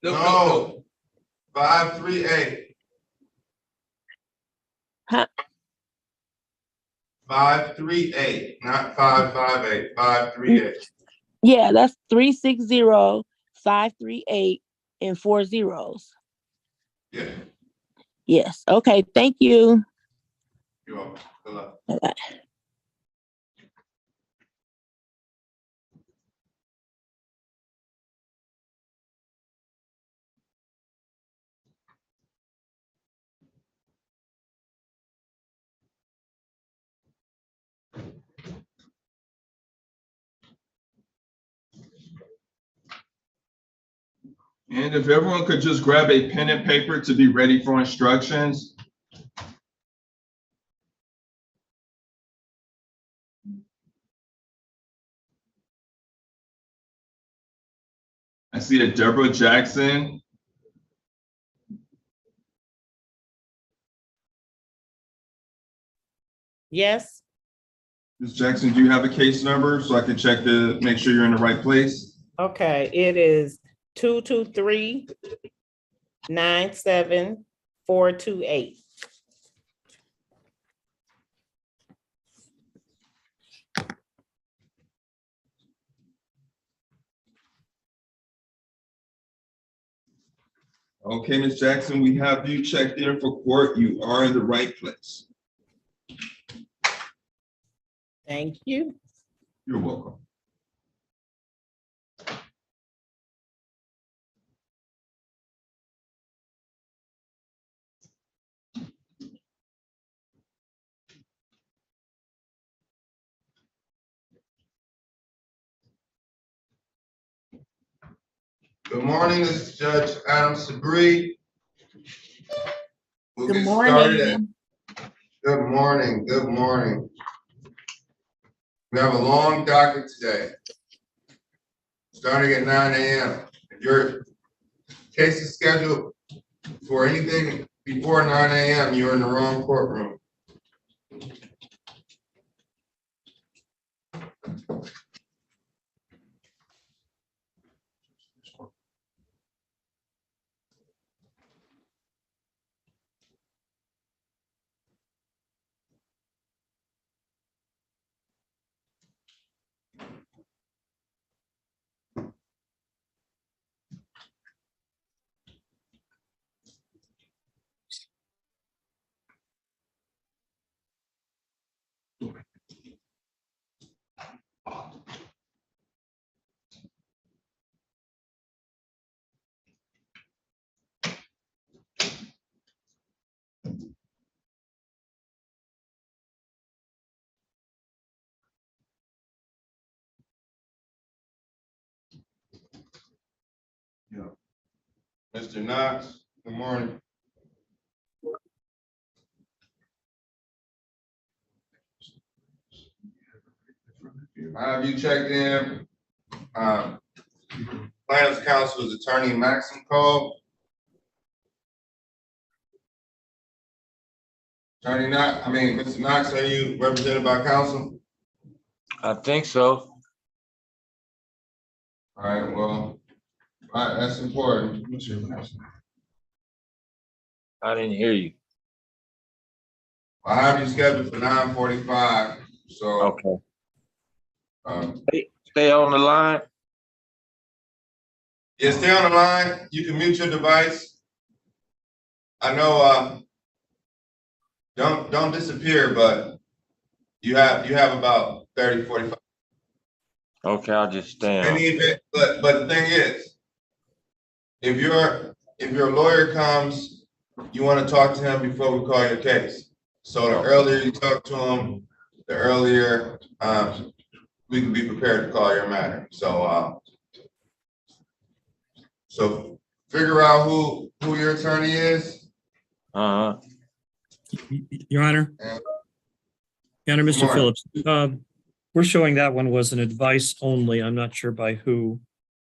No. 538. Huh? 538, not 558. 538. Yeah, that's 360-538 and 4 zeros. Yeah. Yes. Okay. Thank you. You're welcome. Good luck. Bye-bye. And if everyone could just grab a pen and paper to be ready for instructions. I see a Deborah Jackson. Yes. Ms. Jackson, do you have a case number so I can check to make sure you're in the right place? Okay, it is 223-97428. Okay, Ms. Jackson, we have you checked in for court. You are in the right place. Thank you. You're welcome. Good morning, this is Judge Adam Sabree. We'll Good get morning. started. Good morning. Good morning. We have a long docket today, starting at 9 a.m. If your case is scheduled for anything before 9 a.m., you're in the wrong courtroom. Yeah. Mr. Knox, good morning. Have you checked in? Plaintiff's counsel's attorney Maxim called. Attorney Knox, Mr. Knox, are you represented by counsel? I think so. All right, well, that's important. I didn't hear you. I have you scheduled for 9:45, so. Okay. Um, Stay on the line. yeah, stay on the line. You can mute your device. I know, don't disappear, but you have about 30, 45. Okay, I'll just stay In on. the event, but the thing is, if your lawyer comes, you want to talk to him before we call your case. So the earlier you talk to him, the earlier we can be prepared to call your matter. So so figure out who your attorney is. Your Honor. Your Honor, Mr. Phillips, we're showing that one was an advice only. I'm not sure by who.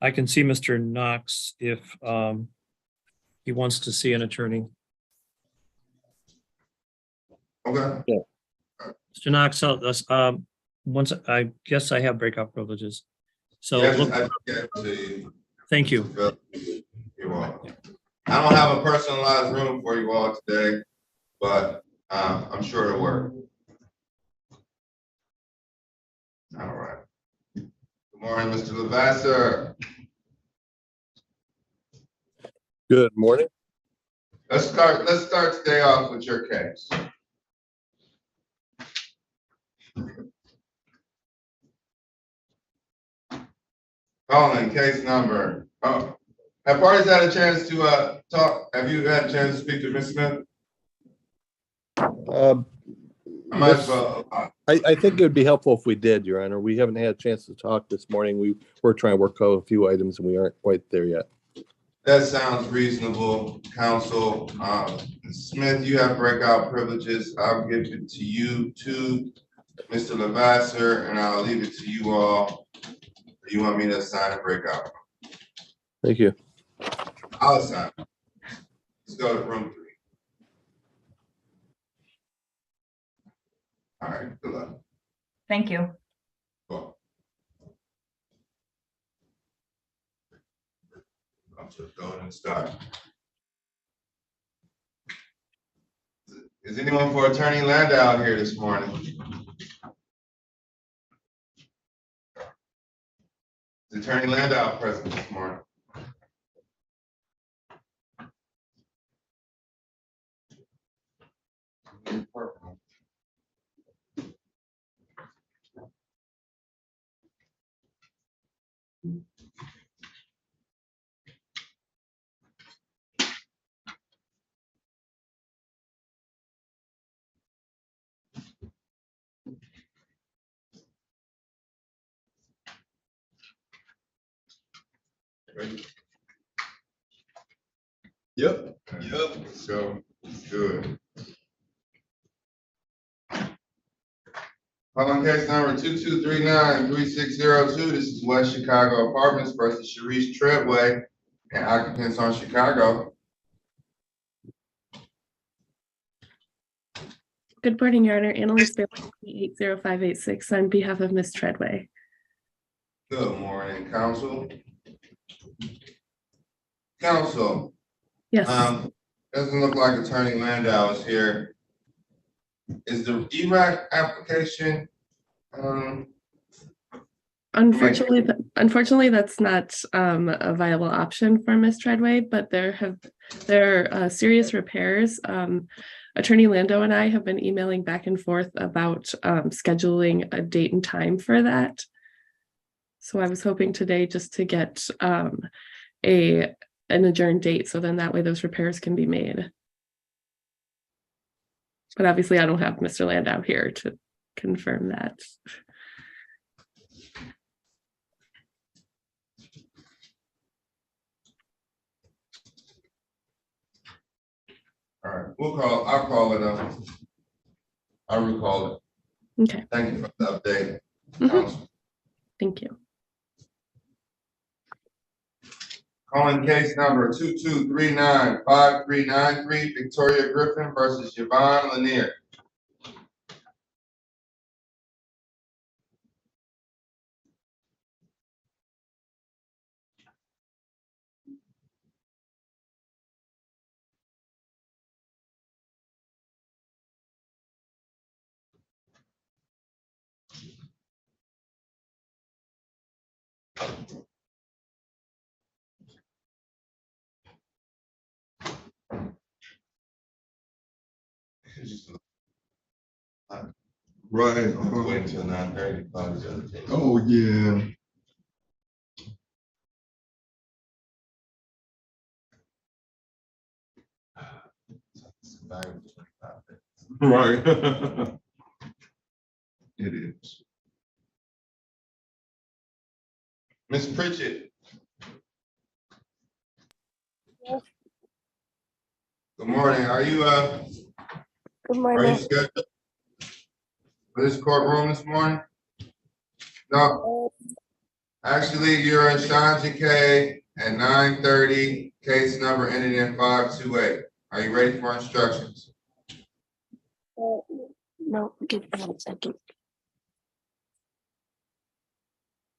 I can see Mr. Knox if he wants to see an attorney. Okay. Yeah. Mr. Knox, once I guess I have breakout privileges. So Yes, look, I get to you. thank you. You're welcome. I don't have a personalized room for you all today, but I'm sure it'll work. All right. Good morning, Mr. Lavasser. Good morning. Let's start today off with your case. Calling case number. Oh, have parties had a chance to talk? Have you had a chance to speak to Ms. Smith? I might as well. I think it would be helpful if we did, Your Honor. We haven't had a chance to talk this morning. We were trying to work out a few items and we aren't quite there yet. That sounds reasonable, counsel. Ms. Smith, you have breakout privileges. I'll give it to you to Mr. Lavasser, and I'll leave it to you all. You want me to assign a breakout? Thank you. I'll assign. Let's go to room 3. All right, good luck. Thank you. Cool. I'll just go ahead and start. Is anyone for Attorney Landau here this morning? Is Attorney Landau present this morning? Ready? Yep. Let's go. Let's do it. Calling case number 2239-3602. This is West Chicago Apartments versus Sharice Treadway and occupants on Chicago. Good morning, Your Honor. Annalise Bailey, 80586 on behalf of Ms. Treadway. Good morning, counsel. Counsel. Yes. Doesn't look like Attorney Landau is here. Is the ERAC application? Unfortunately, that's not a viable option for Ms. Treadway, but there are serious repairs. Attorney Landau and I have been emailing back and forth about scheduling a date and time for that. So I was hoping today just to get an adjourned date, so then that way those repairs can be made. But obviously I don't have Mr. Landau here to confirm that. All right, I'll call it up. I'll recall it. Okay. Thank you for the update, counsel. Thank you. Calling case number 2239-5393, Victoria Griffin versus Yvonne Lanier. Right. Wait until 9:30. Oh, yeah. Right. It is. Ms. Pritchett. Yes. Good morning. Are you scheduled for this courtroom this morning? No. Actually, you're in Shanji K at 9:30, case number ending in 528. Are you ready for instructions? No, give me 1 second.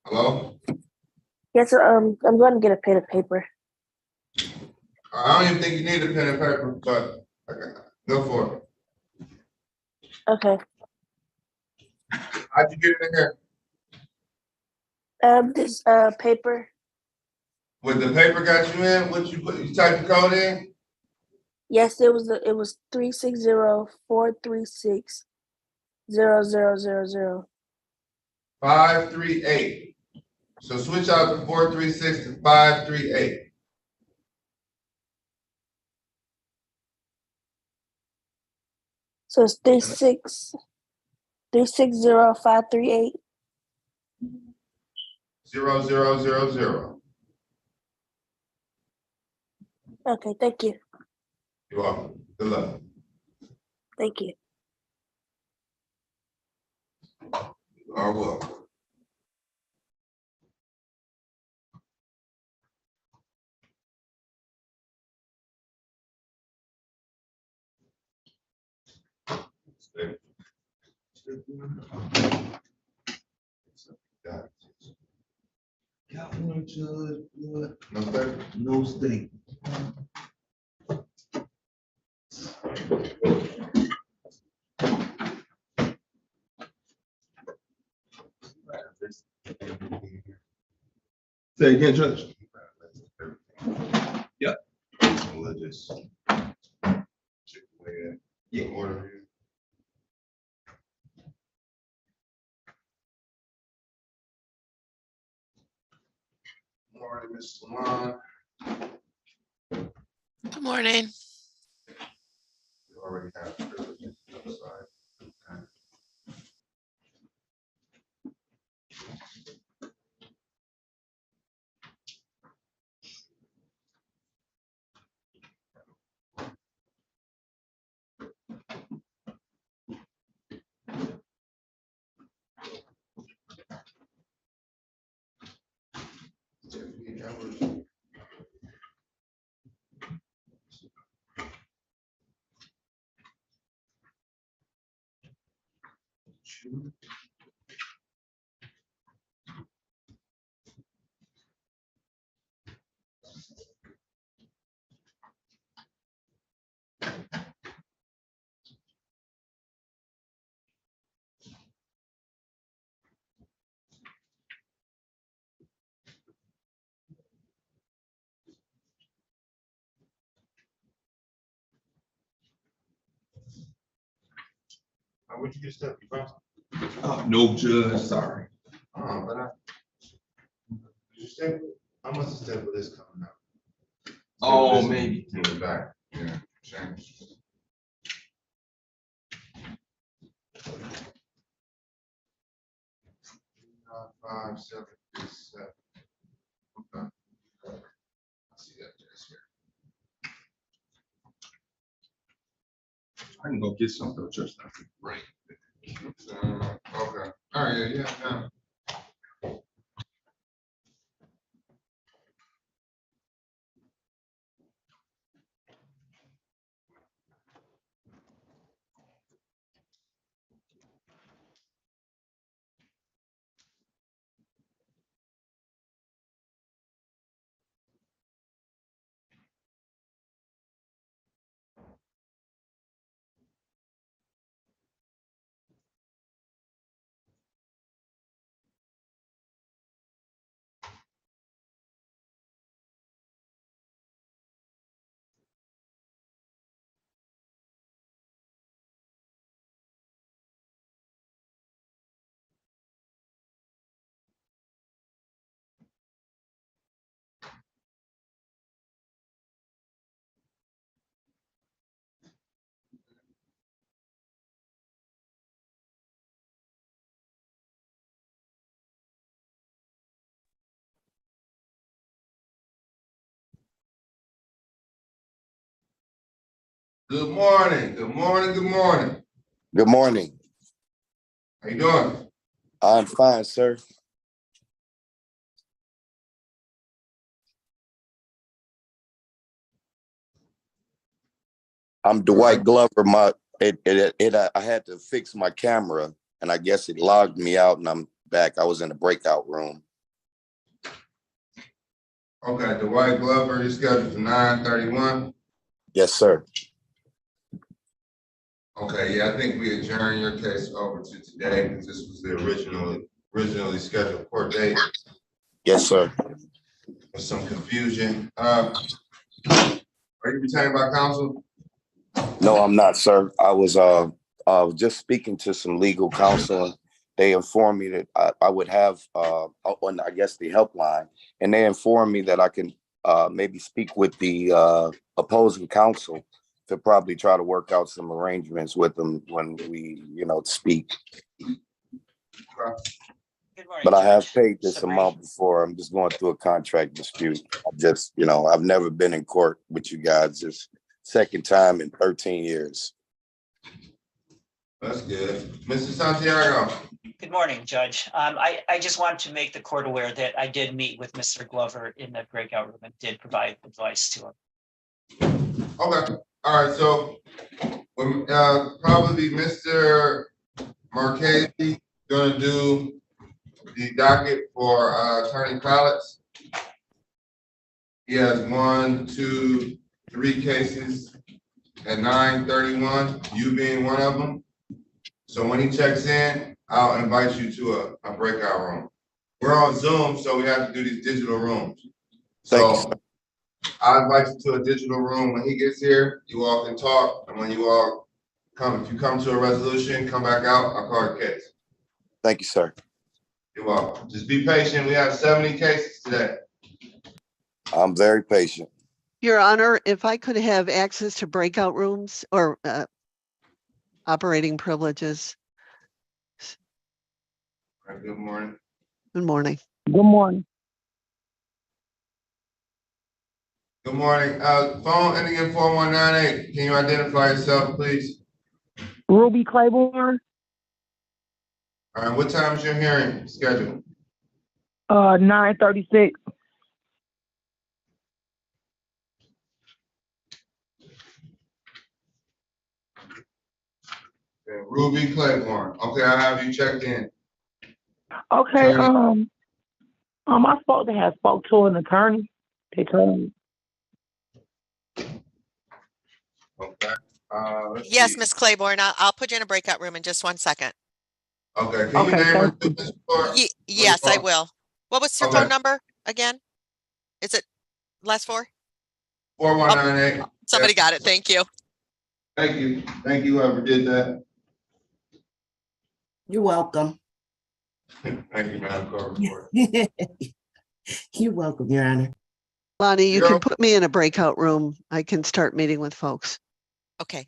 Hello? Yes, I'm going to get a pen and paper. I don't even think you need a pen and paper, but okay, go for it. Okay. How'd you get in here? This paper. With the paper got you in, what you put, you type the code in? Yes, it was 360-436-0000. 538. So switch out the 436 to 538. So it's 360-538. 0000. Okay, thank you. You're welcome. Good luck. Thank you. You are welcome. California judge, no state. No state. Say again, Judge. Yeah. We'll just chip away at the order here. Morning, Mr. Salon. Good morning. You already have privileges to the side. Okay. Tiffany Edwards. Where'd you get stuff? You found something? No, Judge, sorry. But did you staple? I must have stapled this coming out. Oh, Staple this maybe. In the back, yeah, change. Five, 7, 3, 7. Okay. I see that just here. I can go get some though, Judge. Right. Okay, all right, yeah. Good morning, good morning, good morning. Good morning. How you doing? I'm fine, sir. I'm Dwight Glover. I had to fix my camera, and I guess it logged me out, and I'm back. I was in the breakout room. Okay, Dwight Glover, you're scheduled for 9:31. Yes, sir. Okay, yeah, I think we adjourn your case over to today because this was the originally scheduled court date. Yes, sir. There's some confusion. Are you retained by counsel? No, I'm not, sir. I was just speaking to some legal counsel. They informed me that I would have on, I guess, the helpline, and they informed me that I can maybe speak with the opposing counsel to probably try to work out some arrangements with them when we, speak. Good morning, But I have Judge. paid this Sabree. amount before. I'm just going through a contract dispute. I just, I've never been in court with you guys. This second time in 13 years. That's good. Mr. Santiago. Good morning, Judge. I just wanted to make the court aware that I did meet with Mr. Glover in the breakout room and did provide advice to him. Okay, all right, so probably Mr. Marchese gonna do the docket for Attorney Collins. He has 1, 2, 3 cases at 9:31, you being one of them. So when he checks in, I'll invite you to a breakout room. We're on Zoom, so we have to do these digital rooms. So I'll invite you to a digital room. When he gets here, you all can talk. And when you all come, if you come to a resolution, come back out, I'll call your case. Thank you, sir. You're welcome. Just be patient. We have 70 cases today. I'm very patient. Your Honor, if I could have access to breakout rooms or operating privileges. All right, good morning. Good morning. Good morning. Good morning. Phone ending in 4198. Can you identify yourself, please? Ruby Claiborne, All right, what time is your hearing scheduled? 9:36. Okay, Ruby Claiborne. Okay, I'll have you checked in. Okay, Attorney. I spoke to an attorney. They told me. Okay. Let's Yes, see. Miss Claiborne, I'll put you in a breakout room in just 1 second. Okay, can you name her to this court? Yes, I will. What was her Okay. phone number again? Is it last 4? 4198. Somebody got it. Thank you. Thank you. Thank you, whoever did that. You're welcome. Thank you, Madam Court. You're welcome, Your Honor. Lonnie, you can put me in a breakout room. I can start meeting with folks. Okay.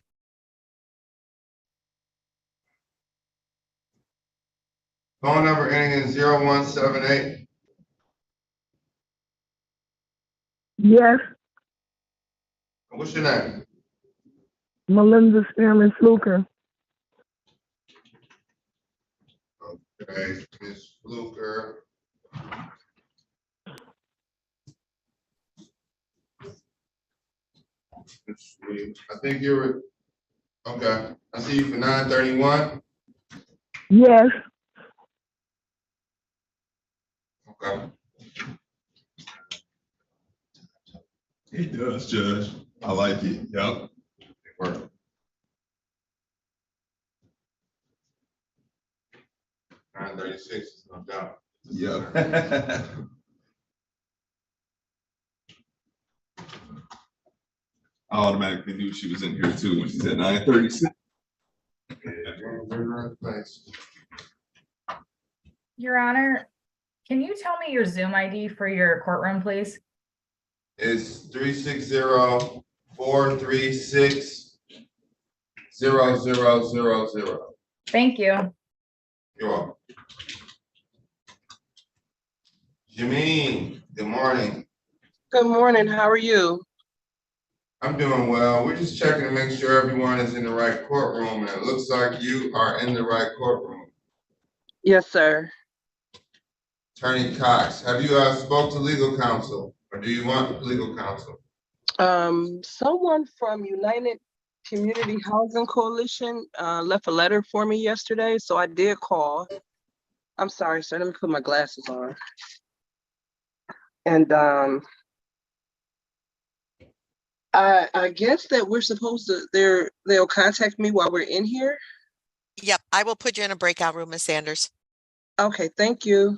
Phone number ending in 0178. Yes, What's your name? Melinda Spearman Fluker. Okay, Ms. Fluker. I think you're, okay. I see you for 9:31. Yes. Okay. He does, Judge. I like it. Yep. It worked. $9:36 is no doubt. Yep. I automatically knew she was in here too when she said 9:36. Your Honor, can you tell me your Zoom ID for your courtroom, please? It's 360-436-0000. Thank you. You're welcome. Jameen, good morning. Good morning. How are you? I'm doing well. We're just checking to make sure everyone is in the right courtroom, and it looks like you are in the right courtroom. Yes, sir. Attorney Cox, have you spoke to legal counsel, or do you want legal counsel? Someone from United Community Housing Coalition left a letter for me yesterday, so I did call. I'm sorry, sir. Let me put my glasses on. And I guess that we're supposed to, they'll contact me while we're in here. Yep, I will put you in a breakout room, Ms. Sanders. Okay, thank you.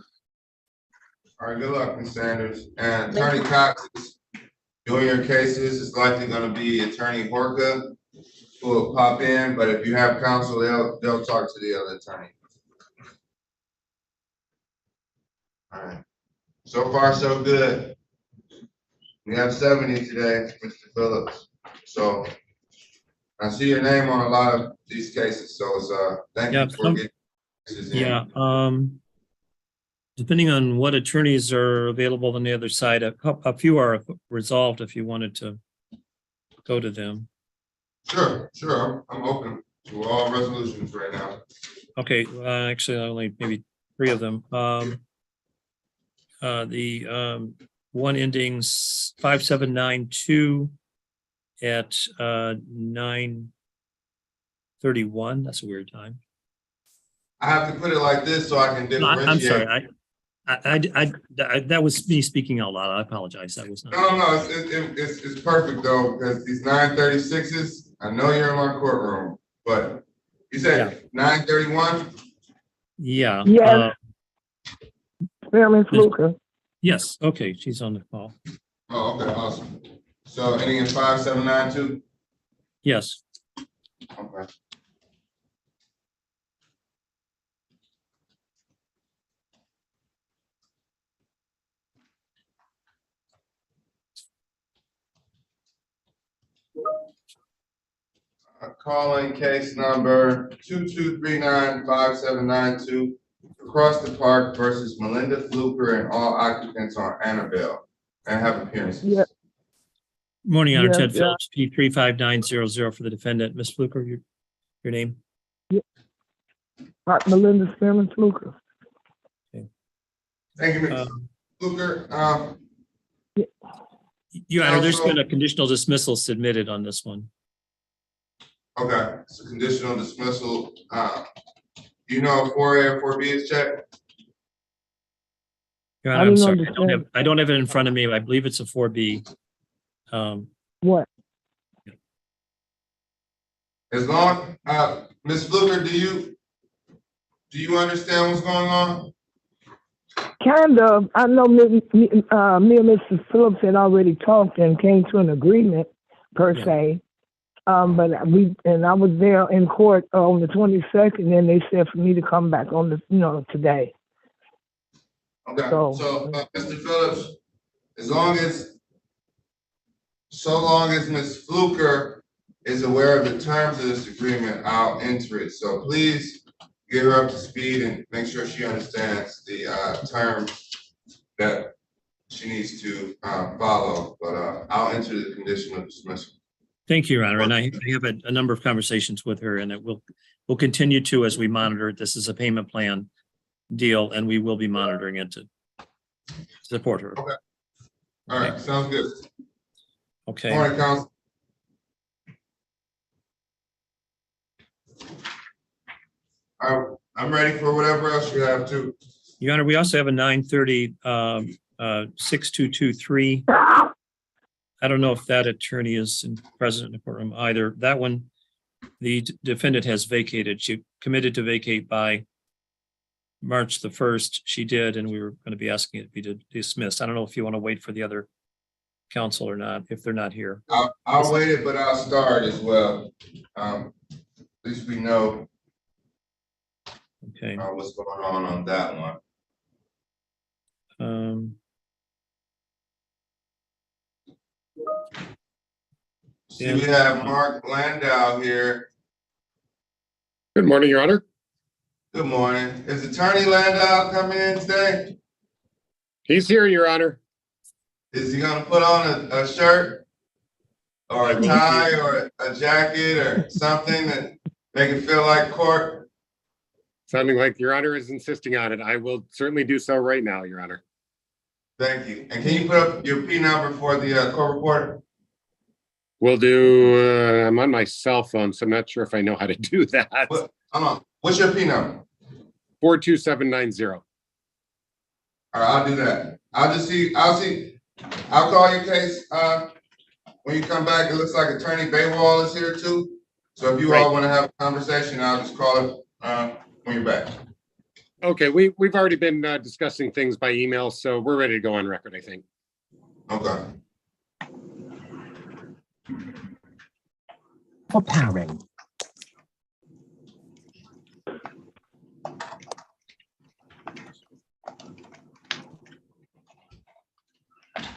All right, good luck, Ms. Sanders. And Attorney Cox is doing your cases. It's likely gonna be Attorney Horka who will pop in, but if you have counsel, they'll talk to the other attorney. All right. So far, so good. We have 70 today, Mr. Phillips. So I see your name on a lot of these cases, so it's thank you for getting cases in. Yeah, depending on what attorneys are available on the other side, a few are resolved if you wanted to go to them. Sure, I'm open to all resolutions right now. Okay, actually, only maybe 3 of them. The one ending 5792 at 9:31. That's a weird time. I have to put it like this so I can differentiate. I'm sorry. That was me speaking out loud. I apologize. That was not. No. It's perfect though, because these 936s, I know you're in my courtroom, but you said 931? Yeah. Yes. Marilyn Fluker. Yes. Okay. She's on the call. Oh, okay, awesome. So ending in 5792? Yes. Okay. Calling case number 22395792 across the park versus Melinda Fluker and all occupants on Annabelle. And have appearances. Yeah. Morning, Honor. Yes, Ted Phillips, P35900 for the defendant. Ms. Fluker, your name? Yeah. Melinda Marilyn Fluker. Okay. Thank you, Ms. Fluker. Your Honor, there's been a conditional dismissal submitted on this one. Okay, so conditional dismissal. Do you know if 4A or 4B is checked? Your Honor, I'm sorry. I don't have it in front of me. I believe it's a 4B. What? As long, Ms. Fluker, do you understand what's going on? Kind of. I know me and Mr. Phillips had already talked and came to an agreement per se. But I was there in court on the 22nd, and they said for me to come back on the, today. Okay, so Mr. Phillips, so long as Ms. Fluker is aware of the terms of this agreement, I'll enter it. So please get her up to speed and make sure she understands the terms that she needs to follow. But I'll enter the conditional dismissal. Thank you, Your Honor. And I have a number of conversations with her, and it will continue to as we monitor it. This is a payment plan deal, and we will be monitoring it to support her. Okay. All right. Sounds good. Okay. Morning, counsel. I'm ready for whatever else you have too. Your Honor, we also have a 930 6223. I don't know if that attorney is present in the courtroom either. That one, the defendant has vacated. She committed to vacate by March the 1st. She did, and we were going to be asking it to be dismissed. I don't know if you want to wait for the other counsel or not, if they're not here. I'll wait it, but I'll start as well. At least we know what's going on that one. See, we have Mark Landau here. Good morning, Your Honor. Good morning. Is Attorney Landau coming in today? He's here, Your Honor. Is he gonna put on a shirt or a tie or a jacket or something that make it feel like court? Sounding like Your Honor is insisting on it. I will certainly do so right now, Your Honor. Thank you. And can you put up your P number for the court reporter? We'll do, I'm on my cell phone, so I'm not sure if I know how to do that. Hold on. What's your P number? 42790. All right, I'll do that. I'll call your case, when you come back, it looks like Attorney Baywall is here too. So if you all want to have a conversation, I'll just call it when you're back. Okay, we've already been discussing things by email, so we're ready to go on record, I think. Okay. For powering.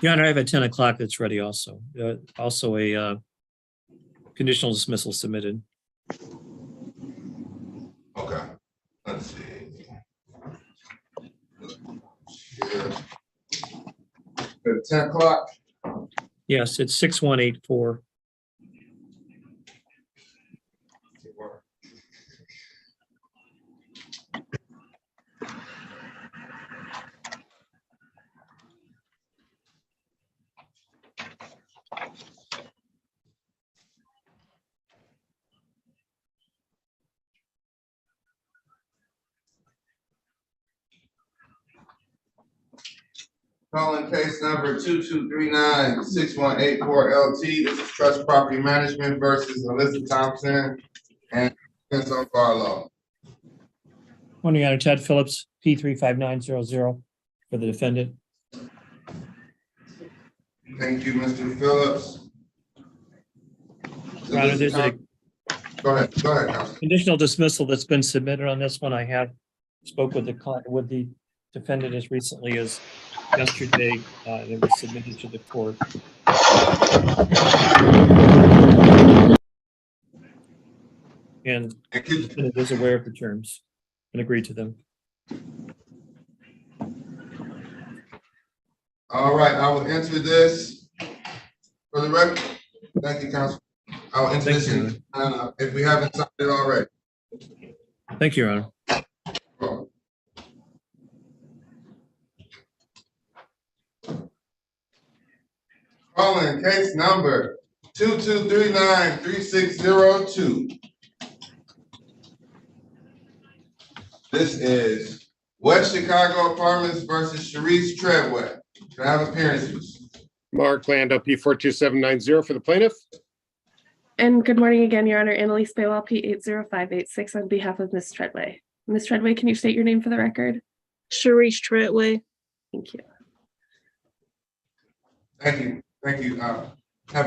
Your Honor, I have a 10 o'clock that's ready also. Also a conditional dismissal submitted. Okay. Let's see. At 10 o'clock. Yes, it's 6184. Calling case number 2239-6184 LT. This is Trust Property Management versus Alyssa Thompson and Vincent Barlow. Morning, Your Honor. Ted Phillips, P35900 for the defendant. Thank you, Mr. Phillips. Your Honor, there's a Go ahead, Counsel. conditional dismissal that's been submitted on this one. I have spoke with the defendant as recently as yesterday, and it was submitted to the court. And the defendant is aware of the terms and agreed to them. All right, I will enter this for the record. Thank you, Counsel. I will enter this in, if we haven't signed it already. Thank you, Your Honor. Calling case number 2239-3602. This is West Chicago Apartments versus Sharice Treadway. Can I have appearances? Mark Lando, P42790 for the plaintiff. And good morning again, Your Honor. Annalise Baywell, P80586 on behalf of Ms. Treadway. Ms. Treadway, can you state your name for the record? Sharice Treadway. Thank you. Thank you. Thank you. Have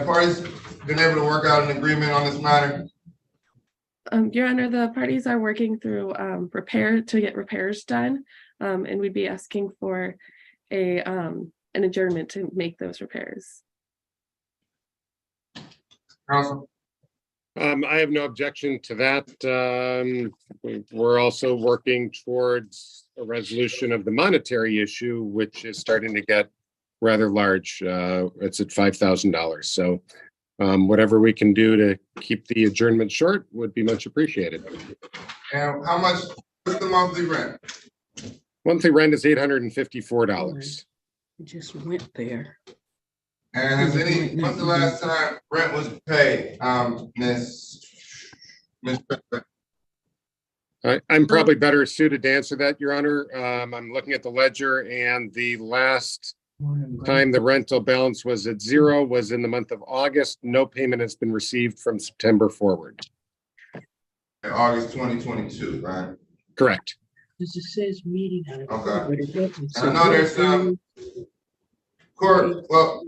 parties been able to work out an agreement on this matter? Your Honor, the parties are working through to get repairs done, and we'd be asking for an adjournment to make those repairs. Counsel? I have no objection to that. We're also working towards a resolution of the monetary issue, which is starting to get rather large. It's at $5,000. So whatever we can do to keep the adjournment short would be much appreciated. And how much is the monthly rent? Monthly rent is $854. I just went there. And has when's the last time rent was paid, Miss? I'm probably better suited to answer that, Your Honor. I'm looking at the ledger, and the last time the rental balance was at zero was in the month of August. No payment has been received from September forward. In August 2022, right? Correct. Because it says meeting. Okay. And I know there's some court, well,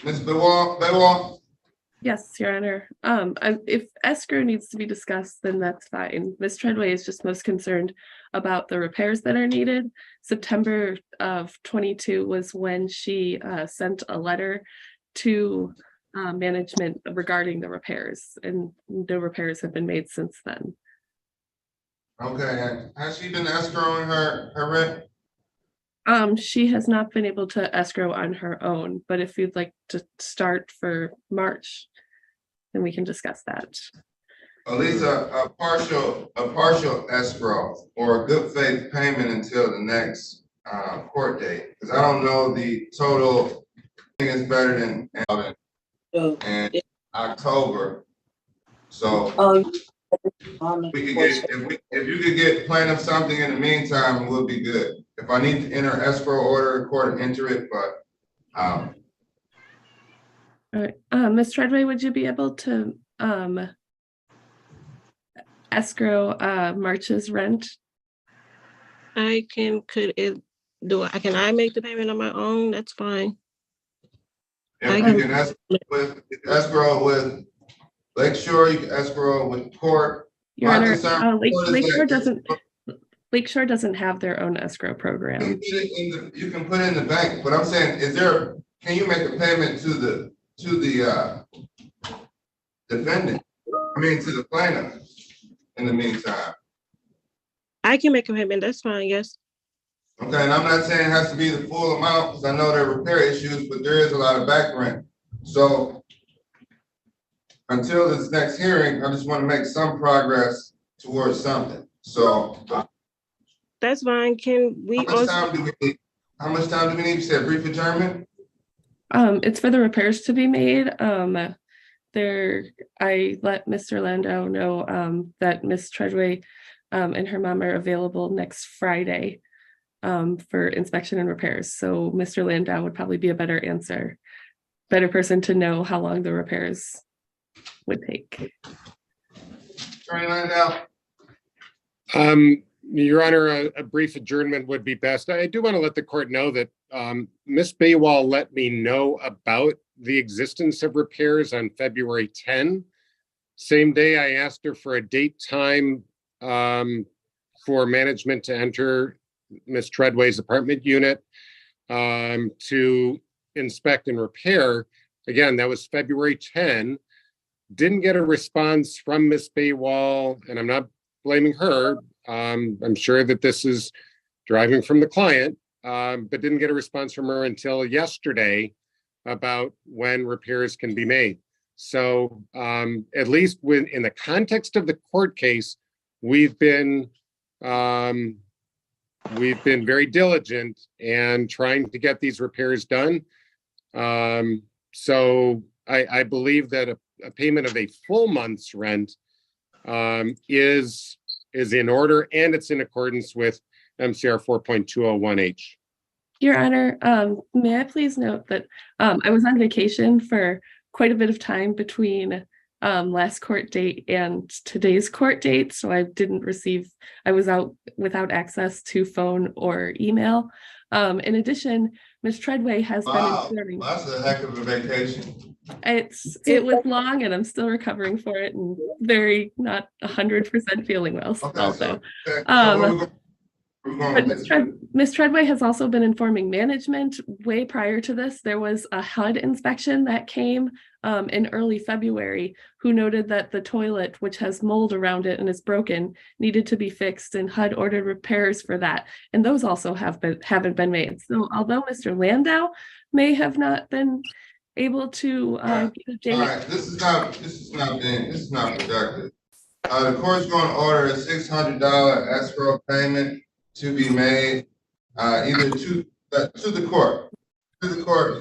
Ms. Baywall? Yes, Your Honor. If escrow needs to be discussed, then that's fine. Ms. Treadway is just most concerned about the repairs that are needed. September of 22 was when she sent a letter to management regarding the repairs, and no repairs have been made since then. Okay, and has she been escrowing her rent? She has not been able to escrow on her own, but if you'd like to start for March, then we can discuss that. At least a partial escrow or a good faith payment until the next court date. Because I don't know the total thing is better than in October. So we could get if you could get plaintiff something in the meantime, it would be good. If I need to enter escrow order, court enter it, but All right, Ms. Treadway, would you be able to escrow March's rent? I can, can I make the payment on my own? That's fine. If you can escrow with Lakeshore, you can escrow with court. Your My Honor, concern with court is that Lakeshore doesn't have their own escrow program. you can put it in the bank, but I'm saying, can you make a payment to the defendant? I mean, to the plaintiff in the meantime? I can make a payment. That's fine. Yes. Okay, and I'm not saying it has to be the full amount, because I know there are repair issues, but there is a lot of back rent. So until this next hearing, I just want to make some progress towards something. So That's fine. Can we how much time do we need? How much time do we need? You said brief adjournment? It's for the repairs to be made. I let Mr. Landau know that Ms. Treadway and her mom are available next Friday for inspection and repairs. So Mr. Landau would probably be a better person to know how long the repairs would take. Attorney Landau? Your Honor, a brief adjournment would be best. I do want to let the court know that Ms. Baywall let me know about the existence of repairs on February 10. Same day, I asked her for a date time for management to enter Ms. Treadway's apartment unit to inspect and repair. Again, that was February 10. Didn't get a response from Ms. Baywall, and I'm not blaming her. I'm sure that this is driving from the client, but didn't get a response from her until yesterday about when repairs can be made. So at least in the context of the court case, we've been very diligent and trying to get these repairs done. So I believe that a payment of a full month's rent is in order, and it's in accordance with MCR 4.201H. Your Honor, may I please note that I was on vacation for quite a bit of time between last court date and today's court date, so I was out without access to phone or email. In addition, Ms. Treadway has been informing. That's a heck of a vacation. It was long, and I'm still recovering for it, and very not 100% feeling well. Also, but Ms. Treadway has also been informing management way prior to this. There was a HUD inspection that came in early February, who noted that the toilet, which has mold around it and is broken, needed to be fixed, and HUD ordered repairs for that. And those also haven't been made. So although Mr. Landau may have not been able to get a date. All right, this is not productive. The court's going to order a $600 escrow payment to be made either to the court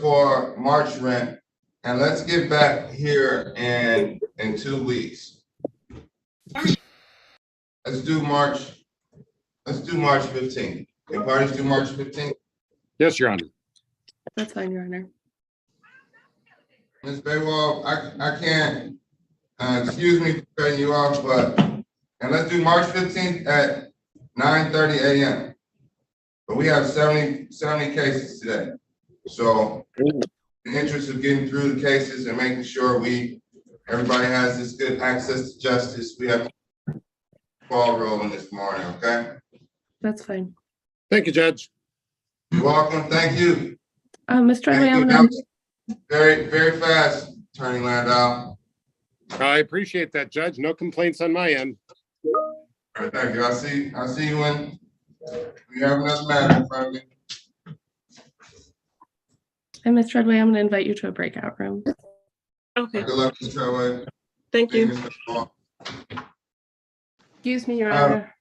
for March rent, and let's get back here in 2 weeks. Let's do March 15th. Can parties do March 15th? Yes, Your Honor. That's fine, Your Honor. Ms. Baywall, I can't, excuse me for cutting you off, and let's do March 15th at 9:30 a.m. But we have 70 cases today. So in the interest of getting through the cases and making sure everybody has this good access to justice, we have ball rolling this morning, okay? That's fine. Thank you, Judge. You're welcome. Thank you. Ms. Treadway, I'm That was very, very fast, Attorney Landau. I appreciate that, Judge. No complaints on my end. All right, thank you. I'll see you when we have another matter in front of me. And Ms. Treadway, I'm going to invite you to a breakout room. Okay. Good luck, Ms. Treadway. Thank you. Excuse me, Your Honor.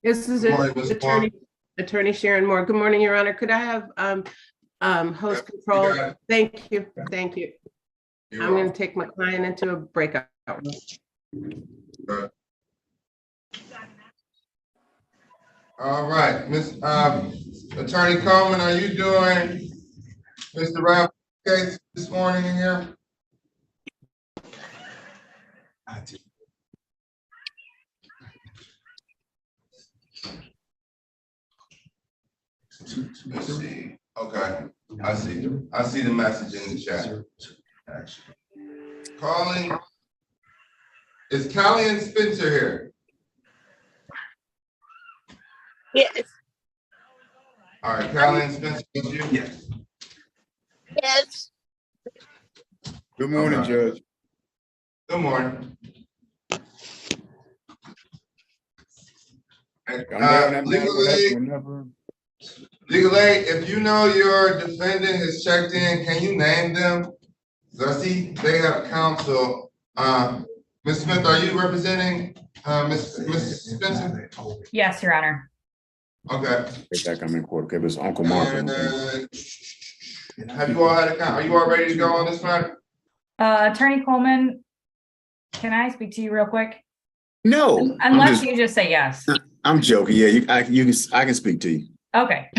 This is Attorney Sharon Moore. Good morning, Your Honor. Could I have host control? Thank you. Thank you. I'm going to take my client into a breakout room. All right, Attorney Coleman, are you doing Mr. Rapp case this morning in here? Let's see. Okay, I see. I see the message in the chat. Calling. Is Callie and Spencer here? Yes. All right, Callie and Spencer, is you? Yes. Yes. Good morning, Judge. Good morning. Legal aid, if you know your defendant has checked in, can you name them? I see they have counsel. Ms. Smith, are you representing Ms. Spencer? Yes, Your Honor. Okay. I'm in court. Okay, but it's Uncle Marvin. Have you all had a count? Are you all ready to go on this matter? Attorney Coleman, can I speak to you real quick? No. Unless you just say yes. I'm joking. Yeah, I can speak to you. Okay.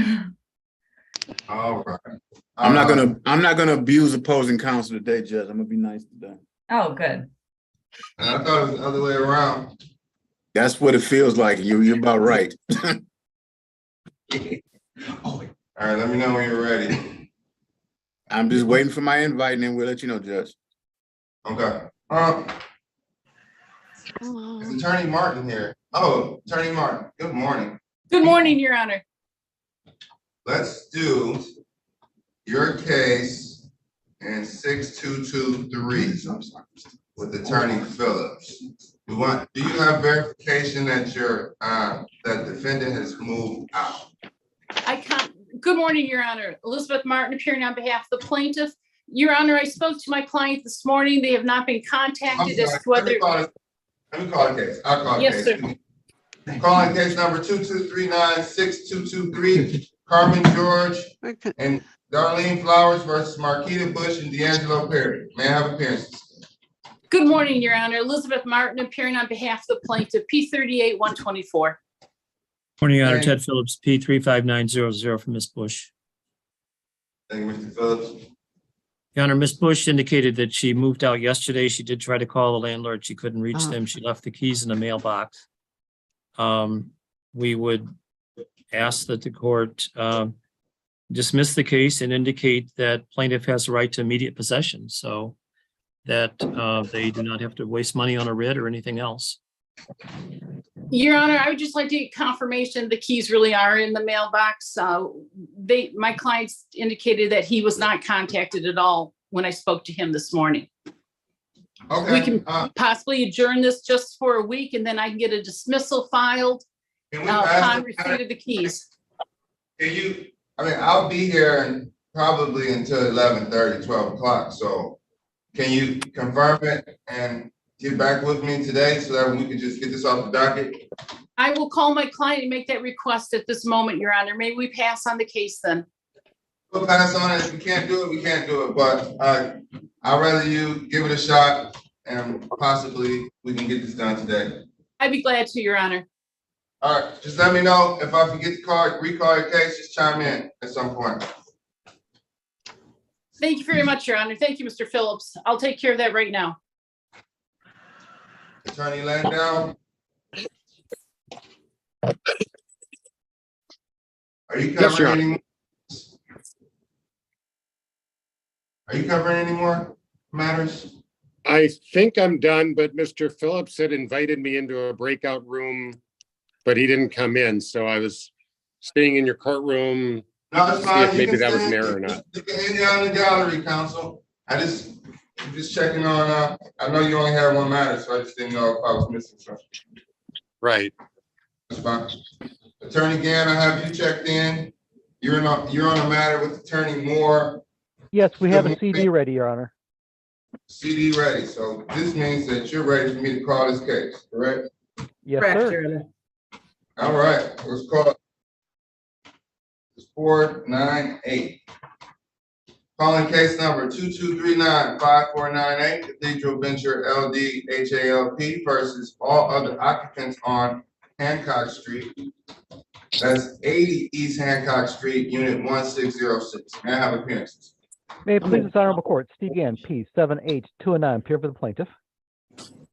All right. I'm not gonna abuse opposing counsel today, Judge. I'm gonna be nice today. Oh, good. And I thought it was the other way around. That's what it feels like. You're about right. All right, let me know when you're ready. I'm just waiting for my invite, and then we'll let you know, Judge. Okay. Is Attorney Martin here? Oh, Attorney Martin, good morning. Good morning, Your Honor. Let's do your case in 6223 with Attorney Phillips. Do you have verification that your that defendant has moved out? Good morning, Your Honor. Elizabeth Martin appearing on behalf of the plaintiff. Your Honor, I spoke to my client this morning. They have not been contacted as to whether. Let me call the case. I'll call the Yes, case. sir. Calling case number 2239-6223, Carmen George and Darlene Flowers versus Marquita Bush and D'Angelo Perry. May I have appearances? Good morning, Your Honor. Elizabeth Martin appearing on behalf of the plaintiff, P38-124. Morning, Your Honor. Ted Phillips, P35900 from Ms. Bush. Thank you, Mr. Phillips. Your Honor, Ms. Bush indicated that she moved out yesterday. She did try to call the landlord. She couldn't reach them. She left the keys in the mailbox. We would ask that the court dismiss the case and indicate that plaintiff has the right to immediate possession so that they do not have to waste money on a writ or anything else. Your Honor, I would just like to get confirmation the keys really are in the mailbox. My clients indicated that he was not contacted at all when I spoke to him this morning. Okay. We can possibly adjourn this just for a week and then I can get a dismissal filed upon receipt of the keys. I'll be here probably until 11:30, 12 o'clock. So can you confirm it and get back with me today so that we can just get this off the docket? I will call my client and make that request at this moment, Your Honor. May we pass on the case then? We'll pass on it. If we can't do it, we can't do it. But I'd rather you give it a shot and possibly we can get this done today. I'd be glad to, Your Honor. All right, just let me know if I forget to recall your case, just chime in at some point. Thank you very much, Your Honor. Thank you, Mr. Phillips. I'll take care of that right now. Attorney Landau. Are you covering any more? Are you covering any more matters? I think I'm done, but Mr. Phillips had invited me into a breakout room, but he didn't come in. So I was staying in your courtroom to see if maybe that was an error or not. You can hang out in the gallery, counsel. I'm just checking on, I know you only have one matter, so I just didn't know if I was missing something. Right. That's fine. Attorney Gann, I have you checked in. You're on a matter with Attorney Moore. Yes, we have a CD ready, Your Honor. CD ready. So this means that you're ready for me to call this case, correct? Yes, sir. All right, let's call it. It's 498. Calling case number 2239-5498, Cathedral Venture LD HALP versus all other occupants on Hancock Street. That's 80 East Hancock Street, Unit 1606. May I have appearances? May it please this honorable court, Steve Gann, P 7H209, appear for the plaintiff.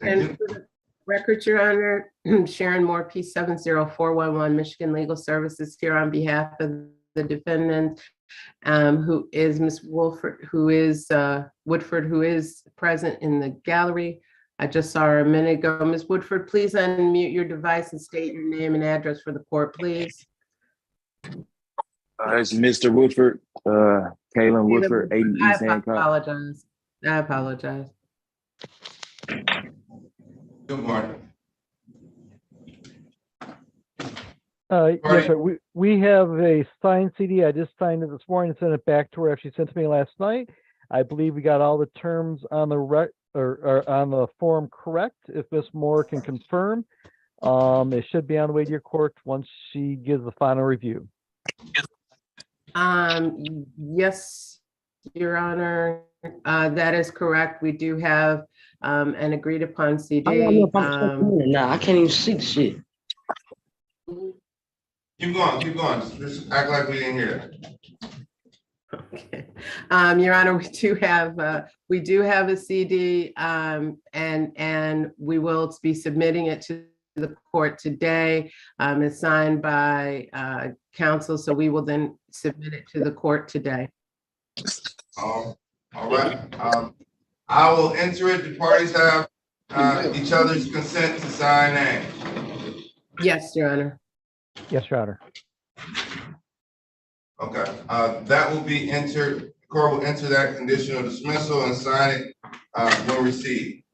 And for the record, Your Honor, Sharon Moore, P 70411, Michigan Legal Services, here on behalf of the defendant, who is Ms. Woodford, who is present in the gallery. I just saw her a minute ago. Ms. Woodford, please unmute your device and state your name and address for the court, please. It's Mr. Woodford, Kaylin Woodford, 80 East Hancock. I apologize. Good morning. Yes, sir. We have a signed CD. I just signed it this morning and sent it back to her after she sent it to me last night. I believe we got all the terms on the or on the form correct. If Ms. Moore can confirm, it should be on the way to your court once she gives the final review. Yes, Your Honor, that is correct. We do have an agreed upon CD. I don't know if I'm now. I can't even see shit. Keep going. Just act like we didn't hear that. Okay. Your Honor, we do have a CD, and we will be submitting it to the court today. It's signed by counsel, so we will then submit it to the court today. All right. I will enter it. The parties have each other's consent to sign names. Yes, Your Honor. Yes, Your Honor. Okay, that will be entered. The court will enter that conditional dismissal and sign it when received.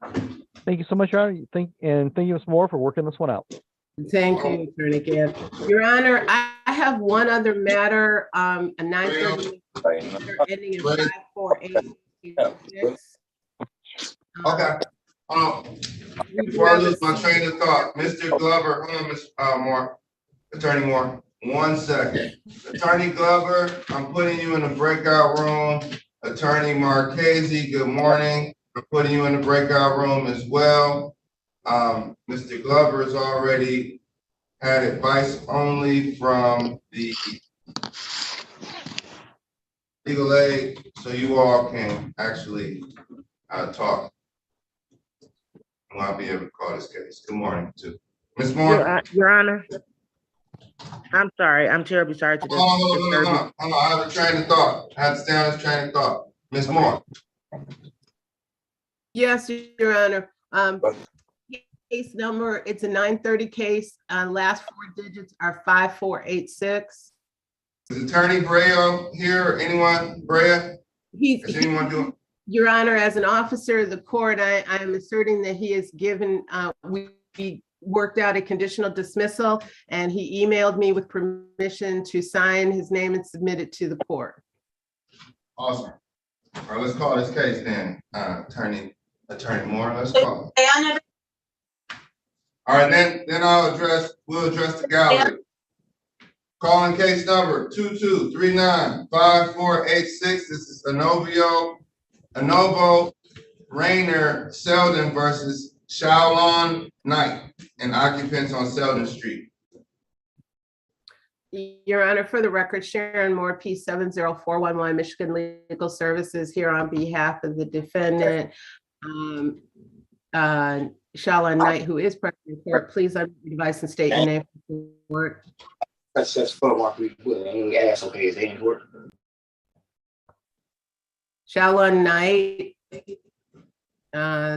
Thank you so much, Your Honor. Thank you, Ms. Moore, for working this one out. Thank you, Attorney Gann. Your Honor, I have one other matter, a 930 ending in 548. Okay. Before I lose my train of thought, Mr. Glover, hold on, Ms. Moore, Attorney Moore, 1 second. Attorney Glover, I'm putting you in the breakout room. Attorney Marchese, good morning. I'm putting you in the breakout room as well. Mr. Glover has already had advice only from the legal aid, so you all can actually talk. I'll be able to call this case. Good morning to Ms. Moore. Your Honor, I'm sorry. I'm terribly sorry to No. I have a train of thought. I have to stay on this train of thought. Ms. Moore. Yes, Your Honor. Case number, it's a 930 case. Last 4 digits are 5486. Is Attorney Brea here? Anyone? Brea? Is anyone doing? Your Honor, as an officer of the court, I am asserting that he has given, we worked out a conditional dismissal, and he emailed me with permission to sign his name and submit it to the court. Awesome. All right, let's call this case then, Attorney Moore. Let's call it. All right, then we'll address the gallery. Calling case number 22395486. This is Anovo Rainer Selden versus Shaolon Knight and occupants on Selden Street. Your Honor, for the record, Sharon Moore, P 70411, Michigan Legal Services, here on behalf of the defendant, Shaolon Knight, who is present in court. Please unmute your device and state your name for the court. That's for what we will. Any ass okay is ain't work. Shaolon Knight,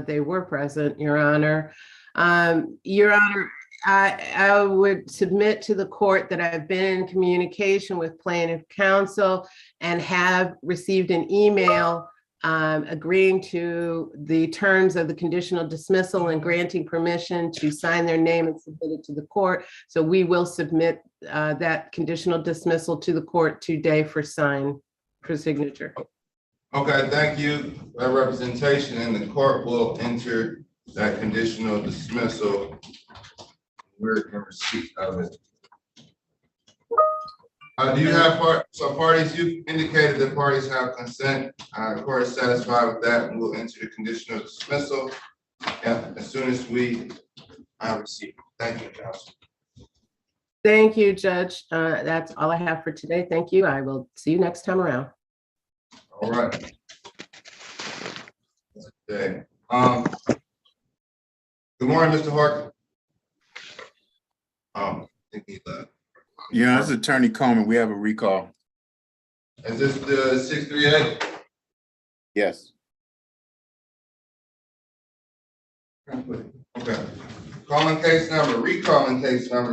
they were present, Your Honor. Your Honor, I would submit to the court that I've been in communication with plaintiff counsel and have received an email agreeing to the terms of the conditional dismissal and granting permission to sign their name and submit it to the court. So we will submit that conditional dismissal to the court today for signature. Okay, thank you for that representation, and the court will enter that conditional dismissal. We're in receipt of it. Do you have parties? You've indicated that parties have consent. The court is satisfied with that, and we'll enter the conditional dismissal as soon as we receive. Thank you, counsel. Thank you, Judge. That's all I have for today. Thank you. I will see you next time around. All right. Okay. Good morning, Mr. Harkin. I think he left. Yeah, this is Attorney Coleman. We have a recall. Is this the 638? Yes. Okay. Recalling case number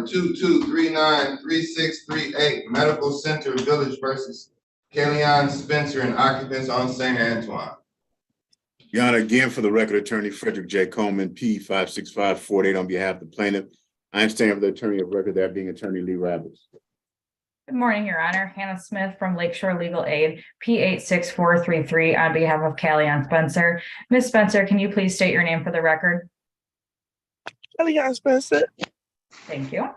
22393638, Medical Center Village versus Kellyanne Spencer and occupants on St. Antoine. Your Honor, again, for the record, Attorney Frederick J. Coleman, P 56548 on behalf of the plaintiff. I am staying with the attorney of record, that being Attorney Lee Rabbits. Good morning, Your Honor. Hannah Smith from Lakeshore Legal Aid, P86433 on behalf of Kellyanne Spencer. Ms. Spencer, can you please state your name for the record? Kellyanne Spencer. Thank you.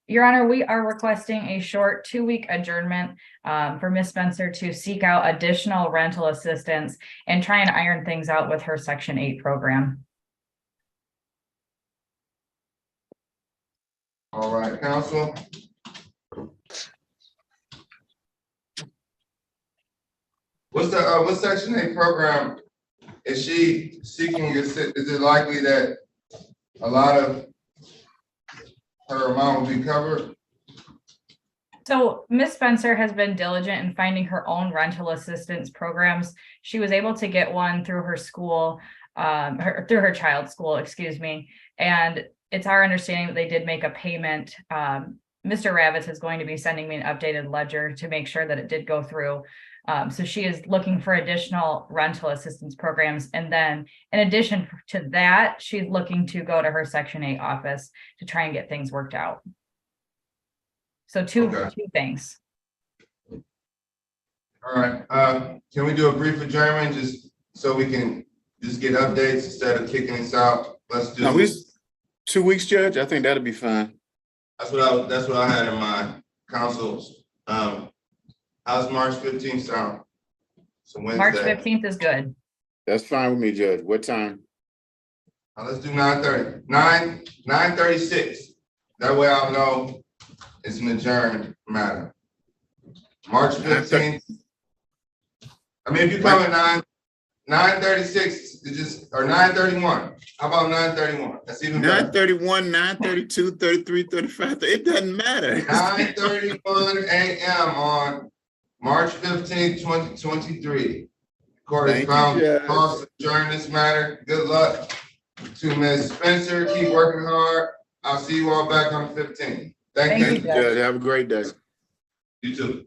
Your Honor, we are requesting a short 2-week adjournment for Ms. Spencer to seek out additional rental assistance and try and iron things out with her Section 8 program. All right, counsel. What's Section 8 program? Is she seeking, is it likely that a lot of her amount will be covered? So Ms. Spencer has been diligent in finding her own rental assistance programs. She was able to get one through her school, through her child's school, excuse me. And it's our understanding that they did make a payment. Mr. Ravitz is going to be sending me an updated ledger to make sure that it did go through. So she is looking for additional rental assistance programs. And then in addition to that, she's looking to go to her Section 8 office to try and get things worked out. So two things. All right, can we do a brief adjournment just so we can just get updates instead of kicking this out? Let's do this. 2 weeks, Judge? I think that'll be fine. That's what I had in mind, councils. How's March 15th sound? So Wednesday. March 15th is good. That's fine with me, Judge. What time? Let's do 9:30. 9:36. That way I'll know it's an adjourned matter. March 15th. I mean, if you come at 9:36, or 9:31. How about 9:31? That's even better. 9:31, 9:32, 33, 35. It doesn't matter. 9:31 a.m. on March 15th, 2023. Court is found cause to adjourn this matter. Good luck to Ms. Spencer. Keep working hard. I'll see you all back on the 15th. Thank you. Judge. Have a great day. You too.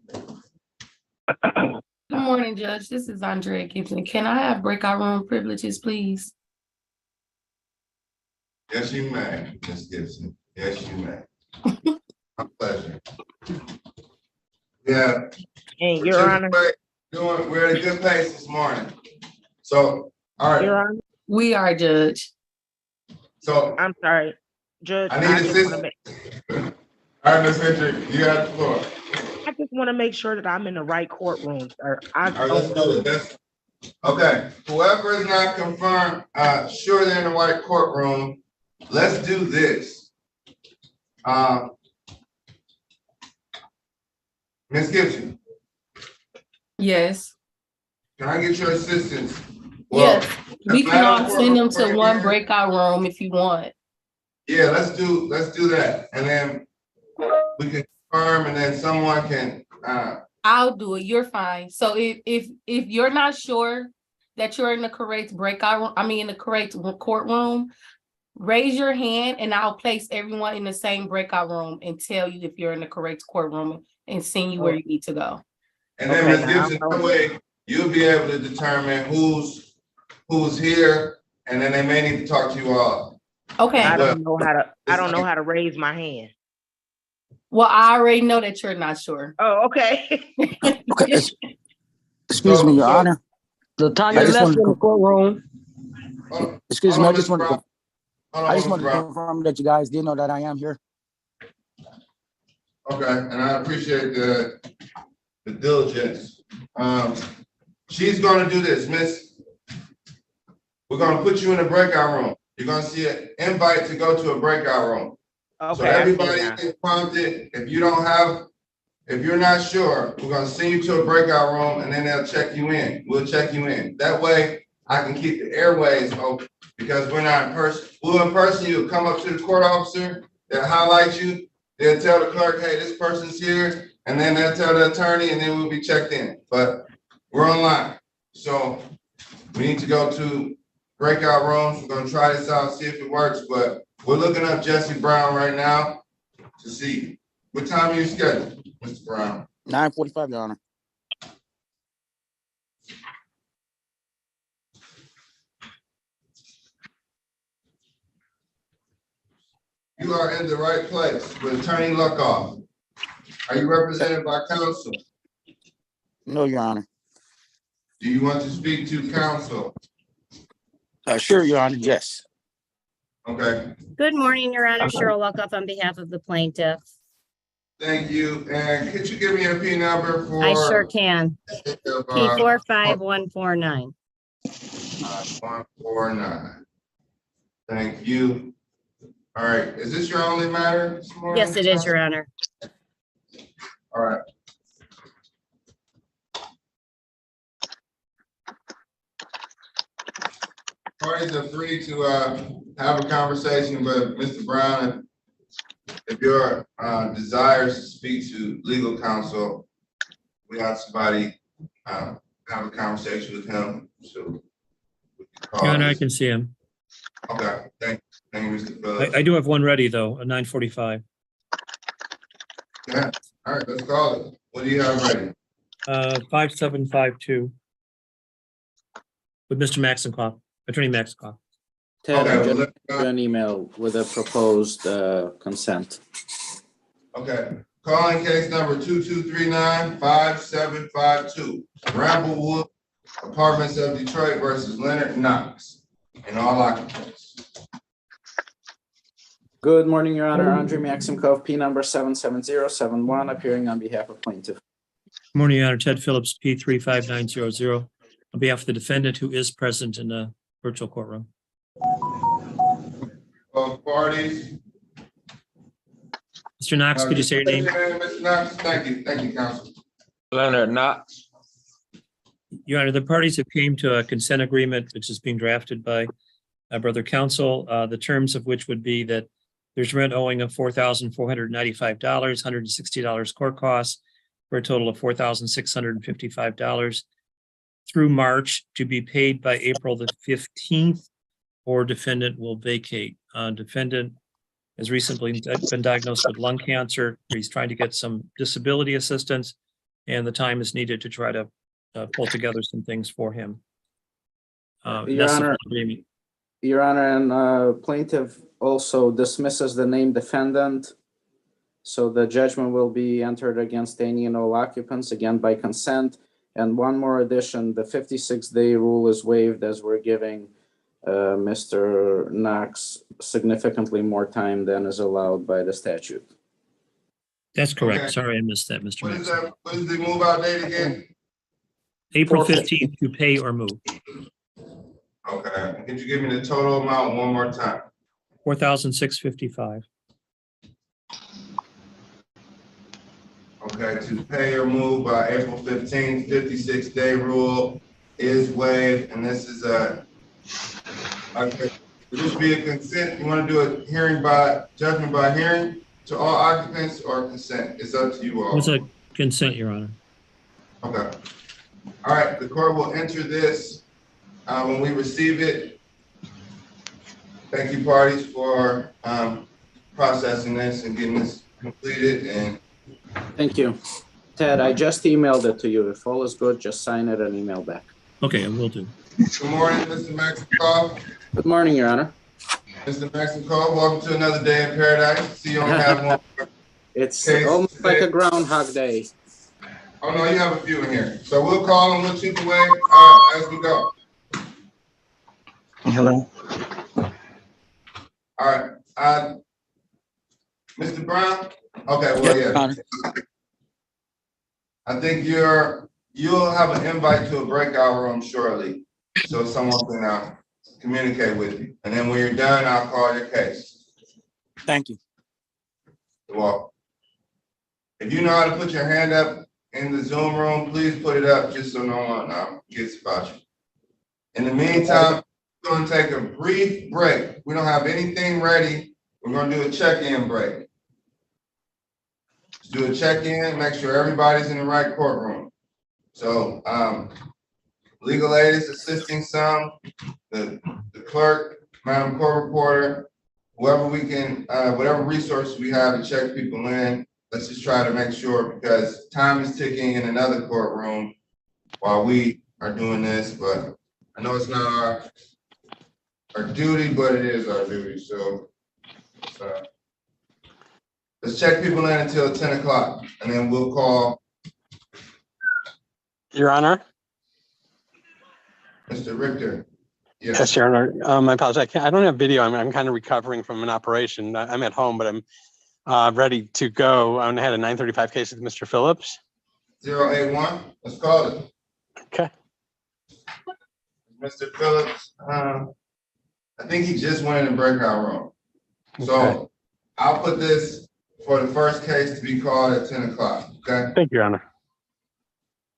Good morning, Judge. This is Andrea Gibson. Can I have breakout room privileges, please? Yes, you may, Ms. Gibson. Yes, you may. My pleasure. Yeah. And Your Honor. We're at a good pace this morning. So, all right. Your Honor. We are, Judge. So I'm sorry, Judge. I need assistance. All right, Ms. Hendrick, you got the floor. I just want to make sure that I'm in the right courtroom, sir. All right, let's do it. Okay. Whoever is not confirmed, sure they're in the right courtroom. Let's do this. Ms. Gibson. Yes. Can I get your assistance? Well, yes. We can all send them to one breakout room if you want. Yeah, let's do that. And then we can confirm and then someone can I'll do it. You're fine. So if you're not sure that you're in the correct breakout room, in the correct courtroom, raise your hand and I'll place everyone in the same breakout room and tell you if you're in the correct courtroom and send you where you need to go. And then Ms. Gibson, that way you'll be able to determine who's here, and then they may need to talk to you all. Okay. I don't know how to raise my hand. Well, I already know that you're not sure. Oh, okay. Okay. Excuse me, Your Honor. Latanya left in the courtroom. Excuse me, I just want to confirm that you guys did know that I am here. Okay, and I appreciate the diligence. She's gonna do this, Miss. We're gonna put you in a breakout room. You're gonna see an invite to go to a breakout room. Okay. So everybody is prompted. If you don't have if you're not sure, we're gonna send you to a breakout room and then they'll check you in. We'll check you in. That way I can keep the airways open because we're not in person. We're in person, you'll come up to the court officer, they'll highlight you, they'll tell the clerk, hey, this person's here, and then they'll tell the attorney and then we'll be checked in. But we're online. So we need to go to breakout rooms. We're gonna try this out, see if it works, but we're looking up Jesse Brown right now to see. What time are you scheduled, Mr. Brown? 9:45, Your Honor. You are in the right place with Attorney Luckoff. Are you represented by counsel? No, Your Honor. Do you want to speak to counsel? Sure, Your Honor, yes. Okay, Good morning, Your Honor. Cheryl Luckoff on behalf of the plaintiff. thank you. And could you give me a P number for? I sure can. P45149. 149. Thank you. All right, is this your only matter this morning? Yes, it is, Your Honor. All right. Parties are free to have a conversation, but Mr. Brown, if your desires to speak to legal counsel, we have somebody have a conversation with him. So Your Honor, I can see him. Okay, thank you, Mr. Phillips. I do have one ready though, a 9:45. Yeah, all right, let's call it. What do you have ready? 5752 with Mr. Maxenkoff, Attorney Maxenkoff. Ted, I Okay, just sent you an email with a proposed consent. Okay, calling case number 2239-5752, Bramblewood Apartments of Detroit versus Leonard Knox in all occupants. Good morning, Your Honor. Andre Maximkov, P number 77071, appearing on behalf of plaintiff. Morning, Your Honor. Ted Phillips, P35900, on behalf of the defendant who is present in the virtual courtroom. Both parties. Mr. Knox, could you say your name? Mr. Knox, thank you, counsel. Leonard Knox. Your Honor, the parties have came to a consent agreement, which is being drafted by brother counsel, the terms of which would be that there's rent owing of $4,495, $160 court costs, for a total of $4,655 through March, to be paid by April the 15th, or defendant will vacate. Defendant has recently been diagnosed with lung cancer. He's trying to get some disability assistance, and the time is needed to try to pull together some things for him. Your Honor, and plaintiff also dismisses the named defendant. So the judgment will be entered against any and all occupants, again by consent. And one more addition, the 56-day rule is waived, as we're giving Mr. Knox significantly more time than is allowed by the statute. That's correct. Okay. Sorry, I missed that, Mr. What Knox. is that? What is the move out date again? April 15th to pay or move. Okay, could you give me the total amount one more time? $4,655. Okay, to pay or move by April 15th, 56-day rule is waived, and this is okay. Would this be a consent? You want to do a hearing by judgment by hearing to all occupants, or consent? It's up to you all. It's a consent, Your Honor. Okay. All right, the court will enter this when we receive it. Thank you, parties, for processing this and getting this completed. And thank you. Ted, I just emailed it to you. If all is good, just sign it and email back. Okay, I will do. Good morning, Mr. Maximkov. Good morning, Your Honor. Mr. Maximkov, welcome to another day in paradise. See, you only have one. It's almost like a Groundhog Day. Oh, no, you have a few in here. So we'll call them, we'll chip away as we go. Hello. All right. Mr. Brown? Okay, well, yeah. I think you'll have an invite to a breakout room shortly, so someone can communicate with you. And then when you're done, I'll call your case. Thank you. You're welcome. If you know how to put your hand up in the Zoom room, please put it up just so no one gets about you. In the meantime, we're gonna take a brief break. We don't have anything ready. We're gonna do a check-in break. Let's do a check-in, make sure everybody's in the right courtroom. So legal aid is assisting some, the clerk, Madam Court Reporter, whoever we can, whatever resources we have to check people in. Let's just try to make sure, because time is ticking in another courtroom while we are doing this, but I know it's not our duty, but it is our duty. So let's check people in until 10 o'clock, and then we'll call Your Honor. Mr. Richter. Yes, Your Honor. I apologize. I don't have video. I'm kind of recovering from an operation. I'm at home, but I'm ready to go. I had a 935 case with Mr. Phillips. 081. Let's call it. Okay. Mr. Phillips, I think he just went in the breakout room. So Okay. I'll put this for the first case to be called at 10 o'clock. Okay. Thank you, Your Honor.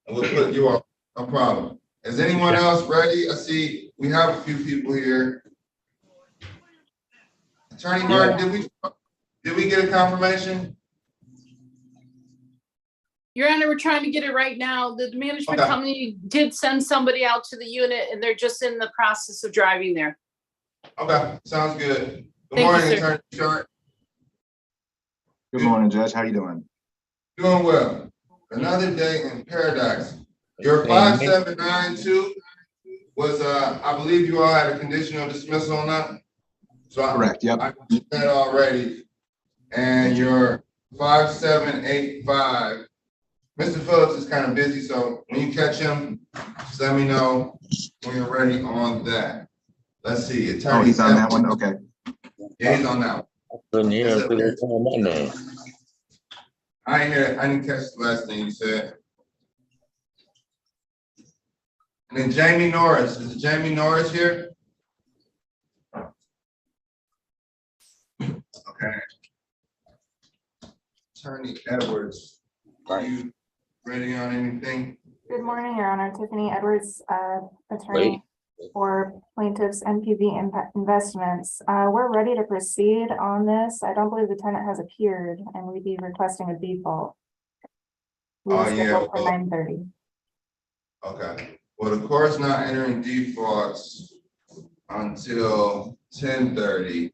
And we'll put you on. No problem. Is anyone else ready? I see we have a few people here. Attorney Martin, did we get a confirmation? Your Honor, we're trying to get it right now. The management company did send somebody out to the unit and they're just in the process of driving there. Okay, sounds good. Good Thank morning, you, Attorney Sharp. Good morning, Judge. How you doing? Doing well. Another day in paradise. Your 5792 was, I believe you all had a conditional dismissal on that? So Correct, yep. I did that already. And your 5785, Mr. Phillips is kind of busy, so when you catch him, just let me know when you're ready on that. Let's see, Attorney. Oh, he's on that one? Okay. Yeah, he's on that one. I didn't catch the last thing you said. And then Jamie Norris, is Jamie Norris here? Okay. Attorney Edwards, are you ready on anything? Good morning, Your Honor. Tiffany Edwards, attorney for plaintiffs NPV Investments. We're ready to proceed on this. I don't believe the tenant has appeared and we'd be requesting a default. We were scheduled for 9:30. Okay. Well, the court's not entering defaults until 10:30,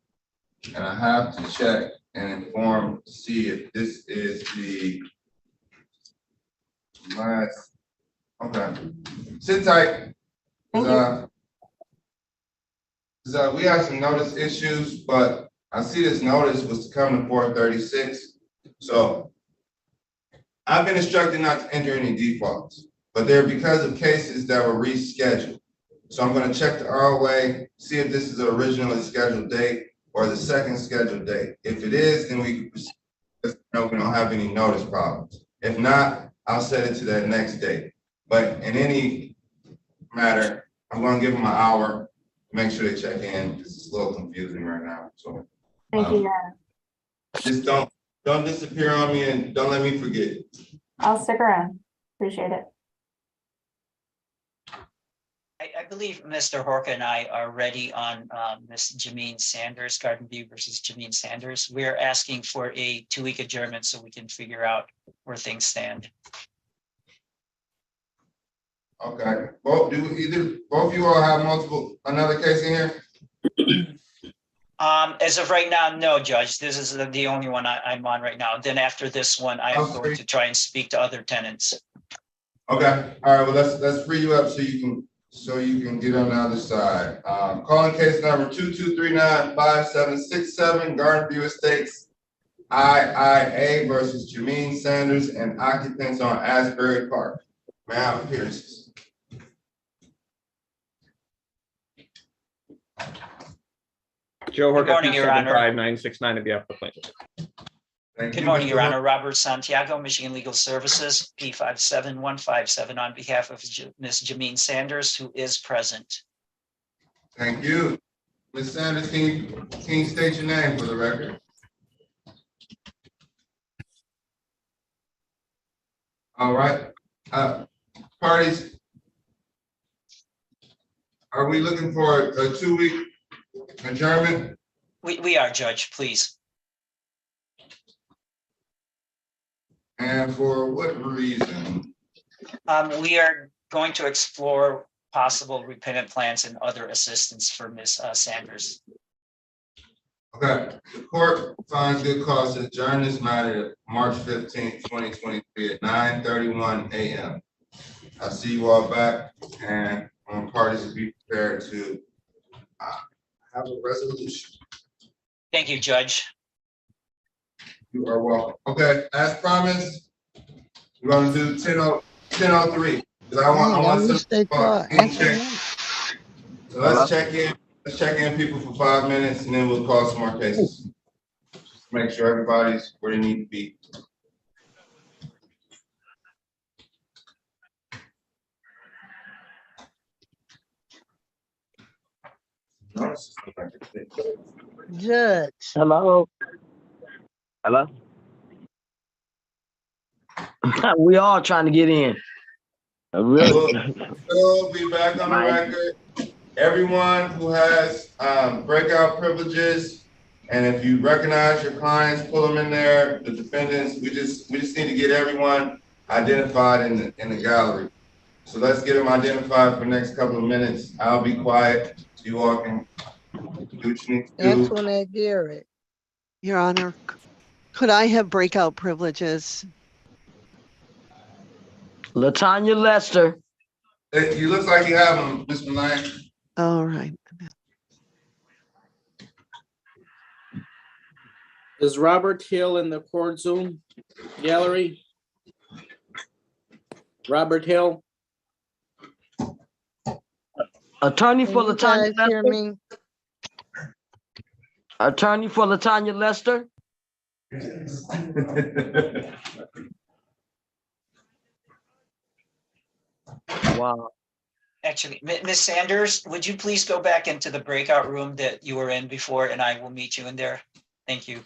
and I have to check and inform to see if this is the last. Okay, sit tight. We have some notice issues, but I see this notice was to come to 436. So I've been instructed not to enter any defaults, but they're because of cases that were rescheduled. So I'm going to check the ROA, see if this is the originally scheduled date or the second scheduled date. If it is, then we don't have any notice problems. If not, I'll set it to that next date. But in any matter, I'm going to give them an hour, make sure they check in. This is a little confusing right now. So Thank you, Your Honor. just don't disappear on me and don't let me forget. I'll stick around. Appreciate it. I believe Mr. Horka and I are ready on Ms. Jameen Sanders, Garden View versus Jameen Sanders. We're asking for a 2-week adjournment so we can figure out where things stand. Okay. Both of you all have another case in here? As of right now, no, Judge. This is the only one I'm on right now. Then after this one, I'm going to try and speak to other tenants. Okay. All right. Well, let's free you up so you can get on the other side. Calling case number 22395767, Garden View Estates, IIA versus Jameen Sanders and occupants on Asbury Park. May I have appearances? Joe Horka, Good morning, Your Honor. 75969 on behalf of the plaintiff. Good morning, Your Honor. Robert Santiago, Michigan Legal Services, P57157 on behalf of Ms. Jameen Sanders, who is present. Thank you. Ms. Sanders, can you state your name for the record? All right, parties, are we looking for a 2-week adjournment? We are, Judge, please. And for what reason? We are going to explore possible repayment plans and other assistance for Ms. Sanders. Okay, the court finds good cause to adjourn this matter March 15th, 2023 at 9:31 a.m. I see you all back, and parties will be prepared to have a resolution. Thank you, Judge. You are welcome. Okay, as promised, we're gonna do 10:03. Because I want to stay quiet. Answer so let's check in. Let's check in people for 5 minutes, and then we'll call some more cases. Just make sure everybody's where they need to be. Judge. Hello. Hello. We all trying to get in. We'll be back on the record. Everyone who has breakout privileges, and if you recognize your clients, pull them in there. The defendants, we just need to get everyone identified in the gallery. So let's get them identified for the next couple of minutes. I'll be quiet. You all can do what you need to do. Antoinette Garrett. Your Honor, could I have breakout privileges? Latanya Lester. You look like you have them, Ms. Malane. All right. Is Robert Hill in the court Zoom gallery? Robert Hill. Attorney for Latanya Lester. Attorney for Latanya Lester. Wow. Actually, Ms. Sanders, would you please go back into the breakout room that you were in before, and I will meet you in there? Thank you.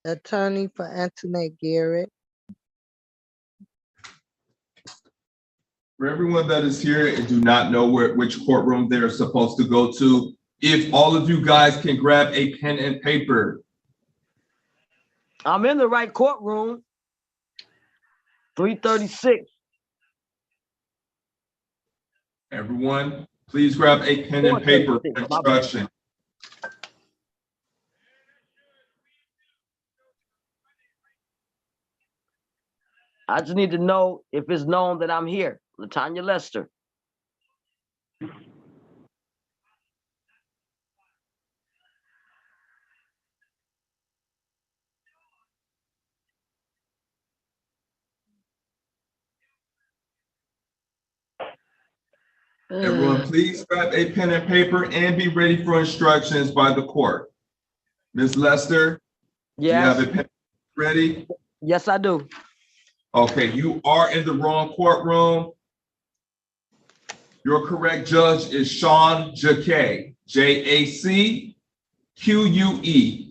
Attorney for Antoinette Garrett. For everyone that is here and do not know which courtroom they're supposed to go to, if all of you guys can grab a pen and paper. I'm in the right courtroom. 336. Everyone, please grab a pen and paper for instruction. I just need to know if it's known that I'm here. Latanya Lester. Everyone, please grab a pen and paper and be ready for instructions by the court. Ms. Lester, yes. Do you have a pen ready? Yes, I do. Okay, you are in the wrong courtroom. Your correct judge is Sean Jacque, Jacque,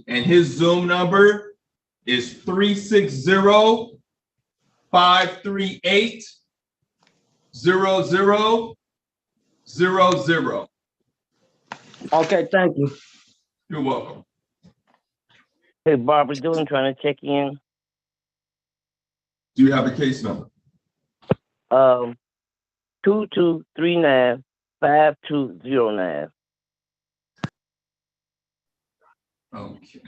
and his Zoom number is 360-538-0000. Okay, thank you. You're welcome. Hey, Barbara Dillon trying to check in. Do you have a case number? 2239-5209. Okay.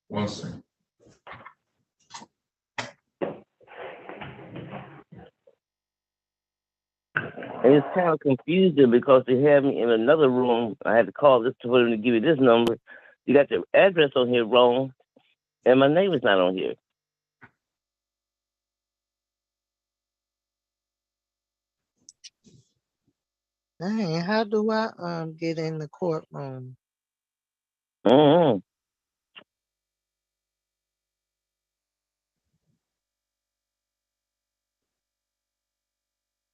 One second. It's kind of confusing because they have me in another room. I had to call this for them to give you this number. You got the address on here wrong, and my name is not on here. Dang, how do I get in the courtroom? Mm-hmm.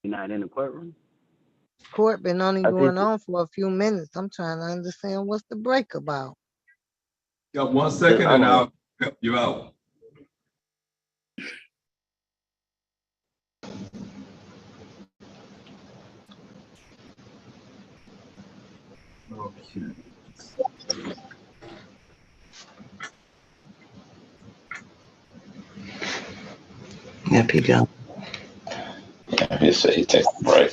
You're not in the courtroom? Court been only I going think on for a few minutes. I'm trying to understand what's the break about. Got 1 second and I'll help you out. Okay. Yep, he go. Yeah, he said he takes a break.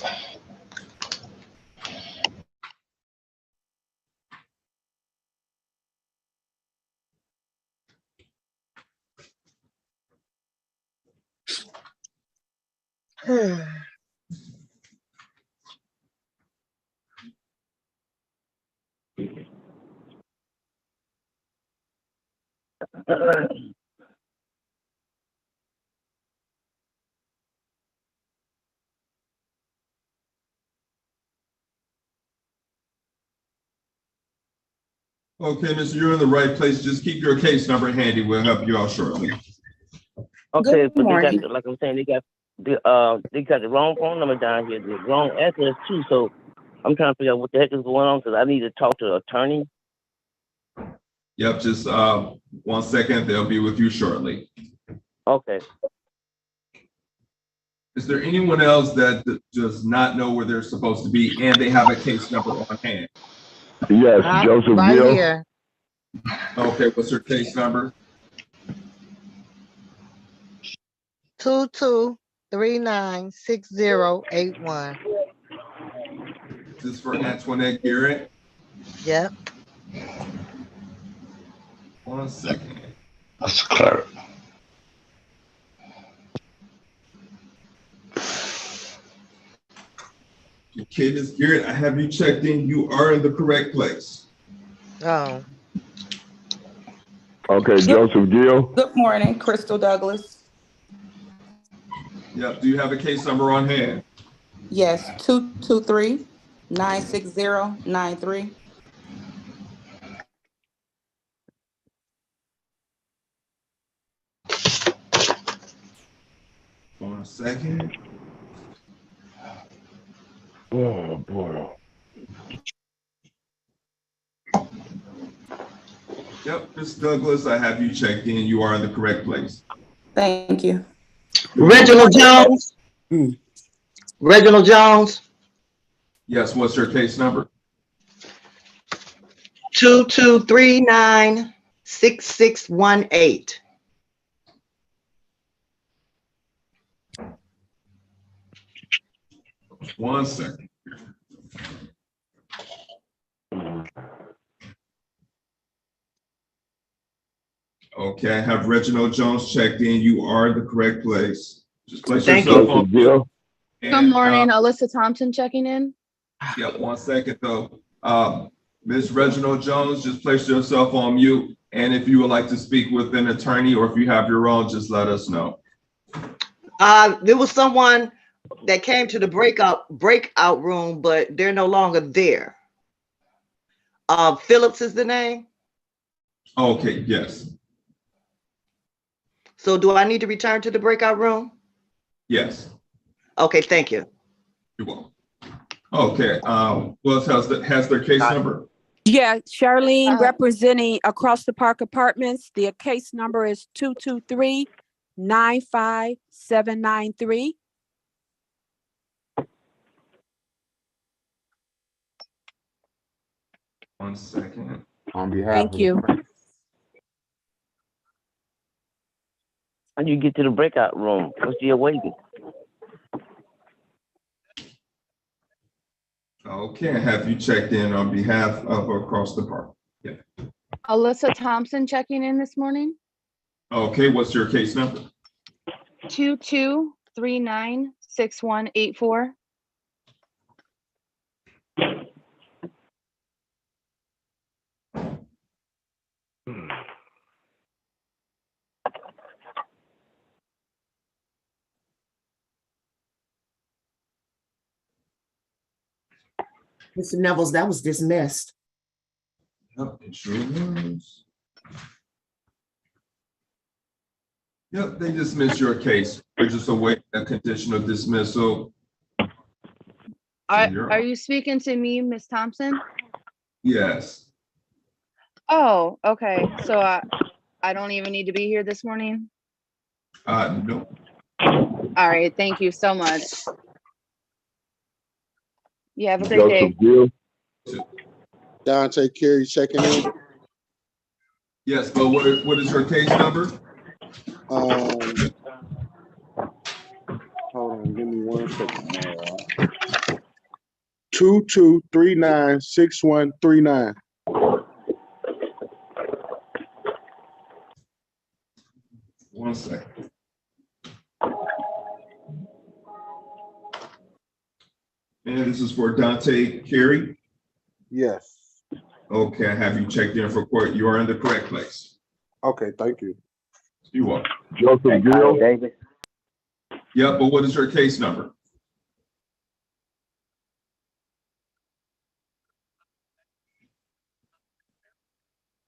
Okay, Mr. You're in the right place. Just keep your case number handy. We'll help you out shortly. Okay, Good but morning. like I'm saying, they got the wrong phone number down here, the wrong address too. So I'm trying to figure out what the heck is going on because I need to talk to an attorney. Yep, just 1 second. They'll be with you shortly. Okay. Is there anyone else that does not know where they're supposed to be and they have a case number on hand? Yes, Joseph Right Gill. here. Okay, what's her case number? 22396081. This is for Antoinette Garrett. Yep. 1 second. That's clear. Okay, Ms. Garrett, I have you checked in. You are in the correct place. Oh. Okay, Joseph Gill. Good morning, Crystal Douglas. Yep, do you have a case number on hand? Yes, 223-96093. One second. Oh boy. Yep, Ms. Douglas, I have you checked in. You are in the correct place. Thank you. Reginald Jones. Reginald Jones. Yes, what's your case number? 22396618. One second. Okay, I have Reginald Jones checked in. You are in the correct place. Just place Thank yourself you. on mute. Good morning, Alyssa Thompson checking in. Yep, 1 second though. Ms. Reginald Jones, just place yourself on mute. And if you would like to speak with an attorney or if you have your own, just let us know. There was someone that came to the breakout room, but they're no longer there. Phillips is the name. Okay, yes. So do I need to return to the breakout room? Yes. Okay, thank you. You're welcome. Okay, who else has their case number? Yeah, Charlene representing Across the Park Apartments. The case number is 223-95793. One second. On behalf Thank you. How do you get to the breakout room? What's the waiting? Okay, I have you checked in on behalf of Across the Park. Yeah. Alyssa Thompson checking in this morning. Okay, what's your case number? 22396184. Mr. Nevels, that was dismissed. Yep, it sure was. Yep, they dismissed your case. We're just awaiting a conditional dismissal. Are you speaking to me, Miss Thompson? Yes. Oh, okay. So I don't even need to be here this morning? No. All right, thank you so much. You have a great day. Dante Carey checking in. Yes, but what is her case number? Hold on, give me 1 second. 22396139. One second. And this is for Dante Carey? Yes. Okay, I have you checked in for court. You are in the correct place. Okay, thank you. You are. Joseph Gill. David. Yeah, but what is her case number?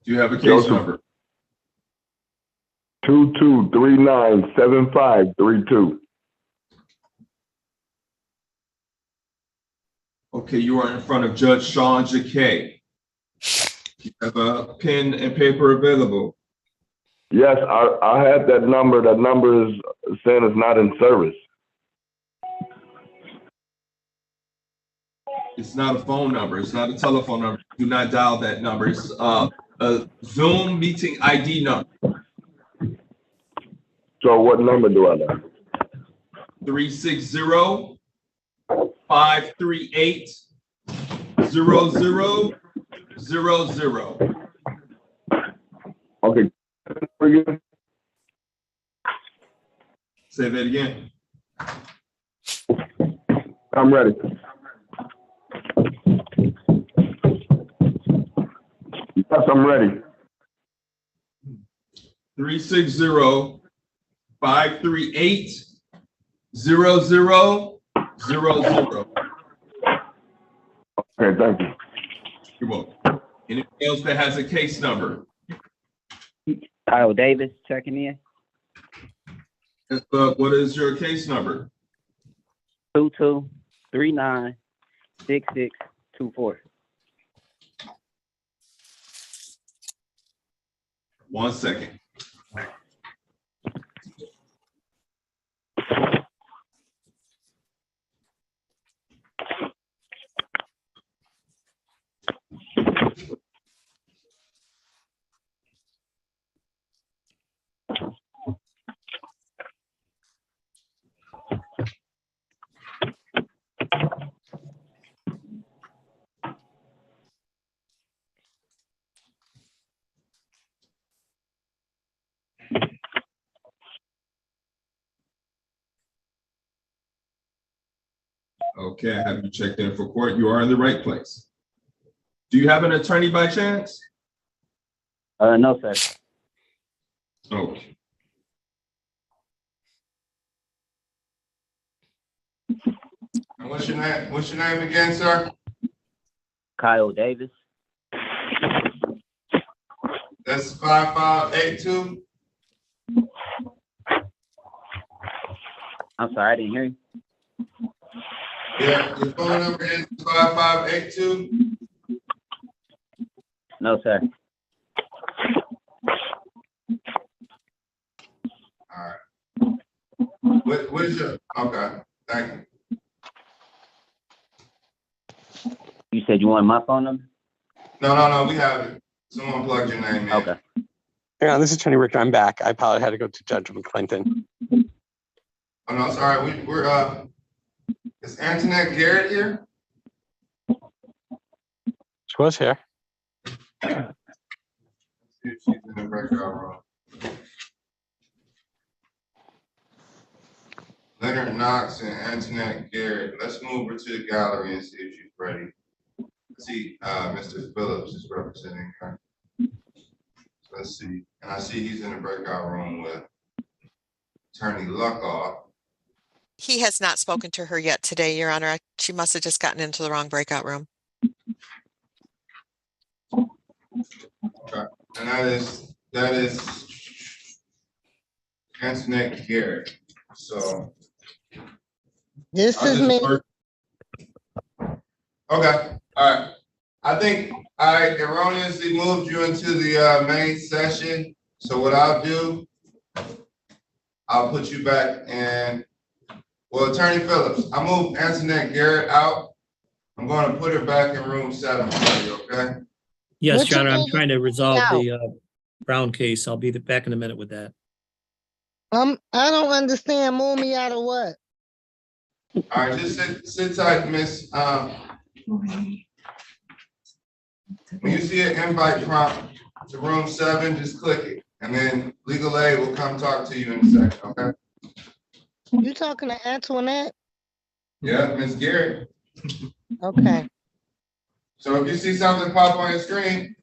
Do you have a case Joseph. number? 22397532. Okay, you are in front of Judge Sean Jacquet. You have a pen and paper available. Yes, I had that number. That number is saying it's not in service. It's not a phone number. It's not a telephone number. Do not dial that number. It's a Zoom meeting ID number. So what number do I have? 360-538-0000. Okay. Again? Say that again. I'm ready. Yes, I'm ready. 360-538-0000. Okay, thank you. You're welcome. Anyone else that has a case number? Kyle Davis checking in. Yes, but what is your case number? 22396624. 1 second. Okay, I have you checked in for court. You are in the right place. Do you have an attorney by chance? No, sir. Okay. And what's your name? What's your name again, sir? Kyle Davis. That's 5582. I'm sorry, I didn't hear you. Yeah, your phone number is 5582. No, sir. All right. What is your, okay, thank you. You said you wanted my phone number? No, we have it. Someone plugged your name in. Okay. Yeah, this is Attorney Richter. I'm back. I probably had to go to Judge McClinton. Oh, no, sorry, we're is Antoinette Garrett here? She was here. See if she's in the breakout room. Leonard Knox and Antoinette Garrett. Let's move her to the gallery and see if she's ready. See, Mr. Phillips is representing her. Let's see. And I see he's in the breakout room with Attorney Luckoff. He has not spoken to her yet today, Your Honor. She must have just gotten into the wrong breakout room. Okay. And that is Antoinette Garrett. So this is me. Okay, all right. I think I erroneously moved you into the main session. So what I'll do, I'll put you back in. Well, Attorney Phillips, I moved Antoinette Garrett out. I'm going to put her back in room 7 for you, okay? Yes, What Your you Honor, I'm mean trying to resolve out? the Brown case. I'll be back in a minute with that. I don't understand. Move me out of what? All right, just sit tight, Miss. When you see an invite prompt to room 7, just click it. And then legal aid will come talk to you in a second, okay? You talking to Antoinette? Yeah, Miss Garrett. Okay. So if you see something pop on your screen,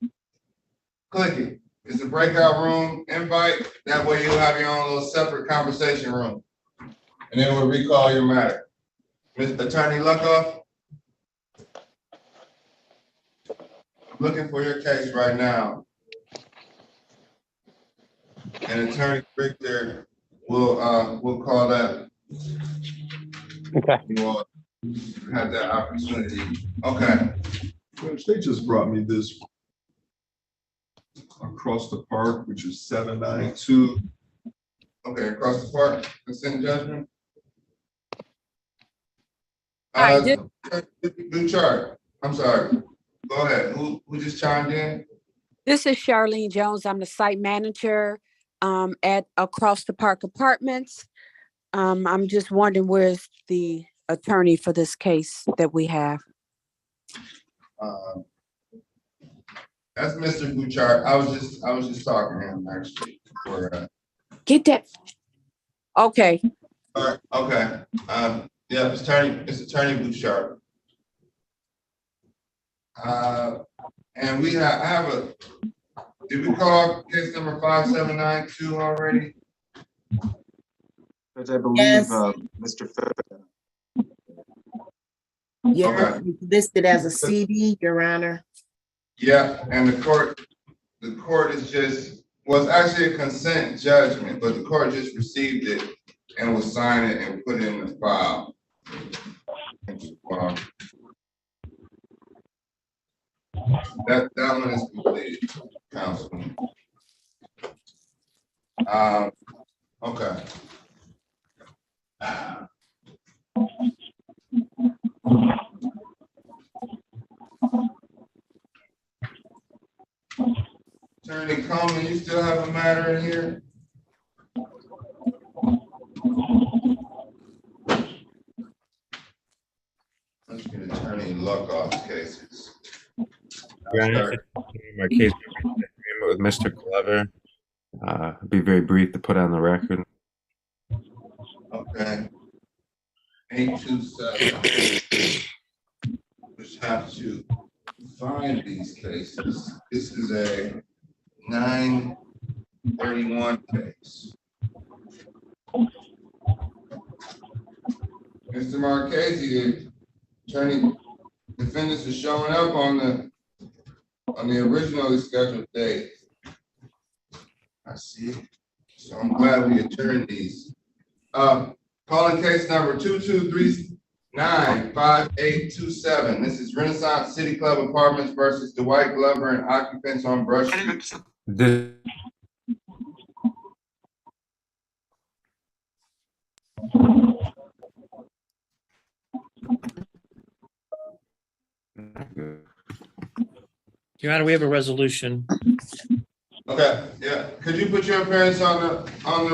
click it. It's a breakout room invite. That way you'll have your own little separate conversation room. And then we'll recall your matter. Ms. Attorney Luckoff, I'm looking for your case right now. And Attorney Richter will call that. Okay. You will have that opportunity. Okay. Judge, they just brought me this across the park, which is 792. Okay, across the park, consent judgment. Hi, this- New chart. I'm sorry. Go ahead. Who just chimed in? This is Charlene Jones. I'm the site manager at Across the Park Apartments. I'm just wondering where's the attorney for this case that we have? That's Mr. Bouchard. I was just talking to him actually. Get that. Okay. All right. Okay. Yeah, it's Attorney Bouchard. And I have a. Did we call case number 5792 already? But I believe Yes. Mr. Phillips. Yeah, Okay. it's listed as a CD, Your Honor. Yeah, and the court is just, well, it's actually a consent judgment, but the court just received it and will sign it and put it in the file. That one is completed, Councilman. Okay. Attorney Coleman, you still have a matter in here? Let's get Attorney Luckoff's cases. Your Honor, my case with Mr. Glover. I'll be very brief to put on the record. Okay. 827. Just have to find these cases. This is a 931 case. Mr. Marchese, the attorney defendants are showing up on the originally scheduled date. I see. So I'm glad we adjourned these. Calling case number 22395827. This is Renaissance City Club Apartments versus Dwight Glover and occupants on Brush Street. Your Honor, we have a resolution. Okay, yeah. Could you put your appearance on the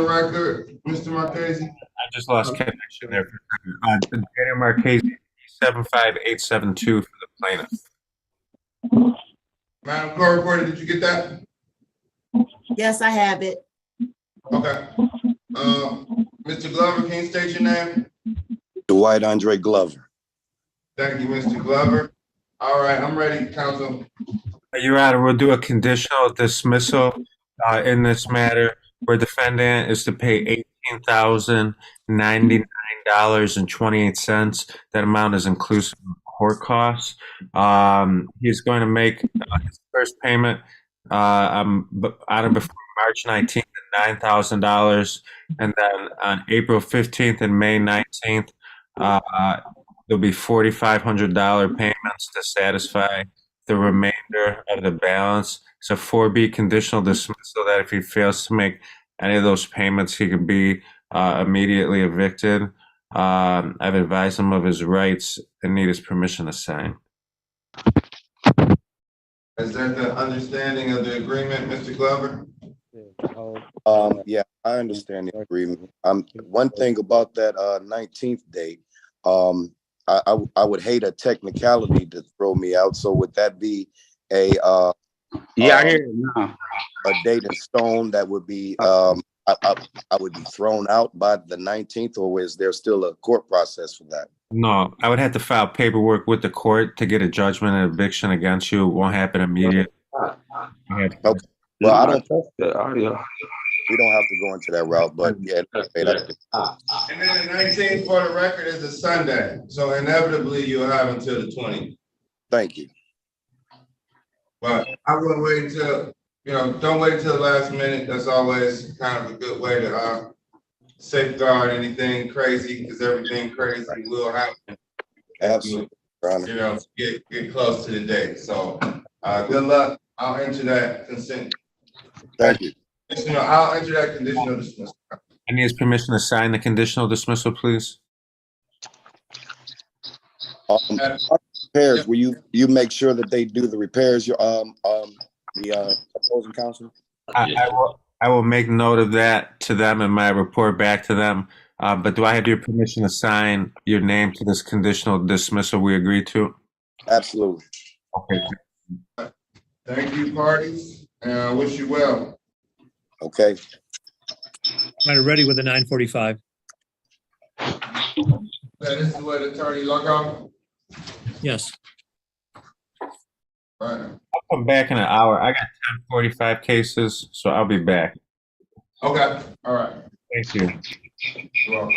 record, Mr. Marchese? I just lost connection there for a second. Daniel Marchese, 75872 for the plaintiff. Madam Court Reporter, did you get that? Yes, I have it. Okay. Mr. Glover, can you state your name? Dwight Andre Glover. Thank you, Mr. Glover. All right, I'm ready, counsel. Your Honor, we'll do a conditional dismissal in this matter where defendant is to pay $18,099.28. That amount is inclusive of court costs. He's going to make his first payment on or before March 19th at $9,000, and then on April 15th and May 19th, there'll be $4,500 payments to satisfy the remainder of the balance. It's a 4B conditional dismissal that if he fails to make any of those payments, he could be immediately evicted. I've advised him of his rights and need his permission to sign. Is that the understanding of the agreement, Mr. Glover? Yeah, I understand the agreement. One thing about that 19th date, I would hate a technicality to throw me out. So would that be a Yeah, I hear you now. a date in stone that would be I would be thrown out by the 19th, or is there still a court process for that? No, I would have to file paperwork with the court to get a judgment and eviction against you. It won't happen immediately. Okay. Well, I don't. The audio. We don't have to go into that route, but yeah. And then the 19th, for the record, is a Sunday, so inevitably you'll have until the 20th. Thank you. But I wouldn't wait until, don't wait until the last minute. That's always kind of a good way to safeguard anything crazy, because everything crazy will happen. Absolutely. Get close to the date. So good luck. I'll enter that consent. Thank you. I'll enter that conditional dismissal. I need his permission to sign the conditional dismissal, please. Repairs. Will you make sure that they do the repairs? The opposing counsel. I will make note of that to them in my report back to them. But do I have your permission to sign your name to this conditional dismissal we agreed to? Absolutely. Okay. Thank you, parties, and I wish you well. Okay. All right, ready with the 9:45. This is what Attorney Logoff. Yes. Right. I'll come back in an hour. I got 10:45 cases, so I'll be back. Okay. All right. Thank you. You're welcome.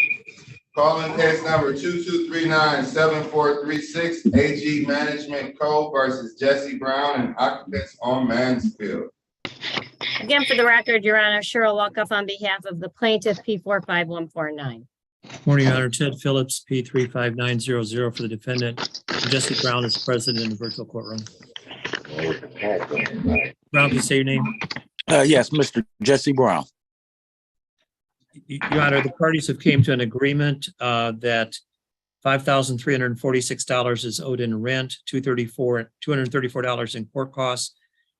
Calling case number 2239-7436, AG Management Co. versus Jesse Brown and occupants on Mansfield. Again, for the record, Your Honor, Cheryl Walkup on behalf of the plaintiff, P45149. Morning, Your Honor. Ted Phillips, P35900 for the defendant. Jesse Brown is president in the virtual courtroom. Brown, please say your name. Yes, Mr. Jesse Brown. Your Honor, the parties have came to an agreement that $5,346 is owed in rent, $234 in court costs,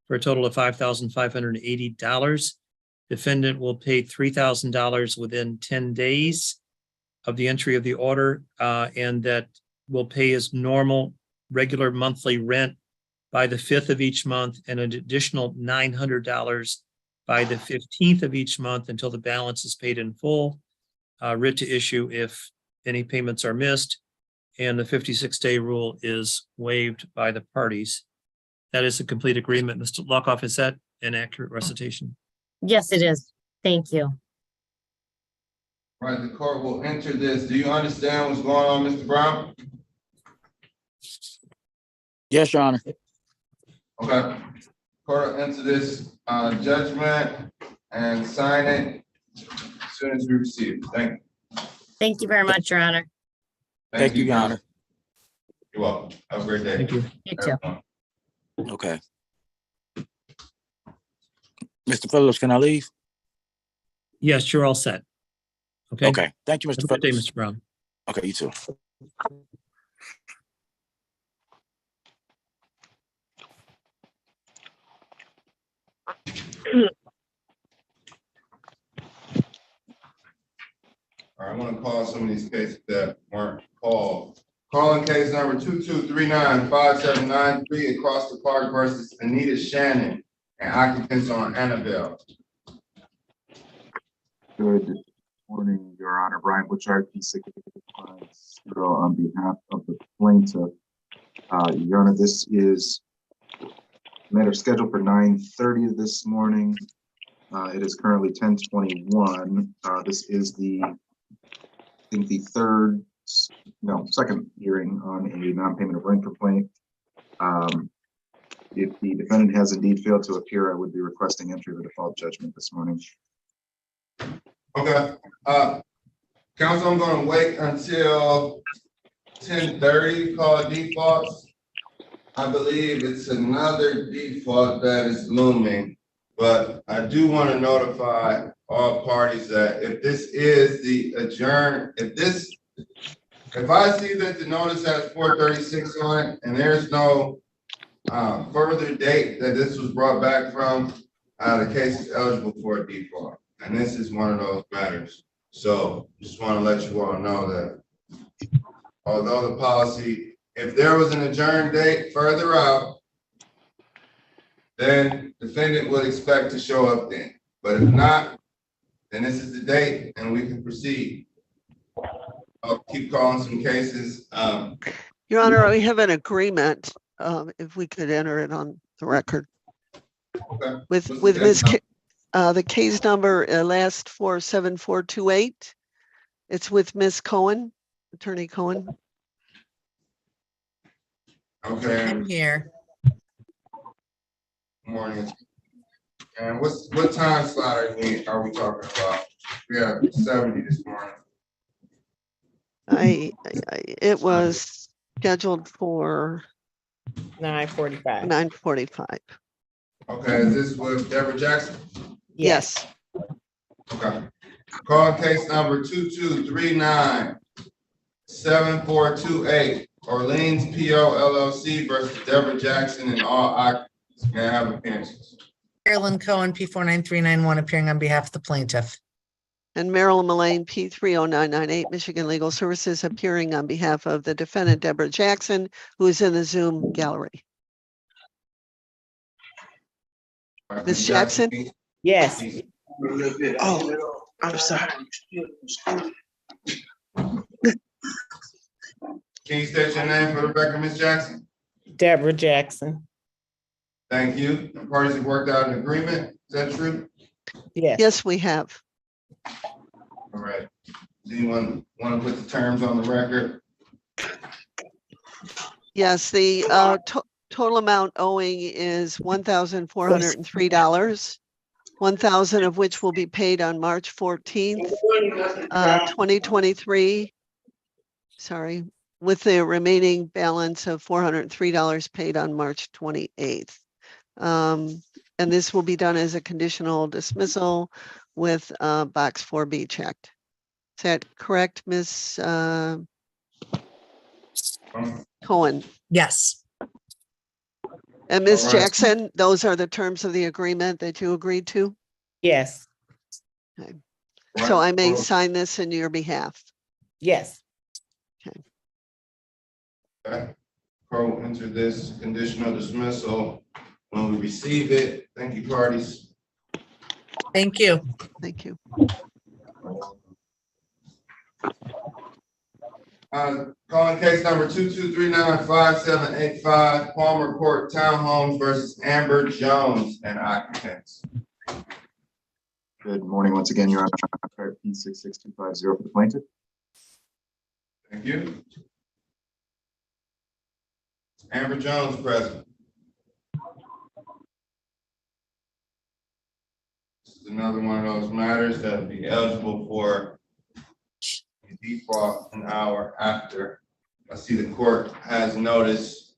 for a total of $5,580. Defendant will pay $3,000 within 10 days of the entry of the order, and that will pay his normal regular monthly rent by the 5th of each month, and an additional $900 by the 15th of each month until the balance is paid in full. Writ to issue if any payments are missed, and the 56-day rule is waived by the parties. That is a complete agreement. Mr. Lokoff, is that an accurate recitation? Yes, it is. Thank you. Right, the court will enter this. Do you understand what's going on, Mr. Brown? Yes, Your Honor. Okay. Court will enter this judgment and sign it as soon as we receive it. Thank you. Thank you very much, Your Honor. Thank you, Your Honor. You're welcome. Have a great day. Thank you. You too. Okay. Mr. Phillips, can I leave? Yes, you're all set. Okay. Okay. Thank you, Mr. Have a good day, Phillips. Mr. Brown. Okay, you too. All right, I want to call some of these cases that weren't called. Calling case number 2239-5793, Across the Park versus Anita Shannon and occupants on Annabelle. Good morning, Your Honor. Brian Butchart, P650 on behalf of the plaintiff. Your Honor, this is a matter scheduled for 9:30 this morning. It is currently 10:21. This is I think the second hearing on a non-payment of rent complaint. If the defendant has indeed failed to appear, I would be requesting entry of a default judgment this morning. Okay. Counsel, I'm going to wait until 10:30 called defaults. I believe it's another default that is looming, but I do want to notify all parties that if this is the adjourn, if I see that the notice has 436 on it and there's no further date that this was brought back from, the case is eligible for a default. And this is one of those matters. So just want to let you all know that although the policy, if there was an adjourned date further out, then defendant would expect to show up then. But if not, then this is the date and we can proceed. I'll keep calling some cases. Your Honor, we have an agreement, if we could enter it on the record. Okay. With Ms. The case number last 47428. It's with Ms. Cohen, Attorney Cohen. Okay. I'm here. Morning. And what time slot are we talking about? We have 70 this morning. It was scheduled for 9:45. 9:45. Okay, is this with Deborah Jackson? Yes. Okay. Call case number 2239-7428, Orleans PO LLC versus Deborah Jackson and all occupants. May I have appearances? Carolyn Cohen, P49391, appearing on behalf of the plaintiff. And Marilyn Mullane, P30998, Michigan Legal Services, appearing on behalf of the defendant, Deborah Jackson, who is in the Zoom gallery. Ms. Jackson? Yes. Oh, I'm sorry. Can you state your name for the record, Ms. Jackson? Deborah Jackson. Thank you. The parties have worked out an agreement. Is that true? Yes. Yes, we have. All right. Does anyone want to put the terms on the record? Yes, the total amount owing is $1,403, $1,000 of which will be paid on March 14th, 2023. Sorry, with the remaining balance of $403 paid on March 28th. And this will be done as a conditional dismissal with box 4B checked. Is that correct, Ms. Cohen? Yes. And Ms. All right. Jackson, those are the terms of the agreement that you agreed to? Yes. Okay. So I may sign this in your behalf. Yes. Okay. Pro enter this conditional dismissal when we receive it. Thank you, parties. Thank you. Thank you. Calling case number 2239-5785, Palmer Court Townhomes versus Amber Jones and occupants. Good morning once again, Your Honor. P66250 for the plaintiff. Thank you. Amber Jones present. This is another one of those matters that would be eligible for a default an hour after. I see the court has notice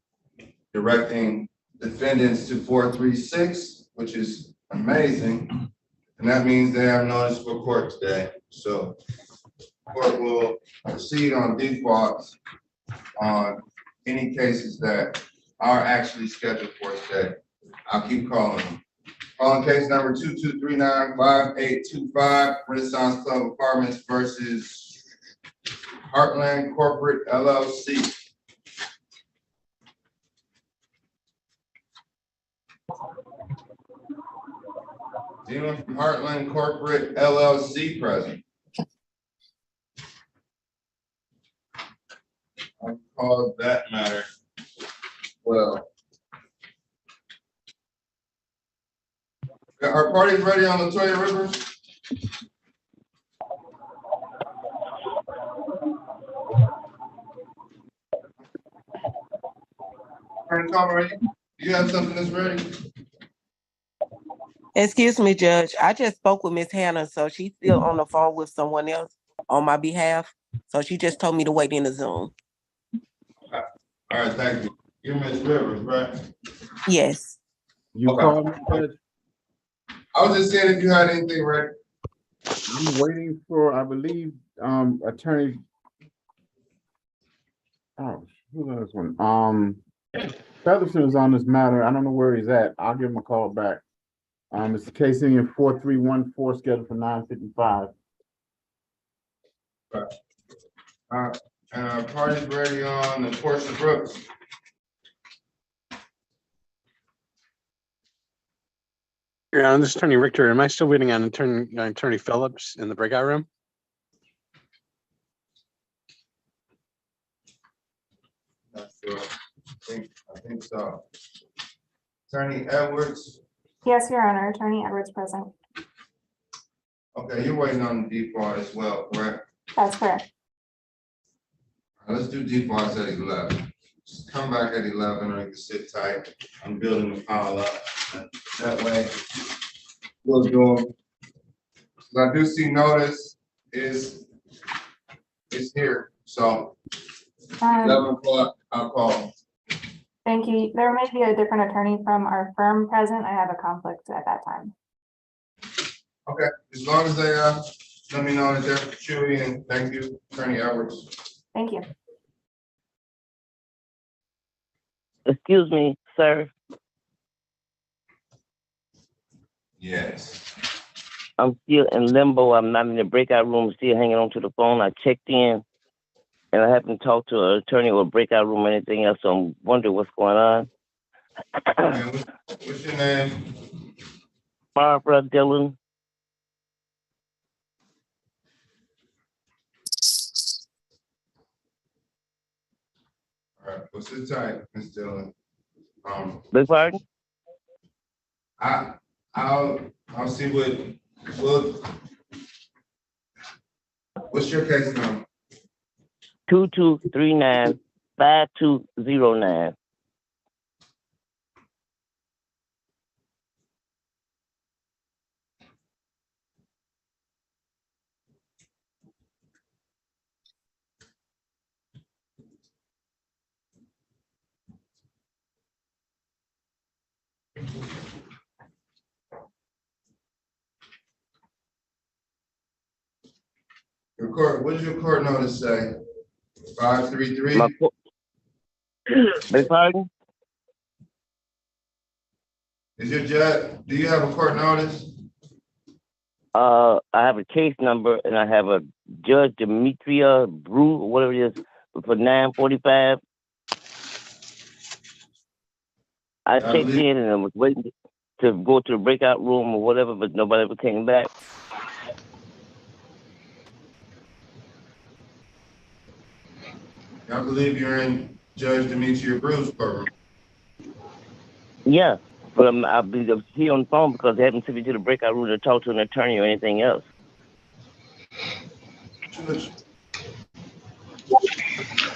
directing defendants to 436, which is amazing. And that means they have notice for court today. So court will proceed on defaults on any cases that are actually scheduled for today. I'll keep calling them. Calling case number 2239-5825, Renaissance Club Apartments versus Heartland Corporate LLC. Anyone from Heartland Corporate LLC present? I call that matter. Well, are parties ready on Latoya Rivers? Do you have something that's ready? Excuse me, Judge. I just spoke with Miss Hannah, so she's still on the phone with someone else on my behalf. So she just told me to wait in the Zoom. All right, thank you. You're Ms. Rivers, right? Yes. You Okay. called me, Judge? I was just saying if you had anything ready. I'm waiting for, I believe, attorney. Oh, who was this one? Featherston is on this matter. I don't know where he's at. I'll give him a call back. It's the case in 4314 scheduled for 9:55. And our party's ready on the Portia Brooks. Your Honor, this is Attorney Richter. Am I still waiting on Attorney Phillips in the breakout room? Not sure. I think so. Attorney Edwards. Yes, Your Honor. Attorney Edwards present. Okay, you're waiting on the default as well, correct? That's correct. All right, let's do defaults at 11. Just come back at 11 or you can sit tight. I'm building the pile up. That way, we'll do them. I do see notice is here. So 11 o'clock, I'll call. Thank you. There may be a different attorney from our firm present. I have a conflict at that time. Okay, as long as they let me know that they're chewy, and thank you, Attorney Edwards. Thank you. Excuse me, sir. Yes. I'm still in limbo. I'm not in the breakout room, still hanging on to the phone. I checked in and I haven't talked to an attorney or breakout room or anything else, so I'm wondering what's going on. What's your name? Barbara Dillon. All right, well, sit tight, Ms. Dillon. Beg pardon? I'll see what's your case number? 2239-5209. Your court, what does your court notice say? 533? Beg pardon? Is your judge, do you have a court notice? I have a case number and I have a Judge Demetria Brew, or whatever it is, for 945. I checked in and I was waiting to go to the breakout room or whatever, but nobody ever came back. I believe you're in Judge Demetria Brew's courtroom. Yeah, but I'll be here on the phone because they haven't sent me to the breakout room to talk to an attorney or anything else.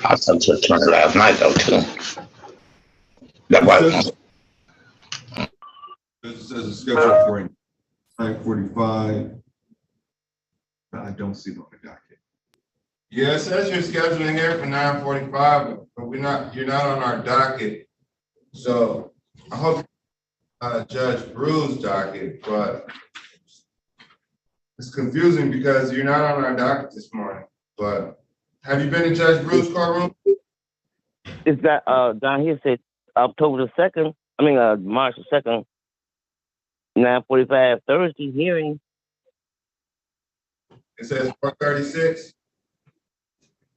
I talked to the attorney last night though too. That was. This is a schedule for 9:45. I don't see it on the docket. Yeah, it says you're scheduling here for 9:45, but you're not on our docket. So I hope Judge Brew's docket, but it's confusing because you're not on our docket this morning. But have you been in Judge Brew's courtroom? It's that down here said October the 2nd, March the 2nd, 9:45 Thursday hearing. It says 436.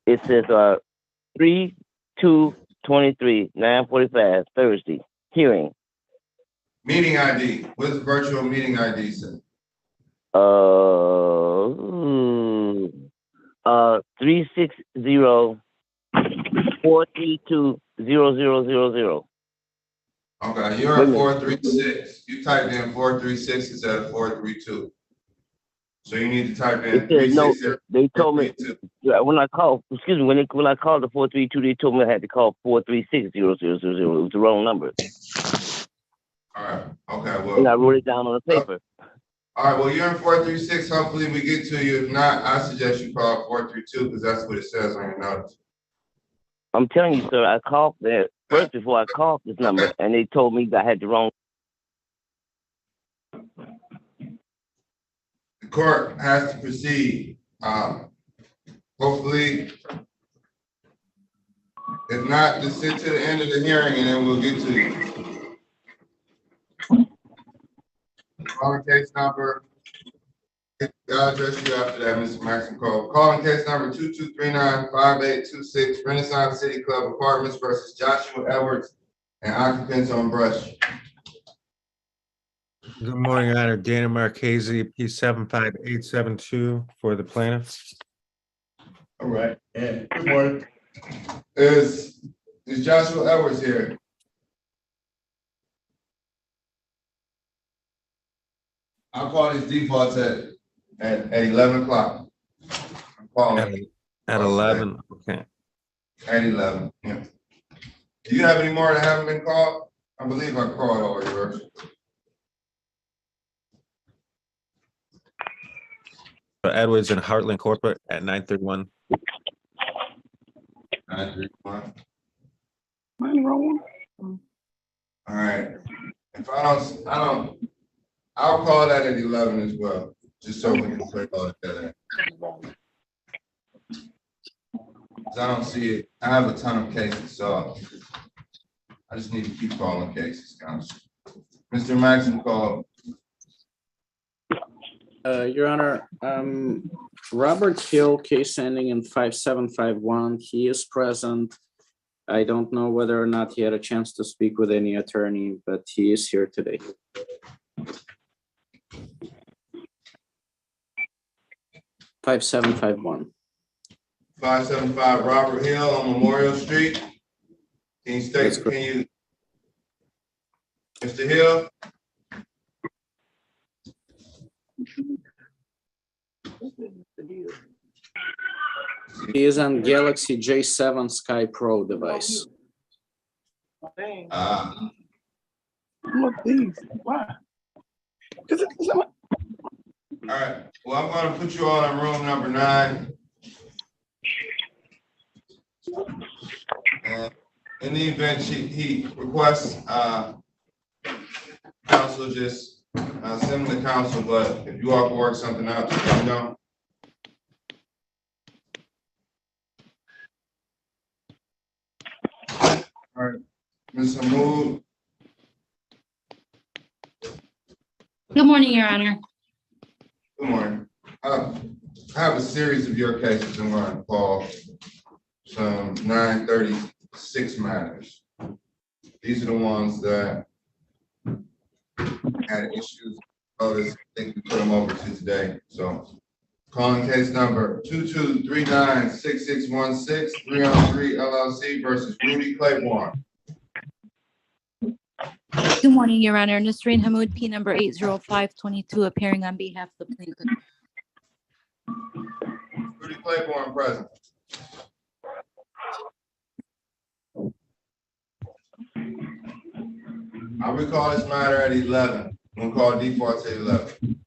It says 3/2/23, 9:45 Thursday hearing. Meeting ID. What does virtual meeting ID say? 360-432-0000. Okay, you're at 436. You typed in 436 instead of 432. So you need to type in 360. They told me when I called. Excuse me. When I called the 432, they told me I had to call 436-0000. It was the wrong number. All right. Okay. Well, and I wrote it down on the paper. All right. Well, you're in 436. Hopefully, we get to you. If not, I suggest you call 432 because that's what it says on your notice. I'm telling you, sir, I called there first before I called this number, and they told me I had the wrong. The court has to proceed. Hopefully, if not, just sit to the end of the hearing and then we'll get to you. Calling case number. I'll address you after that, Mr. Maxim Cole. Calling case number 2239-5826, Renaissance City Club Apartments versus Joshua Edwards and occupants on Brush. Good morning, Your Honor. Dana Marchese, P75872 for the plaintiff. All right, and good morning. Is Joshua Edwards here? I'll call these defaults at 11 o'clock. I'm calling at 11. Okay. At 11. Yeah. Do you have any more that haven't been called? I believe I called all yours. Edwards and Heartland Corporate at 931. 931. Mine wrong. All right. If I'll call that at 11 as well, just so we can clear all of that. I don't see it. I have a ton of cases, so I just need to keep calling cases, counsel. Mr. Maxim call. Your Honor, Robert Hill, case ending in 5751. He is present. I don't know whether or not he had a chance to speak with any attorney, but he is here today. 5751. 575 Robert Hill on Memorial Street. Can you state, Mr. Hill? He is on Galaxy J7 Sky Pro device. Look, these. Why? All right. Well, I'm going to put you all in room number 9. In the event he requests counsel, just send him to counsel. But if you all can work something out, just let me know. All right, Ms. Hamoud. Good morning, Your Honor. Good morning. I have a series of your cases I'm going to call some 936 matters. These are the ones that had issues. Others think we put them over to today. So calling case number 2239-6616, 303 LLC versus Rudy Claiborne. Good morning, Your Honor. Nasreen Hamoud, P number 80522, appearing on behalf of the plaintiff. Rudy Claiborne present. I'll recall this matter at 11. We'll call defaults at 11.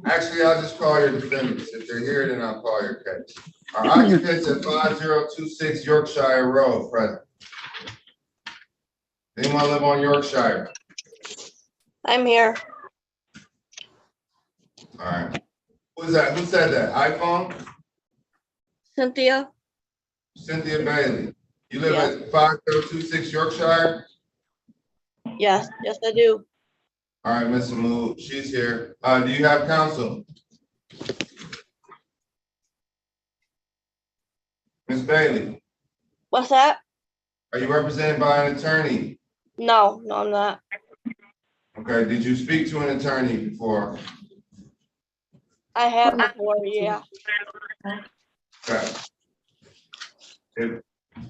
Actually, I'll just call your defendants. If they're here, then I'll call your case. Our occupants at 5026 Yorkshire Road present. Anyone live on Yorkshire? I'm here. All right. Who's that? Who said that? iPhone? Cynthia. Cynthia Bailey. You live at 5026 Yorkshire? Yes, I do. All right, Ms. Hamoud, she's here. Do you have counsel? Ms. Bailey, What's that? are you represented by an attorney? No, I'm not. Okay, did you speak to an attorney before? I have before, yeah. Okay.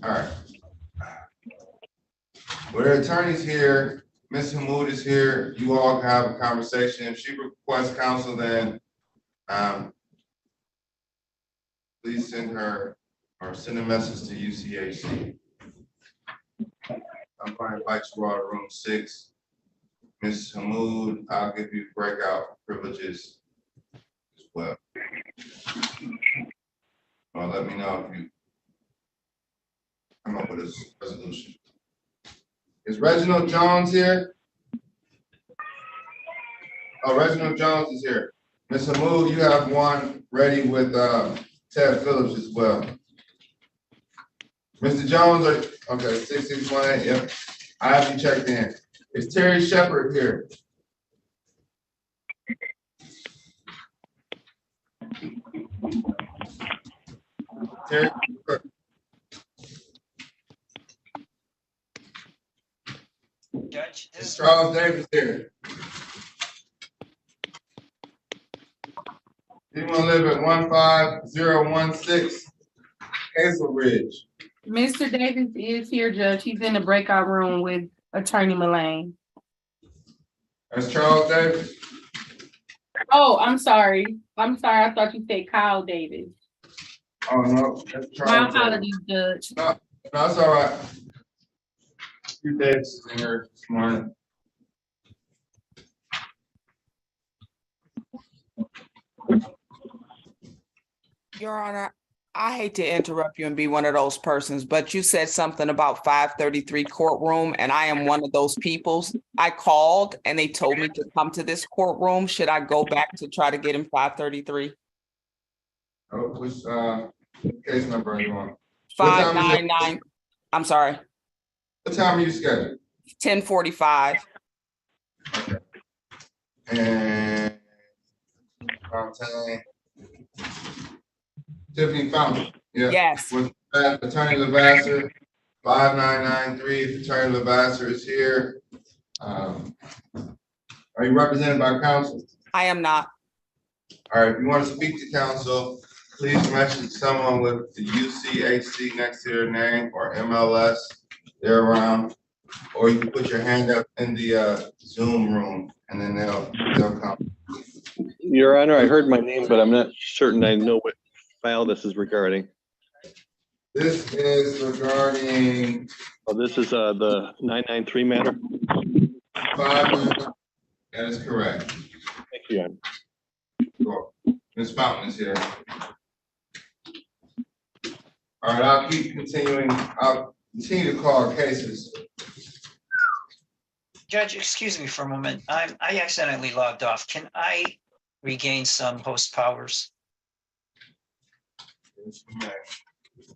All right. Well, the attorney's here. Ms. Hamoud is here. You all can have a conversation. If she requests counsel, then please send her or send a message to UCHC. I'm going to invite you all to room 6. Ms. Hamoud, I'll give you breakout privileges as well. Well, let me know if you come up with a resolution. Is Reginald Jones here? Oh, Reginald Jones is here. Ms. Hamud, you have one ready with Ted Phillips as well. Mr. Jones, okay, 6618, yep. I have you checked in. Is Terry Shepard here? Terry. Judge, Is Charles Davis here? Anyone live at 15016 Hazel Ridge? Mr. Davis is here, Judge. He's in the breakout room with Attorney Mullane. That's Charles Davis? Oh, I'm sorry. I thought you said Kyle Davis. Oh, no, that's Charles. My apologies, Judge. No, it's all right. You Davis is in here this morning. Your Honor, I hate to interrupt you and be one of those persons, but you said something about 533 courtroom, and I am one of those people. I called and they told me to come to this courtroom. Should I go back to try to get him 533? Oh, which case number are you on? 599. I'm sorry. What time are you scheduled? 10:45. Okay. And Fountain. Tiffany Fountain. Yeah. Yes. With Attorney Levasseur, 5993. Attorney Levasseur is here. Are you represented by counsel? I am not. All right. If you want to speak to counsel, please message someone with the UCHC next to their name or MLS. They're around. Or you can put your hand up in the Zoom room, and then they'll come. Your Honor, I heard my name, but I'm not certain I know what file this is regarding. This is regarding. Oh, this is the 993 matter? That is correct. Thank you, Your Honor. Sure. Ms. Fountain is here. All right, I'll keep continuing. I'll continue to call cases. Judge, excuse me for a moment. I accidentally logged off. Can I regain some host powers?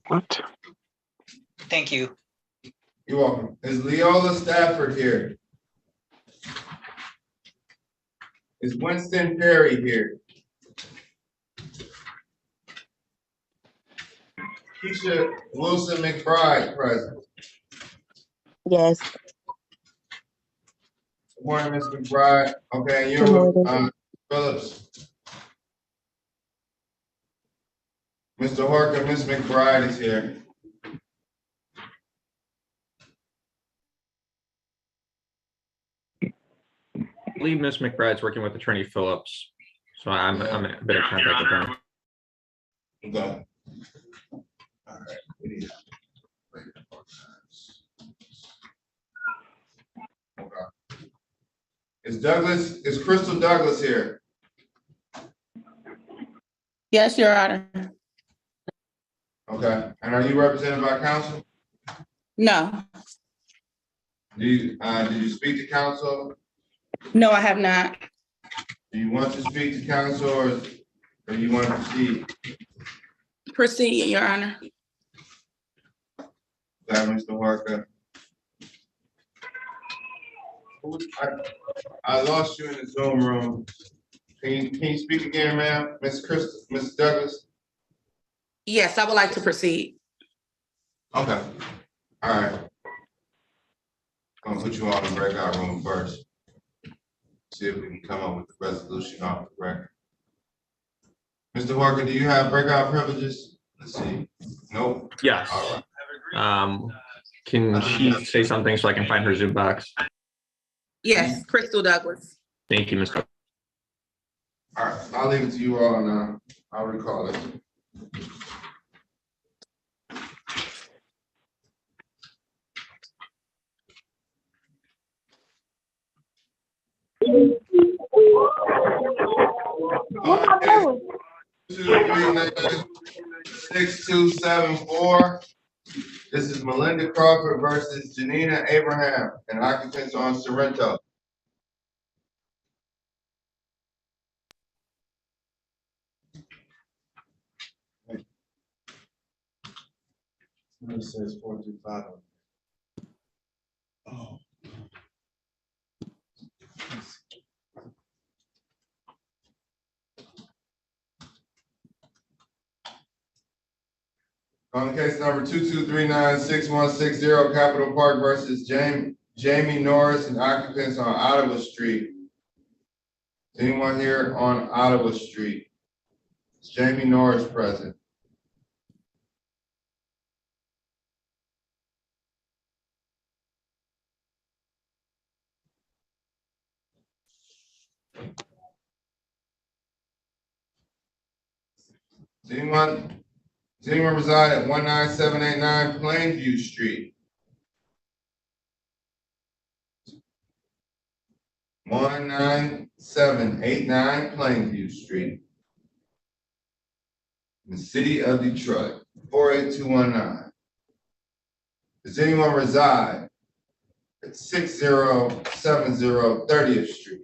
What? Thank you. You're welcome. Is Leola Stafford here? Is Winston Perry here? Keisha Wilson McBride present. Yes. Good morning, Ms. McBride. Okay, you're with Phillips. Mr. Horker, Ms. McBride is here. I believe Ms. McBride's working with Attorney Phillips, so I'm in a bit of contact with her. Okay. All right. Okay. Is Crystal Douglas here? Yes, Your Honor. Okay, and are you represented by counsel? No, Did you speak to counsel? no, I have not. Do you want to speak to counsel or you want to proceed? Proceed, Your Honor. Okay, Mr. Horker. I lost you in the Zoom room. Can you speak again, ma'am? Ms. Douglas? Yes, I would like to proceed. Okay. All right. I'm gonna put you all in the breakout room first. See if we can come up with the resolution off the record. Mr. Horker, do you have breakout privileges? Let's see. Nope. Yes. All right. Can she say something so I can find her Zoom box? Yes, Crystal Douglas. Thank you, Mr. All right, I'll leave it to you all and I'll recall it. Okay. 239-6274. This is Melinda Crawford versus Janina Abraham, and occupants on Sorrento. It says 425. Oh. On case number 2239660, Capitol Park versus Jamie Norris and occupants on Ottawa Street. Is anyone here on Ottawa Street? Is Jamie Norris present? Does anyone reside at 19789 Plainview Street? 19789 Plainview Street, in the city of Detroit, 48219. Does anyone reside at 6070 30th Street?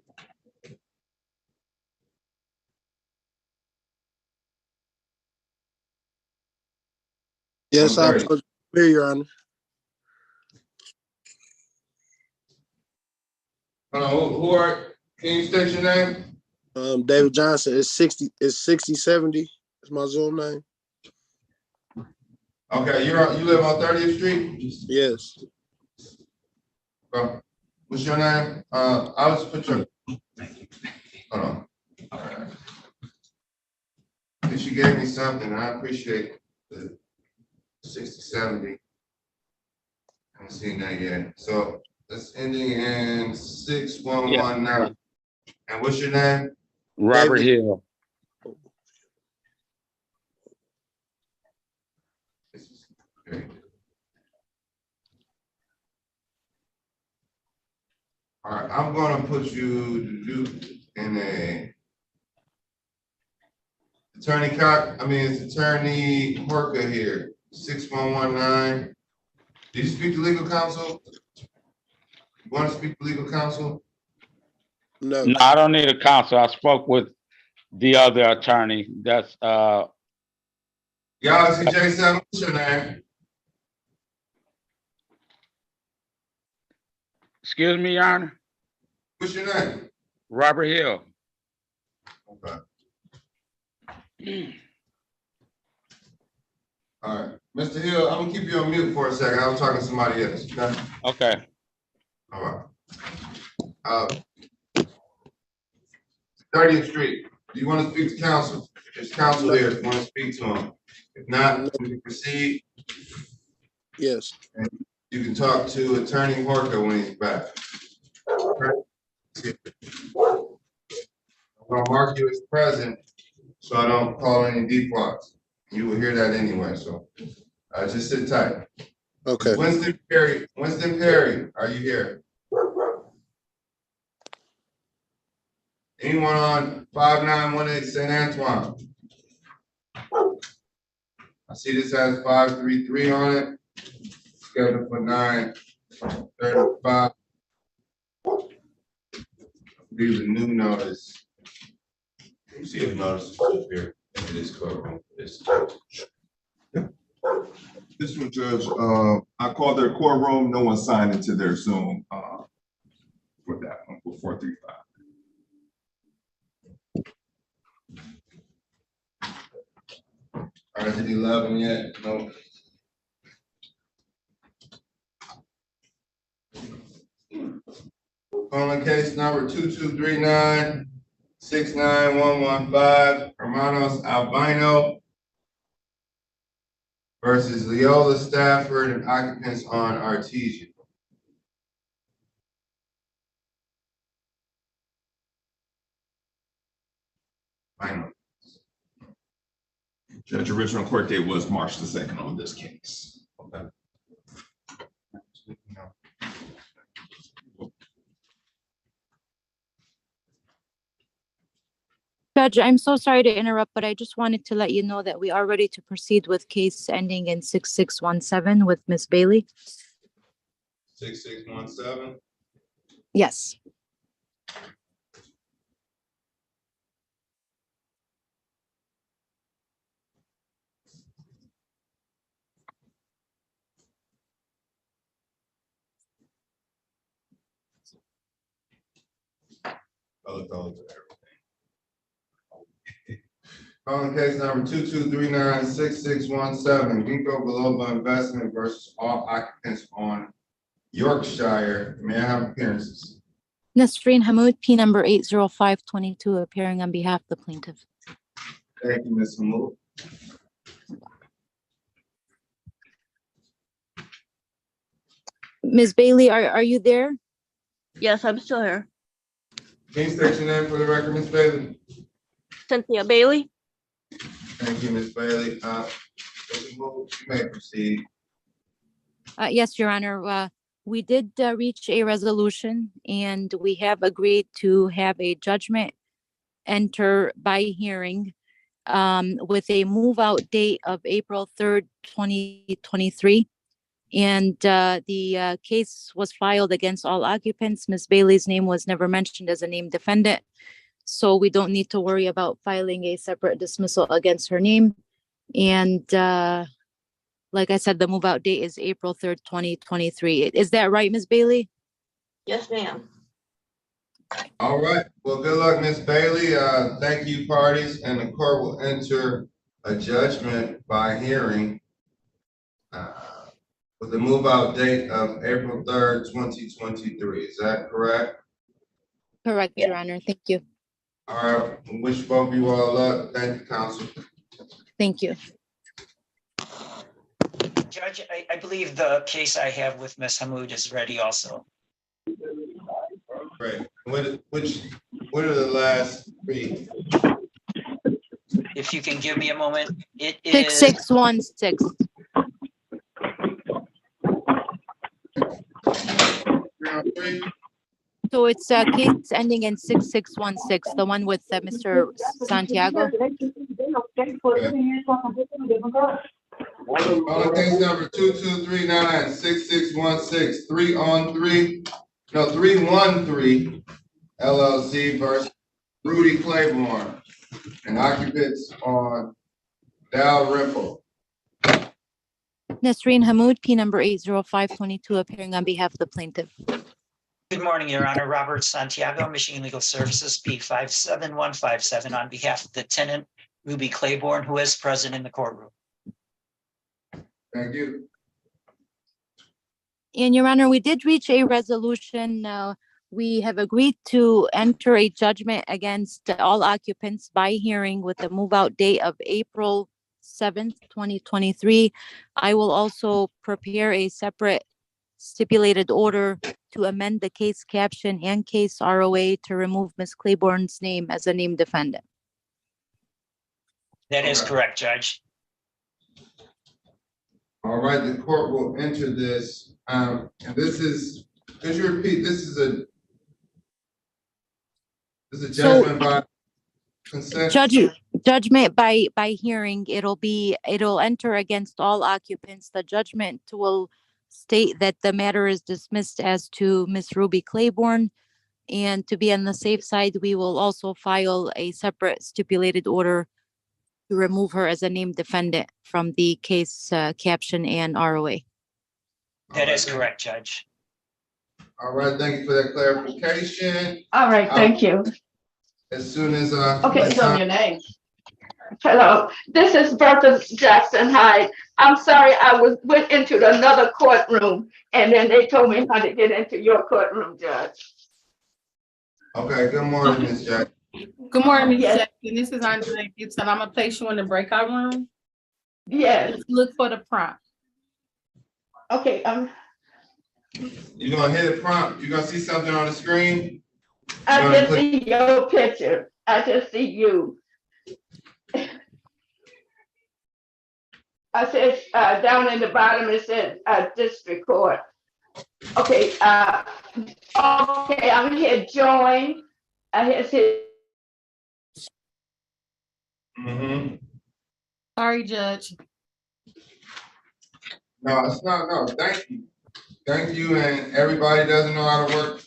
Yes, I'm here, Your Honor. Can you state your name? David Johnson. It's 6070. It's my Zoom name. Okay, you live on 30th Street? Yes. What's your name? I'll just put your, hold on. All right. At least you gave me something. I appreciate the 6070. I haven't seen that yet. So it's ending in 6119. Yeah. And what's your name? Robert Hill. All right, I'm gonna put you in a Attorney Horka here, 6119. Did you speak to legal counsel? You want to speak to legal counsel? No. No, I don't need a counsel. I spoke with the other attorney. That's Galaxy J7, what's your name? Excuse me, Your Honor. What's your name? Robert Hill. Okay. All right, Mr. Hill, I'm gonna keep you on mute for a second. I was talking to somebody else. Okay. Okay. All right. 30th Street. Do you want to speak to counsel? There's counsel here if you want to speak to him. If not, we can proceed. Yes. And you can talk to Attorney Horka when he's back. I'm gonna mark you as present so I don't call any defaults. You will hear that anyway, so just sit tight. Okay. Winston Perry, are you here? Anyone on 5918 St. Antoine? I see this has 533 on it. Scheduled for 9:35. These are new notice. Let me see if notice is up here in this courtroom. This one, Judge, I called their courtroom. No one signed into their Zoom for that one, for 435. Is it 11 yet? No. Calling case number 2239-69115, Hermanos Albino versus Leola Stafford and occupants on Artesia. Final. Judge, original court date was March the 2nd on this case. Okay. Judge, I'm so sorry to interrupt, but I just wanted to let you know that we are ready to proceed with case ending in 6617 with Ms. Bailey. 6617. Yes. Calling case number 22396617, Ginkgo Global Investment versus all occupants on Yorkshire. May I have appearances? Nasreen Hamoud, P number 80522, appearing on behalf of the plaintiff. Thank you, Ms. Hamud. Ms. Bailey, are you there? Yes, I'm still here. Can you state your name for the record, Ms. Bailey? Cynthia Bailey? Thank you, Ms. Bailey. Ms. Hamud, you may proceed. Yes, Your Honor. We did reach a resolution, and we have agreed to have a judgment enter by hearing with a move-out date of April 3rd, 2023. And the case was filed against all occupants. Ms. Bailey's name was never mentioned as a named defendant, so we don't need to worry about filing a separate dismissal against her name. And like I said, the move-out date is April 3rd, 2023. Is that right, Ms. Bailey? Yes, ma'am. All right. Well, good luck, Ms. Bailey. Thank you, parties, and the court will enter a judgment by hearing with the move-out date of April 3rd, 2023. Is that correct? Correct, Your Honor. Thank you. All right. Wish both of you all luck. Thank you, counsel. Thank you. Judge, I believe the case I have with Ms. Hamoud is ready also. Great. What are the last three? If you can give me a moment, it is 6616. So it's a case ending in 6616, the one with Mr. Santiago. On case number 22396616, 313 LLC versus Rudy Claiborne and occupants on Dalrymple. Nasreen Hamoud, P number 80522, appearing on behalf of the plaintiff. Good morning, Your Honor. Robert Santiago, Michigan Legal Services, P 57157, on behalf of the tenant Ruby Claiborne, who is present in the courtroom. Thank you. And Your Honor, we did reach a resolution. We have agreed to enter a judgment against all occupants by hearing with the move-out date of April 7th, 2023. I will also prepare a separate stipulated order to amend the case caption and case ROA to remove Ms. Claiborne's name as a named defendant. That is correct, Judge. All right, the court will enter this. And this is, could you repeat, this is a judgment by consent? Judgment by hearing. It'll enter against all occupants. The judgment will state that the matter is dismissed as to Ms. Ruby Claiborne. And to be on the safe side, we will also file a separate stipulated order to remove her as a named defendant from the case caption and ROA. That is correct, Judge. All right, thank you for that clarification. All right, thank you. As soon as Okay, tell me your name. Hello, this is Bertha Jackson Hyde. I'm sorry, I went into another courtroom and then they told me how to get into your courtroom, Judge. Okay, good morning, Ms. Jackson. Good morning, Ms. Jackson. This is Andre Gibson. I'm gonna place you in the breakout room. Yes. Let's look for the prompt. Okay, You're gonna hit a prompt. You're gonna see something on the screen. I just see your picture. I just see you. I said down in the bottom it says district court. Okay, okay, I'm here join. I hit Mm-hmm. Sorry, Judge. No, it's not, no, thank you. Thank you, and everybody doesn't know how to work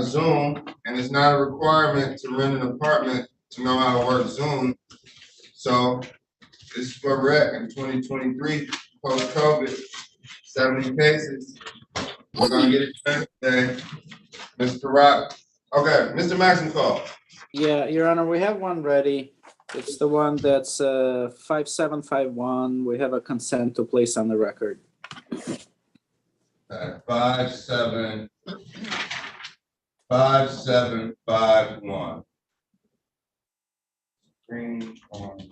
Zoom, and it's not a requirement to rent an apartment to know how to work Zoom. So this is where we're at in 2023, post-COVID, 70 cases. We're gonna get it done today. Mr. Rock, okay, Mr. Maxim. Yeah, Your Honor, we have one ready. It's the one that's 5751. We have a consent to place on the record. 5751. Green on.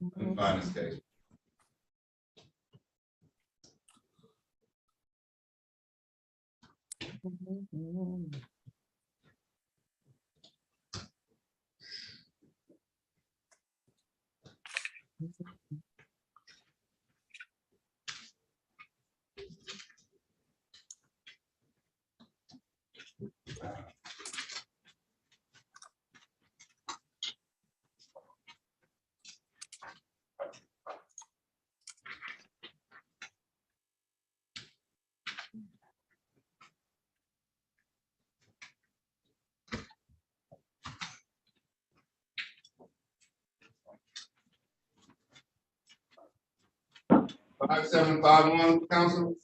Let me find this case. Five, 5751, counsel?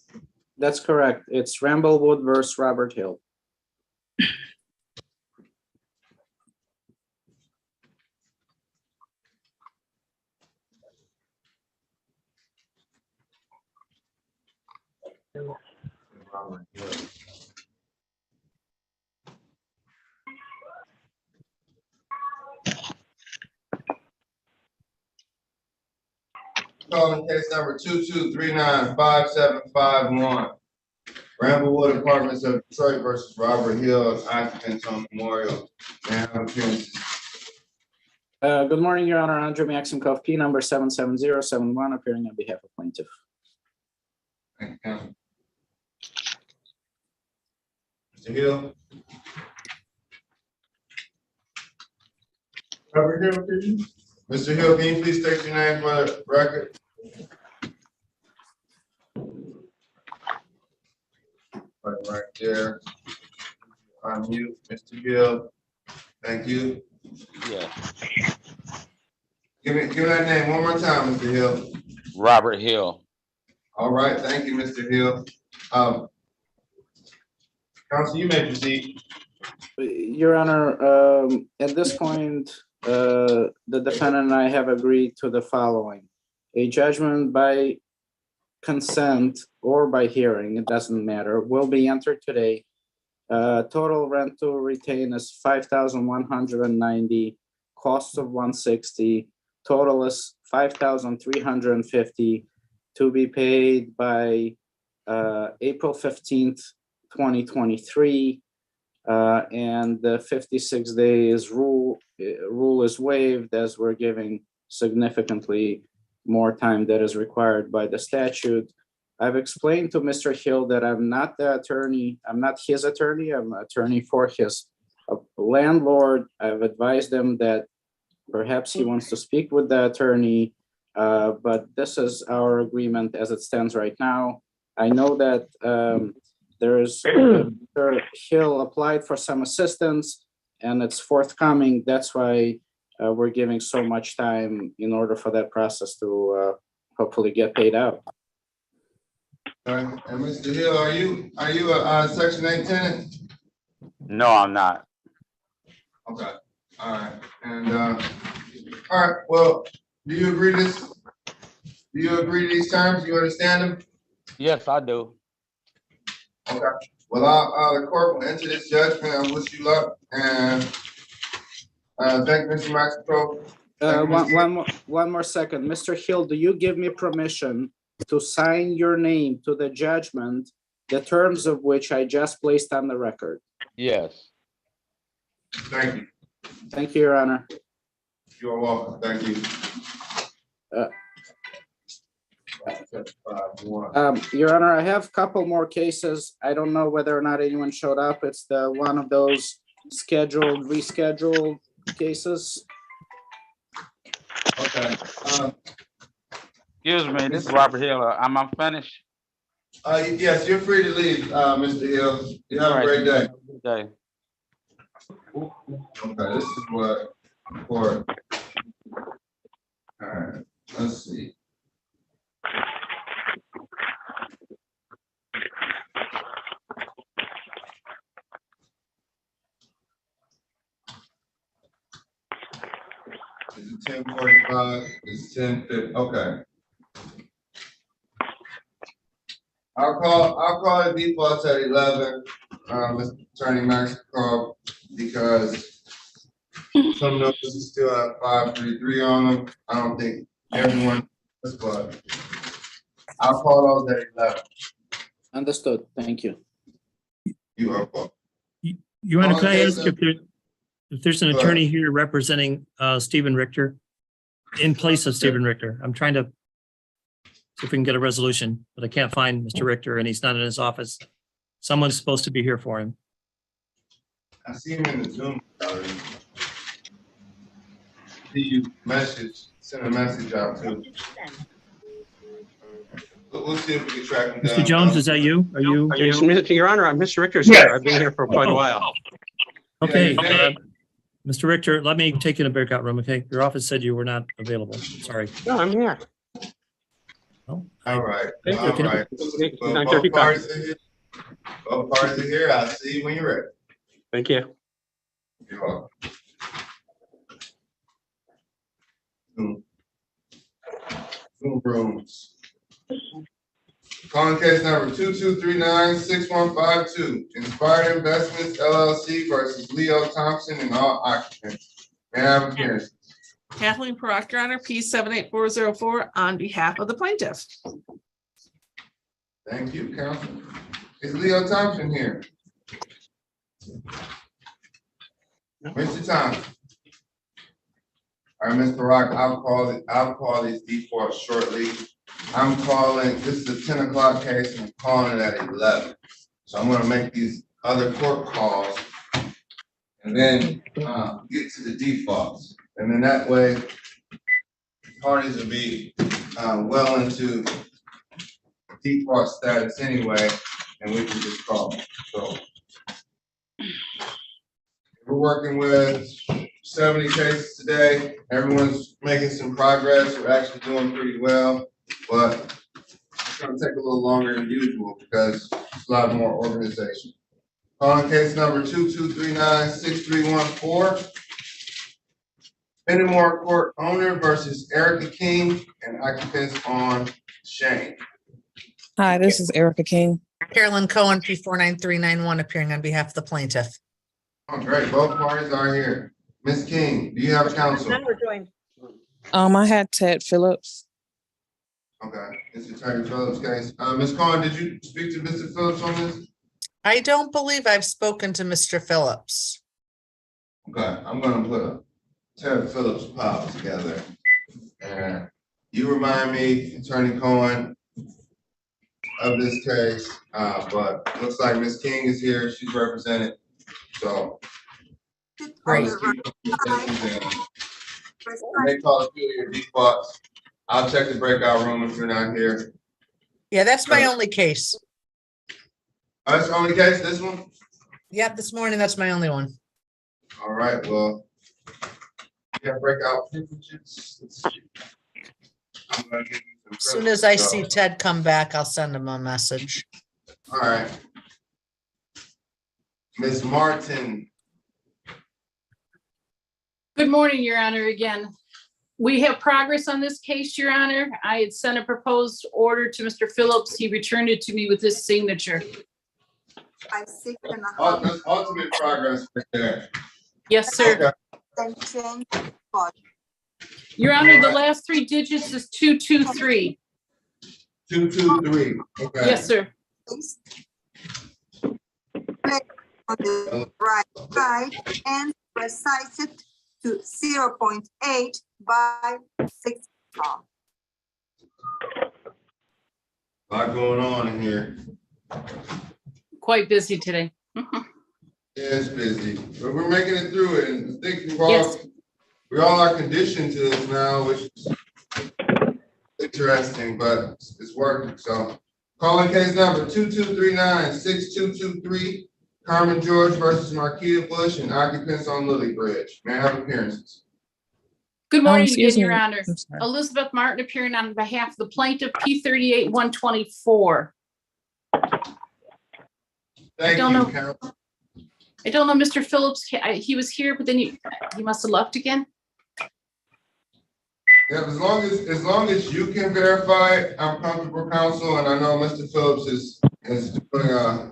That's correct. It's Ramblewood versus Robert Hill. Calling case number 22395751. Ramblewood Apartments of Detroit versus Robert Hill, occupants on Memorial. Good morning, Your Honor. Andrew Maximkov, P number 77071, appearing on behalf of plaintiff. Thank you, counsel. Mr. Hill? Robert Hill, please. Mr. Hill, can you please state your name for the record? Right there. Unmute, Mr. Hill. Thank you. Yeah. Give me that name one more time, Mr. Hill. Robert Hill. All right, thank you, Mr. Hill. Counsel, you may proceed. Your Honor, at this point, the defendant and I have agreed to the following. A judgment by consent or by hearing, it doesn't matter, will be entered today. Total rent to retain is $5,190, cost of $160. Total is $5,350 to be paid by April 15th, 2023. And the 56 days rule is waived, as we're giving significantly more time that is required by the statute. I've explained to Mr. Hill that I'm not the attorney, I'm not his attorney, I'm an attorney for his landlord. I've advised him that perhaps he wants to speak with the attorney, but this is our agreement as it stands right now. I know that Mr. Hill applied for some assistance and it's forthcoming. That's why we're giving so much time in order for that process to hopefully get paid out. All right, and Mr. Hill, are you a Section 8 tenant? No, I'm not. Okay, all right, and all right. Well, do you agree to this? Do you agree to these terms? You understand them? Yes, I do. Okay. Well, the court will enter this judgment. I wish you luck, and thank you, Mr. Maxwell. One more second. Mr. Hill, do you give me permission to sign your name to the judgment, the terms of which I just placed on the record? Yes. Thank you. Thank you, Your Honor. You're welcome. Thank you. Your Honor, I have a couple more cases. I don't know whether or not anyone showed up. It's the one of those scheduled, rescheduled cases. Okay. Excuse me, this is Robert Hill. I'm unfinished. Yes, you're free to leave, Mr. Hill. You have a great day. Good day. Okay, this is what for. All right, let's see. Is it 10:45? It's 10:50. Okay. I'll call the defaults at 11. Mr. Attorney Max call because some notices still have 533 on them. I don't think everyone does, but I'll call those at 11. Understood. Thank you. You are welcome. Your Honor, can I ask if there's an attorney here representing Stephen Richter in place of Stephen Richter? I'm trying to see if we can get a resolution, but I can't find Mr. Richter and he's not in his office. Someone's supposed to be here for him. I see him in the Zoom already. See you send a message out too. We'll see if we can track him down. Mr. Jones, is that you? Are you? Your Honor, Mr. Richter's here. I've been here for quite a while. Okay, Mr. Richter, let me take you to the breakout room, okay? Your office said you were not available. Sorry. No, I'm here. All right. Okay, All okay. right. Well, both parties are here. Both parties are here. I'll see you when you're ready. Thank you. You're welcome. Zoom rooms. Calling case number 2239-6152. Inspired Investments LLC versus Leo Thompson and all occupants. May I have appearance? Kathleen Proctor, Your Honor, P 78404 on behalf of the plaintiff. Thank you, counsel. Is Leo Thompson here? Mr. Thompson. All right, Ms. Barack, I'll call these defaults shortly. I'm calling, this is a 10 o'clock case and I'm calling it at 11. So I'm gonna make these other court calls and then get to the defaults. And then that way, parties will be well into default status anyway, and we can just call them. So we're working with 70 cases today. Everyone's making some progress. We're actually doing pretty well, but it's gonna take a little longer than usual because it's a lot more organization. Calling case number 2239-6314. Fenimore Court owner versus Erica King and occupants on Shane. Hi, this is Erica King. Carolyn Cohen, P49391, appearing on behalf of the plaintiff. Oh, great. Both parties are here. Ms. King, do you have counsel? I had Ted Phillips. Okay, it's Attorney Phillips' case. Ms. Cohen, did you speak to Mr. Phillips on this? I don't believe I've spoken to Mr. Phillips. Okay, I'm gonna put a Ted Phillips pile together. And you remind me, Attorney Cohen, of this case, but it looks like Ms. King is here. She's represented. So great. They call a few of your defaults. I'll check the breakout room if you're not here. Yeah, that's my only case. Oh, that's the only case, this one? Yep, this morning, that's my only one. All right, well, you have breakout privileges. Let's see. I'm gonna give you some As soon as I privileges, see so. Ted come back, I'll send him a message. All right. Ms. Martin. Good morning, Your Honor, again. We have progress on this case, Your Honor. I had sent a proposed order to Mr. Phillips. He returned it to me with his signature. That's ultimate progress right there. Yes, sir. Okay. Your Honor, the last three digits is 223. 223, okay. Yes, sir. On the right side and precise it to 0.8 by 6. A lot going on in here. Quite busy today. Yeah, it's busy, but we're making it through it, and I think Yes. we all are conditioned to this now, which is interesting, but it's working. So, calling case number 2239-6223, Carmen George versus Marquita Bush and occupants on Lily Bridge. May I have appearances? Good morning excuse again, Your me. Honor. I'm sorry. Elizabeth Martin appearing on behalf of the plaintiff, P38-124. Thank don't you, know. counsel. I don't know, Mr. Phillips, he was here, but then he must have left again. Yeah, as long as you can verify it, I'm comfortable, counsel, and I know Mr. Phillips is doing a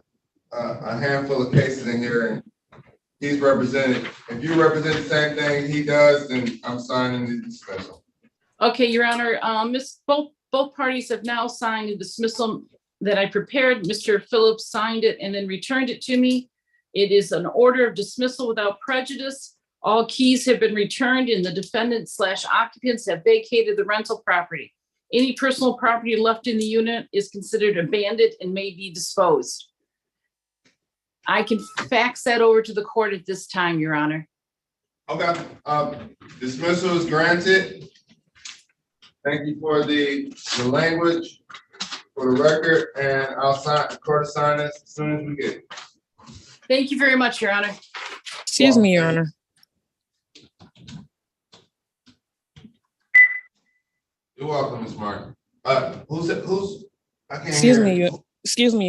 handful of cases in here, and he's represented. If you represent the same thing he does, then I'm signing the dismissal. Okay, Your Honor, both parties have now signed a dismissal that I prepared. Mr. Phillips signed it and then returned it to me. It is an order of dismissal without prejudice. All keys have been returned and the defendant/occupants have vacated the rental property. Any personal property left in the unit is considered abandoned and may be disposed. I can fax that over to the court at this time, Your Honor. Okay, dismissal is granted. Thank you for the language for the record, and I'll sign, the court will sign this as soon as we get it. Thank you very much, Your Honor. Excuse me, Your Honor. You're welcome, Ms. Martin. Who's, I can't Excuse hear. me,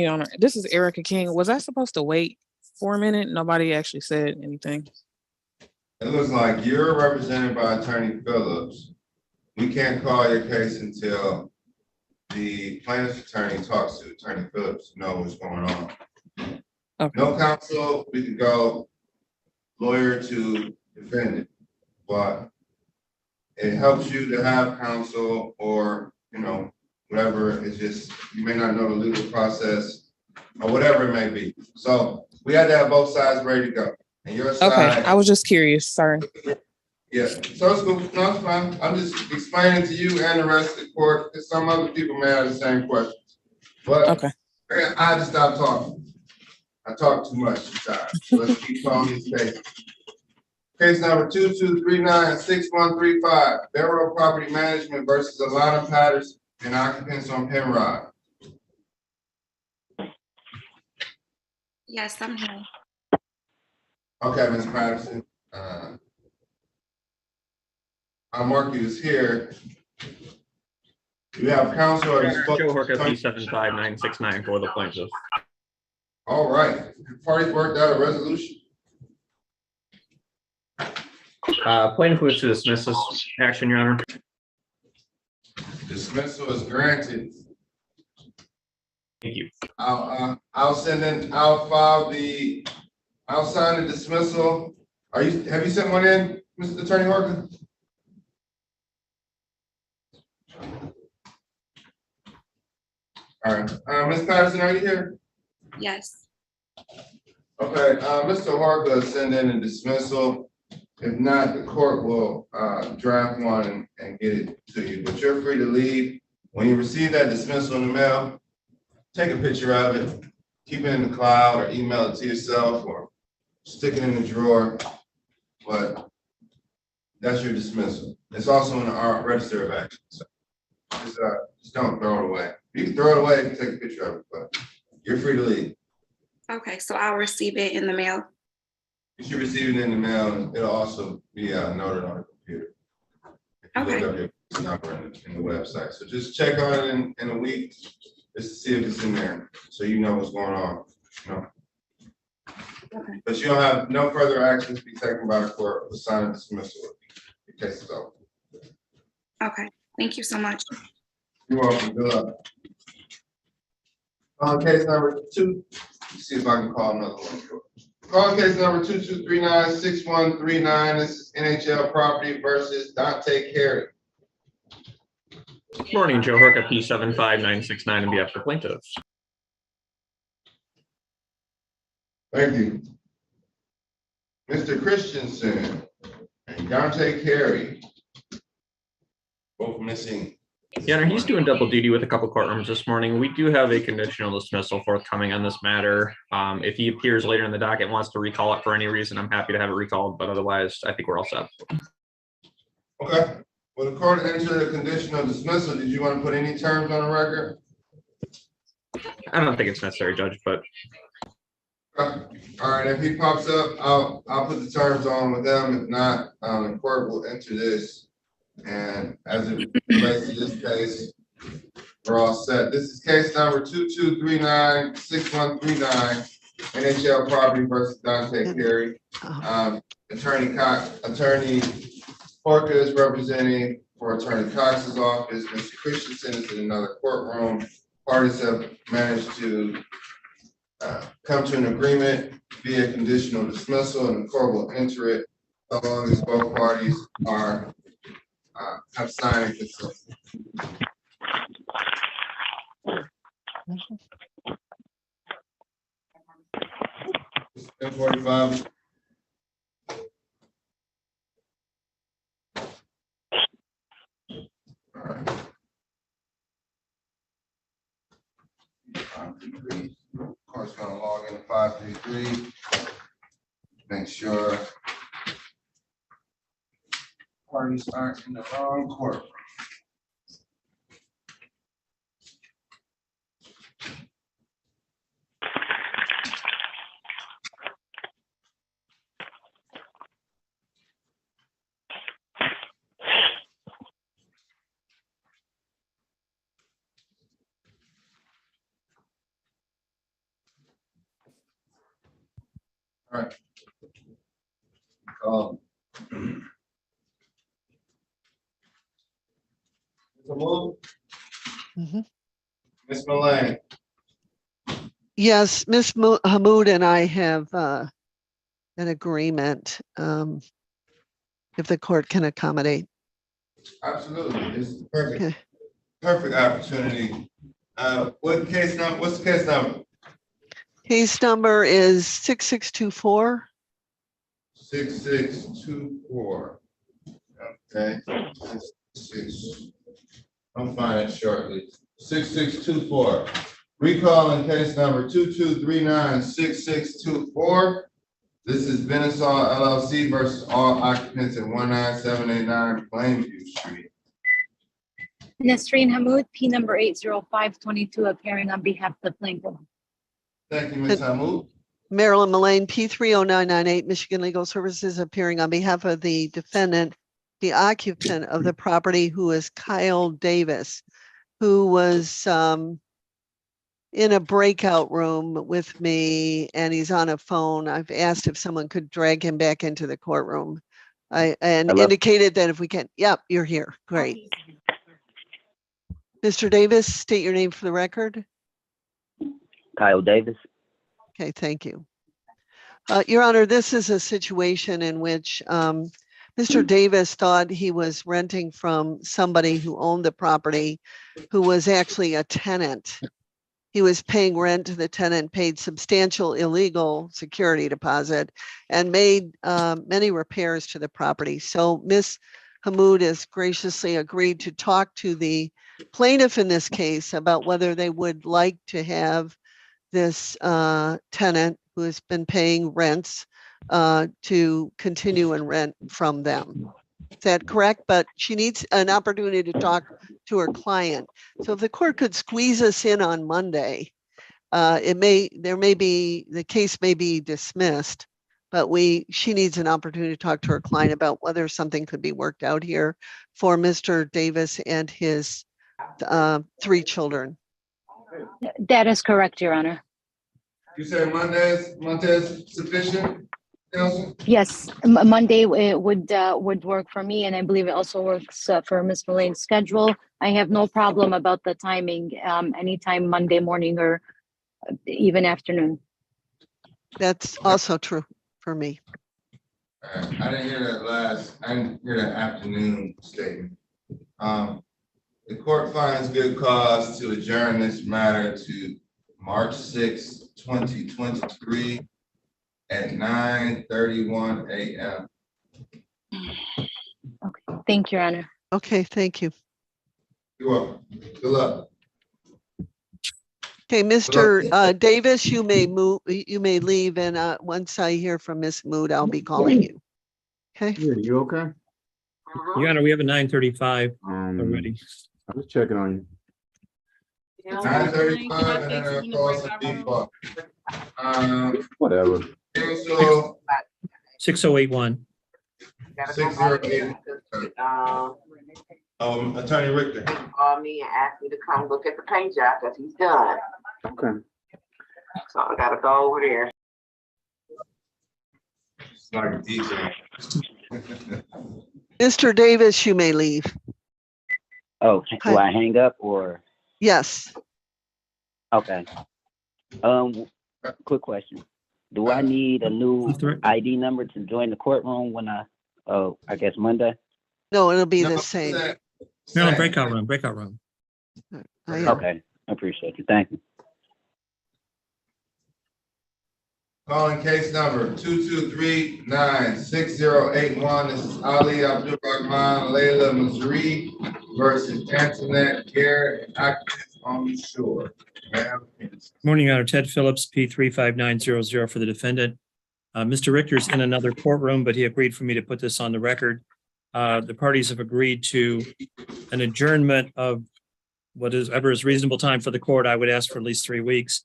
Your Honor. This is Erica King. Was I supposed to wait for a minute? Nobody actually said anything. It looks like you're represented by Attorney Phillips. We can't call your case until the plaintiff's attorney talks to Attorney Phillips to know what's going on. Okay. No counsel, we can go lawyer to defendant, but it helps you to have counsel, or, you know, whatever. It's just, you may not know the legal process or whatever it may be. So we had to have both sides ready to go. And your side. Okay, I was just curious. Sorry. Yeah, so it's cool. No, it's fine. I'm just explaining to you and the rest of the court, because some other people may have the same questions. But okay, I had to stop talking. I talk too much sometimes. So let's keep calling these cases. Case number 2239-6135, Barrow Property Management versus Alana Patterson and occupants on Penrod. Yes, I'm here. Okay, Ms. Patterson. I'll mark you as here. You have counsel. Joe Horka, P75-969 for the plaintiff. All right. Parties worked out a resolution. Plaintiff wishes to dismiss this action, Your Honor. Dismissal is granted. Thank you. I'll sign the dismissal. Have you sent one in, Mr. Attorney Horka? All right, Ms. Patterson, are you here? Yes. Okay, Mr. Horka send in a dismissal. If not, the court will draft one and get it to you, but you're free to leave. When you receive that dismissal in the mail, take a picture of it, keep it in the cloud or email it to yourself or stick it in the drawer, but that's your dismissal. It's also in the register of action, so just don't throw it away. You can throw it away if you take a picture of it, but you're free to leave. Okay, so I'll receive it in the mail. You should receive it in the mail, and it'll also be noted on the computer. If you look up your number in the website. So just check on it in a week, just to see if it's in there, so you know what's going on. You know? Okay. But you'll have no further actions to be taken by the court. The sign of dismissal. Your case is over. Okay, thank you so much. You're welcome. Good luck. On case number 2, let's see if I can call another one. Call case number 2239-6139. This is NHL Property versus Dante Carey. Good morning, Joe Horka, P75-969 on behalf of the plaintiffs. Thank you. Mr. Christensen and Dante Carey, both missing Your Honor, he's doing double duty with a couple courtrooms this morning. We do have a conditional dismissal forthcoming on this matter. If he appears later in the docket and wants to recall it for any reason, I'm happy to have it recalled, but otherwise, I think we're all set. Okay. Well, the court entered a conditional dismissal. Did you want to put any terms on the record? I don't think it's necessary, Judge, but All right, if he pops up, I'll put the terms on with them. If not, the court will enter this. And as it relates to this case, we're all set. This is case number 2239-6139, NHL Property versus Dante Carey. Attorney Parker is representing for Attorney Cox's office. Mr. Christensen is in another courtroom. Parties have managed to come to an agreement via conditional dismissal, and the court will enter it so long as both parties are have signed and consent. 10:45. All right. 533. Court's gonna log in 533. Make sure parties aren't in the wrong court. All right. Ms. Mullane. Yes, Ms. Hammoud and I have an agreement, if the court can accommodate. Absolutely, it's perfect. Okay. Perfect opportunity. What's the case number? Case number is 6624. 6624. Okay. 66. I'm finding it shortly. 6624. Recall in case number 2239-6624. This is Benisol LLC versus all occupants at 19789 Plainview Street. Nasreen Hammoud, P number 80522, appearing on behalf of the plaintiff. Thank you, Ms. Hammoud. Marilyn Mullane, P30998, Michigan Legal Services, appearing on behalf of the defendant, the occupant of the property, who is Kyle Davis, who was in a breakout room with me, and he's on a phone. I've asked if someone could drag him back into the courtroom. Indicated that if we can, yep, you're here. Great. Mr. Davis, state your name for the record. Kyle Davis. Okay, thank you. Your Honor, this is a situation in which Mr. Davis thought he was renting from somebody who owned the property, who was actually a tenant. He was paying rent to the tenant, paid substantial illegal security deposit, and made many repairs to the property. So Ms. Hammoud has graciously agreed to talk to the plaintiff in this case about whether they would like to have this tenant who has been paying rents to continue and rent from them. Is that correct? But she needs an opportunity to talk to her client. So if the court could squeeze us in on Monday, the case may be dismissed, but she needs an opportunity to talk to her client about whether something could be worked out here for Mr. Davis and his 3 children. That is correct, Your Honor. You said Monday's sufficient, Counsel? Yes, Monday would work for me, and I believe it also works for Ms. Mullane's schedule. I have no problem about the timing, anytime Monday morning or even afternoon. That's also true for me. I didn't hear that afternoon statement. The court finds good cause to adjourn this matter to March 6, 2023 at 9:31 a.m. Okay, thank you, Your Honor. Okay, thank you. You're welcome. Good luck. Okay, Mr. Davis, you may move, you may leave, and once I hear from Ms. Mood, I'll be calling you. Okay? Yeah, you okay? Your Honor, we have a 9:35 already. I was checking on you. 9:35 and then I'll call some default. Whatever. So 6081. 608. Attorney Richter. Called me and asked me to come look at the paint job because he's done. Okay. So I gotta go over there. It's like a DJ. Mr. Davis, you may leave. Oh, do I hang up or? Yes. Okay. Quick question. Do I need a new ID number to join the courtroom when I guess Monday? No, it'll be the same. No, breakout room. Okay, I appreciate you. Thank you. Calling case number 223-96081. This is Ali Abdul Rahman Layla Mazree versus Antoinette Garrett, occupants on the shore. Morning, Your Honor. Ted Phillips, P35900 for the defendant. Mr. Richter's in another courtroom, but he agreed for me to put this on the record. The parties have agreed to an adjournment of whatever is reasonable time for the court. I would ask for at least 3 weeks,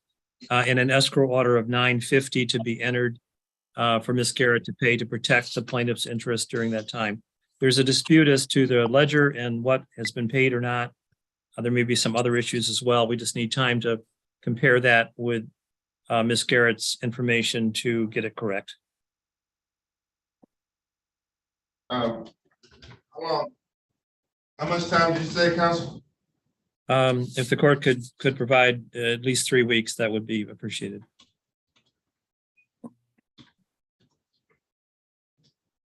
and an escrow order of $950 to be entered for Ms. Garrett to pay to protect the plaintiff's interest during that time. There's a dispute as to the ledger and what has been paid or not. There may be some other issues as well. We just need time to compare that with Ms. Garrett's information to get it correct. How long? How much time did you say, counsel? If the court could provide at least 3 weeks, that would be appreciated.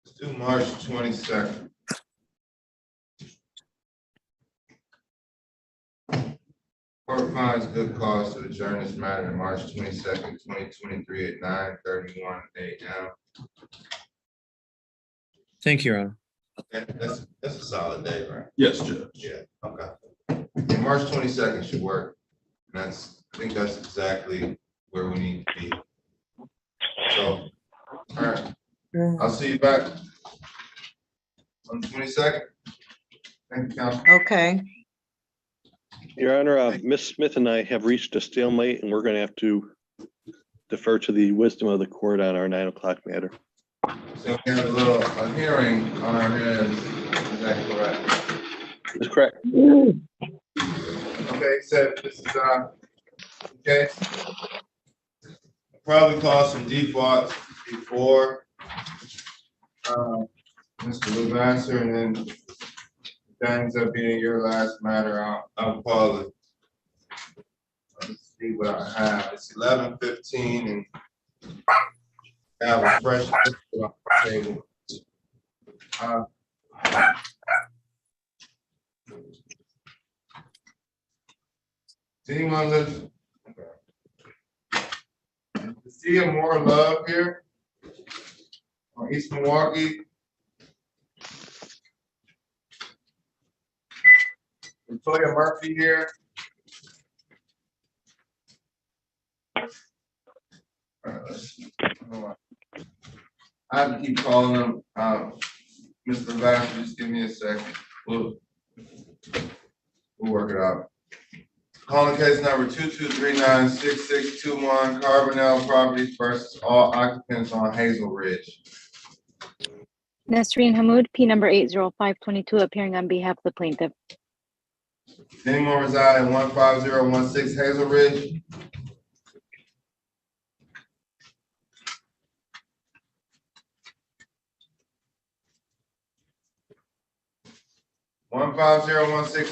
Let's do March 22nd. Court finds good cause to adjourn this matter on March 22nd, 2023 at 9:31 a.m. Thank you, Your Honor. Okay, that's a solid day, right? Yes, Judge. Yeah, okay. Yeah, March 22nd should work. And I think that's exactly where we need to be. So, all right. I'll see you back on the 22nd. Thank you, counsel. Okay. Your Honor, Ms. Smith and I have reached a stalemate, and we're going to have to defer to the wisdom of the court on our 9 o'clock matter. So we have a hearing on our hands. Is that correct? That's correct. Okay, so this is okay. Probably caused some defaults before Mr. Lubanser, and then that ends up being your last matter. I'll call it. Let's see what I have. It's 11:15, and I have a fresh table. Does anyone live? To see more love here on East Milwaukee. Latoya Murphy here. I have to keep calling him. Mr. Vasher, just give me a second. We'll work it out. Calling case number 223-96621 Carbonell Properties versus all occupants on Hazel Ridge. Nasreen Hammoud, P number 80522, appearing on behalf of the plaintiff. Does anyone reside in 15016 Hazel Ridge?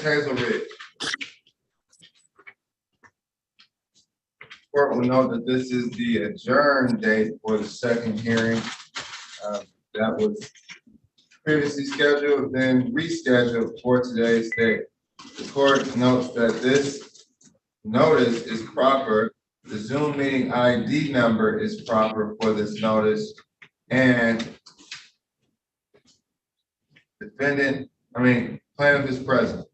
Hazel Ridge. Court will note that this is the adjourned date for the second hearing. That was previously scheduled, then rescheduled for today's date. The court notes that this notice is proper. The Zoom meeting ID number is proper for this notice, and plaintiff is present.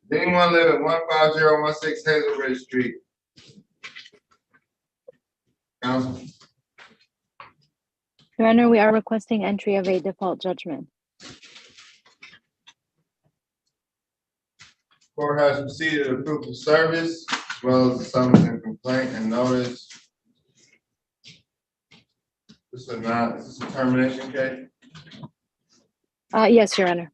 Does anyone live at 15016 Hazel Ridge Street? Counsel? Your Honor, we are requesting entry of a default judgment. Court has proceeded to proof of service, as well as the summons and complaint and notice. This is a termination case? Yes, Your Honor.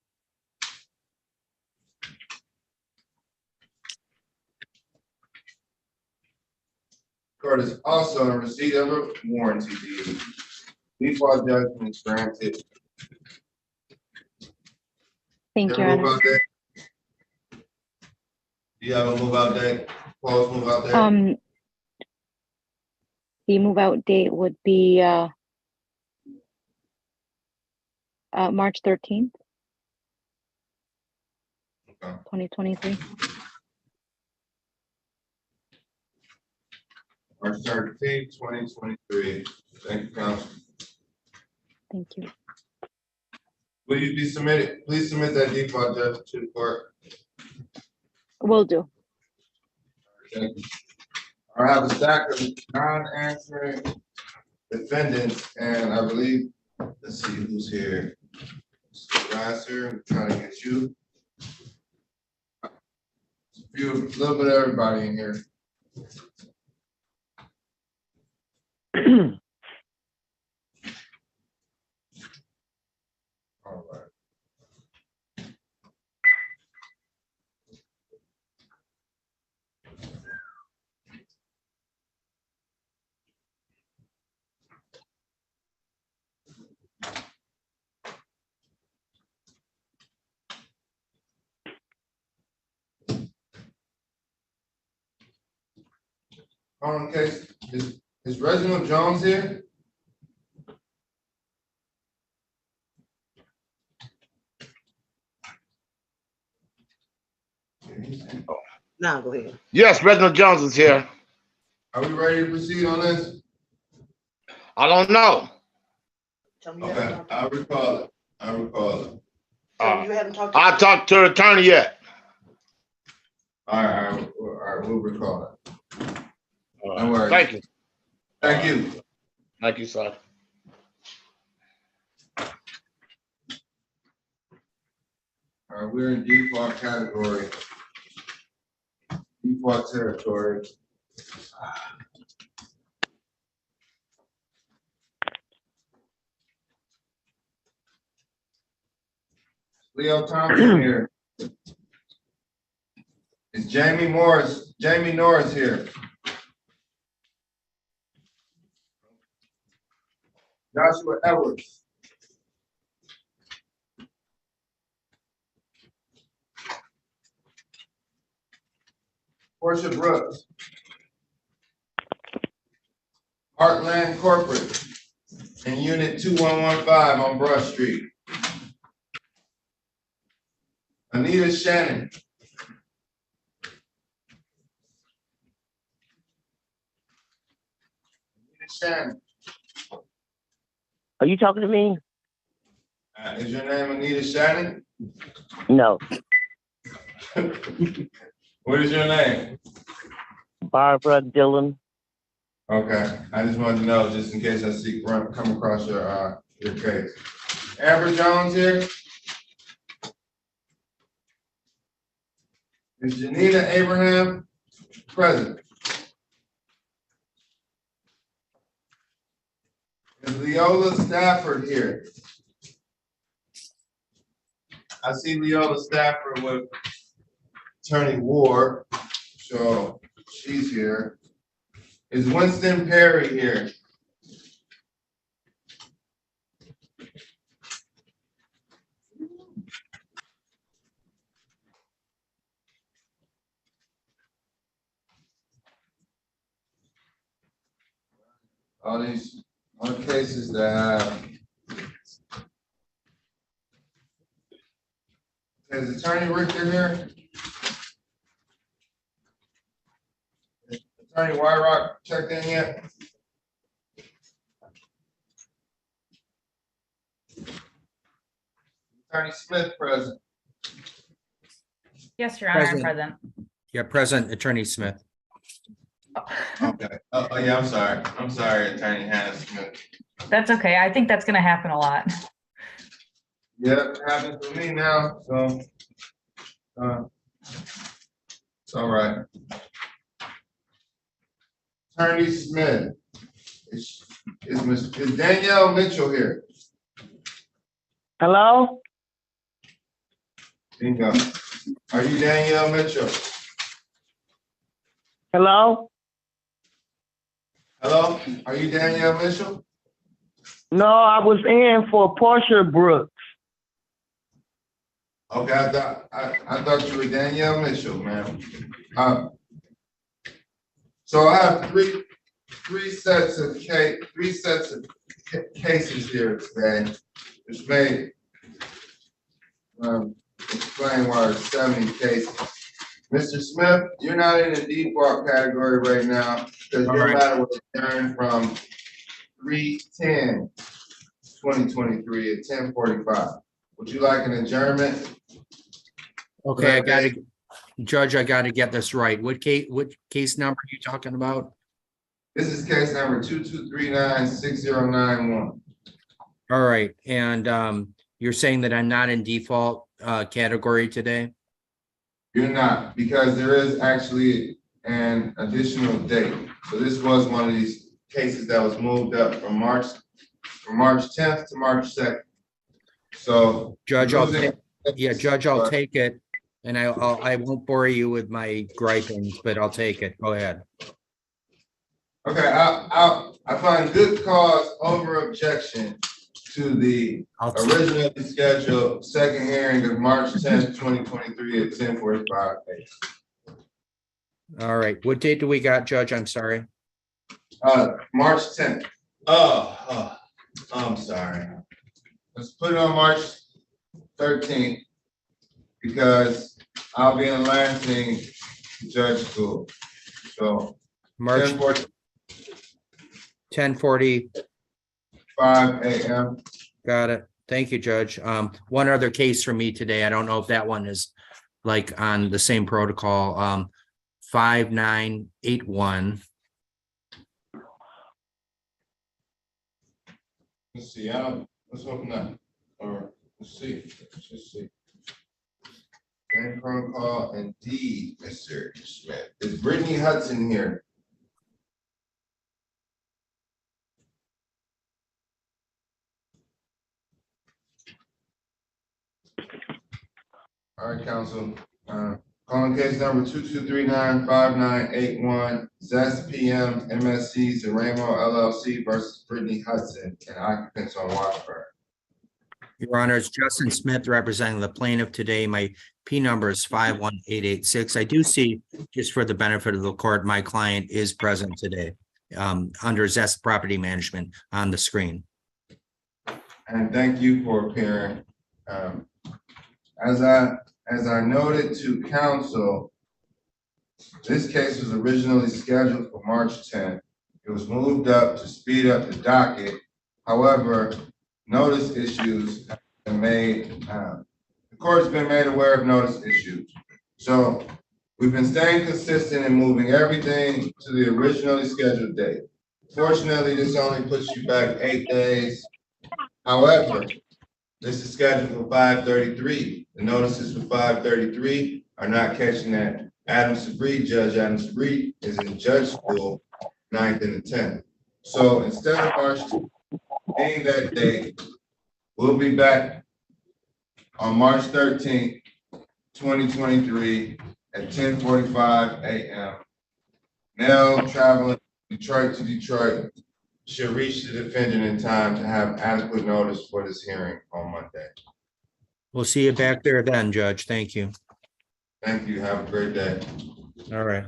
Court is also in receipt of a warranty deed. Default judgment is granted. Thank you, Your Honor. Do you have a move out date? Close move out date? The move out date would be March 13th, 2023. March 13th, 2023. Thank you, counsel. Thank you. Will you be submitted? Please submit that default judgment to the court. Will do. Thank you. I have a stack of non-answering defendants, and I believe, let's see who's here. Mr. Lasser, I'm trying to get you. A little bit of everybody in here. All right. On case, is Reginald Jones here? Now go ahead. Yes, Reginald Jones is here. Are we ready to proceed on this? I don't know. Okay, I'll recall it. You haven't talked. I talked to the attorney yet. All right, we'll recall it. No worries. Thank you. Thank you. Thank you, sir. All right, we're in default category. Default territory. Leo Thompson here. Is Jamie Norris here? Joshua Edwards. Portia Brooks. Heartland Corporate in Unit 2115 on Brush Street. Anita Shannon. Anita Shannon. Are you talking to me? Is your name Anita Shannon? No. What is your name? Barbara Dillon. Okay, I just wanted to know, just in case I come across your case. Amber Jones here. Is Janina Abraham present? Is Leola Stafford here? I see Leola Stafford with Attorney Ward, so she's here. Is Winston Perry here? All these cases that have. Is Attorney Richter here? Is Attorney Wyrock checked in yet? Attorney Smith present. Yes, Your Honor, I'm Present. present. Yeah, present, Attorney Smith. Okay. Oh, yeah, I'm sorry. I'm sorry, Attorney Hannah Smith. That's okay. I think that's gonna happen a lot. Yeah, it happens to me now, so. It's all right. Attorney Smith, is Danielle Mitchell here? Hello? Bingo. Are you Danielle Mitchell? Hello? Hello? Are you Danielle Mitchell? No, I was in for Portia Brooks. Okay, I thought you were Danielle Mitchell, ma'am. So I have three sets of cases here today, which may explain why there's 70 cases. Mr. Smith, you're not in the default category right now because your matter was adjourned from 3/10/2023 at 10:45. Would you like an adjournment? Okay, Judge, I gotta get this right. What case number are you talking about? This is case number 22396091. All right, and you're saying that I'm not in default category today? You're not, because there is actually an additional date. So this was one of these cases that was moved up from March 10th to March 2nd. So Judge, I'll take it. And I won't bore you with my gripings, but I'll take it. Go ahead. Okay, I find good cause over objection to the originally scheduled second hearing of March 10th, 2023 at 10:45 a.m. All right. What date do we got, Judge? I'm sorry. March 10th. I'm sorry. Let's put it on March 13th because I'll be in Lansing Judge School. So March 10:45 a.m. Got it. Thank you, Judge. One other case for me today. I don't know if that one is like on the same protocol. 5981. Let's see. Let's open that. Or let's see. Let's just see. Same protocol indeed, Mr. Smith. Is Brittany Hudson here? All right, counsel. Calling case number 22395981, Zest PM MSC Zaramo LLC versus Brittany Hudson and occupants on Washburn. Your Honor, it's Justin Smith representing the plaintiff today. My P number is 51886. I do see, just for the benefit of the court, my client is present today under Zest Property Management on the screen. And thank you for appearing. As I noted to counsel, this case was originally scheduled for March 10th. It was moved up to speed up the docket. However, notice issues have been made. The court's been made aware of notice issues. So we've been staying consistent and moving everything to the originally scheduled date. Fortunately, this only puts you back 8 days. However, this is scheduled for 5:33. The notices for 5:33 are not catching that. Judge Adam Sabree is in judge school 9th and the 10th. So instead of March being that date, we'll be back on March 13th, 2023 at 10:45 a.m. Mail traveling Detroit to Detroit should reach the defendant in time to have adequate notice for this hearing on Monday. We'll see you back there then, Judge. Thank you. Thank you. Have a great day. All right.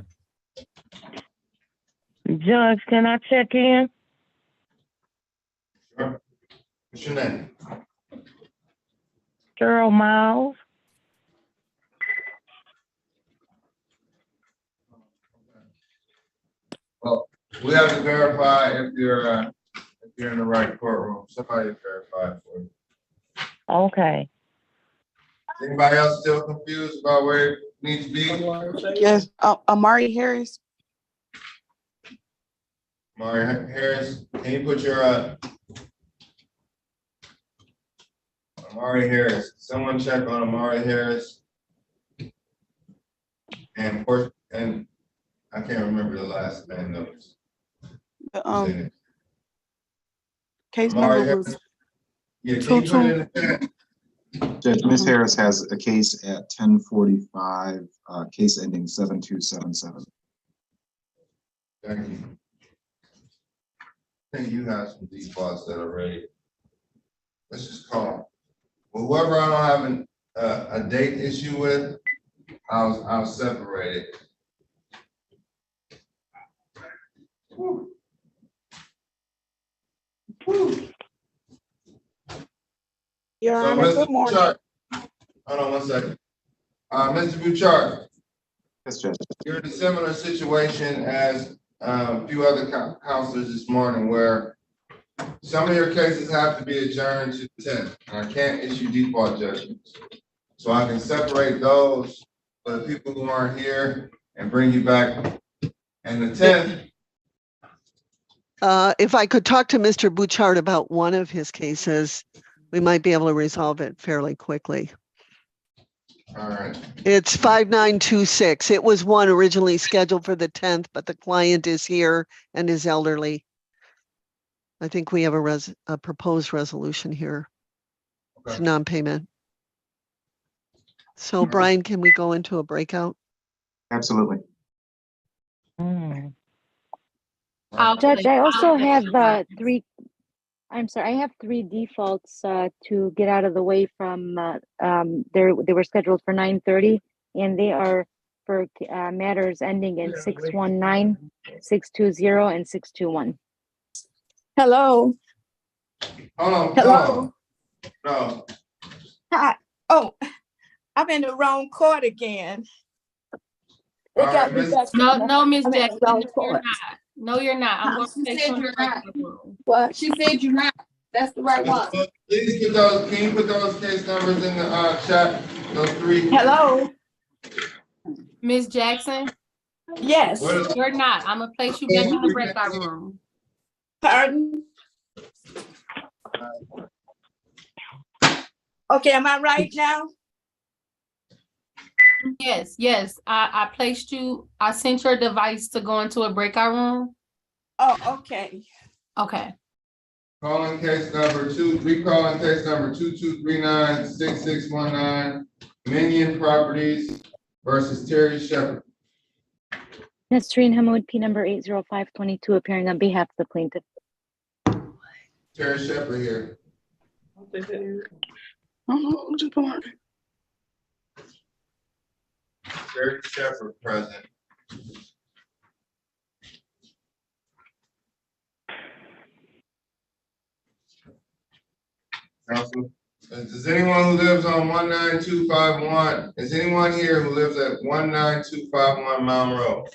Judge, can I check in? Sure. What's your name? Cheryl Miles. Well, we have to verify if you're in the right courtroom. Somebody verify it for you. Okay. Anybody else still confused about where need to be? Yes, Amari Harris. Amari Harris, can you put your, Amari Harris, someone check on Amari Harris? And of course, and I can't remember the last name numbers. Case Amari number was Harris. Yeah, can you put it in the chat? Judge, Ms. Harris has a case at 10:45, case ending 7277. Thank you. I think you have some defaults that are ready. Let's just call. Well, whoever I don't have a date issue with, I'll separate it. Whew. Whew. Your So, Honor, Mr. good morning. Bouchard, hold on one second. Mr. Bouchard. Yes, Judge. You're in a similar situation as a few other counselors this morning where some of your cases have to be adjourned to the 10th, and I can't issue default judgments. So I can separate those for the people who aren't here and bring you back. And the 10th. If I could talk to Mr. Bouchard about one of his cases, we might be able to resolve it fairly quickly. All right. It's 5926. It was one originally scheduled for the 10th, but the client is here and is elderly. I think we have a proposed resolution here. Okay. It's non-payment. So Brian, can we go into a breakout? Absolutely. Judge, I also have three. I'm sorry, I have three defaults to get out of the way from. They were scheduled for 9:30, and they are for matters ending in 619, 620, and 621. Hello. Hold on. Hello. No. Hi. Oh, I'm in the wrong court again. They All got right, me back. No, Miss I'm in the Jackson, wrong you're court. not. No, you're not. I'm going to She place said you in you're the not. breakout room. What? She said you're not. That's the right one. Please put those, can you put those case numbers in the chat? Those three. Hello. Miss Jackson, Yes. you're not. I'm going to place you back in the breakout room. Pardon? Okay, am I right now? Yes. I placed you, I sent your device to go into a breakout room. Oh, okay. Okay. Calling case number recalling case number 2239-6619, Minion Properties versus Terry Shepherd. Nasreen Hamoud, P number 80522, appearing on behalf of the plaintiff. Terry Shepherd here. Terry Shepherd present. Council, is anyone who lives on 19251, is anyone here who lives at 19251 Mound Road?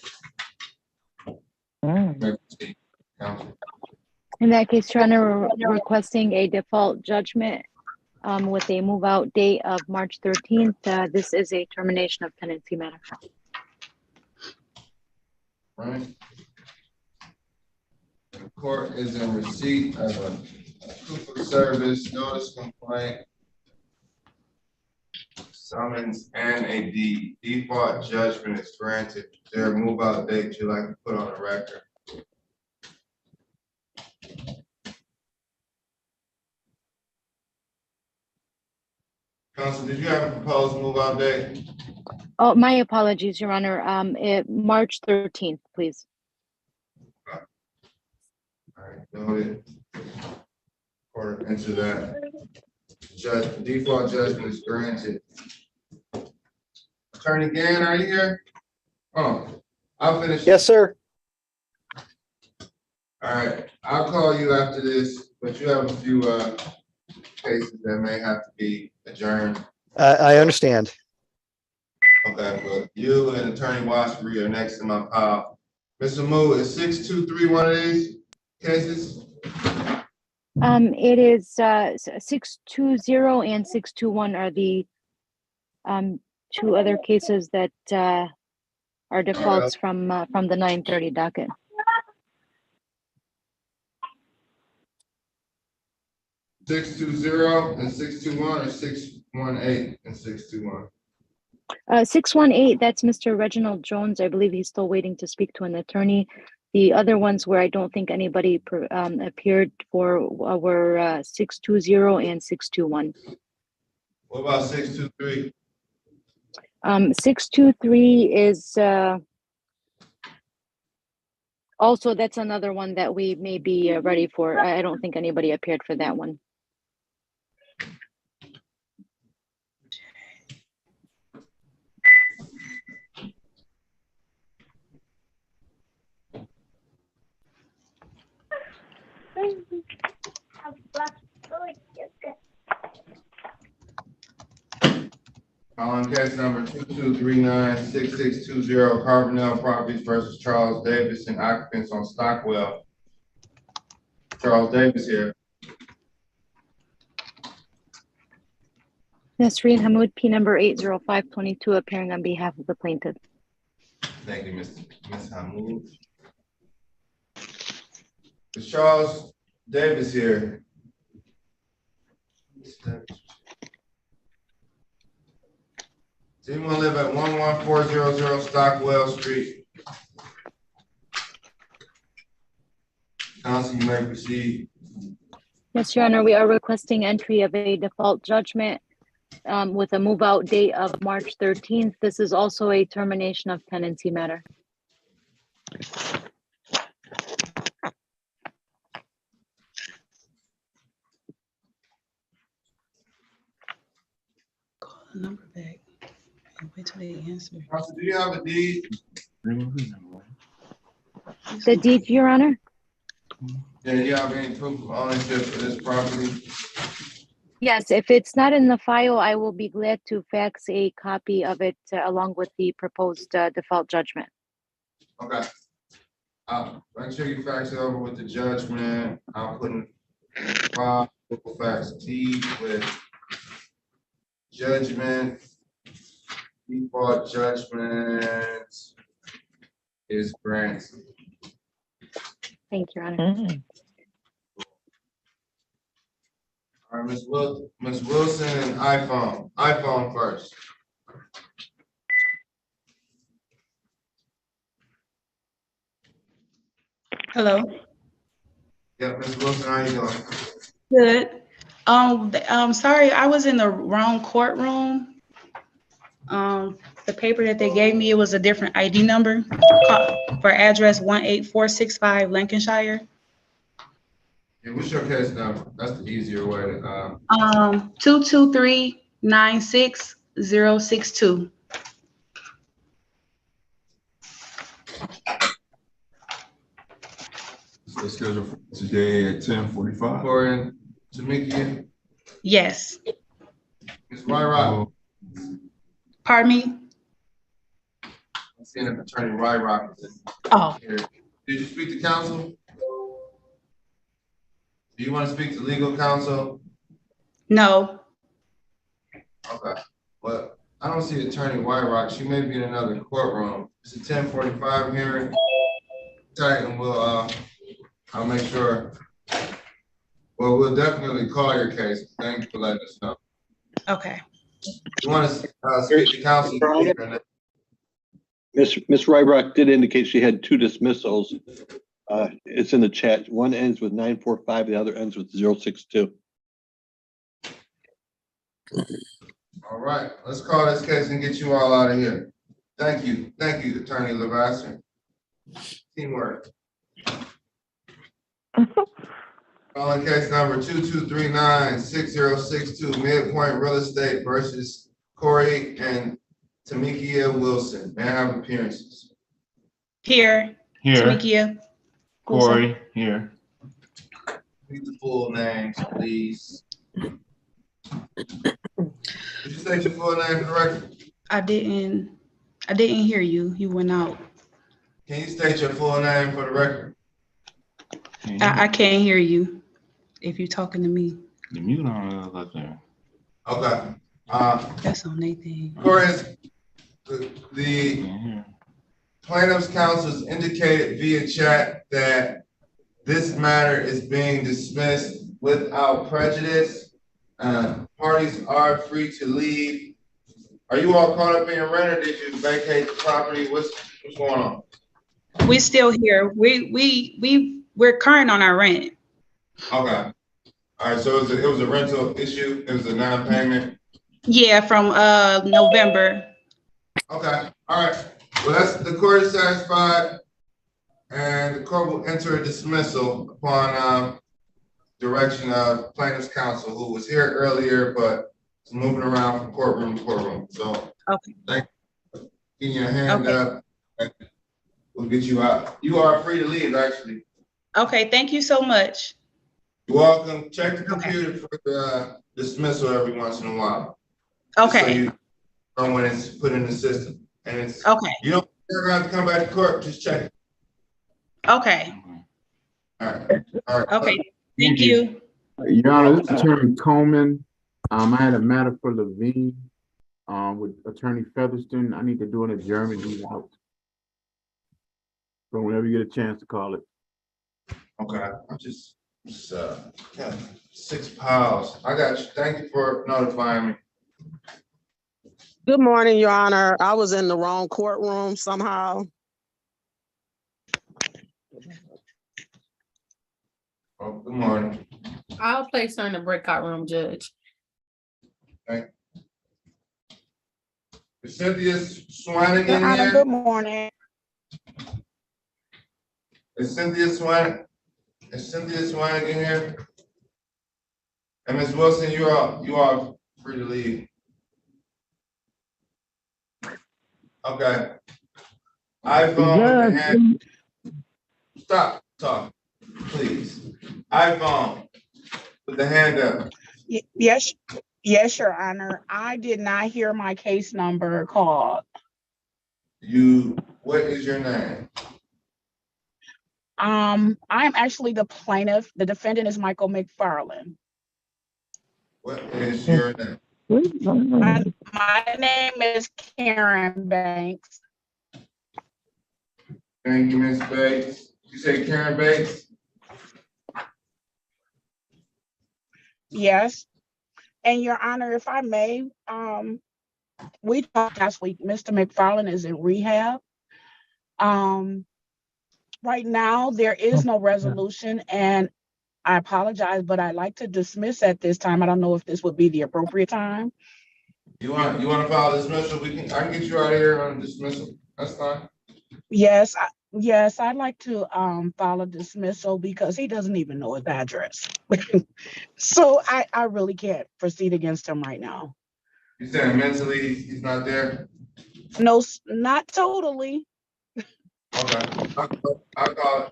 Council. In that case, Your Honor, we're requesting a default judgment with a move out date of March 13th. This is a termination of tenancy matter. Right. The court is in receipt of a proof of service, notice complaint, summons, and a deed. Default judgment is granted. Is there a move out date you'd like to put on the record? Counsel, did you have a proposed move out date? Oh, my apologies, Your Honor. March 13th, please. All right, noted. Court enter that. Default judgment is granted. Attorney Gann, are you here? Oh, I'll finish. Yes, sir. All right, I'll call you after this, but you have a few cases that may have to be adjourned. I understand. Okay, but you and Attorney Sabree are next in my pile. Mr. Moo, is 623 one of these cases? It is 620 and 621 are the two other cases that are defaults from the 9:30 docket. Six two zero and 621 or 618 and 621? 618, that's Mr. Reginald Jones. I believe he's still waiting to speak to an attorney. The other ones where I don't think anybody appeared for were 620 and 621. What about 623? 623 is also, that's another one that we may be ready for. I don't think anybody appeared for that one. On case number 22396620 Carbonell Properties versus Charles Davis and occupants on Stockwell. Charles Davis here. Nasreen Hamoud, P number 80522, appearing on behalf of the plaintiff. Thank you, Ms. Hamoud. Is Charles Davis here? Does anyone live at 11400 Stockwell Street? Counsel, you may proceed. Yes, Your Honor, we are requesting entry of a default judgment with a move-out date of March 13th. This is also a termination of tenancy matter. Call the number back and wait till they answer. Counsel, do you have a deed? The deed, Your Honor? Yeah, do you have any proof of ownership for this property? Yes, if it's not in the file, I will be glad to fax a copy of it along with the proposed default judgment. Okay. Make sure you fax it over with the judgment. I'll put in file fax deed with judgment. Default judgment is granted. Thank you, Your Honor. All right, Ms. Wilson and iPhone. iPhone first. Hello. Yeah, Ms. Wilson, how you doing? Good. Sorry, I was in the wrong courtroom. The paper that they gave me, it was a different ID number for address 18465 Lancashire. Yeah, what's your case number? That's the easier way to 223-96062. So scheduled for today at 10:45. For Tamika. Yes. Ms. Ryrock. Pardon me? I'm seeing if Attorney Ryrock is Oh. here. Did you speak to counsel? Do you want to speak to legal counsel? No. Okay. Well, I don't see Attorney Whiterock. She may be in another courtroom. It's a 10:45 hearing. Tight, and I'll make sure. Well, we'll definitely call your case. Thank you for letting us know. Okay. You want to speak to counsel? Miss Rybrock did indicate she had two dismissals. It's in the chat. One ends with 945, the other ends with 062. All right, let's call this case and get you all out of here. Thank you, Attorney Levasseur. Teamwork. Calling case number 22396062 Midpoint Real Estate versus Corey and Tamikia Wilson. May I have appearances? Here. Tamikia. Corey, here. Read the full names, please. Did you state your full name for the record? I didn't hear you. You went out. Can you state your full name for the record? I can't hear you if you're talking to me. The mute on left there. Okay. That's on Nathan. Chorus, the plaintiff's counsel has indicated via chat that this matter is being dismissed without prejudice. Parties are free to leave. Are you all caught up in your rent, or did you vacate the property? What's going on? We're still here. We're current on our rent. Okay. All right, so it was a rental issue. It was a non-payment. Yeah, from November. Okay. All right. Well, the court is satisfied, and the court will enter a dismissal upon direction of plaintiff's counsel, who was here earlier but is moving around from courtroom to courtroom. So, okay. Thank you. Getting your hand up, and we'll get you out. You are free to leave, actually. Okay. Thank you so much. You're welcome. Check the computer for the dismissal every once in a while. Okay. So you know when it's put in the system. And it's okay. You don't have to come back to court, just check it. Okay. All right. All right. Okay. Thank you. Your Honor, this is Attorney Coleman. I had a matter for Levine with Attorney Featherston. I need to do an adjournment. He's out. So whenever you get a chance to call it. Okay. I'm just got 6 piles. I got you. Thank you for notifying me. Good morning, Your Honor. I was in the wrong courtroom somehow. Oh, good morning. I'll place her in the breakout room, Judge. Okay. Is Cynthia Swanigan Your Honor, here? good morning. Is Cynthia Swanigan here? And Ms. Wilson, you are free to leave. Okay. iPhone. Stop talking, please. iPhone with the hand up. Yes, Your Honor. I did not hear my case number called. What is your name? I'm actually the plaintiff. The defendant is Michael McFarland. What is your name? My name is Karen Banks. Thank you, Ms. Bates. You say Karen Bates? Yes. And Your Honor, if I may, we talked last week. Mr. McFarland is in rehab. Right now, there is no resolution, and I apologize, but I'd like to dismiss at this time. I don't know if this would be the appropriate time. You want to file dismissal? I can get you out of here on dismissal. That's fine. Yes, I'd like to file a dismissal because he doesn't even know his address. So I really can't proceed against him right now. You saying mentally he's not there? No, not totally. Okay. I'll call it.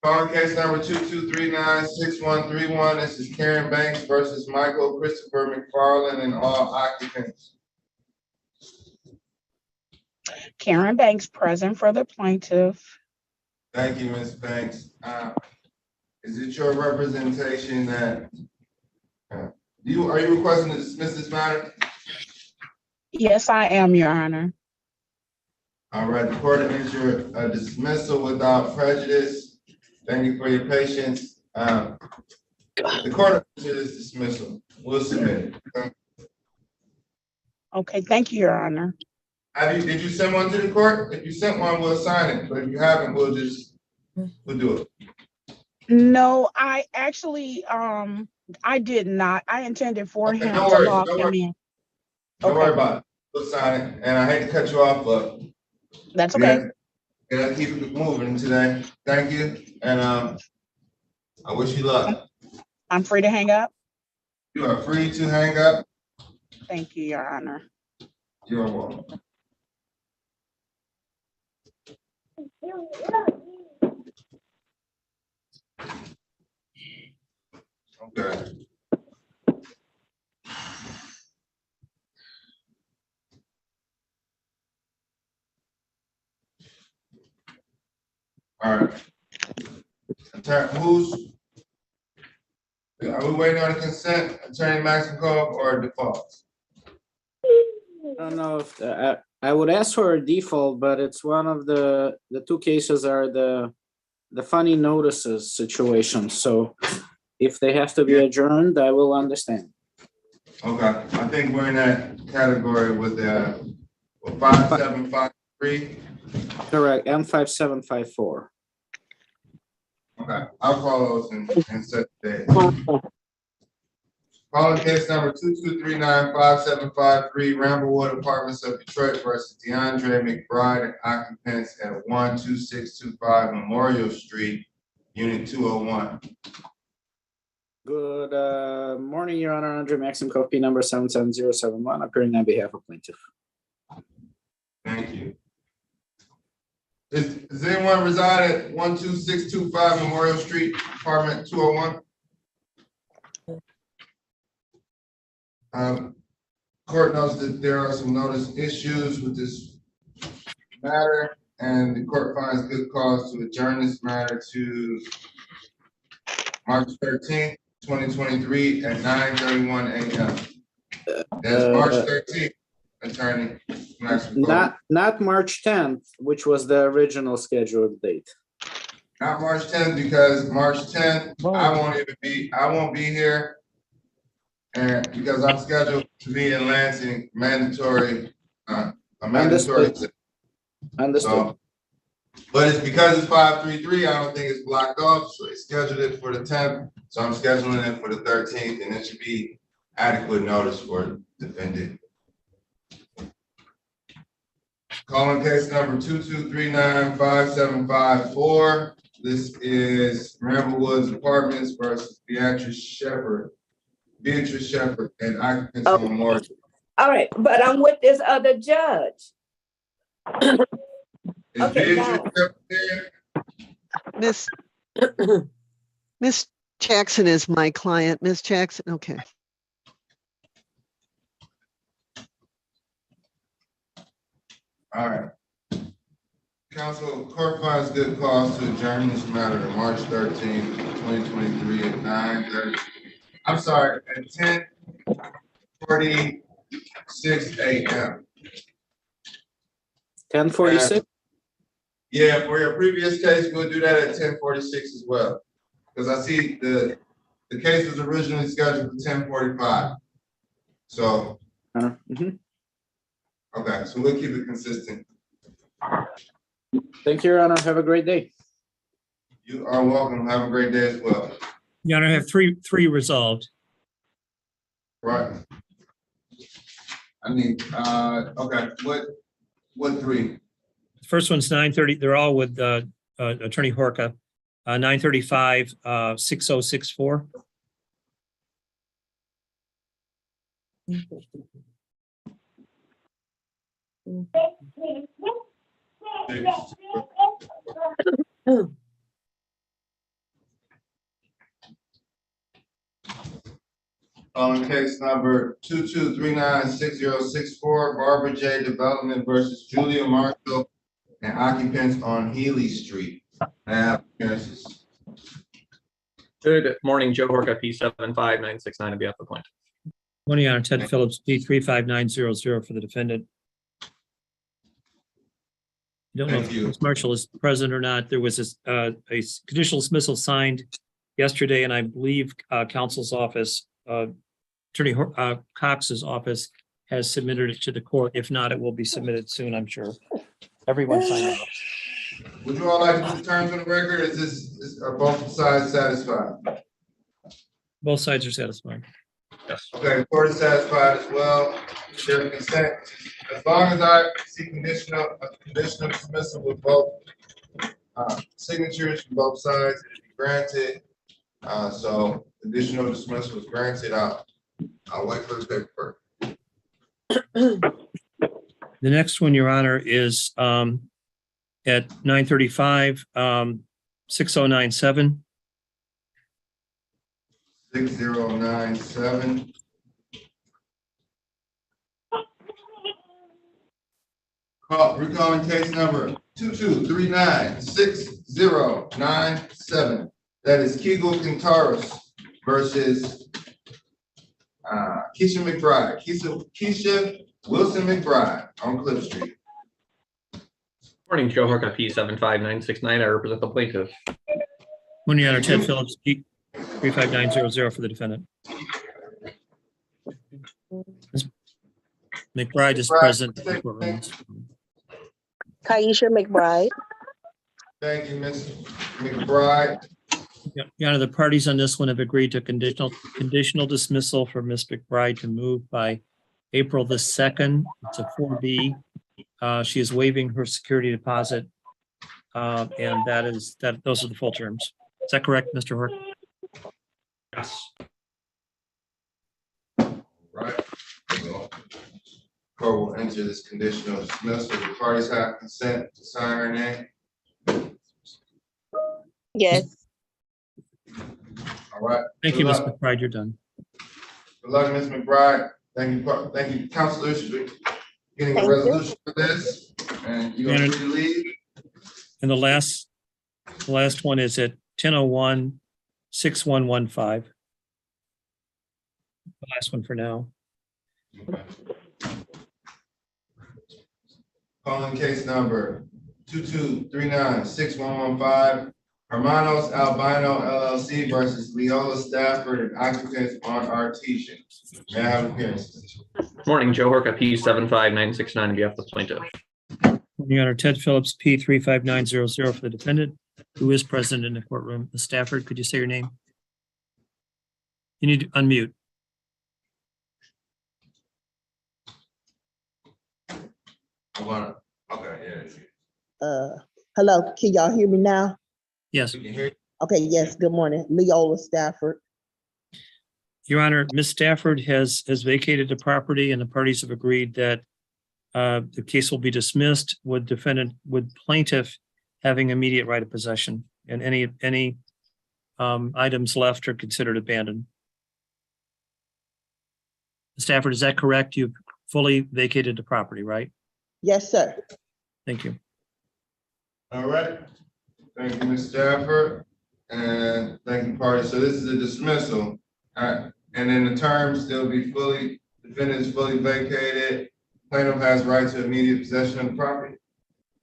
Calling case number 22396131. This is Karen Banks versus Michael Christopher McFarland and all occupants. Karen Banks present for the plaintiff. Thank you, Ms. Banks. Is it your representation that are you requesting to dismiss this matter? Yes, I am, Your Honor. All right, the court enter a dismissal without prejudice. Thank you for your patience. The court enter this dismissal. We'll submit it. Okay, thank you, Your Honor. Did you send one to the court? If you sent one, we'll sign it. But if you haven't, we'll do it. No, I actually, I did not. I intended for him to log him in. Don't worry about it. We'll sign it. And I hate to cut you off, but that's okay. Gotta keep it moving today. Thank you. And I wish you luck. I'm free to hang up. You are free to hang up. Thank you, Your Honor. You're welcome. Okay. All right. Are we waiting on a consent, Attorney Maximkov, or default? I don't know if, I would ask for a default, but it's one of the two cases are the funny notices situation. So if they have to be adjourned, I will understand. Okay, I think we're in that category with the 5753. Correct, M5754. Okay, I'll call those and set the date. Calling case number 22395753, Ramblewood Apartments of Detroit versus DeAndre McBride and occupants at 12625 Memorial Street, Unit 201. Good morning, Your Honor. Andre Maximkov, P number 77071, appearing on behalf of plaintiff. Thank you. Does anyone reside at 12625 Memorial Street, apartment 201? Court knows that there are some notice issues with this matter, and the court finds good cause to adjourn this matter to March 13th, 2023 at 9:31 a.m. That's March 13th, Attorney Maximkov. Not March 10th, which was the original scheduled date. Not March 10th, because March 10th, I won't be here. And because I'm scheduled to be in Lansing, mandatory. Understood. So, but it's because it's 533, I don't think it's blocked off, so they scheduled it for the 10th. So I'm scheduling it for the 13th, and it should be adequate notice for the defendant. Calling case number 22395754. This is Ramblewoods Apartments versus Beatrice Shepherd and occupants on Memorial. All right, but I'm with this other judge. Okay, Miss Jackson is my client. Miss Jackson, okay. All right. Council, court finds good cause to adjourn this matter to March 13th, 2023 at 9:30. I'm sorry, at 10:46 a.m. 10:46? Yeah, for your previous case, we'll do that at 10:46 as well. Because I see the case was originally scheduled for 10:45. So, okay, so we'll keep it consistent. Thank you, Your Honor. Have a great day. You are welcome. Have a great day as well. Your Honor, I have three resolved. Right. I need, okay, what three? The first one's 9:30. They're all with Attorney Horka. 935 6064. On case number 22396064, Barbara J. Development versus Julia Marshall and occupants on Healy Street. I have appearances. Good morning, Joe Horka, P75969 on behalf of the plaintiff. Morning, Your Honor. Ted Phillips, P35900 for the defendant. I don't know if Ms. Marshall is present or not. There was a conditional dismissal signed yesterday, and I believe counsel's office, Attorney Cox's office, has submitted it to the court. If not, it will be submitted soon, I'm sure. Everyone signed it. Would you all like to put the terms on the record? Are both sides satisfied? Both sides are satisfied. Yes. Okay, the court is satisfied as well. Their consent, as long as I see conditional dismissal with both signatures from both sides, it'll be granted. So conditional dismissal is granted. I'll wait for the paperwork. The next one, Your Honor, is at 935 6097. 6097. Recalling case number 22396097. That is Kegel Kintaros versus Keisha McBride. Keisha Wilson McBride on Cliff Street. Morning, Joe Horka, P75969. I represent the plaintiff. Morning, Your Honor. Ted Phillips, P 35900 for the defendant. Ms. McBride is present in the courtroom. Kaisha McBride. Thank you, Ms. McBride. Your Honor, the parties on this one have agreed to conditional dismissal for Ms. McBride to move by April the 2nd. It's a 4B. She is waiving her security deposit, and those are the full terms. Is that correct, Mr. Hork? Yes. Right. Court will enter this conditional dismissal. The parties have consent to sign her name. Yes. All right. Thank you, Ms. McBride. You're done. Good luck, Ms. McBride. Thank you, counselors, for getting a resolution for this. And you're free to leave. And the last one is at 10:01-6115. The last one for now. Okay. Calling case number 2239-6115, Hermanos Albino LLC versus Leola Stafford and occupants on Artesian. May I have appearances? Morning, Joe Horka, P75969 on behalf of the plaintiff. Your Honor, Ted Phillips, P 35900 for the defendant, who is present in the courtroom. Ms. Stafford, could you say your name? You need to unmute. Okay, Hello, can y'all hear me now? Yes. We can hear you. Okay, yes, good morning. Leola Stafford. Your Honor, Ms. Stafford has vacated the property and the parties have agreed that the case will be dismissed with plaintiff having immediate right of possession, and any items left are considered abandoned. Ms. Stafford, is that correct? You've fully vacated the property, right? Yes, sir. Thank you. All right. Thank you, Ms. Stafford, and thank you, party. So this is a dismissal. All right. And then the terms, they'll be defendant is fully vacated. Plaintiff has right to immediate possession of the property.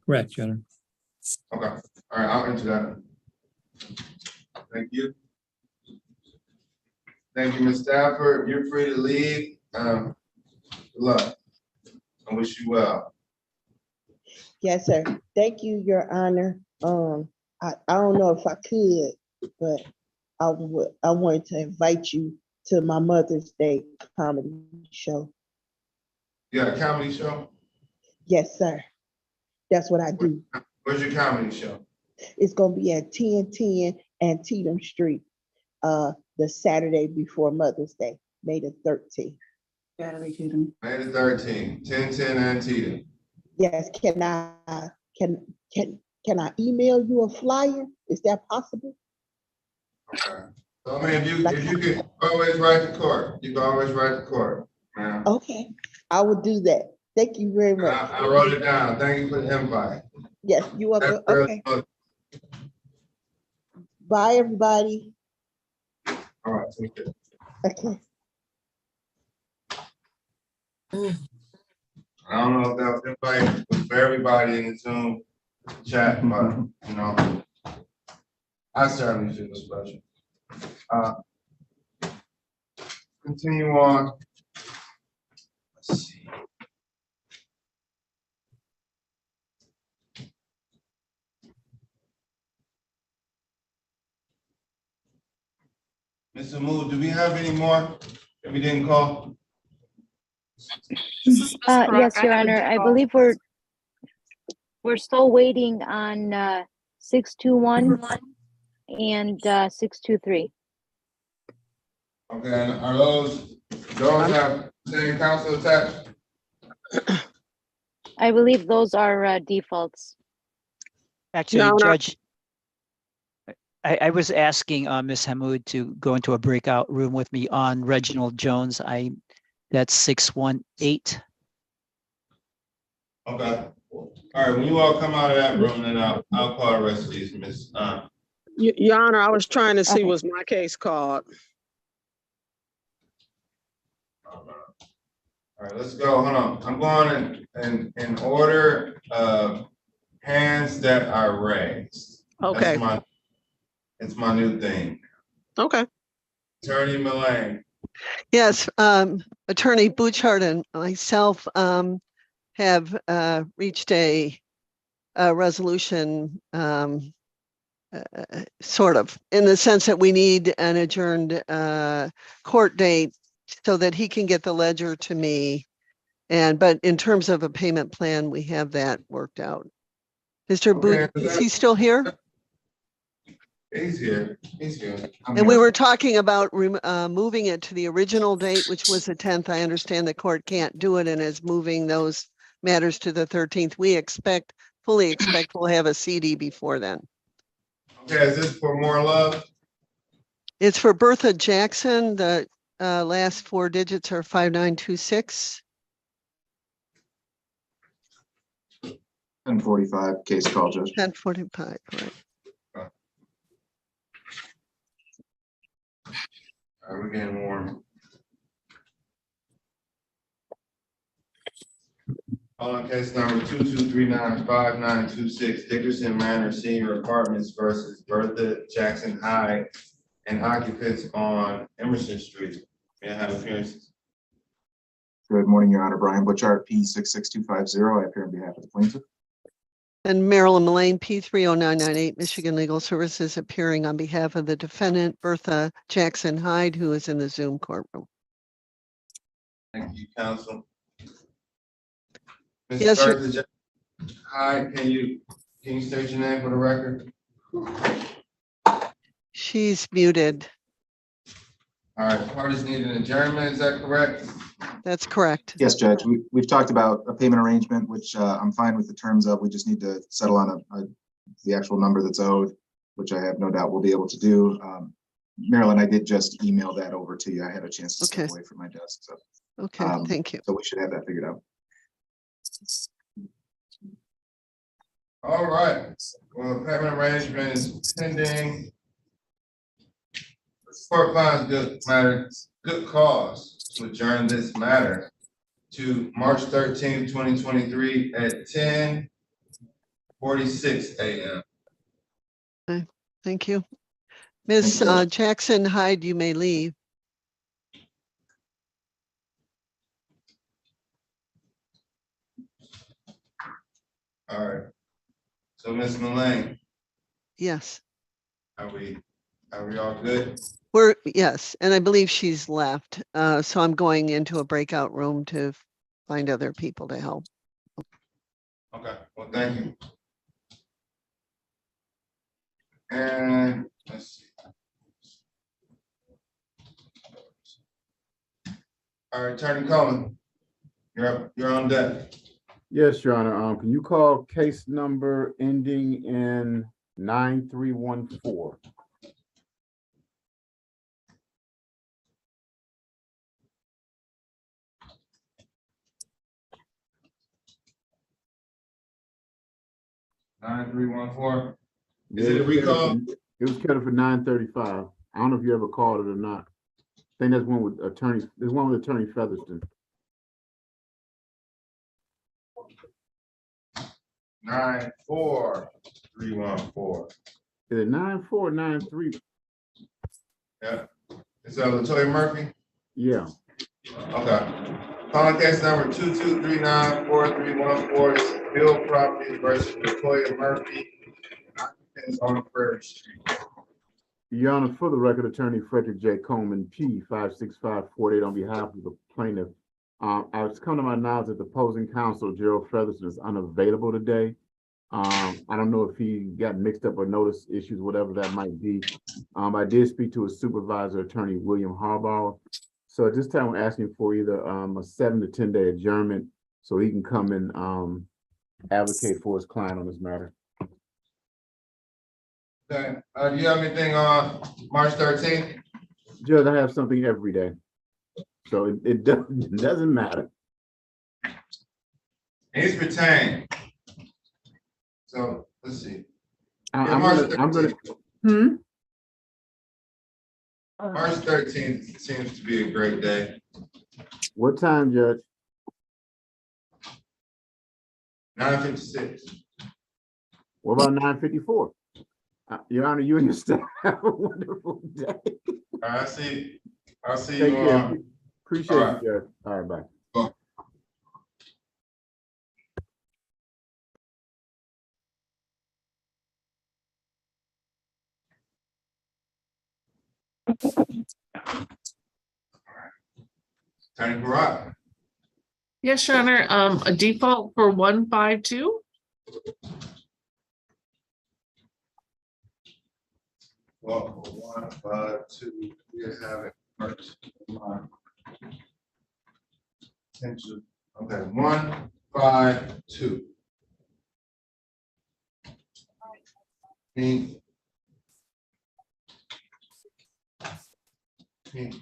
Correct, Your Honor. Okay. All right, I'll enter that. Thank you. Thank you, Ms. Stafford. You're free to leave. Good luck. I wish you well. Yes, sir. Thank you, Your Honor. I don't know if I could, but I wanted to invite you to my Mother's Day comedy show. You got a comedy show? Yes, sir. That's what I do. Where's your comedy show? It's gonna be at 1010 Antietam Street, the Saturday before Mother's Day, May the 13th. Saturday, Antietam. May the 13th, 1010 Antietam. Yes, can I email you a flyer? Is that possible? Okay. So I mean, if you can always write to court, you can always write to court. Yeah. Okay, I will do that. Thank you very much. I wrote it down. Thank you for the invite. Yes, you are good. Okay. Bye, everybody. All right, take care. Okay. I don't know if that invite was for everybody in the Zoom chat, but you know, I certainly feel special. Continue on. Let's see. Mr. Mood, do we have any more that we didn't call? Yes, Your Honor. I believe we're still waiting on 621 and 623. Okay, and are those have same counsel attached? I believe those are defaults. Actually, Your Honor. Judge, I was asking Ms. Hammoud to go into a breakout room with me on Reginald Jones. That's 618. Okay. All right, when you all come out of that room, then I'll call the rest of these, Miss. Your Honor, I was trying to see was my case called. All right, let's go. Hold on. I'm going in order of hands that are raised. Okay. It's my new thing. Okay. Attorney Mullane. Yes, Attorney Bouchard and myself have reached a resolution, sort of, in the sense that we need an adjourned court date so that he can get the ledger to me. But in terms of a payment plan, we have that worked out. Mr. Booth, is he still here? He's here. He's here. And we were talking about moving it to the original date, which was the 10th. I understand the court can't do it and is moving those matters to the 13th. We fully expect we'll have a CD before then. Okay, is this for more love? It's for Bertha Jackson. The last four digits are 5926. 1045 case call, Judge. 1045, right. All right, we're getting warm. On case number 22395926 Dickerson Manor Senior Apartments versus Bertha Jackson Hyde and occupants on Emerson Street. May I have appearances? Good morning, Your Honor. Brian Butchart, P66250. I appear on behalf of the plaintiff. And Marilyn Mullane, P30998, Michigan Legal Services, appearing on behalf of the defendant, Bertha Jackson Hyde, who is in the Zoom courtroom. Thank you, counsel. Yes, sir. Bertha Jackson Hyde, can you state your name for the record? She's muted. All right, parties need an adjournment, is that correct? That's correct. Yes, Judge. We've talked about a payment arrangement, which I'm fine with the terms of. We just need to settle on the actual number that's owed, which I have no doubt we'll be able to do. Marilyn, I did just email that over to you. I had a chance to step away from my desk. So, okay, thank you. So we should have that figured out. All right, well, payment arrangement is pending. Court finds good cause to adjourn this matter to March 13th, 2023 at 10:46 a.m. Okay, thank you. Ms. Jackson Hyde, you may leave. All right. So Ms. Mullane. Yes. Are we all good? Yes, and I believe she's left. So I'm going into a breakout room to find other people to help. Okay, well, thank you. And let's see. All right, Attorney Coleman, you're on deck. Yes, Your Honor. Can you call case number ending in 9314? Is it a recall? It was scheduled for 9:35. I don't know if you ever called it or not. I think there's one with Attorney Featherston. 94314. Is it 9493? Yeah. Is that LaToya Murphy? Yeah. Okay. Calling case number 22394314, Bill Properties versus LaToya Murphy. Occupants on Prairie Street. Your Honor, for the record, Attorney Frederick J. Coleman, P56548, on behalf of the plaintiff. It's come to my knowledge that the opposing counsel, Gerald Featherston, is unavailable today. I don't know if he got mixed up or noticed issues, whatever that might be. I did speak to his supervisor, Attorney William Harbaugh. So at this time, we're asking for either a 7 to 10 day adjournment so he can come and advocate for his client on this matter. Okay. Do you have anything on March 13th? Judge, I have something every day. So it doesn't matter. He's retained. So let's see. I'm gonna. March 13th seems to be a great day. What time, Judge? 9:56. What about 9:54? Your Honor, you and your staff have a wonderful day. All right, I'll see Take you care. on. Appreciate All right. you, Judge. All right, bye. Attorney Barak. Yes, Your Honor, a default for 152. Well, 152, we have it first. Attention. Okay, 152. Pink.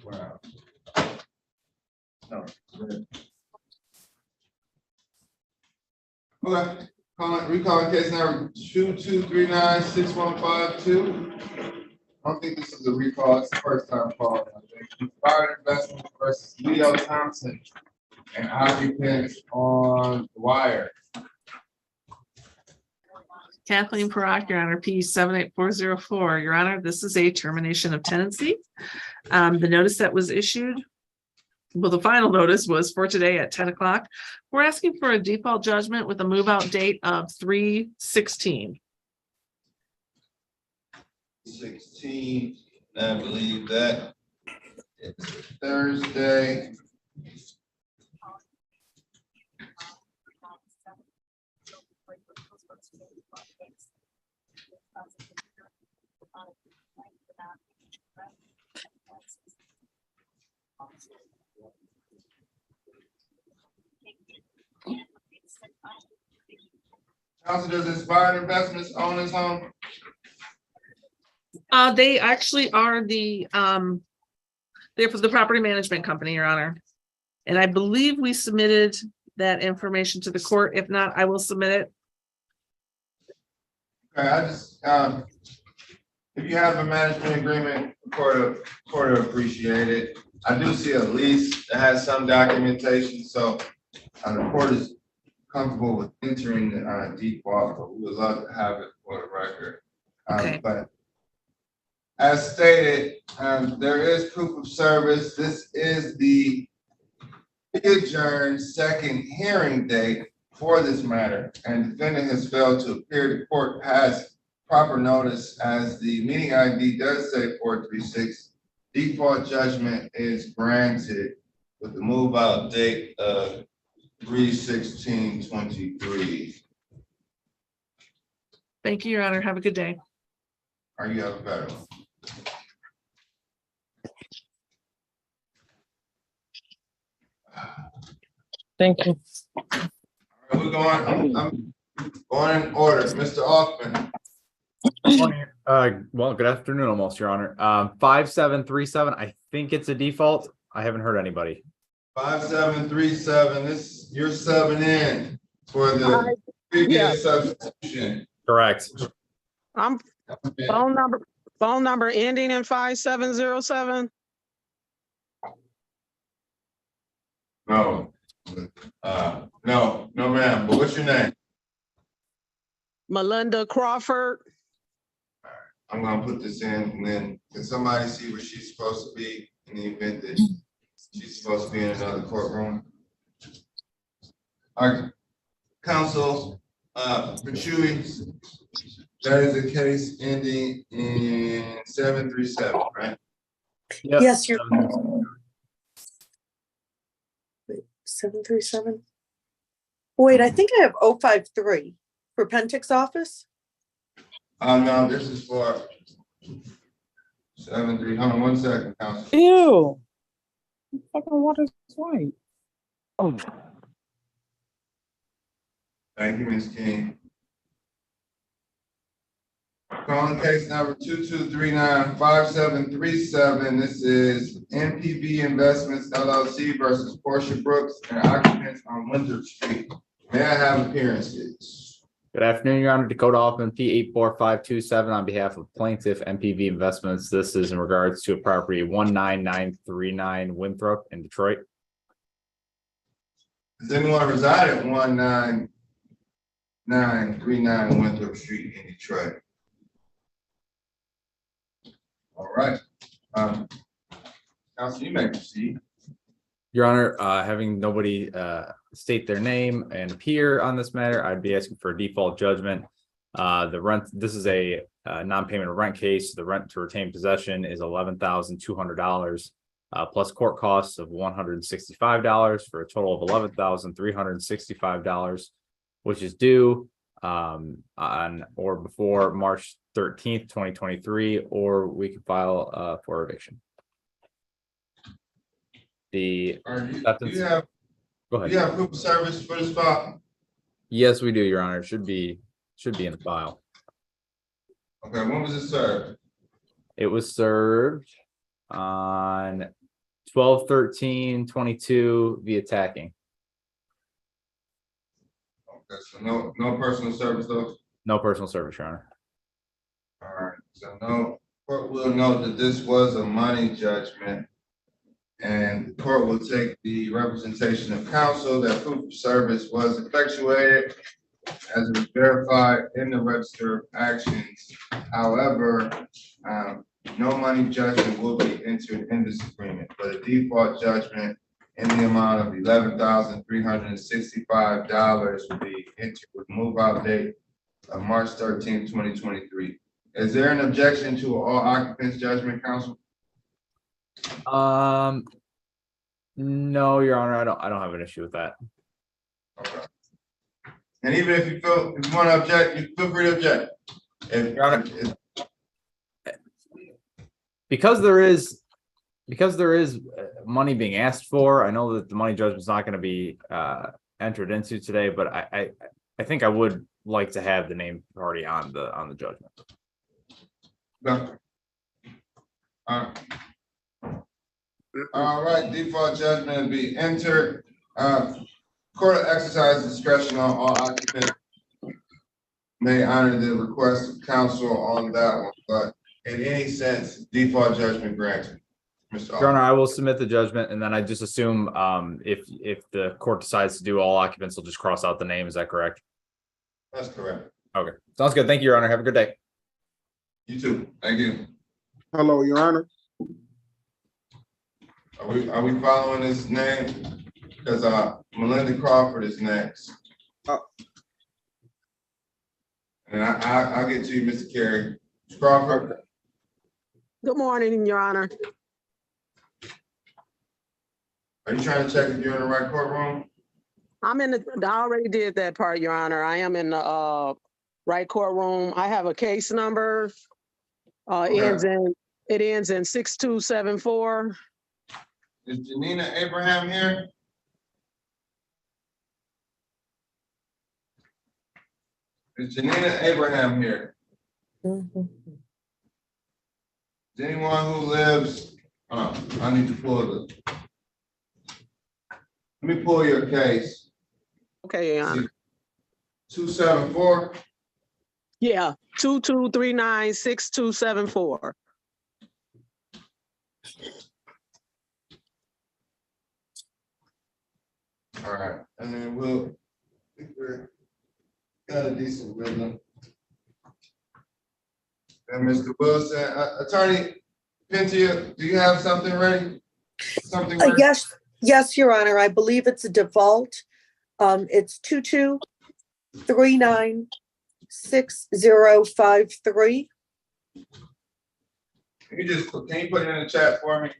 Wow. No, red. Okay, recalling case number 22396152. I don't think this is a recall, it's the first time calling. Fire Investment versus Leo Thompson and occupants on the wire. Kathleen Parak, Your Honor, P 78404. Your Honor, this is a termination of tenancy. The notice that was issued, well, the final notice was for today at 10 o'clock. We're asking for a default judgment with a move out date of 3/16. 16, I believe that it's Thursday. Council, does Inspired Investments own this home? They actually are they're for the property management company, Your Honor. And I believe we submitted that information to the court. If not, I will submit it. Okay, I just, if you have a management agreement, court will appreciate it. I do see a lease that has some documentation, so the court is comfortable with entering the default, but we would love to have it for the record. Okay. But as stated, there is proof of service. This is the adjourned second hearing date for this matter, and defendant has failed to appear. The court has proper notice as the meeting ID does say 436. Default judgment is granted with the move out date of 3/16/23. Thank you, Your Honor. Have a good day. Are you have a better one? Thank you. We're going, I'm going in order. Mr. Hoffman. Well, good afternoon, almost, Your Honor. 5737, I think it's a default. I haven't heard anybody. 5737, you're subbing in for the previous substitution. Correct. I'm phone number ending in 5707. No, no, ma'am, but what's your name? Melinda Crawford. I'm gonna put this in, and then can somebody see where she's supposed to be in the event that she's supposed to be in another courtroom? All right, counsel, Pachuy, that is a case ending in 737, right? Yep. Yes, you're. 737. Wait, I think I have 053 for Pentic's office. No, this is for 73. Hold on 1 second, counsel. Ew. Fucking water's white. Oh. Thank you, Ms. King. Calling case number 22395737. This is NPV Investments LLC versus Portia Brooks and occupants on Winter Street. May I have appearances? Good afternoon, Your Honor. Dakota Hoffman, P84527 on behalf of plaintiff NPV Investments. This is in regards to a property 19939 Winthrop in Detroit. Does anyone reside at 19939 Winthrop Street in Detroit? All right. Council, you may proceed. Your Honor, having nobody state their name and appear on this matter, I'd be asking for a default judgment. The rent, this is a non-payment of rent case. The rent to retain possession is $11,200 plus court costs of $165 for a total of $11,365, which is due on or before March 13th, 2023, or we can file for eviction. The acceptance. Go ahead. Do you have proof of service for this file? Yes, we do, Your Honor. It should be in the file. Okay, when was it served? It was served on 12/13/22 via tacking. Okay, so no personal service though? No personal service, Your Honor. All right, so no, court will note that this was a money judgment. And the court will take the representation of counsel that proof of service was effectuated as it was verified in the register of actions. However, no money judgment will be entered in this agreement, but a default judgment in the amount of $11,365 will be entered with move out date of March 13th, 2023. Is there an objection to all occupants judgment, counsel? No, Your Honor, I don't have an issue with that. Okay. And even if you want to object, you feel free to object. Your Honor, because there is money being asked for, I know that the money judgment is not going to be entered into today, but I think I would like to have the named party on the judgment. No. All right, default judgment will be entered. Court will exercise discretion on all occupants. May honor the request of counsel on that one, but in any sense, default judgment granted. Mr. Your Honor, I will submit the judgment, and then I just assume if the court decides to do all occupants, they'll just cross out the name. Is that correct? That's correct. Okay, sounds good. Thank you, Your Honor. Have a good day. You too. Thank you. Hello, Your Honor. Are we following his name? Because Melinda Crawford is next. And I'll get to you, Mr. Carey. Ms. Crawford. Good morning, Your Honor. Are you trying to check if you're in the right courtroom? I already did that part, Your Honor. I am in the right courtroom. I have a case number. Okay. It ends in 6274. Is Janina Abraham here? Is Janina Abraham here? Is anyone who lives, I need to pull let me pull your case. Okay, Your Honor. 274? Yeah, 2239-6274. All right, and then we'll got a decent rhythm. And Mr. Wilson, Attorney Pentia, do you have something ready? Something ready? Yes, Your Honor. I believe it's a default. It's 2239-6053. Can you put it in the chat for me?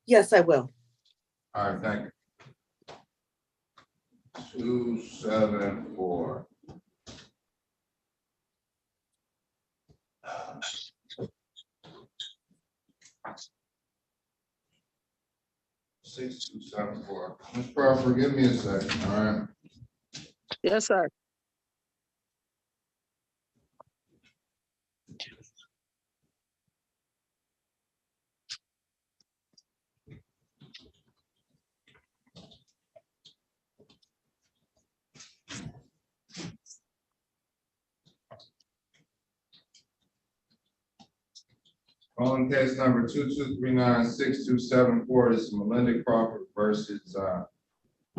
Yes, I will. All right, thank you. 274. Six, 274. Ms. Crawford, give me a second, all right? Yes, sir. On case number 2239-6274, this is Melinda Crawford versus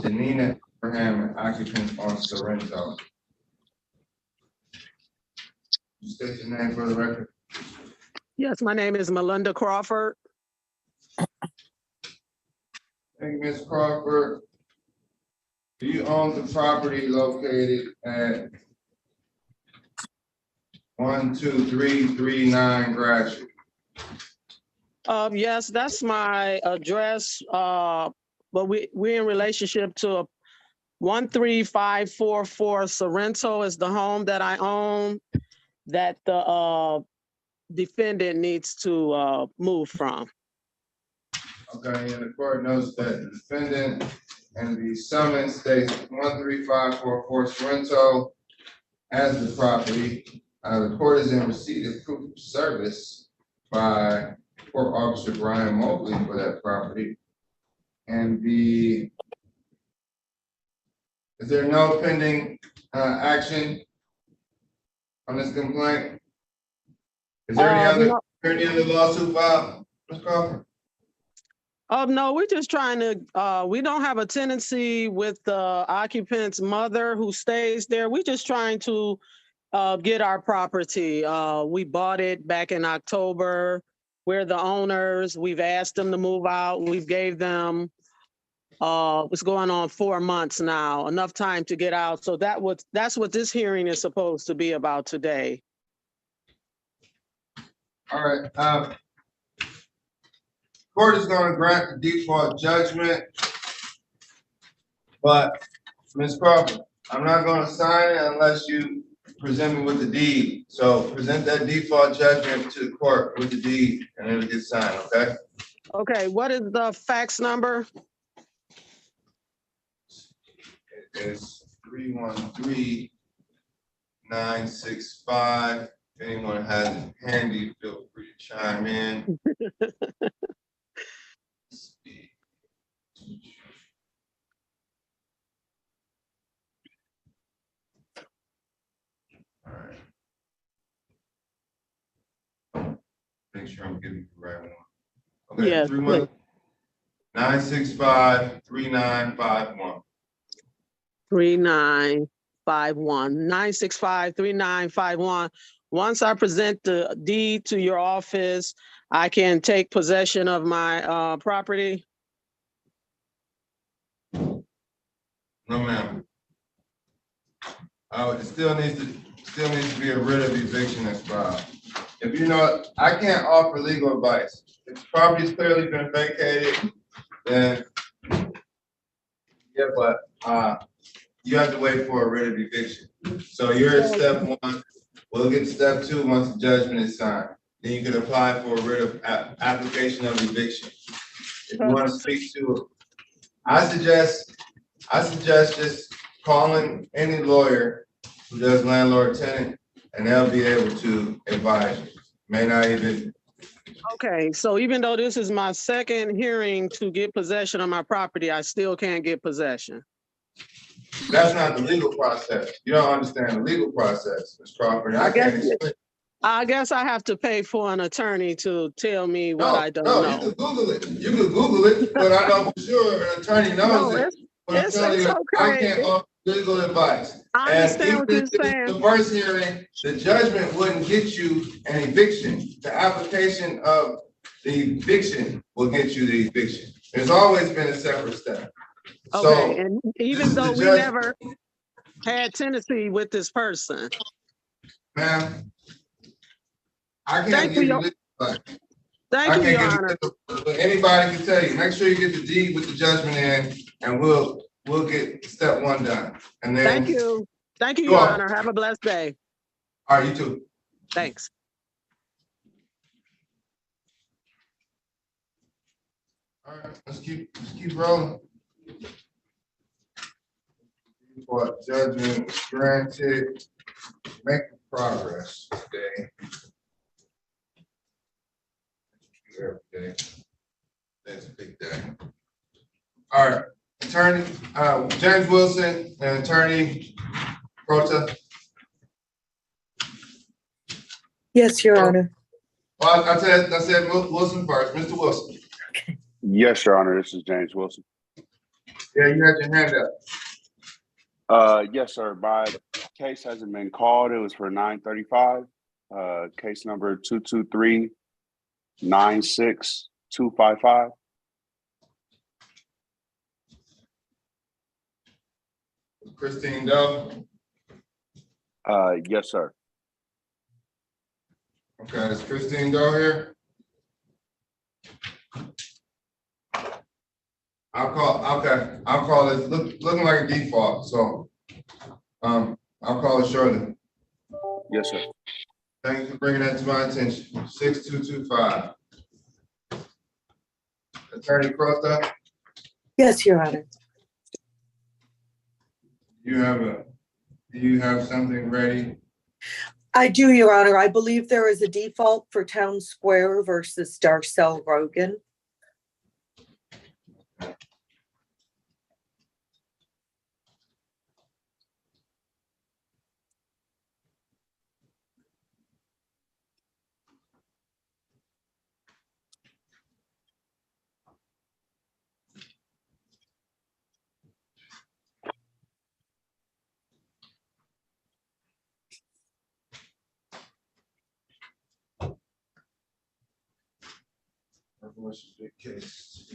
Janina Abraham, and occupants on Sorrento. State your name for the record. Yes, my name is Melinda Crawford. Thank you, Ms. Crawford. Do you own the property located at 12339 Grass Street? Yes, that's my address. But we're in relationship to 13544 Sorrento is the home that I own that the defendant needs to move from. Okay, and the court notes that the defendant and the summons states 13544 Sorrento as the property. The court is in receipt of proof of service by Court Officer Brian Mobley for that property. And is there no pending action on this complaint? Is there any other lawsuit filed, Ms. Crawford? No, we're just trying to, we don't have a tenancy with the occupant's mother who stays there. We're just trying to get our property. We bought it back in October. We're the owners. We've asked them to move out. We've gave them, it's going on 4 months now, enough time to get out. So that's what this hearing is supposed to be about today. All right, court is going to grant the default judgment, but Ms. Crawford, I'm not going to sign it unless you present me with the deed. So present that default judgment to the court with the deed and it'll get signed, okay? Okay, what is the fax number? It is 313-965. If anyone has it handy, feel free to chime in. All right. Make sure I'm giving you the right one. Okay, Yes, 965-3951. 3951, 965-3951. Once I present the deed to your office, I can take possession of my property. No, ma'am. It still needs to be a writ of eviction that's filed. If you know, I can't offer legal advice. If the property's clearly been vacated, then yeah, but you have to wait for a writ of eviction. So you're at step one. We'll get to step two once the judgment is signed. Then you can apply for a writ of application of eviction. If you want to speak to it, I suggest just calling any lawyer who does landlord tenant, and they'll be able to advise you. May not even. Okay, so even though this is my second hearing to get possession of my property, I still can't get possession. That's not the legal process. You don't understand the legal process, Ms. Crawford. I can't explain. I guess I have to pay for an attorney to tell me what I don't know. No, you can Google it. You can Google it, but I know for sure an attorney knows it. But I'm telling you, I can't offer legal advice. I understand what you're saying. The first hearing, the judgment wouldn't get you an eviction. The application of the eviction will get you the eviction. There's always been a separate step. Okay, and even though we never had tenancy with this person. Ma'am, I can't give you legal advice. Thank you, Your Honor. Anybody can tell you, make sure you get the deed with the judgment in, and we'll get step one done. And then. Thank you. Thank you, Your Honor. Have a blessed day. All right, you too. Thanks. All right, let's keep rolling. For judgment granted, make progress today. Every day. That's a big day. All right, attorney James Wilson and attorney Prota. Yes, Your Honor. Well, I said Wilson first. Mr. Wilson. Yes, Your Honor. This is James Wilson. Yeah, you had your hand up. Yes, sir. My case hasn't been called. It was for 935. Case number 223-96255. Christine Doe. Yes, sir. Okay, is Christine Doe here? I'll call it, looking like a default, so, I'll call it shortly. Yes, sir. Thank you for bringing that to my attention. 6225. Attorney Crosta, Yes, Your Honor. do you have something ready? I do, Your Honor. I believe there is a default for Town Square versus Darcel Rogan. What's the big case?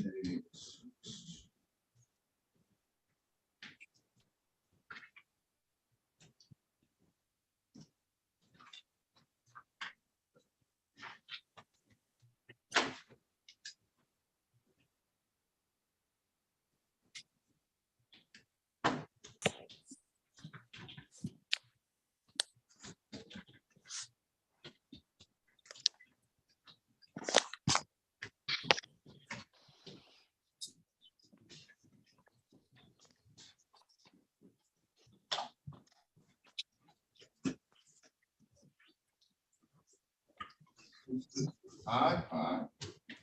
Five.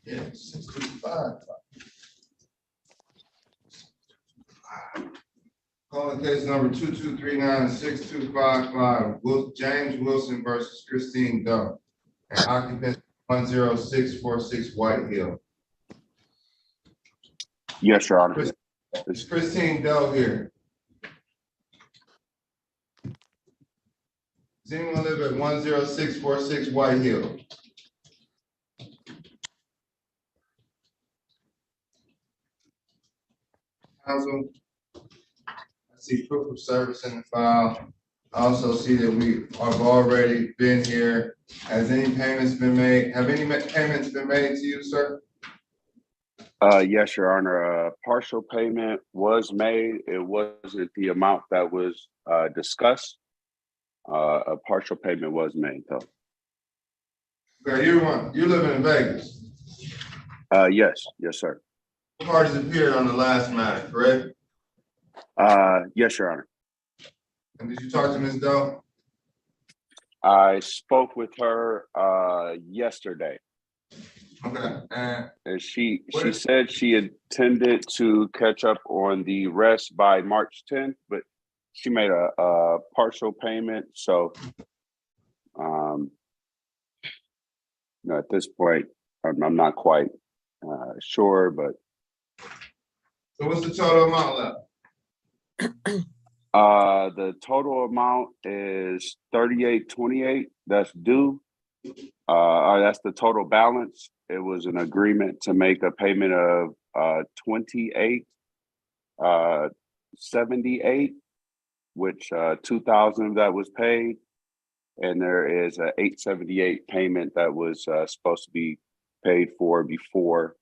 Yeah, 625. Calling case number 22396255, James Wilson versus Christine Doe, and occupant 10646 White Hill. Yes, Your Honor. Is Christine Doe here? Does anyone live at 10646 White Hill? Council, I see proof of service in the file. I also see that we have already been here. Has any payments been made? Have any payments been made to you, sir? Yes, Your Honor. Partial payment was made. It wasn't the amount that was discussed. A partial payment was made, though. Okay, you're living in Vegas. Yes, sir. Parties appeared on the last matter, correct? Yes, Your Honor. And did you talk to Ms. Doe? I spoke with her yesterday. Okay. And she said she intended to catch up on the rest by March 10th, but she made a partial payment. So at this point, I'm not quite sure, but. So what's the total amount left? The total amount is $38.28. That's due. That's the total balance. It was an agreement to make a payment of $28.78, which $2,000 of that was paid, and there is a $8.78 payment that was supposed to be paid for before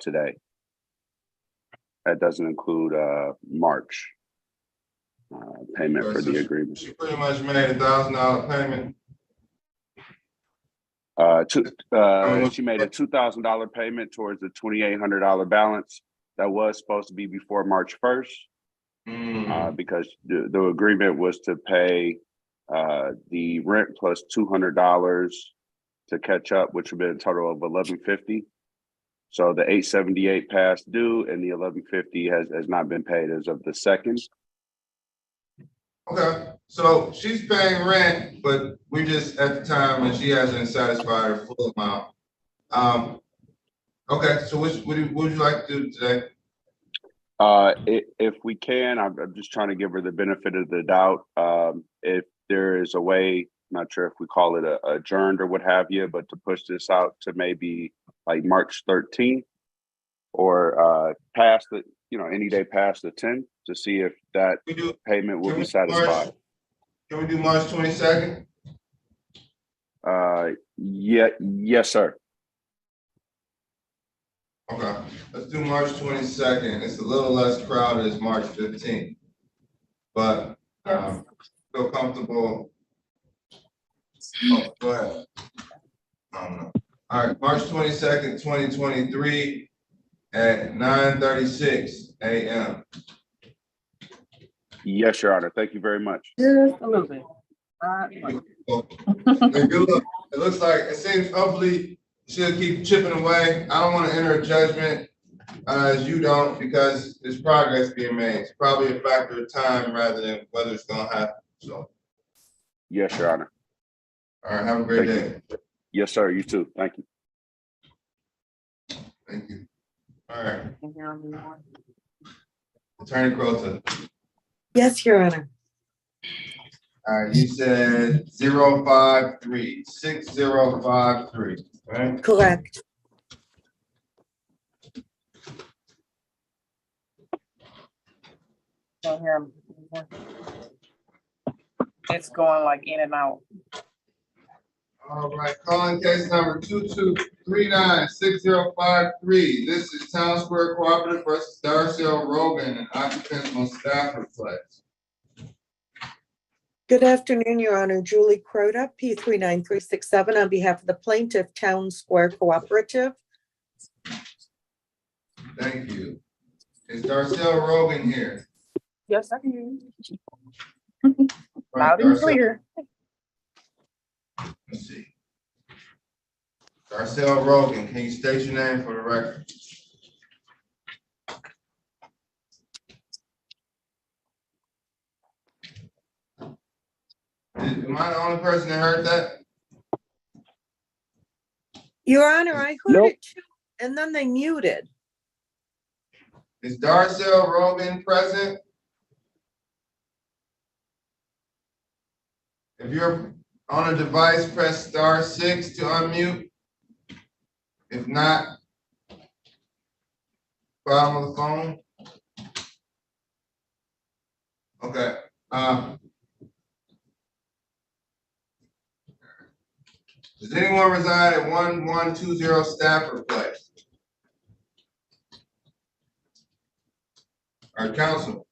today. That doesn't include March payment for the agreement. She pretty much made $1,000 payment. She made a $2,000 payment towards the $2,800 balance that was supposed to be before March 1st, because the agreement was to pay the rent plus $200 to catch up, which would be a total of $1,150. So the $8.78 passed due, and the $1,150 has not been paid as of the 2nd. Okay, so she's paying rent, but we just at the time and she hasn't satisfied her full amount. Okay, so what would you like to do today? If we can, I'm just trying to give her the benefit of the doubt. If there is a way, not sure if we call it a adjourned or what have you, but to push this out to maybe like March 13th or past the, any day past the 10th to see if that payment will be satisfied. Can we do March 22nd? Yes, sir. Okay, let's do March 22nd. It's a little less crowded as March 15th. But feel comfortable. Oh, go ahead. I don't know. All right, March 22nd, 2023 at 9:36 a.m. Yes, Your Honor. Thank you very much. Just a little bit. And good luck. It looks like it seems hopefully she'll keep chipping away. I don't want to enter a judgment as you don't, because there's progress being made. It's probably a factor of time rather than whether it's going to happen. So, yes, Your Honor. All right. Have a great day. Yes, sir. You too. Thank you. Thank you. All right. Attorney Crota. Yes, Your Honor. All right. You said 053 6053, right? Correct. It's going like in and out. All right, calling case number 22396053. This is Town Square Cooperative versus Darcel Rogan and occupants on Stafford Place. Good afternoon, Your Honor. Julie Crota, P39367, on behalf of the plaintiff, Town Square Cooperative. Thank you. Is Darcel Rogan here? Yes, I can hear you. Right, Loud and Darcel. clear. Let's see. Darcel Rogan, can you state your name for the record? Am I the only person that heard that? Your Honor, I heard it too, and then they muted. Is Darcel Rogan present? If you're on a device, press *6 to unmute. If not, bottom of the phone. Okay. Does anyone reside at 1120 Stafford Place? Our counsel.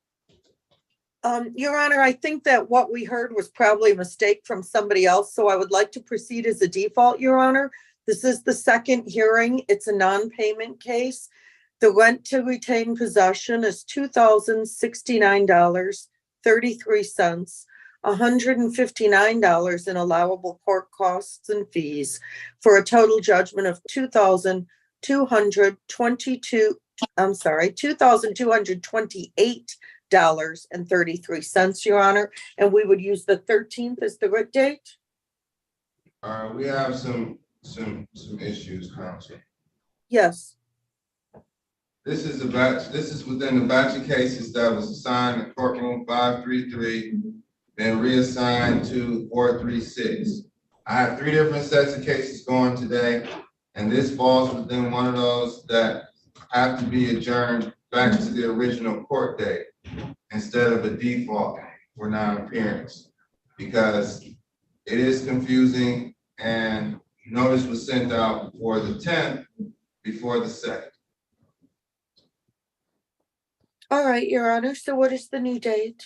Your Honor, I think that what we heard was probably a mistake from somebody else, so I would like to proceed as a default, Your Honor. This is the second hearing. It's a non-payment case. The rent to retain possession is $2,069.33, $159 in allowable court costs and fees, for a total judgment of $2,228.33, Your Honor, and we would use the 13th as the writ date. All right, we have some issues, counsel. Yes. This is within the batch of cases that was assigned to courtroom 533, then reassigned to 436. I have 3 different sets of cases going today, and this falls within one of those that have to be adjourned back to the original court date instead of a default for non-appearance, because it is confusing and notice was sent out for the 10th before the 2nd. All right, Your Honor. So what is the new date?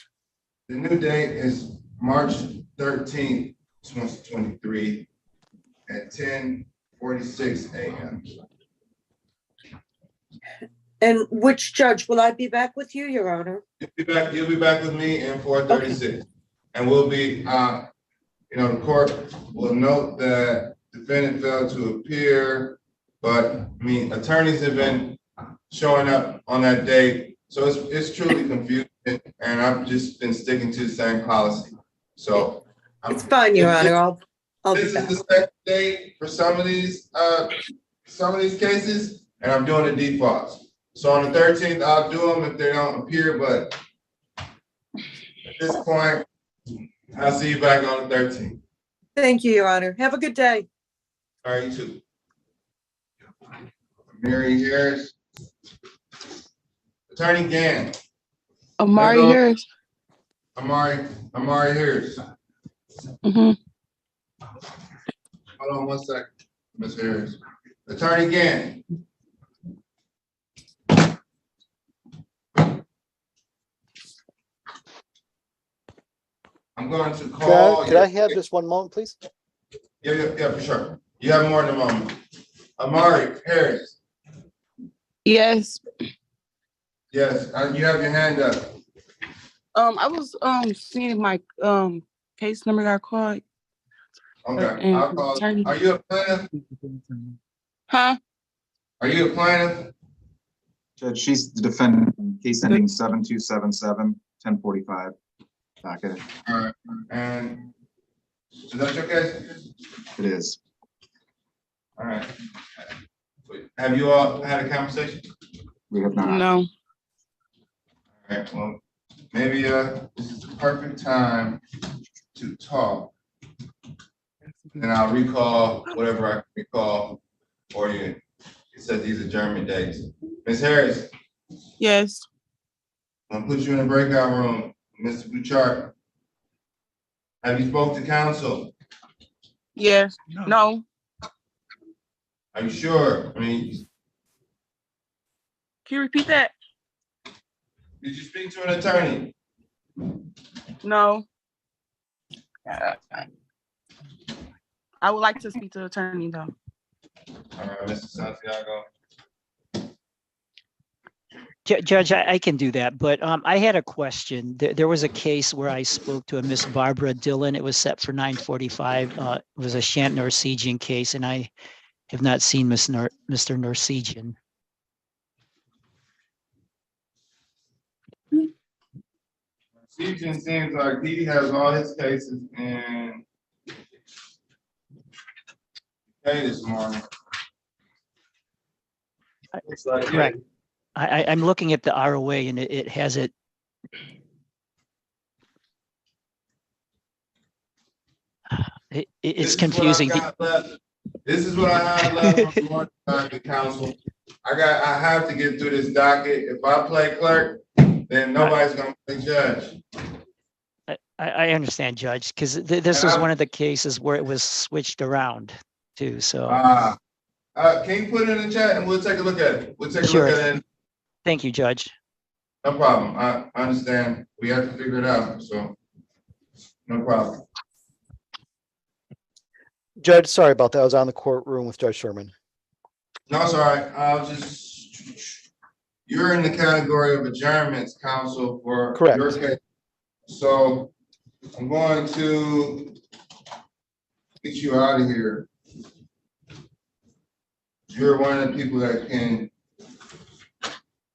The new date is March 13th, 2023 at 10:46 a.m. And which judge? Will I be back with you, Your Honor? You'll be back with me in 436. Okay. And we'll be, the court will note that defendant failed to appear, but attorneys have been showing up on that date. So it's truly confusing, and I've just been sticking to the same policy. So it's fine, Your Honor. I'll this is the second date for some of these cases, and I'm doing the defaults. So on the 13th, I'll do them if they don't appear, but at this point, I'll see you back on the 13th. Thank you, Your Honor. Have a good day. All right, you too. Mary Harris. Attorney Gann. Amari Harris. Amari Harris. Mm-hmm. Hold on 1 second, Ms. Harris. Attorney Gann. I'm going to call. Could I have just one moment, please? Yeah, for sure. You have more than a moment. Amari Harris. Yes. Yes, you have your hand up. I was seeing my case number got called. Okay, I'll call. Are you a plaintiff? Huh? Are you a plaintiff? Judge, she's the defendant, case ending 7277, 1045. Docket. All right, and is that your case? It is. All right. Have you all had a conversation? We have not. No. All right, well, maybe this is the perfect time to talk. And I'll recall whatever I can recall for you. It said these adjournment dates. Ms. Harris. Yes. I'm gonna put you in a breakout room. Mr. Bouchard. Have you spoke to counsel? Yes. No. Are you sure? I mean, Can you repeat that? did you speak to an attorney? No. I would like to speak to the attorney though. All right, Mr. Santiago. Judge, I can do that, but I had a question. There was a case where I spoke to a Miss Barbara Dillon. It was set for 9:45. It was a Shant Norsegian case, and I have not seen Mr. Norsegian. Norsegian seems like he has all his cases in this morning. Looks like Correct. it. I'm looking at the ROA, and it has it. It's confusing. This is what I have left on the council. I have to get through this docket. If I play clerk, then nobody's gonna play judge. I understand, Judge, because this was one of the cases where it was switched around too. So. Can you put it in the chat and we'll take a look at it? We'll take a Sure. look at it. Thank you, Judge. No problem. I understand. We have to figure it out. So no problem. Judge, sorry about that. I was on the courtroom with Judge Sherman. No, it's all right. You're in the category of adjournments, counsel, for Correct. your case. So I'm going to get you out of here. You're one of the people that can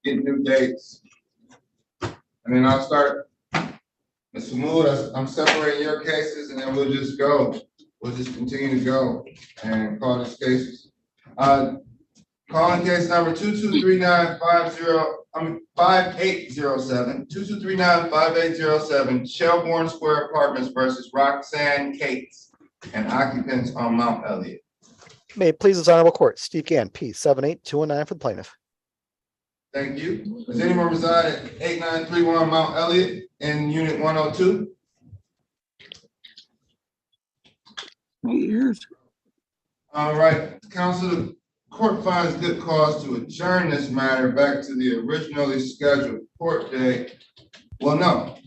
get new dates. And then I'll start, Ms. Mahmoud, I'm separating your cases and then we'll just go. We'll just continue to go and call these cases. Calling case number 5807, 5807, Shelbourne Square Apartments versus Roxanne Cates and occupants on Mount Elliott. May it please this honorable court, Steve Gann, P 78219 for the plaintiff. Thank you. Does anyone reside at 8931 Mount Elliott in unit 102? Years. All right, counsel, the court finds good cause to adjourn this matter back to the originally scheduled court date. Well, no.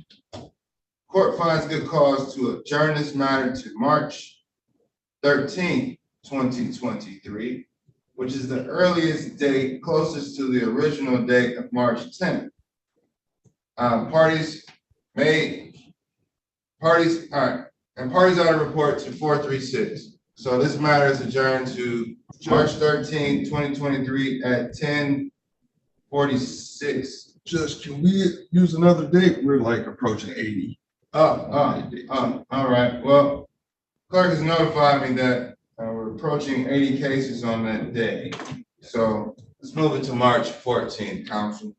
Court finds good cause to adjourn this matter to March 13th, 2023, which is the earliest date closest to the original date of March 10th. Parties ought to report to 436. So this matter is adjourned to March 13th, 2023 at 10:46. Judge, can we use another date? We're like approaching 80. All right. Well, clerk has notified me that we're approaching 80 cases on that day. So Let's move it to March 14th, Council.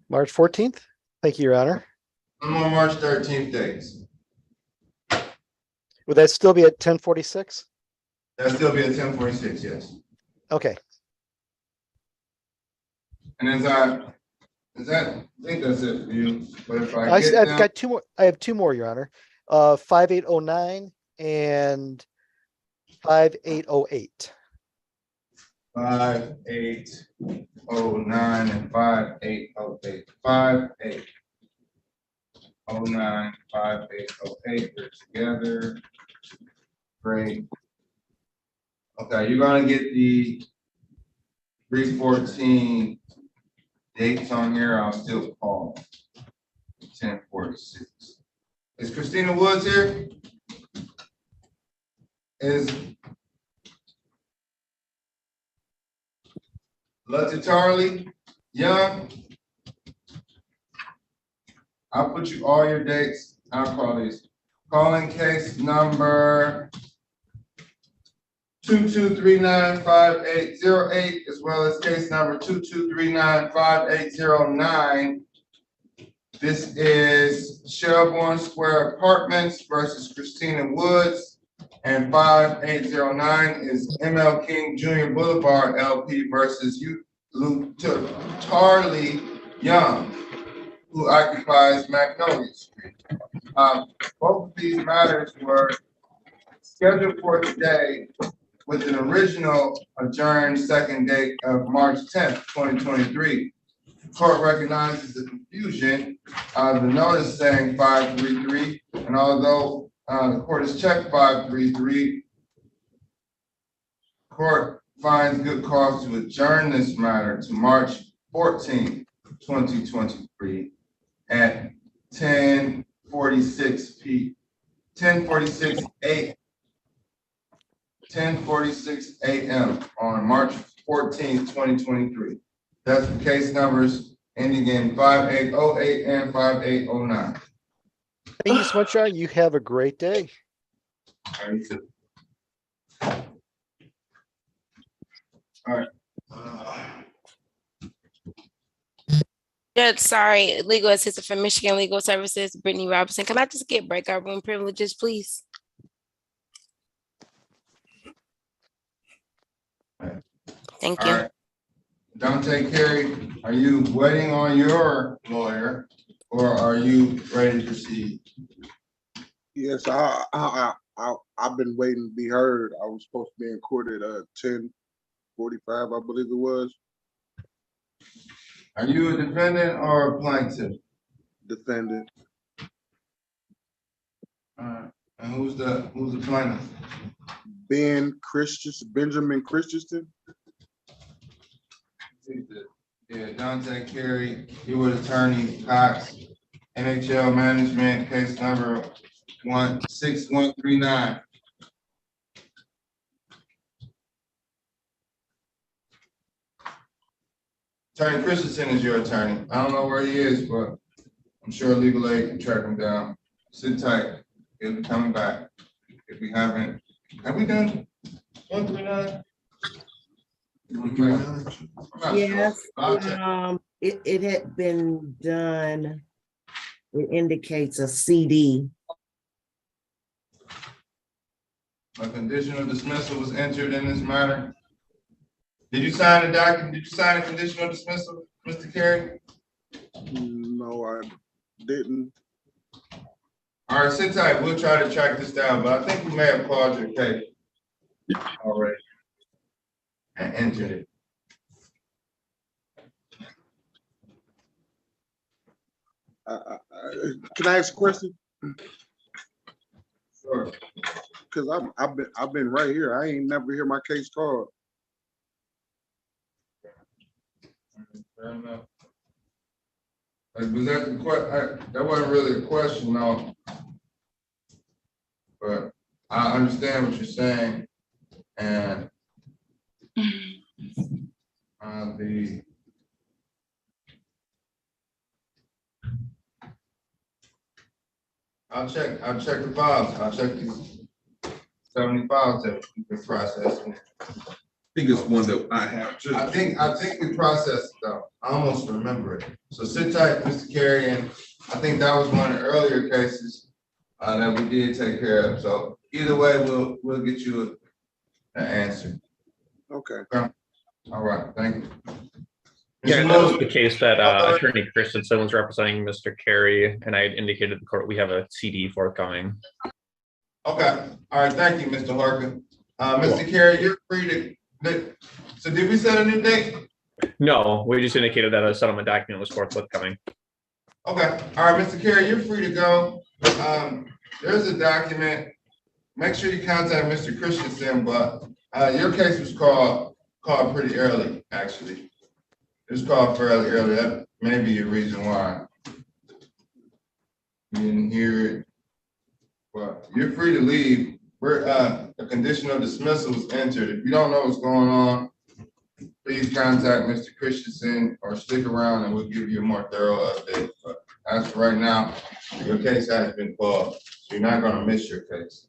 March 14th. Thank you, Your Honor. No more March 13th dates. Would that still be at 10:46? That'll still be at 10:46, yes. Okay. And I think that's it for you. But if I I've get down, got two more. I have two more, Your Honor. 5809 and 5808. 5809 and 5808. 5809, 5808. They're together. Great. Okay, you're gonna get the 314 dates on here. I'll still call 10:46. Is Christina Woods here? Is Lutzy Charlie Young? I'll put you all your dates. I'll call these. Calling case number 22395808, as well as case number 22395809. This is Shelbourne Square Apartments versus Christina Woods, and 5809 is ML King Jr. Boulevard LP versus Tarly Young, who occupies Magnolia Street. Both of these matters were scheduled for today with an original adjourned second date of March 10th, 2023. The court recognizes the confusion of the notice saying 533, and although the court has checked 533, court finds good cause to adjourn this matter to March 14th, 2023 at 10:46 a.m. on March 14th, 2023. That's the case numbers ending in 5808 and 5809. Thank you so much, John. You have a great day. All right. Judge, sorry, legal assistant from Michigan Legal Services, Brittany Robinson. Can I just get breakout room privileges, please? Thank you. All right. Dante Carey, are you waiting on your lawyer or are you ready to proceed? Yes, I've been waiting to be heard. I was supposed to be in court at 10:45, I believe it was. Are you a defendant or a plaintiff? Defendant. And who's the plaintiff? Benjamin Christensen. Yeah, Dante Carey, you were attorney Cox, NHL Management, case number 16139. Attorney Christensen is your attorney. I don't know where he is, but I'm sure legal aid can track him down. Sit tight. He'll be coming back. If we haven't, have we done 139? Yes, it had been done. It indicates a CD. A conditional dismissal was entered in this matter. Did you sign the document? Did you sign a conditional dismissal, Mr. Carey? No, I didn't. All right, sit tight. We'll try to track this down, but I think we may have called your case already and entered it. Can I ask a question? Sure. Because I've been right here. I ain't never hear my case called. Fair enough. Was that the question? That wasn't really a question, no. But I understand what you're saying, and I'll check the files. I'll check these 70 files that we've been processing. think it's one that I have too. I think we processed it though. I almost remember it. So sit tight, Mr. Carey, and I think that was one of the earlier cases that we did take care of. So either way, we'll get you an answer. Okay. All right, thank you. Yeah, Mr. that was Moore? the case that Attorney Christensen was representing Mr. Carey, and I had indicated to the court we have a CD forthcoming. Okay, all right, thank you, Mr. Harkin. Mr. Carey, you're free to, so did we set a new date? No, we just indicated that a settlement document was forthcoming. Okay, all right, Mr. Carey, you're free to go. There's a document. Make sure you contact Mr. Christensen, but your case was called pretty early, actually. It was called fairly early. That may be a reason why you didn't hear it. But you're free to leave. We're a condition of dismissal was entered. If you don't know what's going on, please contact Mr. Christensen or stick around and we'll give you a more thorough update. But as for right now, your case has been called. So you're not going to miss your case.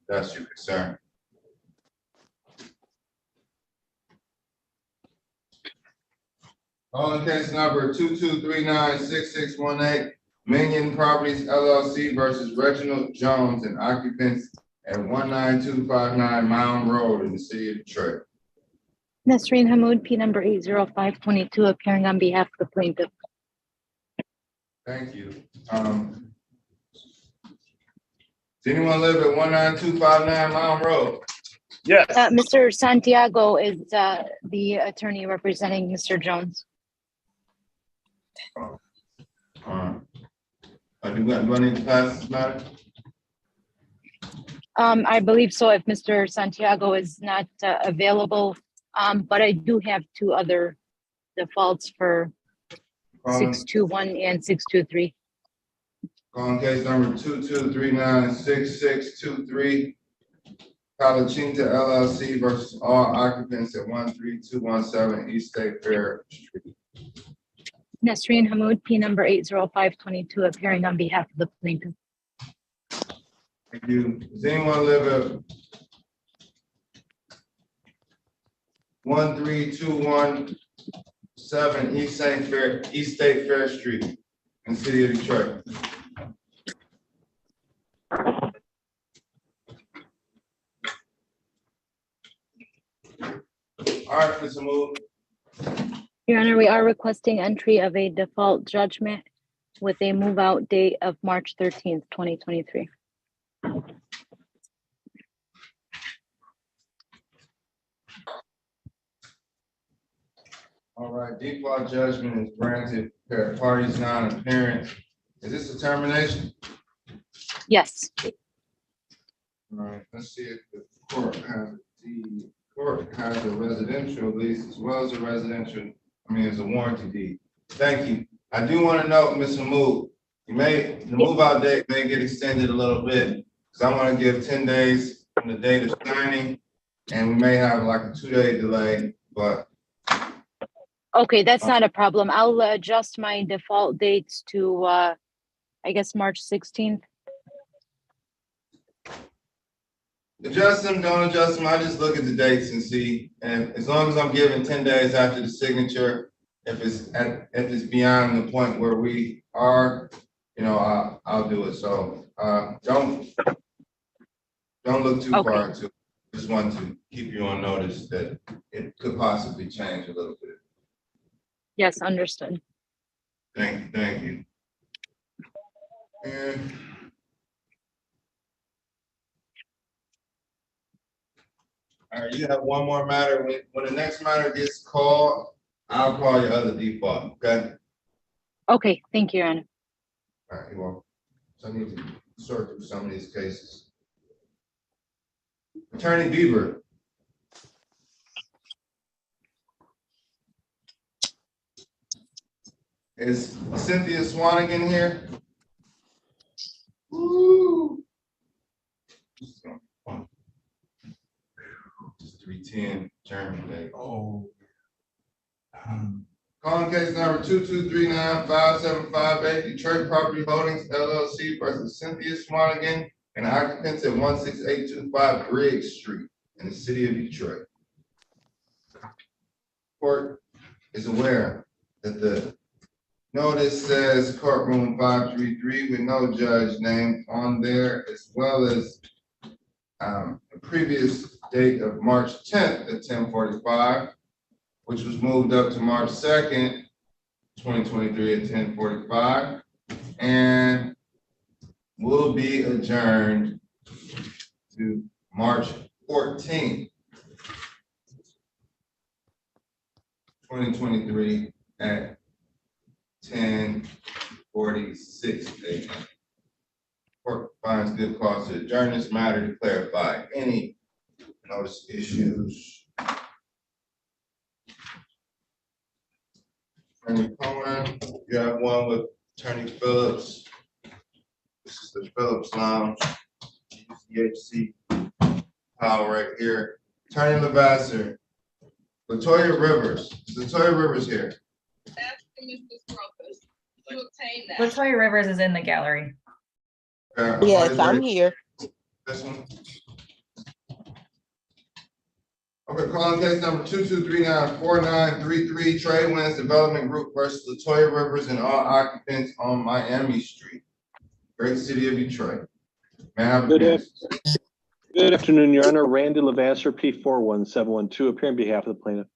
That's your concern. Calling case number 22396618, Minion Properties LLC versus Reginald Jones and occupants at 19259 Mound Road in the city of Detroit. Nasreen Hamoud, P number 80522, appearing on behalf of the plaintiff. Thank you. Does anyone live at 19259 Mound Road? Yes. Mr. Santiago is the attorney representing Mr. Jones. Do I need to pass this matter? I believe so if Mr. Santiago is not available, but I do have two other defaults for 621 and 623. Calling case number 22396623, Palachinta LLC versus all occupants at 13217 East State Fair Street. Nasreen Hamoud, P number 80522, appearing on behalf of the plaintiff. Thank you. Does anyone live at 13217 East State Fair Street in the city of Detroit? All right, Mr. Moore. Your Honor, we are requesting entry of a default judgment with a move-out date of March 13th, 2023. All right, default judgment is granted per parties non-apparent. Is this a termination? Yes. All right, let's see if the court has a residential lease as well as a residential, it's a warranty deed. Thank you. I do want to note, Mr. Moore, the move-out date may get extended a little bit because I want to give 10 days from the date of signing, and we may have like a 2-day delay, but. Okay, that's not a problem. I'll adjust my default dates to, I guess, March 16th. Adjust them, don't adjust them. I just look at the dates and see, and as long as I'm given 10 days after the signature, if it's beyond the point where we are, I'll do it. So don't look too far into it. Just want to keep you on notice that it could possibly change a little bit. Yes, understood. Thank you. And all right, you have one more matter. When the next matter gets called, I'll call your other default, okay? Okay, thank you, Your Honor. All right, you're welcome. So I need to sort through some of these cases. Attorney Bieber. Is Cynthia Swanigan here? Woo! 310 German day. Oh. Calling case number 22395758, Detroit Property Holdings LLC versus Cynthia Swanigan and occupants at 16825 Griggs Street in the city of Detroit. court is aware that the notice says courtroom 533 with no judge named on there, as well as a previous date of March 10th at 10:45, which was moved up to March 2nd, 2023 at 10:45, and will be adjourned to March 14th, 2023 at 10:46 a.m. Court finds good cause to adjourn this matter to clarify any notice issues. Attorney Cohen, you have one with Attorney Phillips. This is the Phillips Lounge, GCHC power right here. Attorney Levasseur, Latoya Rivers. Is Latoya Rivers here? Latoya Rivers is in the gallery. Yes, I'm here. This one. Okay, calling case number 223-94933, Trade Winds Development Group versus Latoya Rivers and all occupants on Miami Street, great city of Detroit. May I have a Good afternoon, Your Honor. Randy Levasseur, P41712, appearing on behalf of the plaintiff.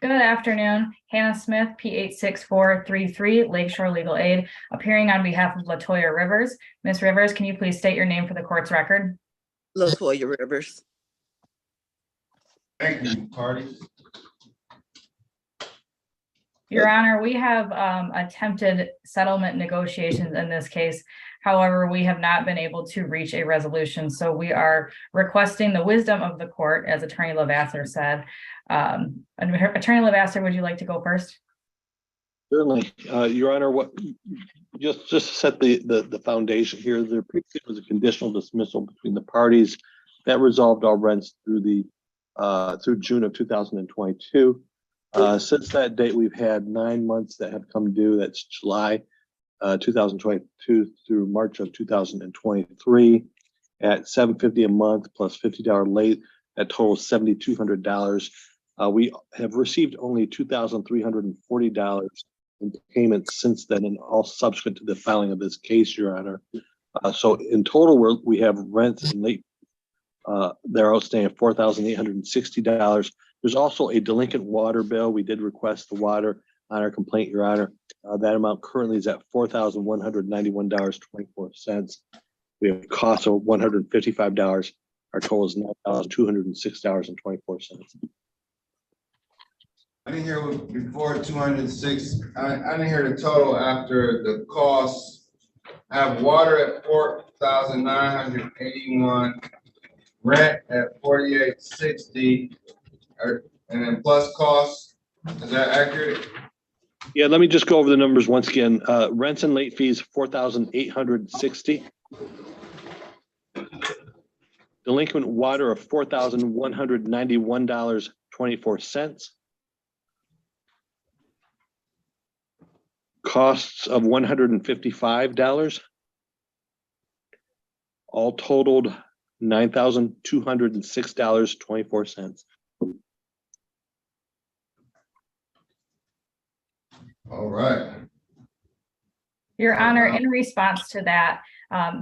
Good afternoon, Hannah Smith, P86433, Lakeshore Legal Aid, appearing on behalf of Latoya Rivers. Ms. Rivers, can you please state your name for the court's record? Latoya Rivers. Thank you, parties. Your Honor, we have attempted settlement negotiations in this case. However, we have not been able to reach a resolution. So we are requesting the wisdom of the court, as Attorney Levasseur said. Attorney Levasseur, would you like to go first? Certainly, Your Honor. What just to set the foundation here, there previously was a conditional dismissal between the parties that resolved all rents through June of 2022. Since that date, we've had 9 months that have come due. That's July 2022 through March of 2023 at $750 a month plus $50 late. That totals $7,200. We have received only $2,340 in payments since then, and all subsequent to the filing of this case, Your Honor. So in total, we have rents and late they're outstanding at $4,860. There's also a delinquent water bill. We did request the water on our complaint, Your Honor. That amount currently is at $4,191.24. We have costs of $155. Our total is $9,206.24. I didn't hear before 206. I didn't hear the total after the costs. I have water at 4,981, rent at 4,860, and then plus costs. Is that accurate? Yeah, let me just go over the numbers once again. Rents and late fees, $4,860. Delinquent water of $4,191.24. Costs of $155. All totaled $9,206.24. All right. Your Honor, in response to that,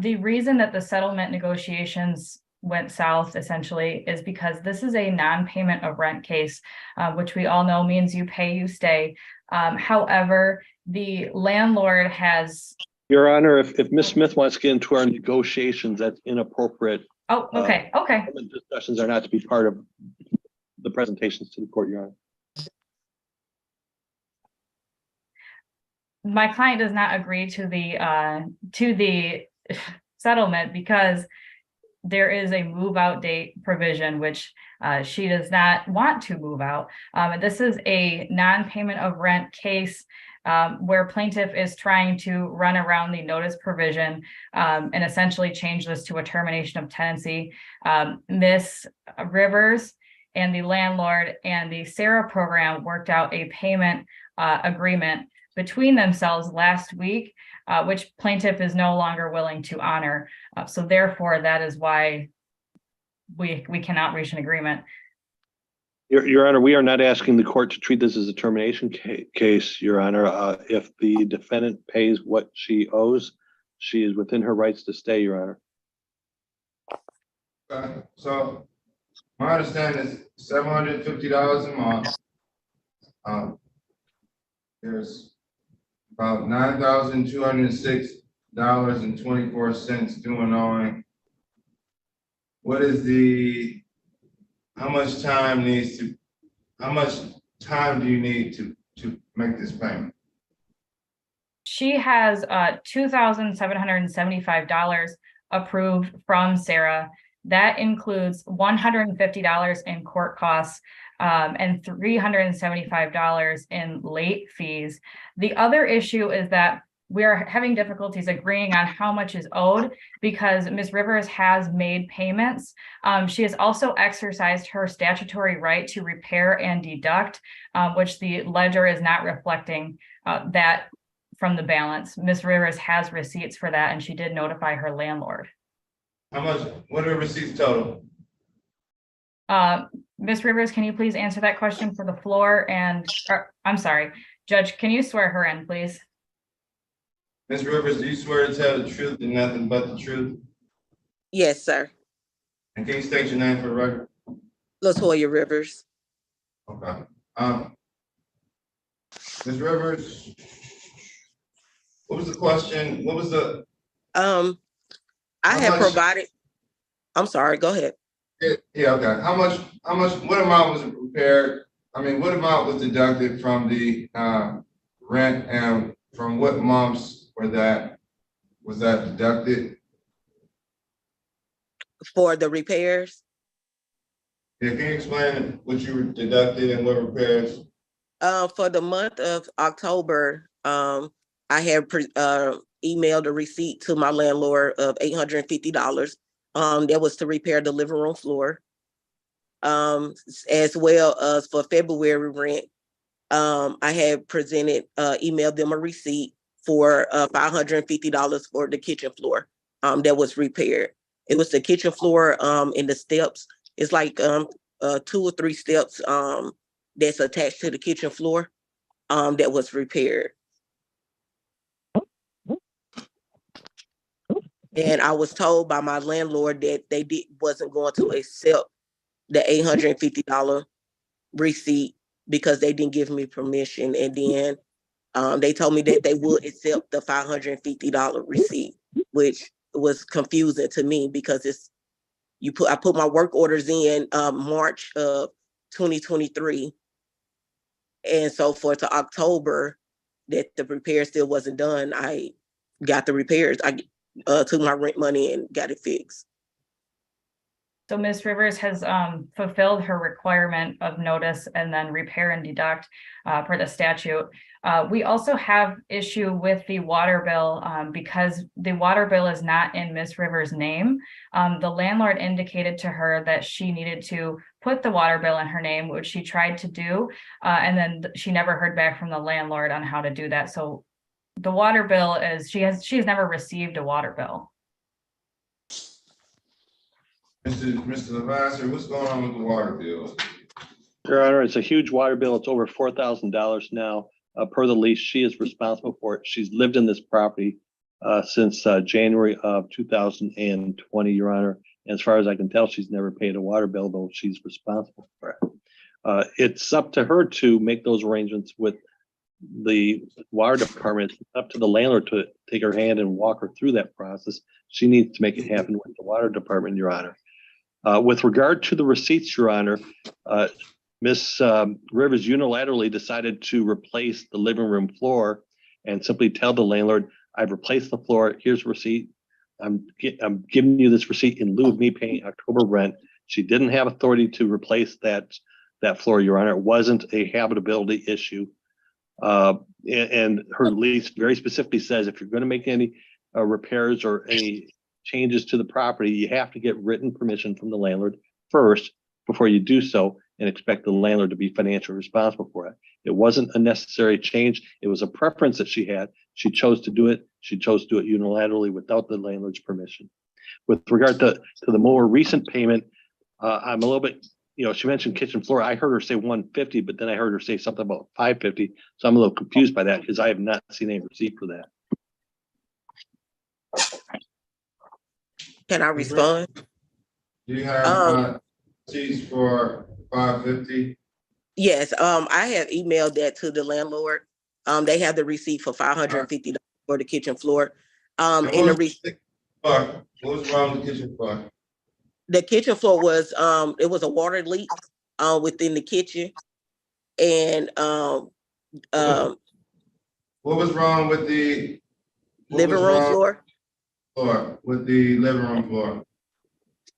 the reason that the settlement negotiations went south essentially is because this is a non-payment of rent case, which we all know means you pay, you stay. However, the landlord has. Your Honor, if Ms. Smith wants to get into our negotiations, that's inappropriate. Oh, okay, okay. Discussions are not to be part of the presentations to the court, Your Honor. My client does not agree to the settlement because there is a move out date provision, which she does not want to move out. This is a non-payment of rent case where plaintiff is trying to run around the notice provision and essentially change this to a termination of tenancy. Ms. Rivers and the landlord and the SARA program worked out a payment agreement between themselves last week, which plaintiff is no longer willing to honor. So therefore, that is why we cannot reach an agreement. Your Honor, we are not asking the court to treat this as a termination case, Your Honor. If the defendant pays what she owes, she is within her rights to stay, Your Honor. So my understanding is $750 a month. There's about $9,206.24 due and owing. What is how much time do you need to make this payment? She has $2,775 approved from Sarah. That includes $150 in court costs and $375 in late fees. The other issue is that we are having difficulties agreeing on how much is owed because Ms. Rivers has made payments. She has also exercised her statutory right to repair and deduct, which the ledger is not reflecting that from the balance. Ms. Rivers has receipts for that, and she did notify her landlord. How much, what are the receipts total? Ms. Rivers, can you please answer that question for the floor? And I'm sorry, Judge, can you swear her in, please? Ms. Rivers, do you swear to tell the truth and nothing but the truth? Yes, sir. And can you state your name for the record? LaToya Rivers. Okay. Ms. Rivers, what was the question? What was the? I have provided. I'm sorry. Go ahead. Yeah. Okay. How much? What amount was repaired? I mean, what amount was deducted from the rent, and from what months was that deducted? For the repairs? Yeah, can you explain what you deducted and what repairs? For the month of October, I have emailed a receipt to my landlord of $850. That was to repair the living room floor. As well as for February rent, I had emailed them a receipt for $550 for the kitchen floor that was repaired. It was the kitchen floor in the steps. It's like 2 or 3 steps that's attached to the kitchen floor that was repaired. And I was told by my landlord that they wasn't going to accept the $850 receipt because they didn't give me permission. And then they told me that they would accept the $550 receipt, which was confusing to me because I put my work orders in March of 2023. And so for to October, that the repair still wasn't done, I got the repairs. I took my rent money and got it fixed. So Ms. Rivers has fulfilled her requirement of notice and then repair and deduct per the statute. We also have issue with the water bill because the water bill is not in Ms. Rivers' name. The landlord indicated to her that she needed to put the water bill in her name, which she tried to do, and then she never heard back from the landlord on how to do that. So the water bill is, she has never received a water bill. Mr. Levasseur, what's going on with the water bill? Your Honor, it's a huge water bill. It's over $4,000 now. Per the lease, she is responsible for it. She's lived in this property since January of 2020, Your Honor. As far as I can tell, she's never paid a water bill, though she's responsible for it. It's up to her to make those arrangements with the water department. It's up to the landlord to take her hand and walk her through that process. She needs to make it happen with the water department, Your Honor. With regard to the receipts, Your Honor, Ms. Rivers unilaterally decided to replace the living room floor and simply tell the landlord, I've replaced the floor, here's a receipt. I'm giving you this receipt in lieu of me paying October rent. She didn't have authority to replace that floor, Your Honor. It wasn't a habitability issue. And her lease very specifically says if you're going to make any repairs or any changes to the property, you have to get written permission from the landlord first before you do so and expect the landlord to be financially responsible for it. It wasn't a necessary change. It was a preference that she had. She chose to do it. She chose to do it unilaterally without the landlord's permission. With regard to the more recent payment, I'm a little bit she mentioned kitchen floor. I heard her say 150, but then I heard her say something about 550. So I'm a little confused by that because I have not seen any receipt for that. Can I respond? Do you have receipts for 550? Yes, I have emailed that to the landlord. They have the receipt for $550 for the kitchen floor. And And what was wrong with the kitchen floor? the kitchen floor was, it was a water leak within the kitchen. And What was wrong with the living room floor? With the living room floor?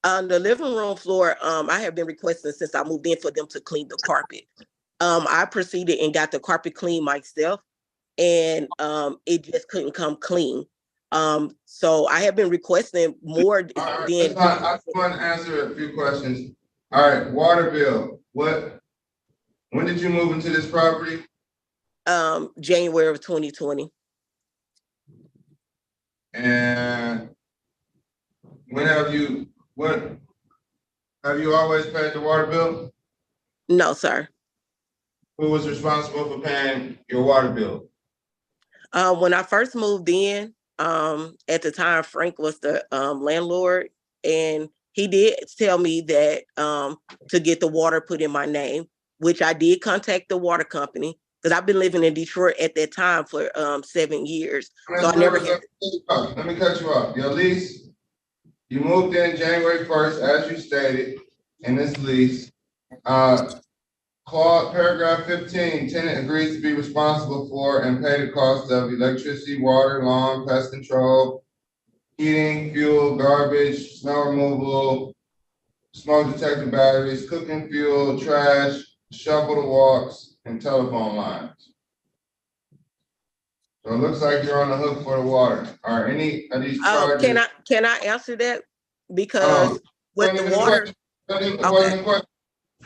The living room floor, I have been requesting since I moved in for them to clean the carpet. I proceeded and got the carpet cleaned myself, and it just couldn't come clean. So I have been requesting more than. I just want to answer a few questions. All right, water bill. When did you move into this property? January of 2020. And have you always paid the water bill? No, sir. Who was responsible for paying your water bill? When I first moved in, at the time, Frank was the landlord, and he did tell me that to get the water put in my name, which I did contact the water company because I've been living in Detroit at that time for 7 years. So I never had. Let me cut you off. Your lease, you moved in January 1st, as you stated in this lease. Clause paragraph 15, tenant agrees to be responsible for and pay the cost of electricity, water, lawn, pest control, heating, fuel, garbage, snow removal, smoke detector batteries, cooking fuel, trash, shovel the walks, and telephone lines. So it looks like you're on the hook for the water. Are any of these charges? Can I answer that? Because with the water.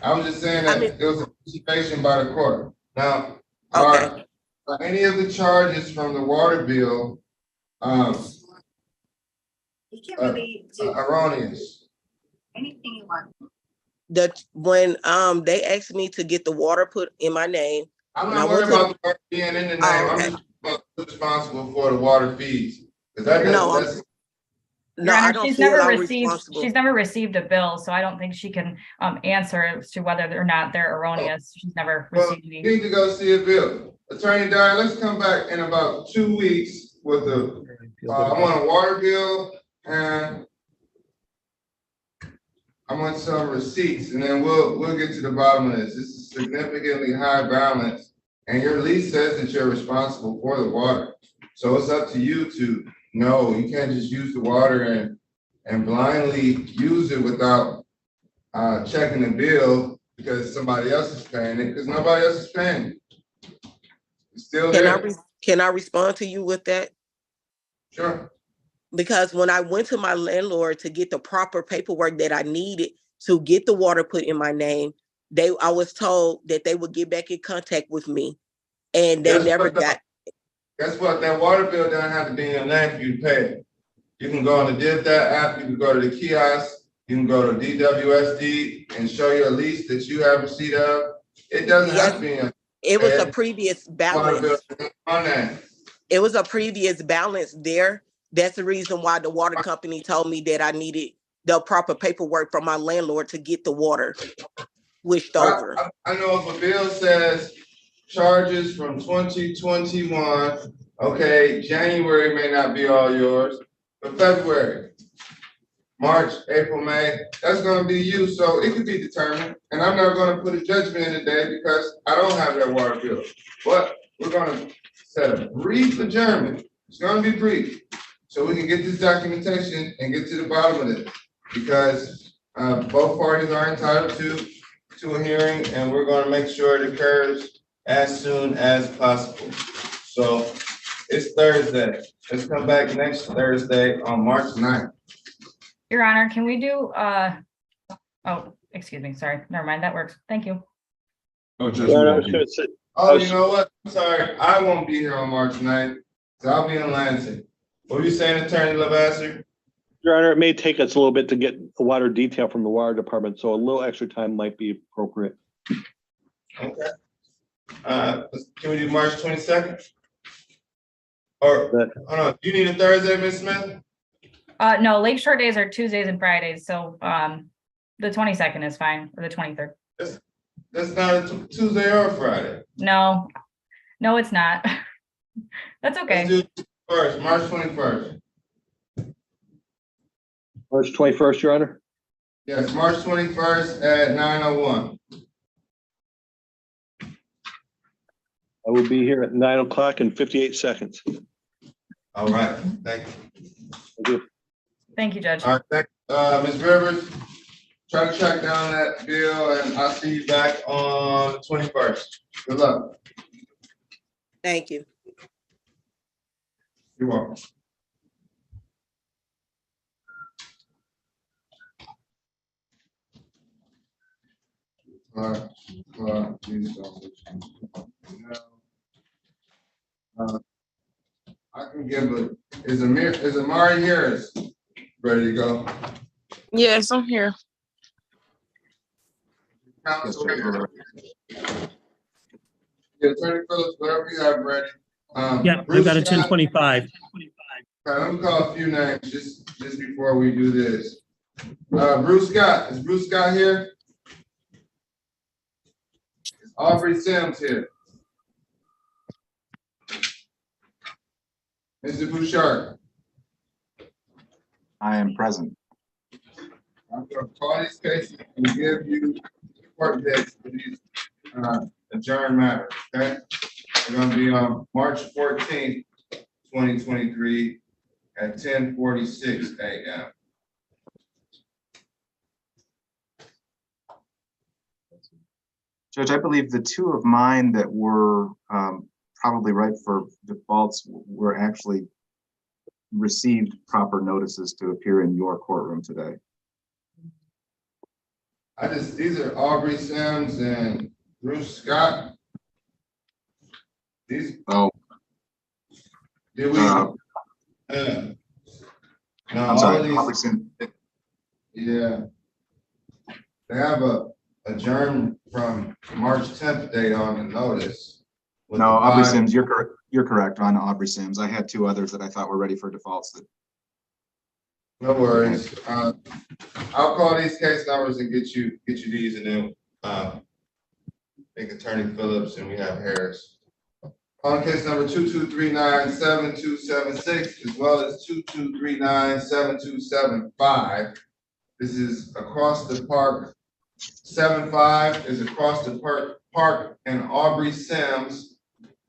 I was just saying that it was a participation by the court. Now, are any of the charges from the water bill erroneous? Anything you want. When they asked me to get the water put in my name. I'm not worried about the water being in the name. I'm just responsible for the water fees. No, I don't. She's never received a bill, so I don't think she can answer as to whether or not they're erroneous. She's never received any. You need to go see a bill. Attorney Dyer, let's come back in about 2 weeks with I want a water bill and I want some receipts, and then we'll get to the bottom of this. This is significantly high balance, and your lease says that you're responsible for the water. So it's up to you to know. You can't just use the water and blindly use it without checking the bill because somebody else is paying it, because nobody else is paying it. It's still there. Can I respond to you with that? Sure. Because when I went to my landlord to get the proper paperwork that I needed to get the water put in my name, I was told that they would get back in contact with me, and they never got. Guess what? That water bill doesn't have to be in your name for you to pay it. You can go on the DivThat app, you can go to the kiosk, you can go to DWSD and show your lease that you have receipt of. It doesn't have to be in. It was a previous balance. It was a previous balance there. That's the reason why the water company told me that I needed the proper paperwork from my landlord to get the water switched over. I know if a bill says charges from 2021, okay, January may not be all yours, but February, March, April, May, that's gonna be you, so it could be determined. And I'm not gonna put a judgment in today because I don't have that water bill. But we're gonna set a brief adjournment. It's gonna be brief, so we can get this documentation and get to the bottom of it. Because both parties are entitled to a hearing, and we're gonna make sure it occurs as soon as possible. So it's Thursday. Let's come back next Thursday on March 9th. Your Honor, can we do, oh, excuse me, sorry, never mind, that works, thank you. You know what, I'm sorry, I won't be here on March 9th, so I'll be in Lansing. What were you saying, Attorney Lavasser? Your Honor, it may take us a little bit to get a water detail from the water department, so a little extra time might be appropriate. Okay. Can we do March 22nd? Or, hold on, do you need a Thursday, Ms. Smith? No, Lake Shore days are Tuesdays and Fridays, so the 22nd is fine, or the 23rd. That's not a Tuesday or Friday. No, it's not. That's okay. Let's do first, March 21st. March 21st, Your Honor? Yes, March 21st at 9:01. I will be here at 9 o'clock and 58 seconds. All right, thank you. Thank you. Thank you, Judge. All right, thank Ms. Rivers. Try to track down that bill, and I'll see you back on the 21st. Good luck. Thank you. You're welcome. Please don't. I can give a, is Amari Harris ready to go? Yes, I'm here. Counsel, yeah, Attorney Phillips, whatever you have ready. Yeah, Bruce I've got a Scott. 1025. Let me call a few names just before we do this. Bruce Scott, is Bruce Scott here? Is Aubrey Sims here? Mr. Bouchard? I am present. I'm going to call these cases and give you court dates for these adjourned matters, okay? They're going to be on March 14th, 2023 at 10:46 a.m. Judge, I believe the two of mine that were probably right for defaults were actually received proper notices to appear in your courtroom today. These are Aubrey Sims and Bruce Scott. These. Oh. Did we? No, I'm sorry. Aubrey Sims. Yeah. They have a adjourn from March 10th date on the notice. No, Aubrey Sims, you're correct. You're correct on Aubrey Sims. I had two others that I thought were ready for defaults. No worries. I'll call these case numbers and get you these, and then I think Attorney Phillips and we have Harris. On case number 2239-7276 as well as 2239-7275. This is across the park. 75 is across the park and Aubrey Sims.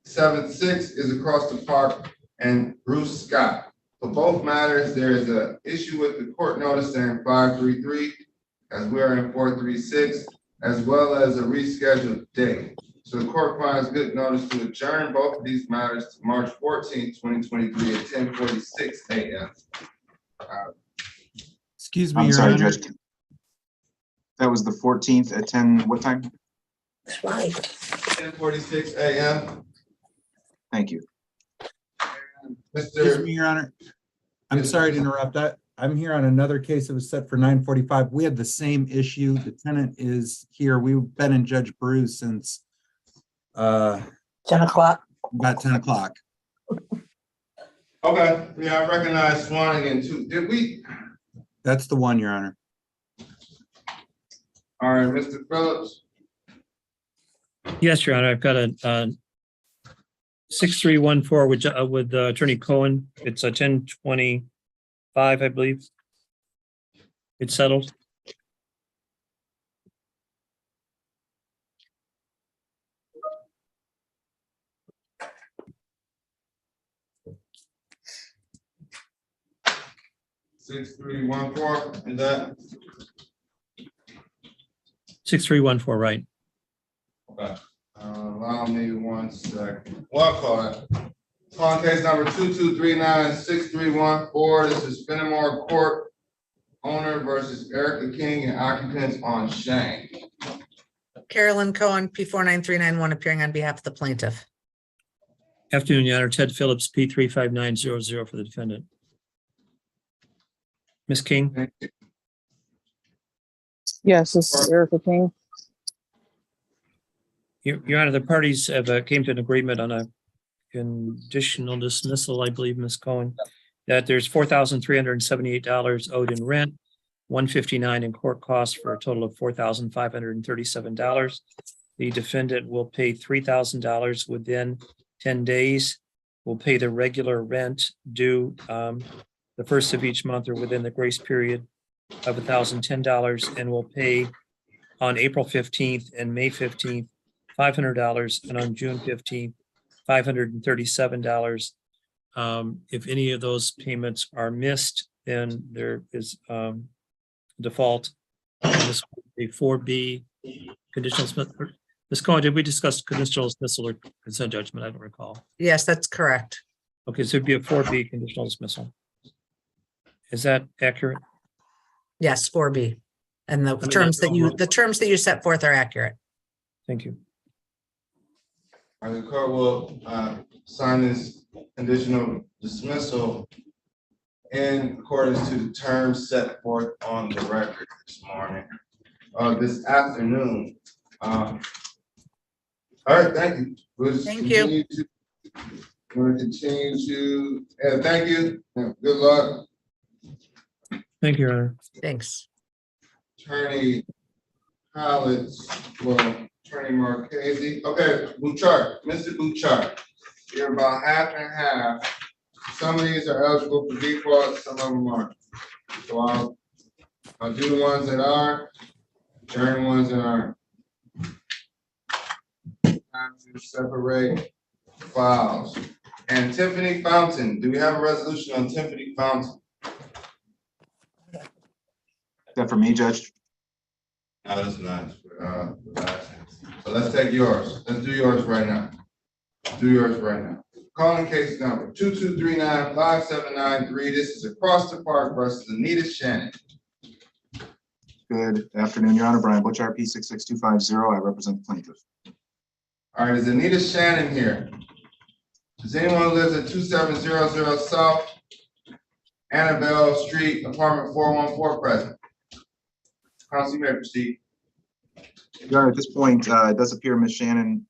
76 is across the park and Bruce Scott. For both matters, there is an issue with the court notice saying 533, as we are in 436, as well as a rescheduled date. So the court finds good notice to adjourn both of these matters to March 14th, 2023 at 10:46 a.m. Excuse me, I'm Your sorry, Honor. Judge. That was the 14th at 10, what time? That's right. 10:46 a.m. Thank you. Excuse me, Your Honor. I'm sorry to interrupt. I'm here on another case that was set for 9:45. We had the same issue. The tenant is here. We've been in Judge Bruce since 10 o'clock. About 10 o'clock. Okay, yeah, I recognize Swanigan too. Did we? That's the one, Your Honor. All right, Mr. Phillips. Yes, Your Honor. I've got a 6314 with Attorney Cohen. It's a 1025, I believe. It's settled. Six, 6314, is that? 6314, right. Okay. Allow me 1 second. Well, call it. On case number 2239-6314. This is Fenimore Court owner versus Erica King and occupants on Shane. Carolyn Cohen, P49391, appearing on behalf of the plaintiff. Afternoon, Your Honor. Ted Phillips, P35900 for the defendant. Ms. King? Yes, this is Erica King. Your Honor, the parties have came to an agreement on a conditional dismissal, I believe, Ms. Cohen, that there's $4,378 owed in rent, $159 in court costs for a total of $4,537. The defendant will pay $3,000 within 10 days. Will pay the regular rent due the first of each month or within the grace period of $1,010, and will pay on April 15th and May 15th, $500, and on June 15th, $537. If any of those payments are missed, then there is default. And this will be 4B conditional dismissal. Ms. Cohen, did we discuss conditional dismissal or consent judgment? I don't recall. Yes, that's correct. Okay, so it'd be a 4B conditional dismissal. Is that accurate? Yes, 4B. And the terms that you set forth are accurate. Thank you. All right, the court will sign this conditional dismissal in accordance to the terms set forth on the record this morning, this afternoon. All right, thank you. Thank you. We'll continue to, thank you. Good luck. Thank you, Your Honor. Thanks. Attorney Collins, Attorney Marchese. Okay, Bouchard, Mr. Bouchard, you're about half and half. Some of these are eligible for default, some of them aren't. So I'll do the ones that are, adjourn the ones that aren't. Time to separate files. And Tiffany Fountain, do we have a resolution on Tiffany Fountain? Is that for me, Judge? No, that's not. So let's take yours. Let's do yours right now. Do yours right now. Calling case number 223957993. This is Across the Park versus Anita Shannon. Good afternoon, Your Honor. Brian Butchart, P66250. I represent the plaintiff. All right, is Anita Shannon here? Does anyone who lives at 2700 South Annabelle Street, apartment 414 present? Counsel, you may proceed. Your Honor, at this point, it does appear Ms. Shannon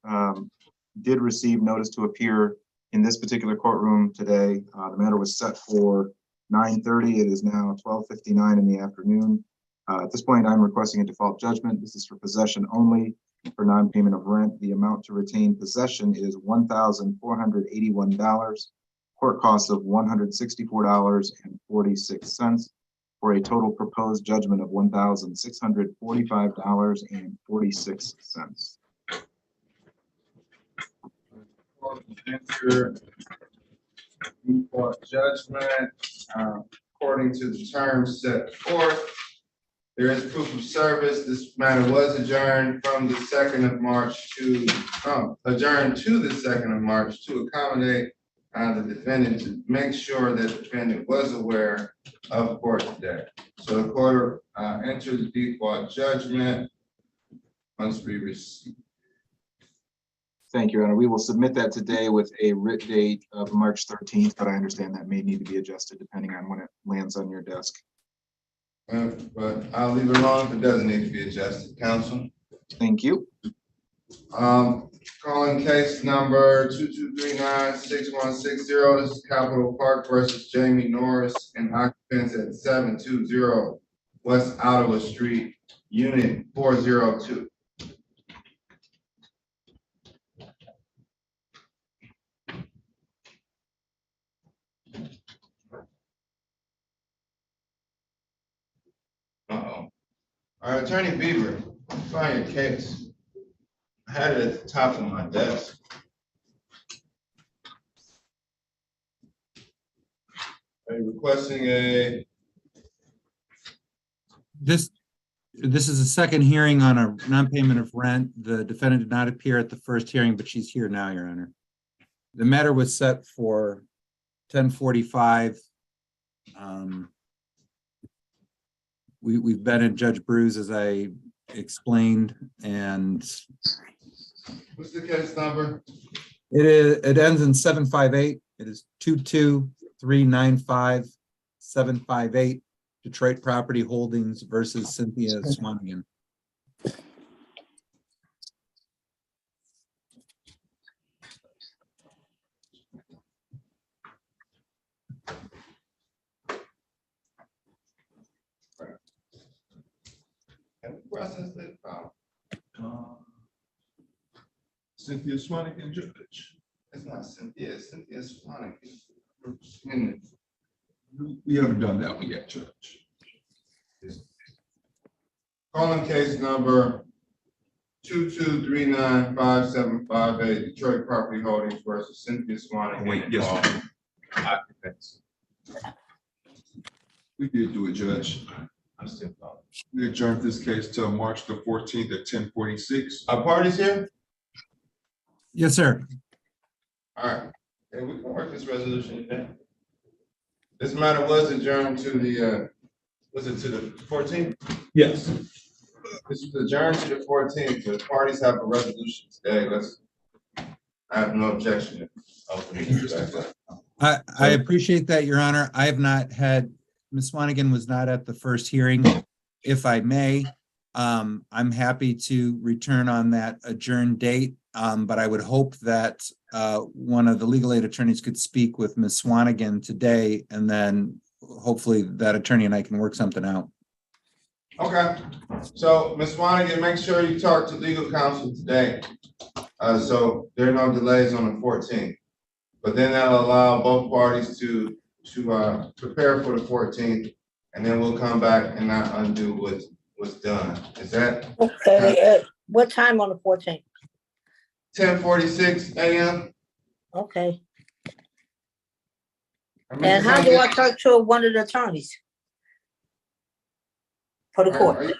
did receive notice to appear in this particular courtroom today. The matter was set for 9:30. It is now 12:59 in the afternoon. At this point, I'm requesting a default judgment. This is for possession only for non-payment of rent. The amount to retain possession is $1,481. Court costs of $164.46 for a total proposed judgment of $1,645.46. Enter default judgment according to the terms set forth. There is proof of service. This matter was adjourned from the 2nd of March to adjourned to the 2nd of March to accommodate the defendant, to make sure that the defendant was aware of court today. So the court enters default judgment once we receive. Thank you, Your Honor. We will submit that today with a writ date of March 13th, but I understand that may need to be adjusted depending on when it lands on your desk. But I'll leave it alone if it doesn't need to be adjusted. Counsel. Thank you. Calling case number 2239660. This is Capitol Park versus Jamie Norris and occupants at 720 West Ottawa Street, Unit 402. Uh-oh. All right, Attorney Beaver, find your case. I had it at the top of my desk. Are you requesting a? This is a second hearing on a non-payment of rent. The defendant did not appear at the first hearing, but she's here now, Your Honor. The matter was set for 10:45. We've been in Judge Bruce, as I explained, and What's the case number? it ends in 758. It is 22395-758. Detroit Property Holdings versus Cynthia Swanigan. Process that. Cynthia Swanigan, Judge. It's not Cynthia, it's Cynthia Swanigan. We haven't done that one yet, Judge. Calling case number 223957558 Detroit Property Holdings versus Cynthia Swanigan. Wait, yes, occupants. We did do it, Judge. I'm still calling. We adjourned this case till March the 14th at 10:46. Our parties here? Yes, sir. All right, and we can work this resolution today. This matter was adjourned to the, was it to the 14th? Yes. This was adjourned to the 14th, the parties have a resolution today, I have no objection. I appreciate that, Your Honor. I have not had, Ms. Swanigan was not at the first hearing. If I may, I'm happy to return on that adjourned date, but I would hope that one of the legal aid attorneys could speak with Ms. Swanigan today, and then hopefully that attorney and I can work something out. Okay, so Ms. Swanigan, make sure you talk to legal counsel today. So there are no delays on the 14th, but then that'll allow both parties to prepare for the 14th, and then we'll come back and not undo what was done. Is that? Okay, what time on the 14th? 10:46 a.m. Okay. And how do I talk to one of the attorneys? For the court.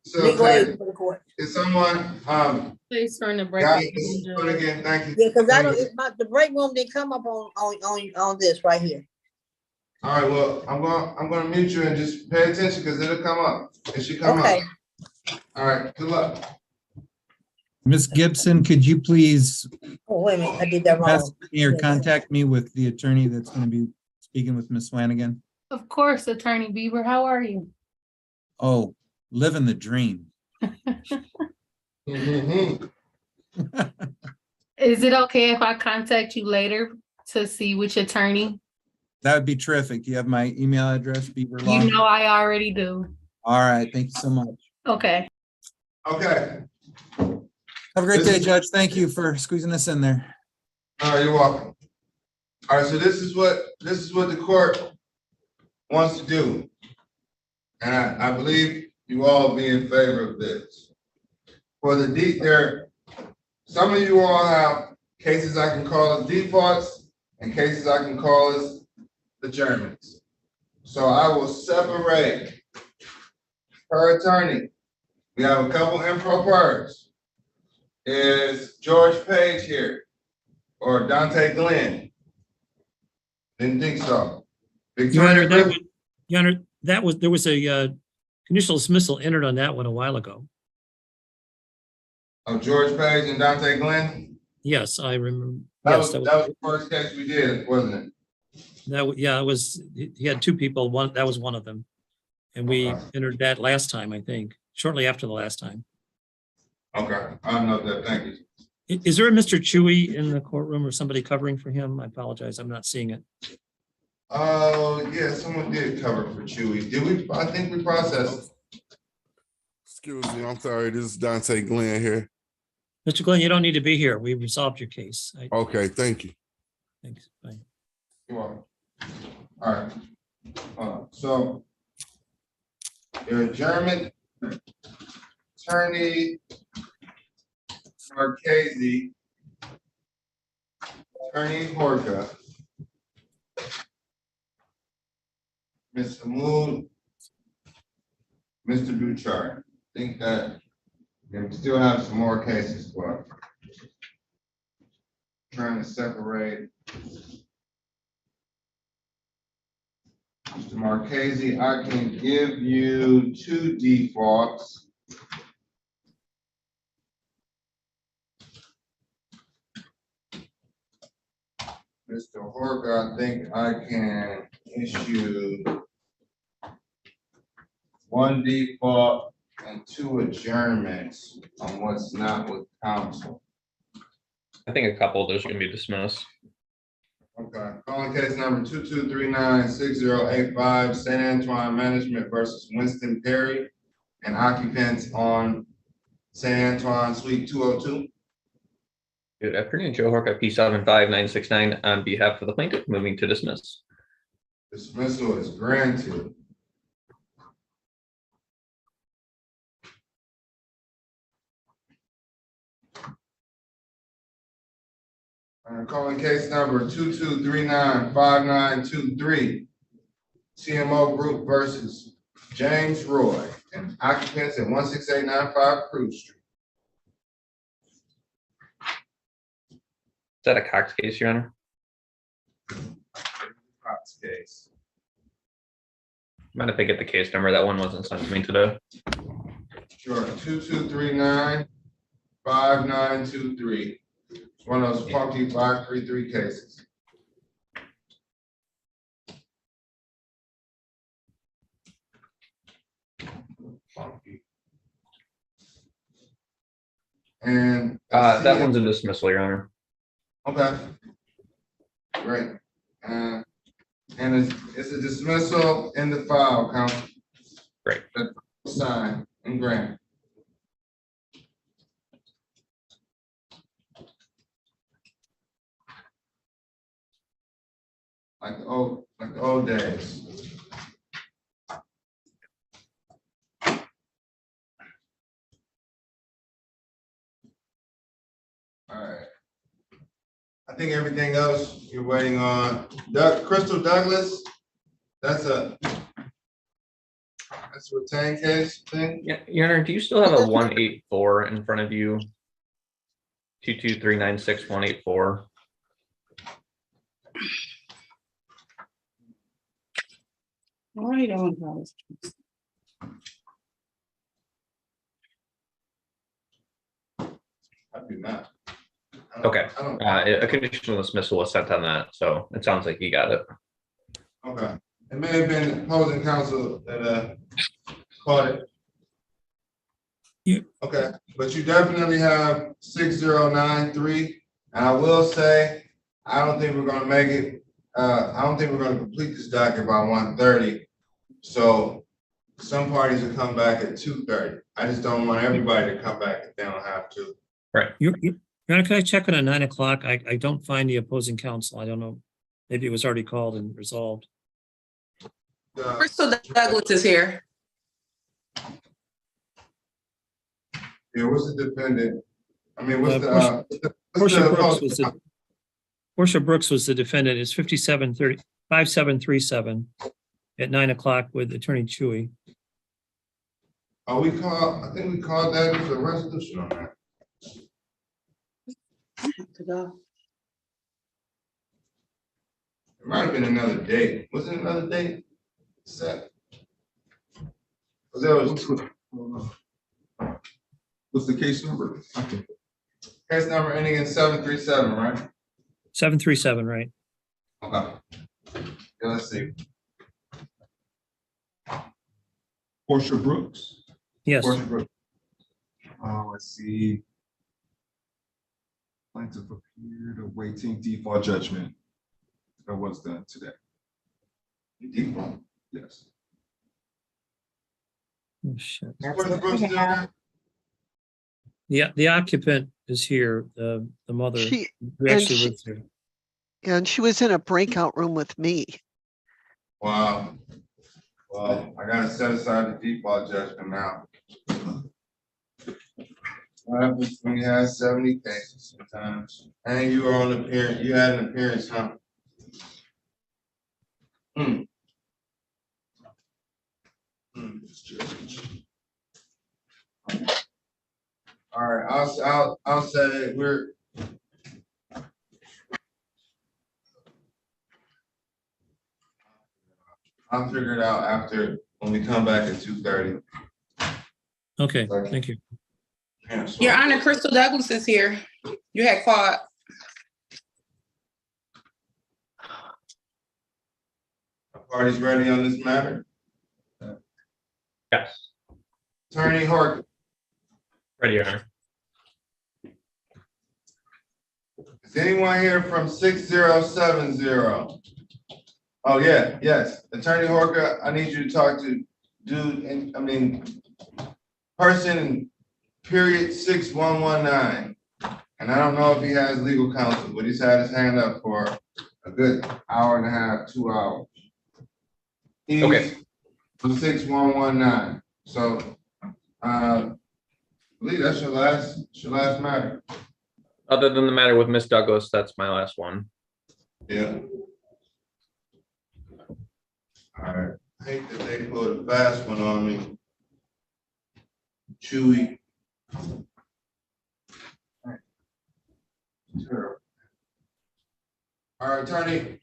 So Legal aid for the court. is someone, Please turn the break. got this one again, thank you. Yeah, because I don't, the break room didn't come up on this right here. All right, well, I'm gonna mute you and just pay attention because it'll come up. It should come up. Okay. All right, good luck. Ms. Gibson, could you please Oh, wait a minute, I did that wrong. pass me or contact me with the attorney that's going to be speaking with Ms. Swanigan? Of course, Attorney Bieber, how are you? Oh, living the dream. Is it okay if I contact you later to see which attorney? That would be terrific. Do you have my email address, Bieber Law? You know I already do. All right, thank you so much. Okay. Okay. Have a great day, Judge. Thank you for squeezing us in there. All right, you're welcome. All right, so this is what the court wants to do. And I believe you all will be in favor of this. For the some of you all have cases I can call as defaults and cases I can call as adjournments. So I will separate per attorney. We have a couple impropers. Is George Page here or Dante Glenn? Didn't think so. Your Honor, there was a conditional dismissal entered on that one a while ago. Of George Page and Dante Glenn? Yes, I remember. That Yes, was the first case we did, wasn't it? Yeah, it was, he had two people, that was one of them. And we entered that last time, I think, shortly after the last time. Okay, I know that, thank you. Is there a Mr. Chewy in the courtroom or somebody covering for him? I apologize, I'm not seeing it. Oh, yeah, someone did cover for Chewy. Did we? I think we processed. Excuse me, I'm sorry, this is Dante Glenn here. Mr. Glenn, you don't need to be here. We resolved your case. Okay, thank you. Thanks, bye. You're welcome. All right. So your adjournment, attorney Marchese, attorney Horka, Mr. Mood, Mr. Bouchard. I think that we still have some more cases for trying to separate. Mr. Marchese, I can give you 2 defaults. Mr. Horka, I think I can issue one default and 2 adjournments on what's not with council. I think a couple of those are gonna be dismissed. Okay, calling case number 22396085, St. Antoine Management versus Winston Perry and occupants on St. Antoine Suite 202. Good afternoon, Joe Horka, P75969 on behalf of the plaintiff, moving to dismiss. Dismissal is granted. Calling case number 22395923, CMO Group versus James Roy and occupants at 16895 Cruz Street. Is that a Cox case, Your Honor? Cox case. Mind if I get the case number? That one wasn't sent to me today. Sure, 22395923. It's one of those funky 533 cases. Funky. And that one's a dismissal, Your Honor. okay, great. And it's a dismissal in the file, counsel. Great. Sign and grant. Like the old days. All right. I think everything else you're waiting on. Crystal Douglas, that's a retained case thing. Yeah, Your Honor, do you still have a 184 in front of you? 22396-184. Right on, guys. I do not. Okay. A conditional dismissal was sent on that, so it sounds like you got it. Okay. It may have been opposing counsel that caught it. Okay, but you definitely have 6093. And I will say, I don't think we're gonna make it. I don't think we're gonna complete this docket by 1:30. So some parties will come back at 2:30. I just don't want everybody to come back if they don't have to. Right. Your Honor, can I check on a 9 o'clock? I don't find the opposing counsel. I don't know. Maybe it was already called and resolved. Crystal Douglas is here. Yeah, what's the defendant? I mean, what's Portia Brooks was the defendant. It's 5737 at 9 o'clock with Attorney Chewy. Oh, I think we called that as a resolution on that. It might have been another date. Was it another date? Set. What's the case number? Okay. Case number ending in 737, right? 737, right? Okay. Yeah, let's see. Portia Brooks. Yes. Portia Brooks. Let's see. Plaintiff appeared awaiting default judgment. That was done today. Default? Yes. Oh, shit. Portia Brooks still there? Yeah, the occupant is here, the mother who and actually she- lives here. And she was in a breakout room with me. Wow. Well, I gotta set aside the default judgment now. What happens when you have 70 cases sometimes? And you were on appearance, you had an appearance, huh? All right, I'll say I'll figure it out after when we come back at 2:30. Okay, thank you. Yeah, so- Your Honor, Crystal Douglas is here. You had called. Parties ready on this matter? Yes. Attorney Horton. Ready, Your Honor. Is anyone here from 6070? Oh, yeah, yes. Attorney Horka, I need you to talk to person period 6119. And I don't know if he has legal counsel, but he's had his hand up for a good hour and a half, 2 hours. He's Okay. from 6119. So, I believe that's your last matter. Other than the matter with Miss Douglas, that's my last one. Yeah. All right. I hate that they put a fast one on me. Chewy. Terrible. All right, Attorney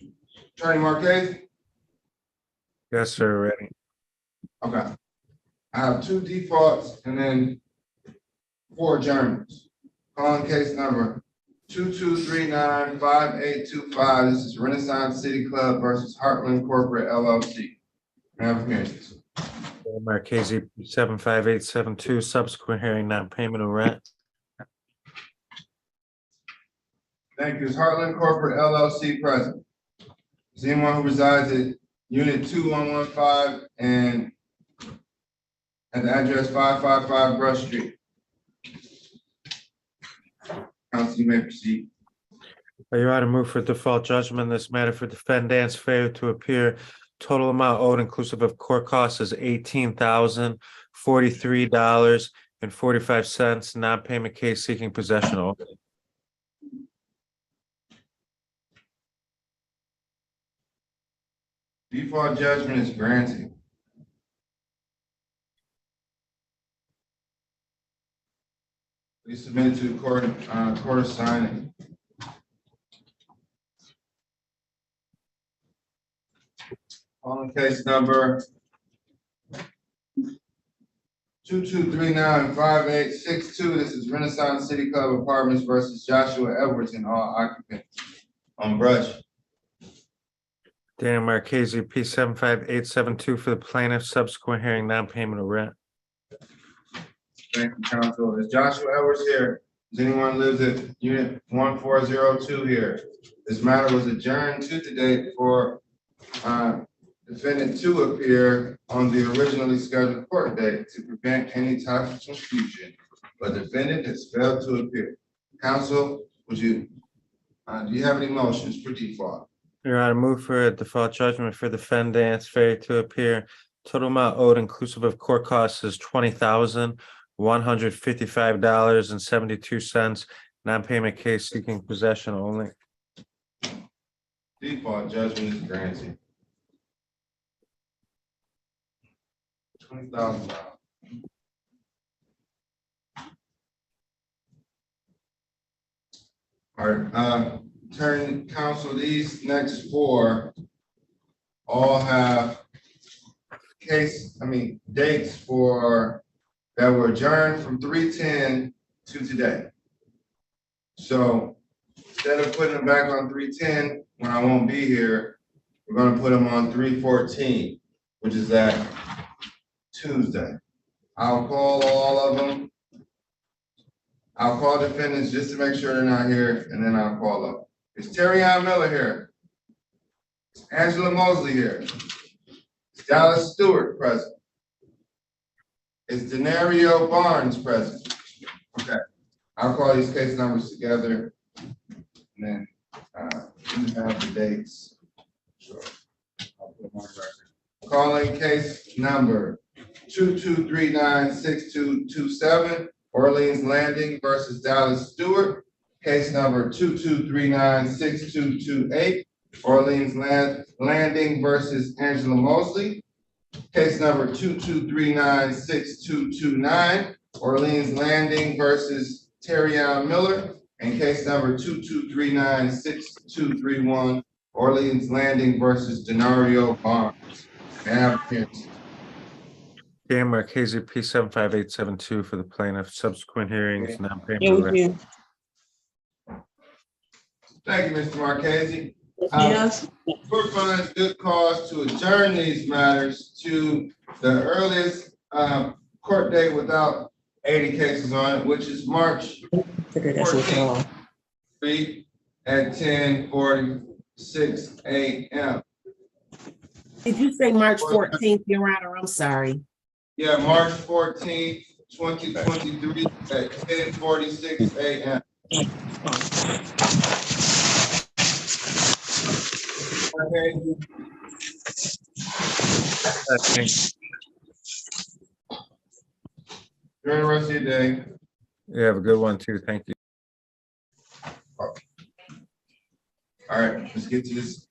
Marquez. Yes, sir, ready. Okay. I have 2 defaults and then 4 adjournments. Calling case number 22395825. This is Renaissance City Club versus Heartland Corporate LLC. May I have permissions? Marchese 75872, subsequent hearing, non-payment of rent. Thank you. Is Heartland Corporate LLC present? Is anyone who resides at Unit 2115 and at the address 555 Brush Street? Counsel, you may proceed. Your Honor, move for default judgment in this matter for defendant's failure to appear. Total amount owed inclusive of court costs is $18,043.45. Non-payment case seeking possession only. Default judgment is granted. Please submit it to the court of signing. On case number 22395862. This is Renaissance City Club Apartments versus Joshua Edwards and all occupants on Brush. Daniel Marchese, P 75872 for the plaintiff, subsequent hearing, non-payment of rent. Thank you, counsel. Is Joshua Edwards here? Does anyone lives at unit 1402 here? This matter was adjourned to the date for defendant to appear on the originally scheduled court date to prevent any type of confusion, but defendant has failed to appear. Counsel, would you, do you have any motions for default? Your Honor, move for a default judgment for defendant's failure to appear. Total amount owed inclusive of court costs is $20,155.72. Non-payment case seeking possession only. Default judgment is granted. $20,000. All right, turn counsel, these next 4 all have dates for that were adjourned from 3/10 to today. So instead of putting them back on 3/10 when I won't be here, we're going to put them on 3/14, which is that Tuesday. I'll call all of them. I'll call defendants just to make sure they're not here, and then I'll call up. Is Terry Ann Miller here? Is Angela Mosley here? Is Dallas Stewart present? Is Denario Barnes present? Okay, I'll call these case numbers together, and then you have the dates. Sure. I'll put them on record. Calling case number 22396227, Orleans Landing versus Dallas Stewart. Case number 22396228, Orleans Landing versus Angela Mosley. Case number 22396229, Orleans Landing versus Terry Ann Miller. And case number 22396231, Orleans Landing versus Denario Barnes. May I have appearance? Dan Marchese, P 75872 for the plaintiff, subsequent hearings, non-payment of rent. Thank you, Mr. Marchese. Yes. Court finds good cause to adjourn these matters to the earliest court date without 80 cases on it, which is March 14th, at 10:46 a.m. Did you say March 14th, Your Honor? I'm sorry. Yeah, March 14th, 2023 at 10:46 a.m. Okay. Enjoy the rest of your day. You have a good one too. Thank you. All right, let's get to this.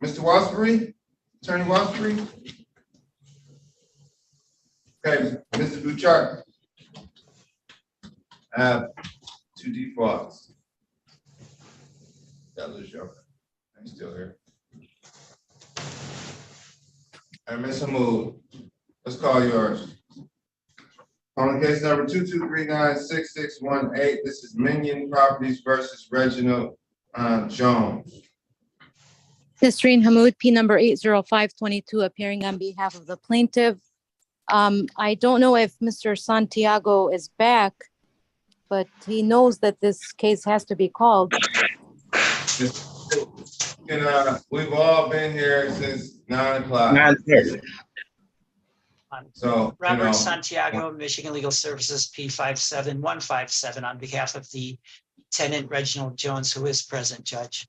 Mr. Wasbury, Attorney Wasbury. Okay, Mr. Bouchard. I have two defaults. That was your. I'm still here. And Ms. Hamoud, let's call yours. On case number 22396618, this is Minion Properties versus Reginald Jones. Nisreen Hamoud, P number 80522, appearing on behalf of the plaintiff. I don't know if Mr. Santiago is back, but he knows that this case has to be called. We've all been here since 9 o'clock. So, Robert Santiago, Michigan Legal Services, P57157, on behalf of the tenant Reginald Jones, who is present, Judge.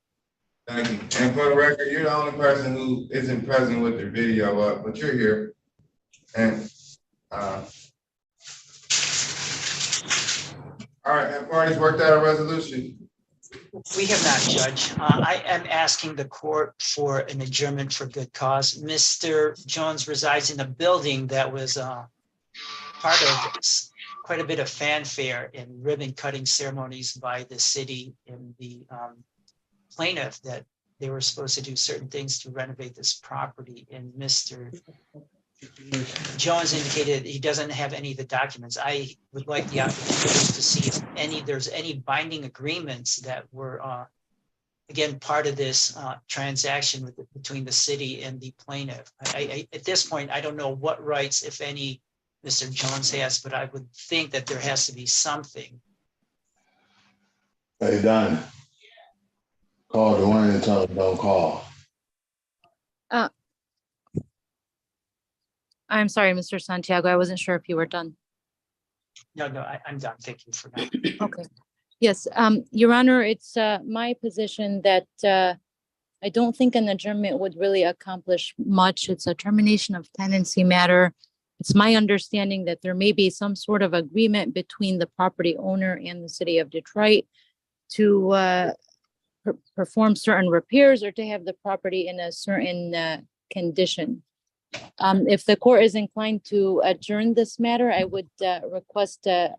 Thank you. And for the record, you're the only person who isn't present with the video up, but you're here. And all right, have parties worked out a resolution? We have not, Judge. I am asking the court for an adjournment for good cause. Mr. Jones resides in a building that was part of quite a bit of fanfare and ribbon cutting ceremonies by the city and the plaintiff that they were supposed to do certain things to renovate this property. And Mr. Jones indicated he doesn't have any of the documents. I would like the opportunity to see if there's any binding agreements that were, again, part of this transaction between the city and the plaintiff. At this point, I don't know what rights, if any, Mr. Jones has, but I would think that there has to be something. Hey, Donnie. Call the one and tell them don't call. I'm sorry, Mr. Santiago, I wasn't sure if you were done. No, I'm done. Thank you for that. Okay. Yes, Your Honor, it's my position that I don't think an adjournment would really accomplish much. It's a termination of tenancy matter. It's my understanding that there may be some sort of agreement between the property owner and the city of Detroit to perform certain repairs or to have the property in a certain condition. If the court is inclined to adjourn this matter, I would request an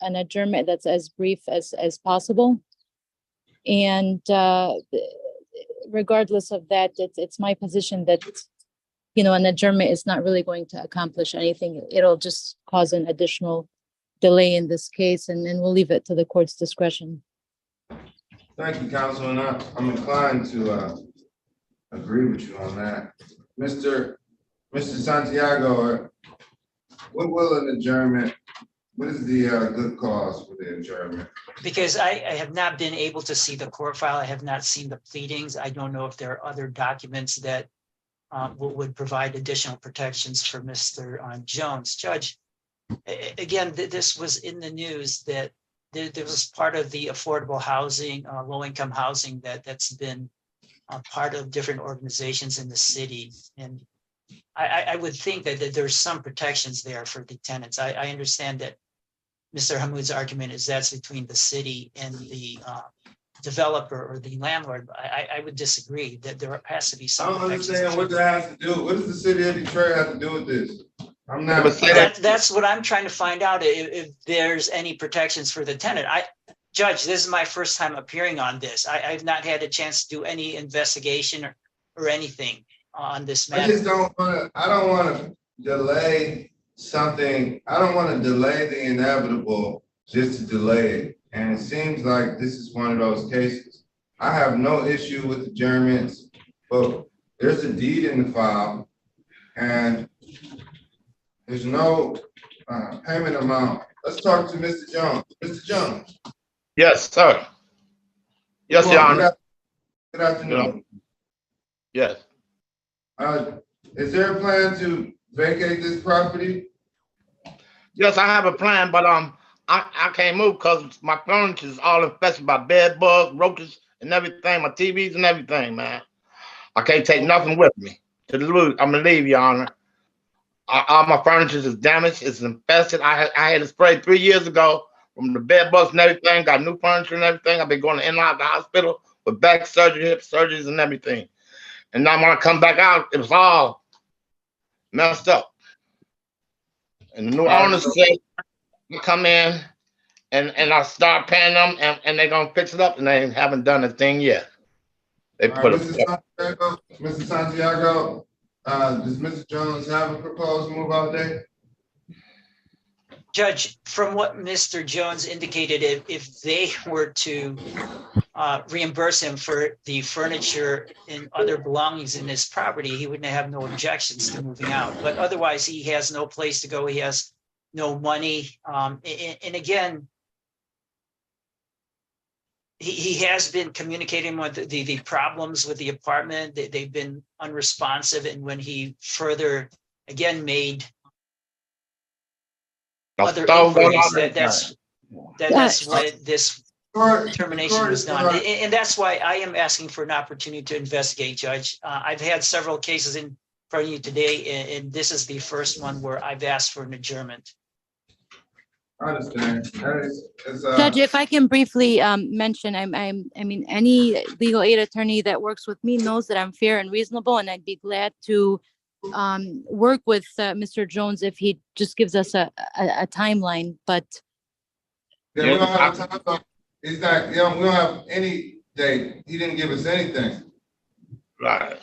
adjournment that's as brief as possible. And regardless of that, it's my position that, an adjournment is not really going to accomplish anything. It'll just cause an additional delay in this case, and then we'll leave it to the court's discretion. Thank you, counsel, and I'm inclined to agree with you on that. Mr. Santiago, what will an adjournment, what is the good cause for the adjournment? Because I have not been able to see the court file. I have not seen the pleadings. I don't know if there are other documents that would provide additional protections for Mr. Jones. Judge, again, this was in the news that there was part of the affordable housing, low-income housing that's been part of different organizations in the city. And I would think that there's some protections there for the tenants. I understand that Mr. Hamoud's argument is that's between the city and the developer or the landlord. I would disagree that there has to be some. I don't understand what that has to do. What does the city of Detroit have to do with this? I'm not. That's what I'm trying to find out, if there's any protections for the tenant. Judge, this is my first time appearing on this. I've not had a chance to do any investigation or anything on this matter. I don't want to delay something. I don't want to delay the inevitable just to delay it. And it seems like this is one of those cases. I have no issue with adjournments, but there's a deed in the file, and there's no payment amount. Let's talk to Mr. Jones. Mr. Jones. Yes, sir. Yes, Good Your morning. Honor. Good afternoon. Yes. Is there a plan to vacate this property? Yes, I have a plan, but I can't move because my furniture is all infested by bed bugs, roaches, and everything. My TVs and everything, man. I can't take nothing with me. I'm gonna leave, Your Honor. All my furniture is damaged. It's infested. I had it sprayed 3 years ago from the bed bugs and everything. Got new furniture and everything. I've been going in and out of the hospital with back surgery, hip surgeries, and everything. And now when I come back out, it was all messed up. And the new owner said, "You come in and I start paying them, and they're gonna fix it up, and they haven't done a thing yet." They put Mr. Santiago, does Mr. Jones have a proposed move out date? Judge, from what Mr. Jones indicated, if they were to reimburse him for the furniture and other belongings in his property, he wouldn't have no objections to moving out. But otherwise, he has no place to go. He has no money. And again, he has been communicating with the problems with the apartment. They've been unresponsive. And when he further, again, made other inquiries, that's what this termination was done. And that's why I am asking for an opportunity to investigate, Judge. I've had several cases in front of you today, and this is the first one where I've asked for an adjournment. I understand. Judge, if I can briefly mention, I mean, any legal aid attorney that works with me knows that I'm fair and reasonable, and I'd be glad to work with Mr. Jones if he just gives us a timeline. But we don't have a timeline. We don't have any date. He didn't give us anything. Right.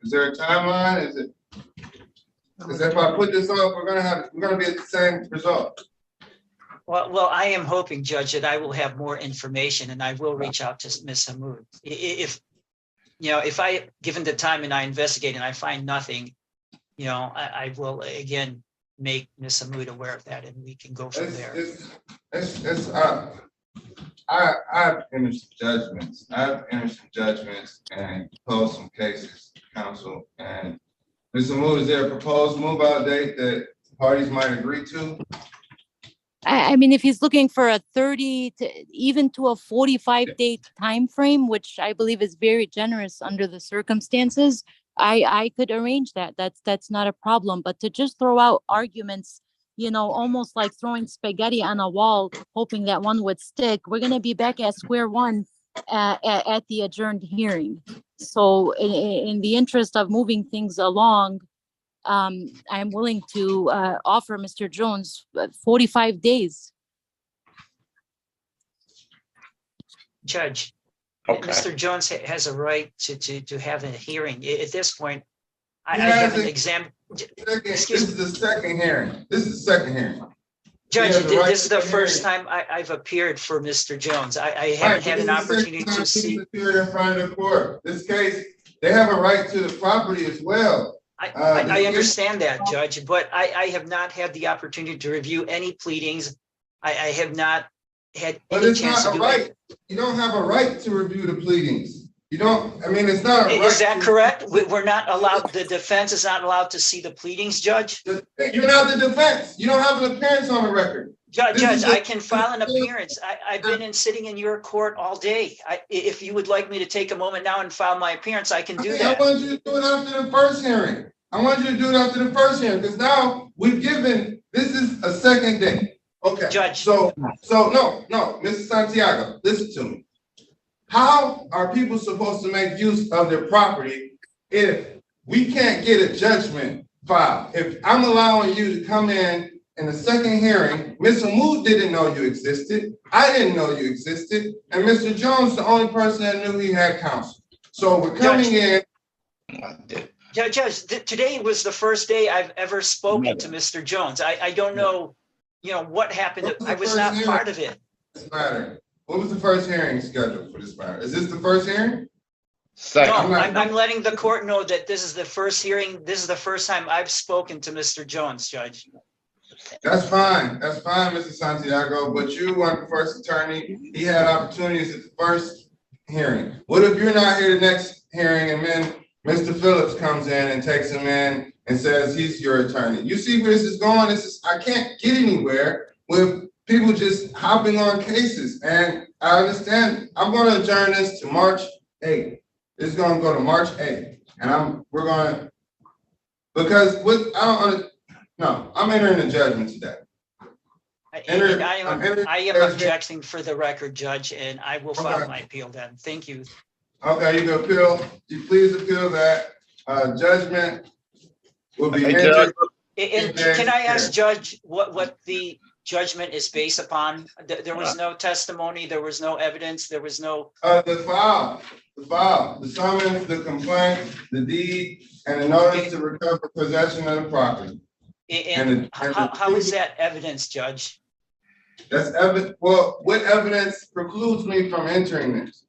Is there a timeline? Is it? Because if I put this off, we're gonna be at the same result. Well, I am hoping, Judge, that I will have more information, and I will reach out to Ms. Hammoud. If I, given the time and I investigate and I find nothing, I will again make Ms. Hammoud aware of that, and we can go from there. I've entered some judgments. And closed some cases, counsel. And Ms. Hammoud, is there a proposed move out date that parties might agree to? I mean, if he's looking for a 30 to even to a 45-day time frame, which I believe is very generous under the circumstances, I could arrange that. That's not a problem. But to just throw out arguments, almost like throwing spaghetti on a wall, hoping that one would stick, we're going to be back at square one at the adjourned hearing. So in the interest of moving things along, I'm willing to offer Mr. Jones 45 days. Judge, okay. Mr. Jones has a right to have a hearing. At this point, I haven't examined. This is the second hearing. Judge, this is the first time I've appeared for Mr. Jones. I haven't had an opportunity to see. Appeared in front of the court. This case, they have a right to the property as well. I understand that, Judge, but I have not had the opportunity to review any pleadings. I have not had any chance to do it. You don't have a right to review the pleadings. You don't, it's not a right. Is that correct? We're not allowed, the defense is not allowed to see the pleadings, Judge? You're not the defense. You don't have an appearance on the record. Judge, I can file an appearance. I've been sitting in your court all day. If you would like me to take a moment now and file my appearance, I can do that. I want you to do it after the first hearing. Because now this is a second day. Okay. Judge. So no, Mr. Santiago, listen to me. How are people supposed to make use of their property if we can't get a judgment filed? If I'm allowing you to come in the second hearing, Mr. Mood didn't know you existed. I didn't know you existed. And Mr. Jones, the only person that knew he had counsel. So we're coming in. Judge, today was the first day I've ever spoken to Mr. Jones. I don't know, what happened. I was not part of it. This matter. What was the first hearing scheduled for this matter? Is this the first hearing? Second. No, I'm letting the court know that this is the first hearing. This is the first time I've spoken to Mr. Jones, Judge. That's fine, Mr. Santiago, but you are the first attorney. He had opportunities at the first hearing. What if you're not here the next hearing and then Mr. Phillips comes in and takes him in and says he's your attorney? You see where this is going? I can't get anywhere with people just hopping on cases. And I understand, I'm gonna adjourn this to March 8th. It's gonna go to March 8th. And I'm entering a judgment today. And I am objecting for the record, Judge, and I will file my appeal then. Thank you. Okay, you can appeal. You please appeal that. Judgment will be Hey, entered. And can I ask, Judge, what the judgment is based upon? There was no testimony, there was no evidence, there was no. The file, the summons, the complaint, the deed, and the notice to recover possession of the property. And how is that evidence, Judge? That's evidence. Well, what evidence precludes me from entering this?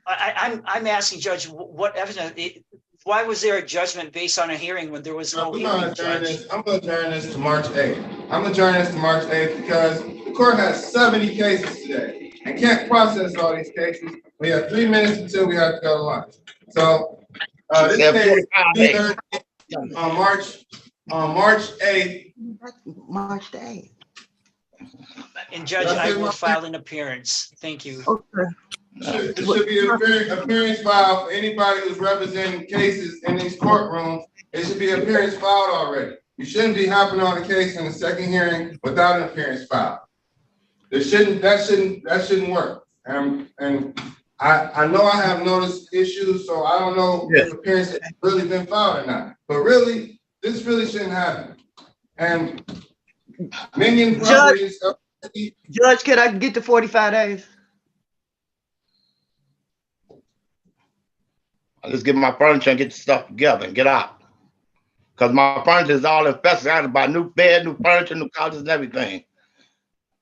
I'm asking, Judge, what evidence? Why was there a judgment based on a hearing when there was no hearing, Judge? I'm gonna adjourn this to March 8th. Because the court has 70 cases today and can't process all these cases. We have 3 minutes until we have to go to lunch. So this case on March 8th. March the 8th. And Judge, I will file an appearance. Thank you. Okay. It should be an appearance file for anybody who's representing cases in these courtrooms. It should be appearance filed already. You shouldn't be hopping on a case in the second hearing without an appearance file. That shouldn't work. And I know I have noticed issues, so I don't know if appearance has really been filed or not. But really, this really shouldn't happen. And many properties. Judge, can I get to 45 days? I'll just get my furniture and get the stuff together and get out. Because my furniture is all infested. I had to buy new bed, new furniture, new couches, and everything.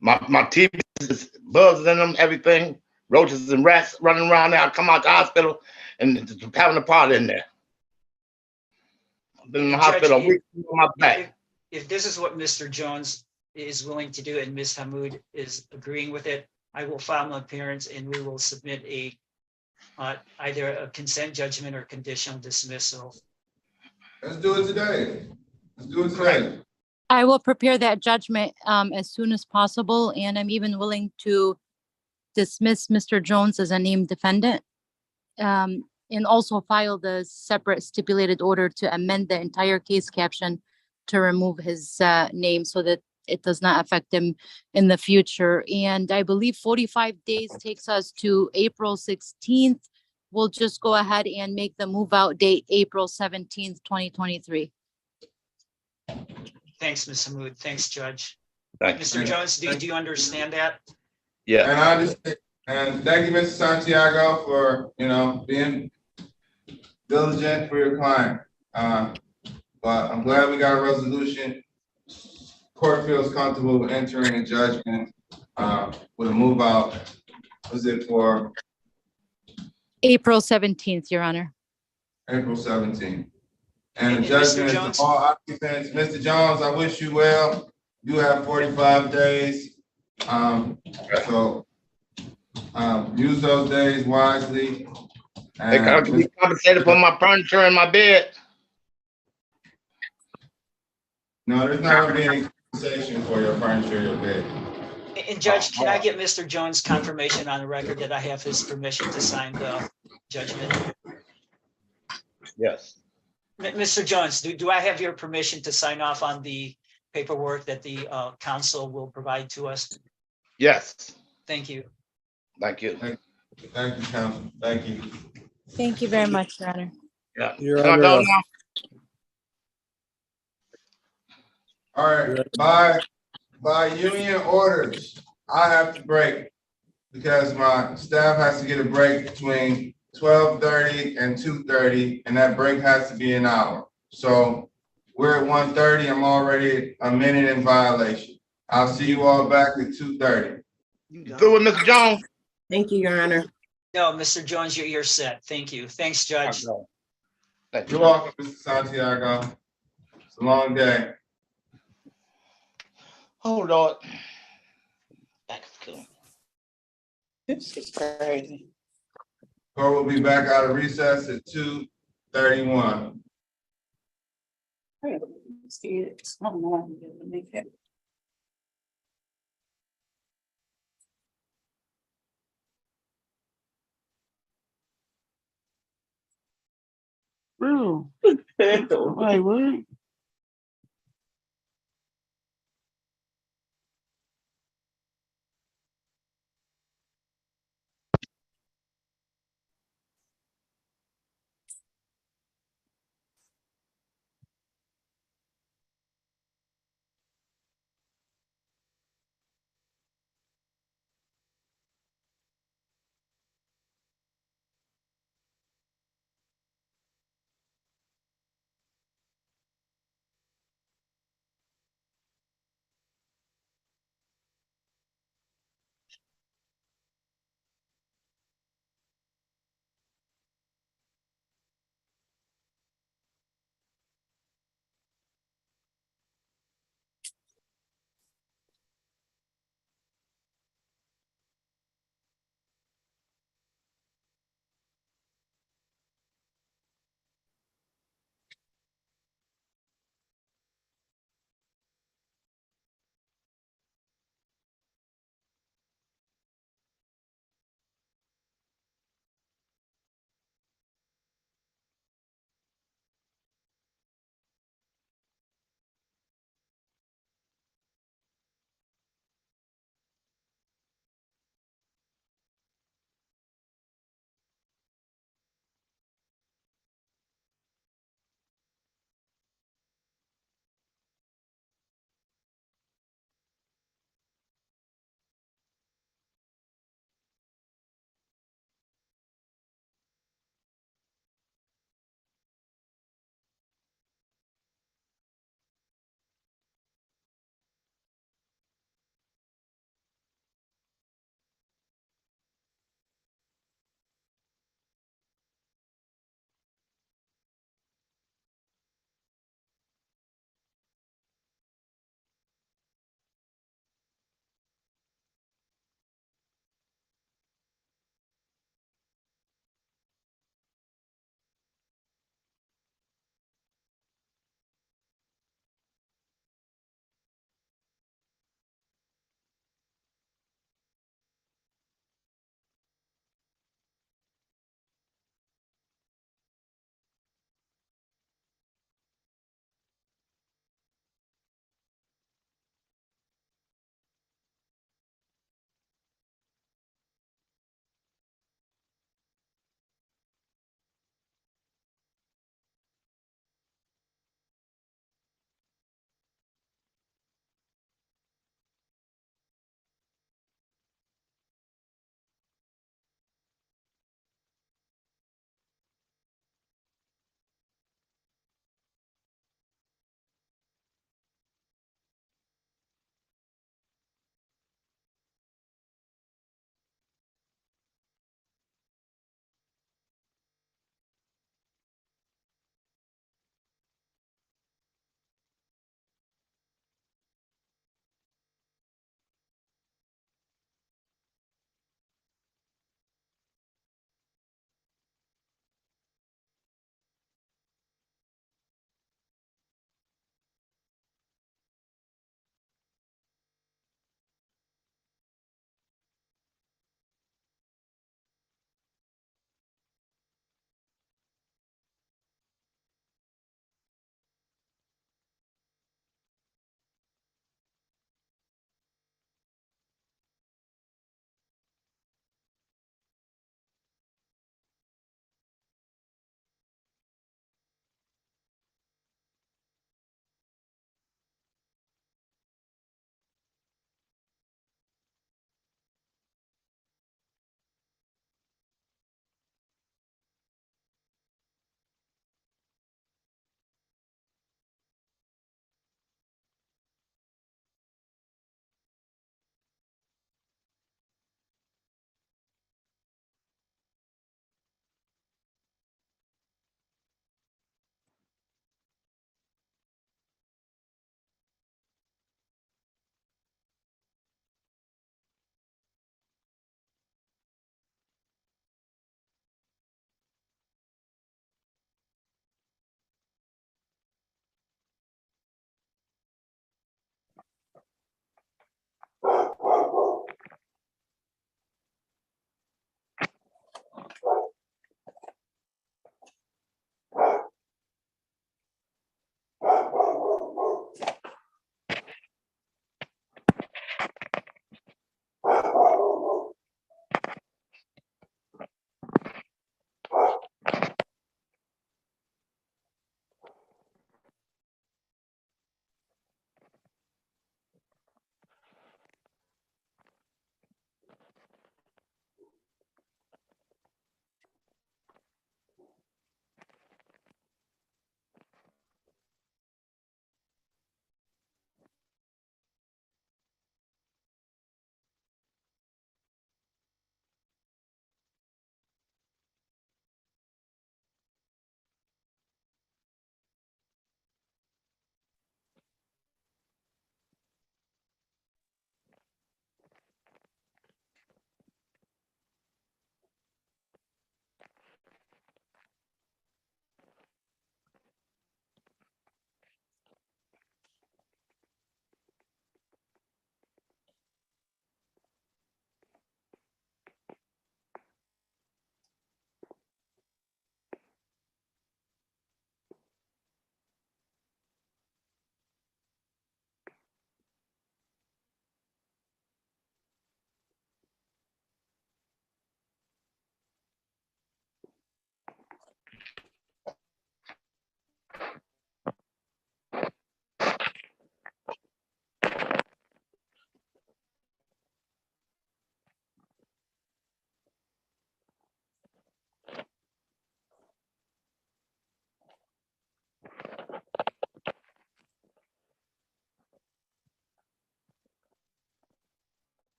My TV is bugs in them, everything. Roaches and rats running around there. I come out the hospital and just having a party in there. I've been in the hospital a week on my back. If this is what Mr. Jones is willing to do and Ms. Hammoud is agreeing with it, I will file an appearance and we will submit either a consent judgment or conditional dismissal. Let's do it today. I will prepare that judgment as soon as possible, and I'm even willing to dismiss Mr. Jones as a named defendant, and also file the separate stipulated order to amend the entire case caption to remove his name so that it does not affect him in the future. And I believe 45 days takes us to April 16th. We'll just go ahead and make the move out date April 17th, 2023. Thanks, Ms. Hammoud. Thanks, Judge. Thanks. Mr. Jones, do you understand that? Yeah. And I understand. And thank you, Mr. Santiago, for being diligent for your client. But I'm glad we got a resolution. Court feels comfortable with entering a judgment with a move out. Was it for April 17th, Your Honor. April 17th. And the judgment is to all occupants. Mr. Jones, I wish you well. You have 45 days. So use those days wisely. They can be compensated for my furniture and my bed. No, there's not going to be any compensation for your furniture or your bed. And Judge, can I get Mr. Jones' confirmation on the record that I have his permission to sign the judgment? Yes. Mr. Jones, do I have your permission to sign off on the paperwork that the council will provide to us? Yes. Thank you. Thank you. Thank you, counsel. Thank you. Thank you very much, Your Honor. Yeah. Your Can I go now? All right, by union orders, I have to break because my staff has to get a break between 12:30 and 2:30, and that break has to be an hour. So we're at 1:30. I'm already a minute in violation. I'll see you all back at 2:30. Through with Mr. Jones. Thank you, Your Honor. No, Mr. Jones, you're set. Thank you. Thanks, Judge. You're welcome, Mr. Santiago. It's a long day. Oh, Lord. That's cool. This is crazy. Court will be back out of recess at 2:31. Bro. Wait, what?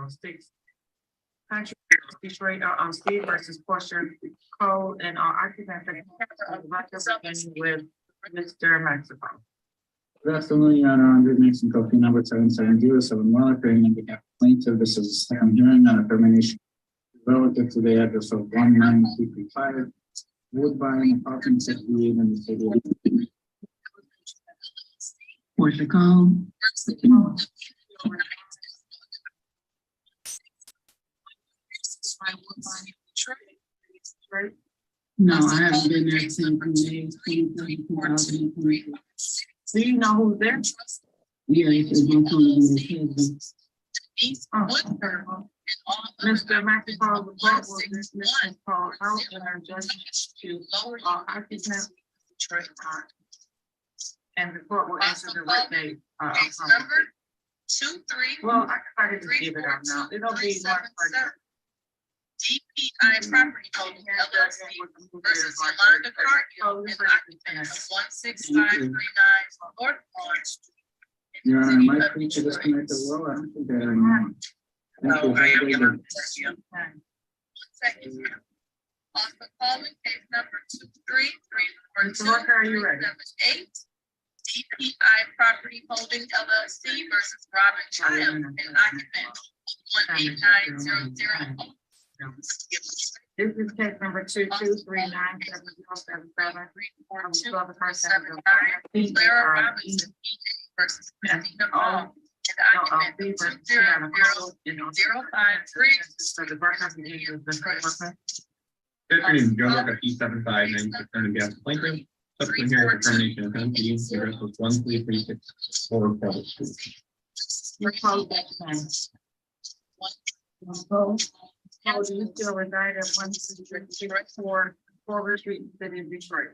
States. Country, Detroit, Steve versus Portia Cole and occupant with Mr. Mexico. Good afternoon, Your Honor. Andre Mexico, P number 7707, appearing on behalf of plaintiff. This is the second hearing on a termination relative to the address of 19235 Woodbine, apartment 68 in the city of Portia Cole. No, I haven't been there since May 2023. Do you know who's there? Yeah, it's been Mr. Mexico, the court will dismiss this call out and our judgment to occupant. And the court will answer the right date. Well, I can just give it out now. It'll be one person. DPI Property Holding LLC versus Yolanda Cargill and occupant of 16539 North Lawn Street. Your Honor, my preacher disconnected well. I don't think that anymore. Thank you. I am Yolanda Cargill. 1 second. On the calling case number 2334278. DPI Property Holding LLC versus Robin Child and occupant 18900. This is case number 2239777. Clara Robinson versus Christina Paul and occupant 2000536. So the first person is the Good afternoon, Joe Work at E75 and gas plaintiff. Subsequent hearing for termination of penalty, the address was 1336 Forward Public Street. You close that time. How do you still reside at 164 Forward Street, City of Detroit?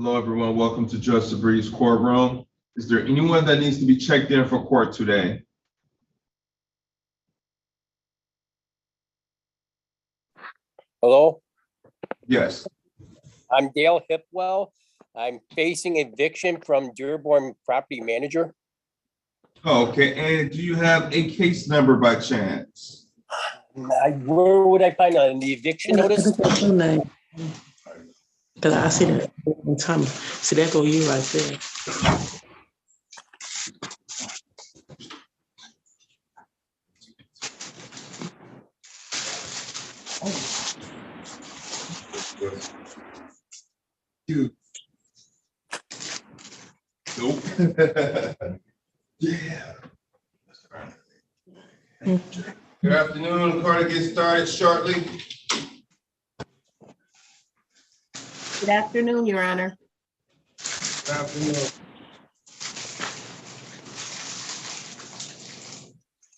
Hello, everyone. Welcome to Judge Sabree's courtroom. Is there anyone that needs to be checked in for court today? Hello, Yes. I'm Dale Hipwell. I'm facing eviction from Dearborn Property Manager. Okay, and do you have a case number by chance? Where would I find on the eviction notice? Because I see that all the time. See, that go you right there. Dude. Nope. Yeah. Good afternoon. The court will get started shortly. Good afternoon, Your Honor. Good afternoon.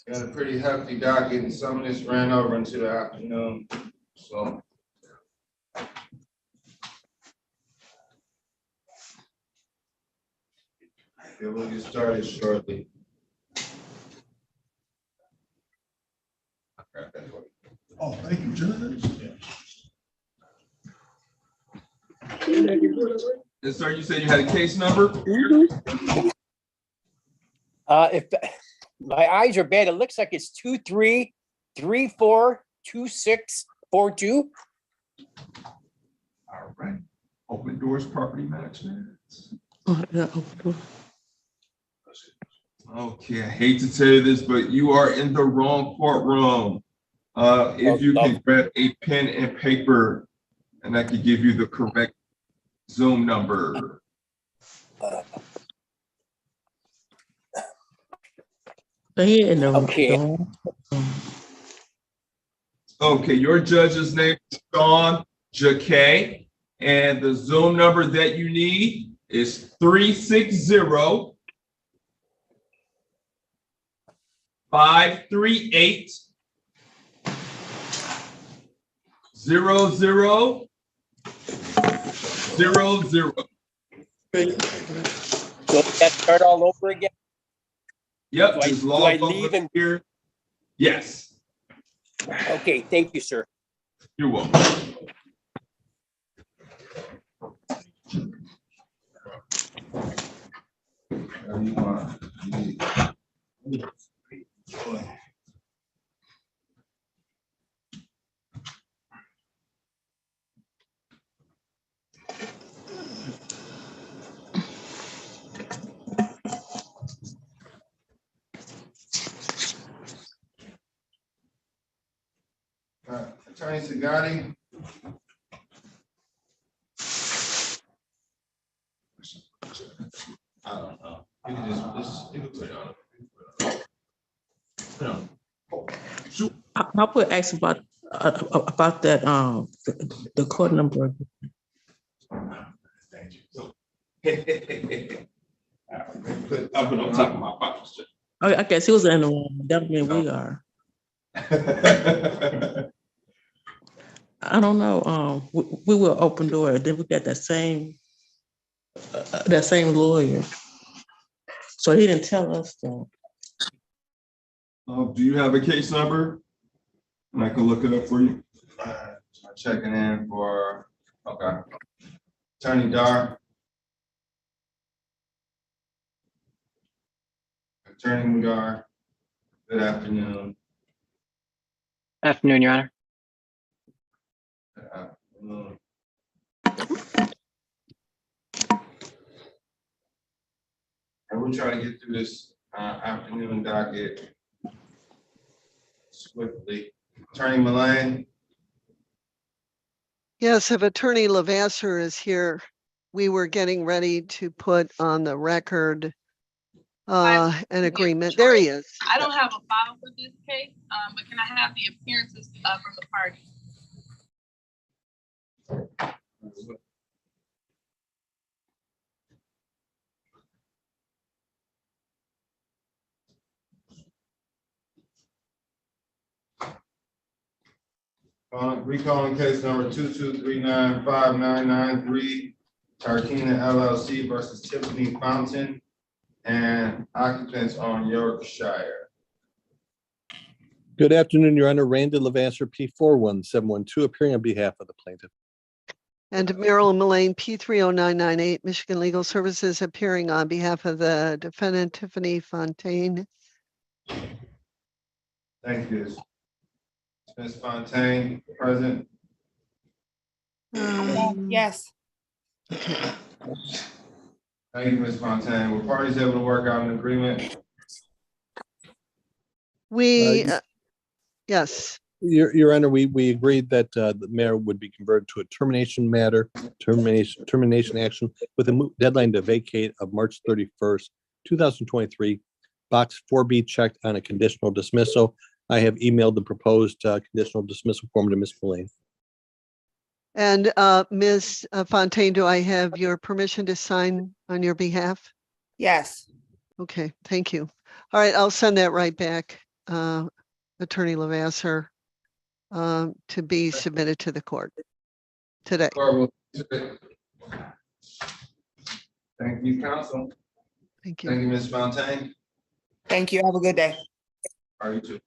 Got a pretty hefty docket, and some of this ran over into the afternoon, so. Yeah, we'll get started shortly. Oh, thank you, Judge. Yes, sir, you said you had a case number? If my eyes are bad, it looks like it's 23342642. All right. Open Doors Property Management. Okay, I hate to tell you this, but you are in the wrong courtroom. If you can grab a pen and paper, and I could give you the correct Zoom number. Okay. Okay, your judge's name is Sean Jacquet, and the Zoom number that you need is 360-538-0000. So that start all over again? Yep, Do I leave and here? Yes. Okay, thank you, sir. You're welcome. Attorney Sagati. I don't know. You can just you can put it on. I would ask about that the court number. Thank you. I'll put it on top of my box. Okay, I guess he was in the room. That means we are. I don't know. We will open door. Then we got that same lawyer. So he didn't tell us that. Do you have a case number? And I can look it up for you. I'm checking in for, okay. Attorney Dar. Attorney Mugar. Good afternoon. Afternoon, Your Honor. Good afternoon. And we'll try to get through this afternoon docket swiftly. Attorney Mullane. Yes, if Attorney Levasseur is here, we were getting ready to put on the record an agreement. There he is. I don't have a file for this case, but can I have the appearances from the party? Recalling case number 223959993, Tarkina LLC versus Tiffany Fountain and occupants on Yorkshire. Good afternoon, Your Honor. Randy Levasseur, P41712, appearing on behalf of the plaintiff. And Marilyn Mullane, P30998, Michigan Legal Services, appearing on behalf of the defendant Tiffany Fontaine. Thank you. Ms. Fontaine, present. Yes. Okay. Thank you, Ms. Fontaine. Were parties able to work out an agreement? Yes. Your Honor, we agreed that the mayor would be converted to a termination action with a deadline to vacate of March 31st, 2023. Box 4B checked on a conditional dismissal. I have emailed the proposed conditional dismissal form to Ms. Mullane. And Ms. Fontaine, do I have your permission to sign on your behalf? Yes. Okay, thank you. All right, I'll send that right back, Attorney Levasseur, to be submitted to the court today. Thank you, counsel. Thank you. Thank you, Ms. Fontaine. Thank you. Have a good day. Are you too?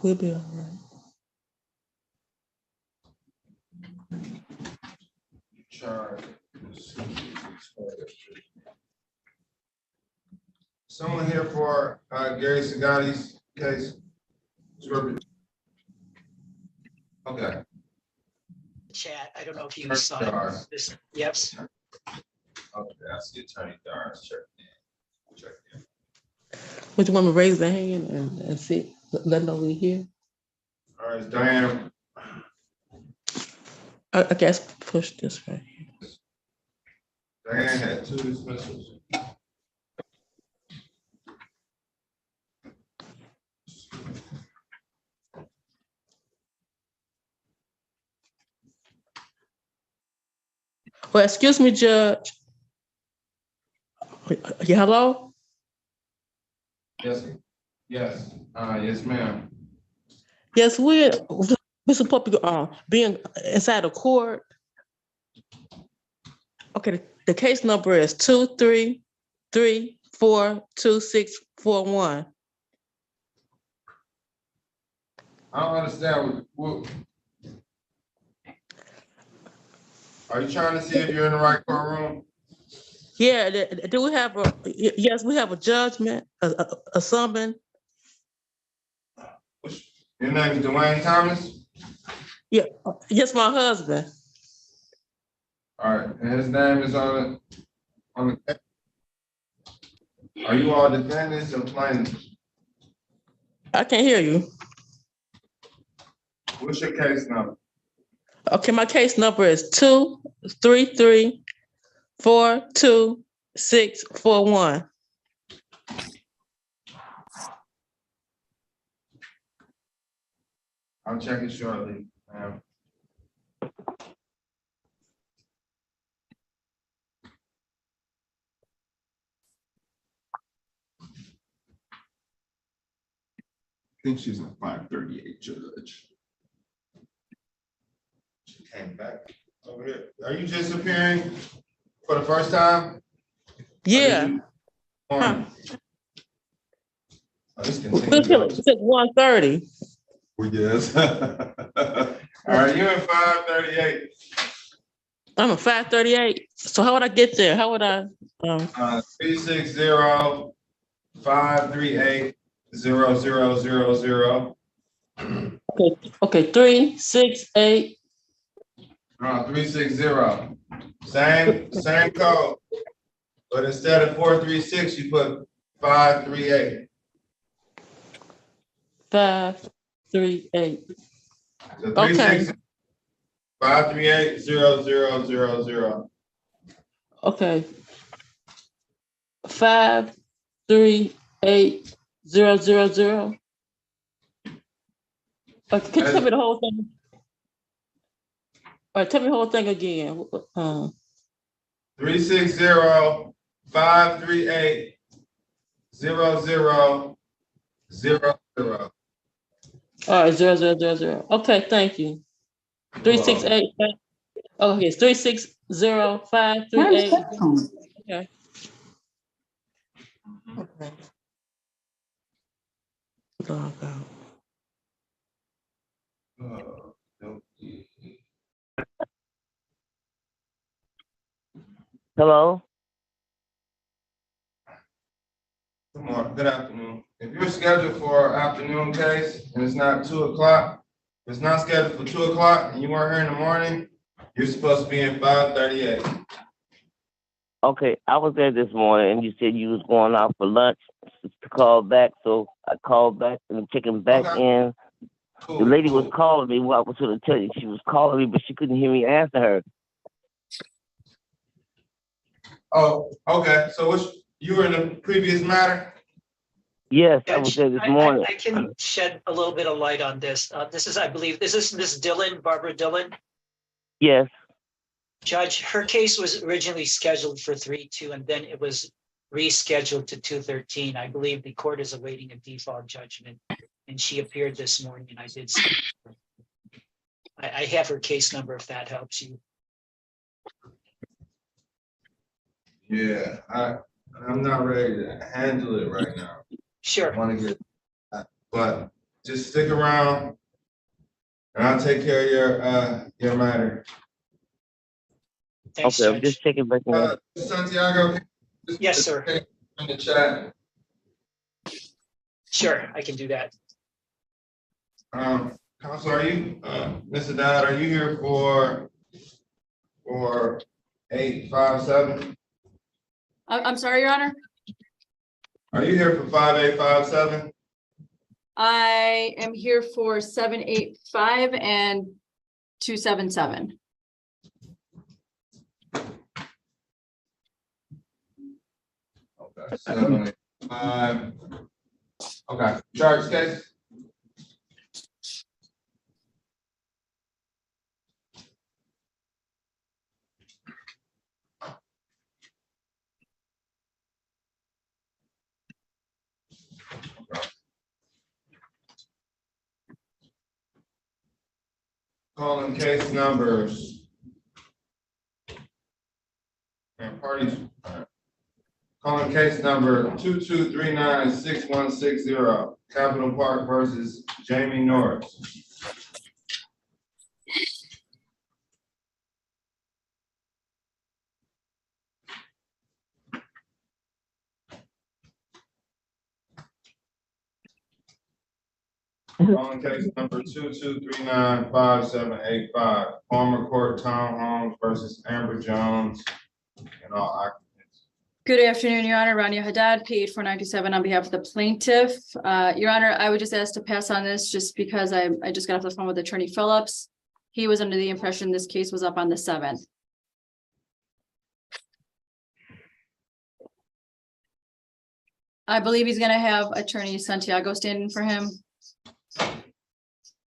We'll be all right. Someone here for Gary Sagati's case? Okay. Chat, I don't know if you saw this. Yes. Okay, I see Attorney Dars. Check in. Would you want me to raise the hand and sit? Let them know we here. All right, Diane. I guess push this right here. Diane had 2 dismissals. Well, excuse me, Judge. Yeah, hello? Yes, yes, yes, ma'am. Yes, we're supposed to being inside the court. Okay, the case number is 233-42641. I don't understand. Are you trying to see if you're in the right courtroom? Yeah, do we have yes, we have a judgment, a summons. Your name is Dwayne Thomas? Yeah, yes, my husband. All right, and his name is on the. Are you all defendants or plaintiffs? I can't hear you. What's your case number? Okay, my case number is 233-42641. I'll check it shortly, ma'am. I think she's a 538 judge. She came back over here. Are you just appearing for the first time? Yeah. Oh, this continues. It's at 1:30. Yes. All right, you in 538. I'm a 538. So how would I get there? How would I? 360-538-0000. Okay, 368. 360. Same code. But instead of 436, you put 538. 538. So 360. 538-0000. Okay. 538-000. Can you tell me the whole thing? All right, tell me the whole thing again. 360-538-0000. All right, 0000. Okay, thank you. 368. Oh, okay, it's 360-538. Okay. Okay. Log out. Hello? Good morning, good afternoon. If you're scheduled for an afternoon case and it's not 2 o'clock, if it's not scheduled for 2 o'clock and you weren't here in the morning, you're supposed to be in 5:38. Okay, I was there this morning and you said you was going out for lunch to call back, so I called back and checking back in. Cool, The lady was cool. calling me. Well, I was going to tell you, she was calling me, but she couldn't hear me answer her. Oh, okay, so you were in the previous matter? Yes, I was there this morning. I can shed a little bit of light on this. This is, I believe, this is Miss Dillon, Barbara Dillon. Yes. Judge, her case was originally scheduled for 3/2, and then it was rescheduled to 2/13. I believe the court is awaiting a default judgment, and she appeared this morning, and I did speak to her. I have her case number if that helps you. Yeah, I'm not ready to handle it right now. Sure. I want to get, but just stick around and I'll take care of your matter. Thanks, Okay, I'm Judge. just checking back in. Santiago? Yes, sir. In the chat. Sure, I can do that. Counsel, are you, Mr. Dodd, are you here for 857? I'm sorry, Your Honor. Are you here for 5857? I am here for 785 and 277. Okay, 785. Okay, charge case. Calling case numbers. And parties. Calling case number 22396160, Capitol Park versus Jamie Norris. Calling case number 22395785, Farmer Court Townhomes versus Amber Jones and all occupants. Good afternoon, Your Honor. Rania Haddad, PH 4927 on behalf of the plaintiff. Your Honor, I would just ask to pass on this just because I just got off the phone with Attorney Phillips. He was under the impression this case was up on the 7th. I believe he's gonna have Attorney Santiago stand in for him.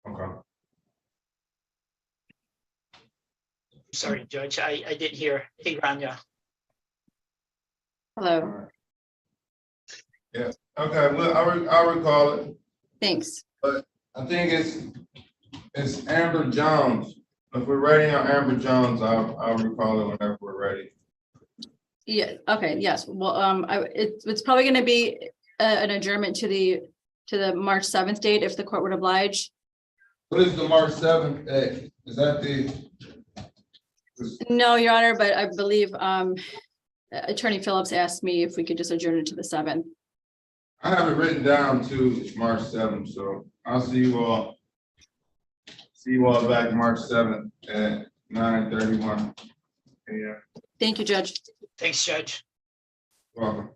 Okay. Sorry, Judge, I didn't hear. Hey, Rania. Hello. Yeah, okay, well, I'll recall it, Thanks. but I think it's Amber Jones. If we're ready on Amber Jones, I'll recall it whenever we're ready. Yeah, okay, yes. Well, it's probably gonna be an adjournment to the March 7th date if the court would oblige. What is the March 7th day? Is that the? No, Your Honor, but I believe Attorney Phillips asked me if we could just adjourn it to the 7th. I have it written down to March 7th, so I'll see you all. See you all back March 7th at 9:31. Yeah. Thank you, Judge. Thanks, Judge. Welcome.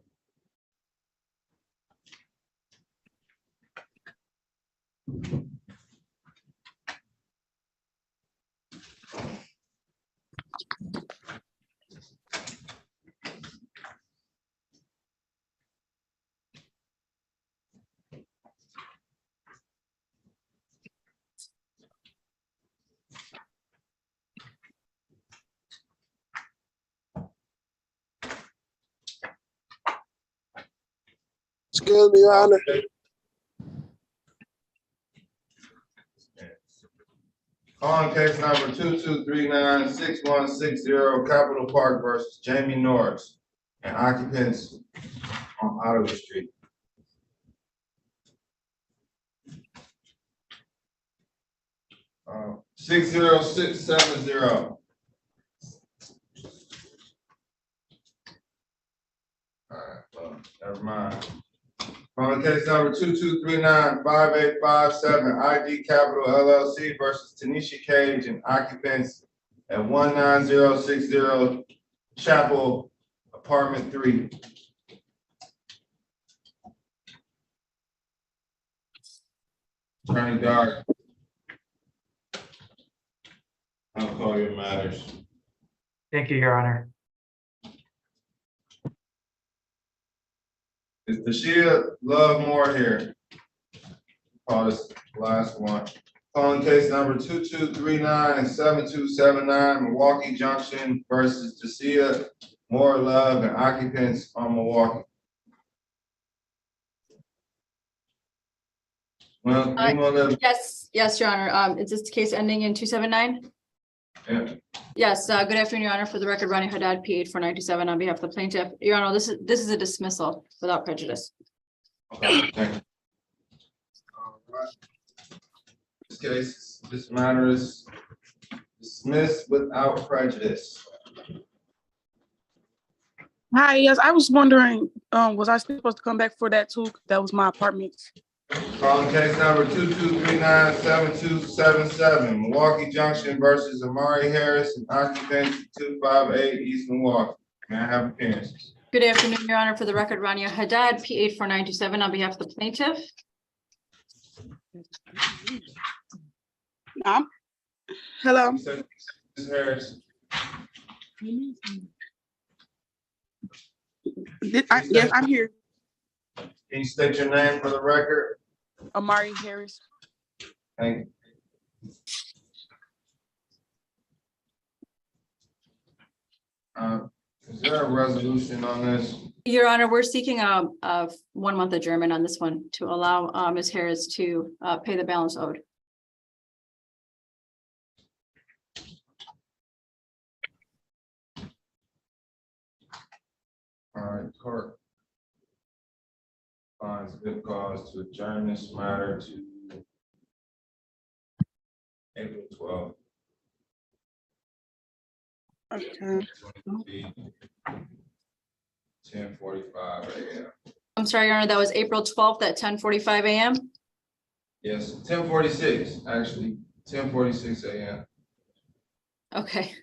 Excuse me, Your Honor. On case number 22396160, Capitol Park versus Jamie Norris and occupants on Ottawa Street. Uh, 60670. All right, well, never mind. On case number 22395857, ID Capital LLC versus Tanisha Cage and occupants at 19060 Chapel Apartment 3. Attorney Dart. I'll call your matters. Thank you, Your Honor. Is Tashia Lovemore here? Call this last one. Calling case number 22397279, Milwaukee Junction versus Tashia More Love and occupants on Milwaukee. Well, Yes, Your Honor. Is this the case ending in 279? Yeah. Yes, good afternoon, Your Honor. For the record, Ronnie Haddad, PH 497 on behalf of the plaintiff. Your Honor, this is a dismissal without prejudice. Okay, thank you. All right. This case, this matter is dismissed without prejudice. Hi, yes, I was wondering, was I still supposed to come back for that too? That was my apartment. Calling case number 22397277, Milwaukee Junction versus Amari Harris and occupants 258 East Milwaukee. May I have appearances? Good afternoon, Your Honor. For the record, Ronnie Haddad, PH 497 on behalf of the plaintiff. Hello. Ms. Harris. Yes, I'm here. Can you state your name for the record? Amari Harris. Thank you. Is there a resolution on this? Your Honor, we're seeking a 1 month adjournment on this one to allow Ms. Harris to pay the balance owed. All right, court finds good cause to adjourn this matter to April 12th. Okay. 10:45 a.m. I'm sorry, Your Honor, that was April 12th at 10:45 a.m. Yes, 10:46, actually, 10:46 a.m. Okay.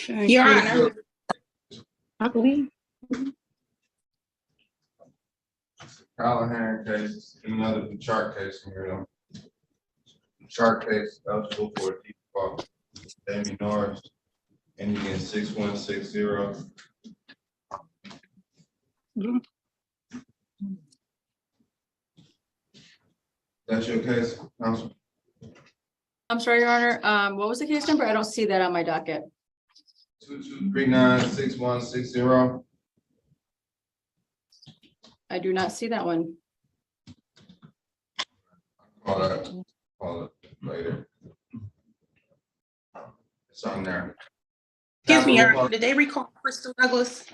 Your Honor. I believe. Callahan case, another chart case here. Chart case eligible for default. Jamie Norris, ending in 6160. That's your case, counsel? I'm sorry, Your Honor. What was the case number? I don't see that on my docket. 22396160. I do not see that one. Call it later. It's on there. Excuse me, Your Honor, did they recall Crystal Douglas?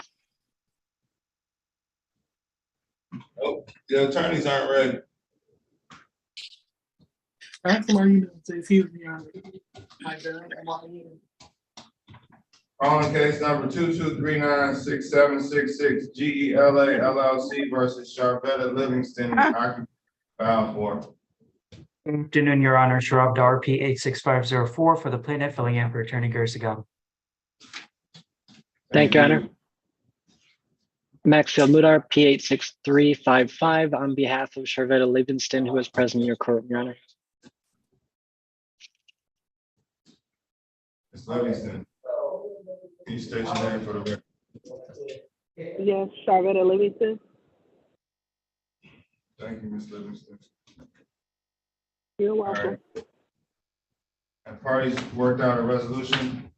Oh, the attorneys aren't ready. Excuse me, Your Honor. On case number 22396766, GELA LLC versus Charvetta Livingston, occupant file for. Good afternoon, Your Honor. Sharab Dar, P 86504 for the plaintiff, filling in for Attorney Garcia. Thank you, Your Honor. Maxfield Mudar, P 86355 on behalf of Charvetta Livingston, who is present in your court, Your Honor. Ms. Livingston, can you state your name for the record? Yes, Charvetta Livingston. Thank you, Ms. Livingston. You're welcome. Have parties worked out a resolution?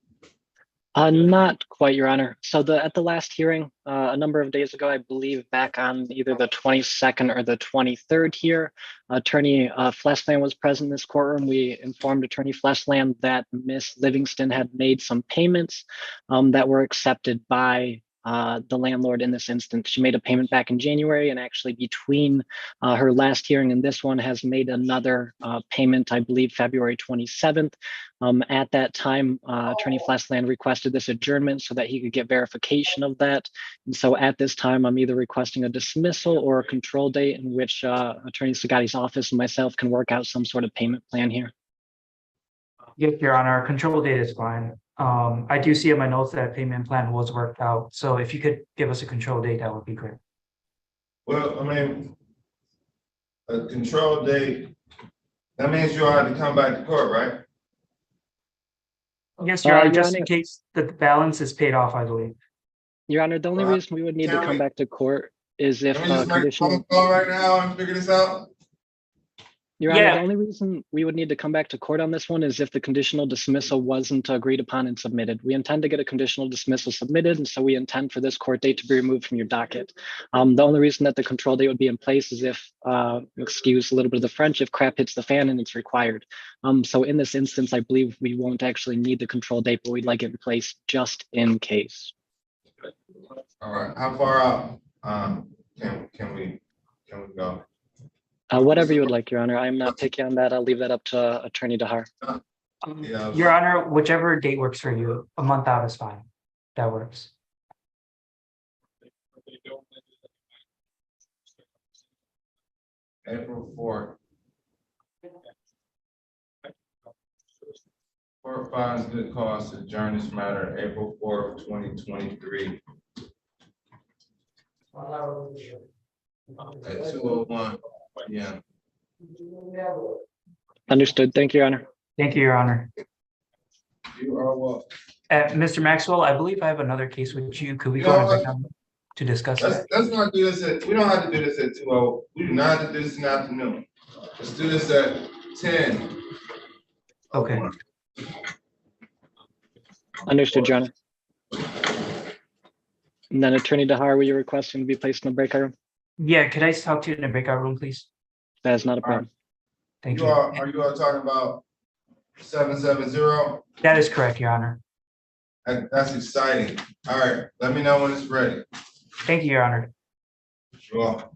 Not quite, Your Honor. So at the last hearing, a number of days ago, I believe back on either the 22nd or the 23rd here, Attorney Fleshland was present in this courtroom. We informed Attorney Fleshland that Miss Livingston had made some payments that were accepted by the landlord in this instance. She made a payment back in January, and actually between her last hearing and this one has made another payment, I believe February 27th. At that time, Attorney Fleshland requested this adjournment so that he could get verification of that. And so at this time, I'm either requesting a dismissal or a control date in which Attorney Sagati's office and myself can work out some sort of payment plan here. Yes, Your Honor, control date is fine. I do see in my notes that payment plan was worked out. So if you could give us a control date, that would be great. Well, I mean, a control date, that means you'll have to come back to court, right? Yes, Your Honor, Your just Honor, in case the balance is paid off, I believe. Your Honor, the only reason we would need to come back to court is if Can we just make a conditional. phone call right now and figure this out? Your Honor, the only reason we would need to come back to court on this one is if the conditional dismissal wasn't agreed upon and submitted. We intend to get a conditional dismissal submitted, and so we intend for this court date to be removed from your docket. The only reason that the control date would be in place is if, excuse a little bit of the French, if crap hits the fan and it's required. So in this instance, I believe we won't actually need the control date, but we'd like it in place just in case. All right, how far out, can we go? Whatever you would like, Your Honor. I am not picky on that. I'll leave that up to Attorney Dahar. Your Honor, whichever date works for you, a month out is fine. That works. April 4th. Court finds good cause to adjourn this matter April 4th, 2023. At 2:01 p.m. Understood. Thank you, Your Honor. Thank you, Your Honor. You are welcome. Mr. Maxwell, I believe I have another case with you. Could we You go know on what? right now to discuss that? Let's not do this we don't have to do this at 2:00. We do not have to do this in the afternoon. Let's do this at 10. Okay. Understood, Your Honor. And then Attorney Dahar, were you requesting to be placed in the breakout room? Yeah, could I talk to you in the breakout room, please? That is not a problem. Thank you. Are you all talking about 770? That is correct, Your Honor. That's exciting. All right, let me know when it's ready. Thank you, Your Honor. Sure.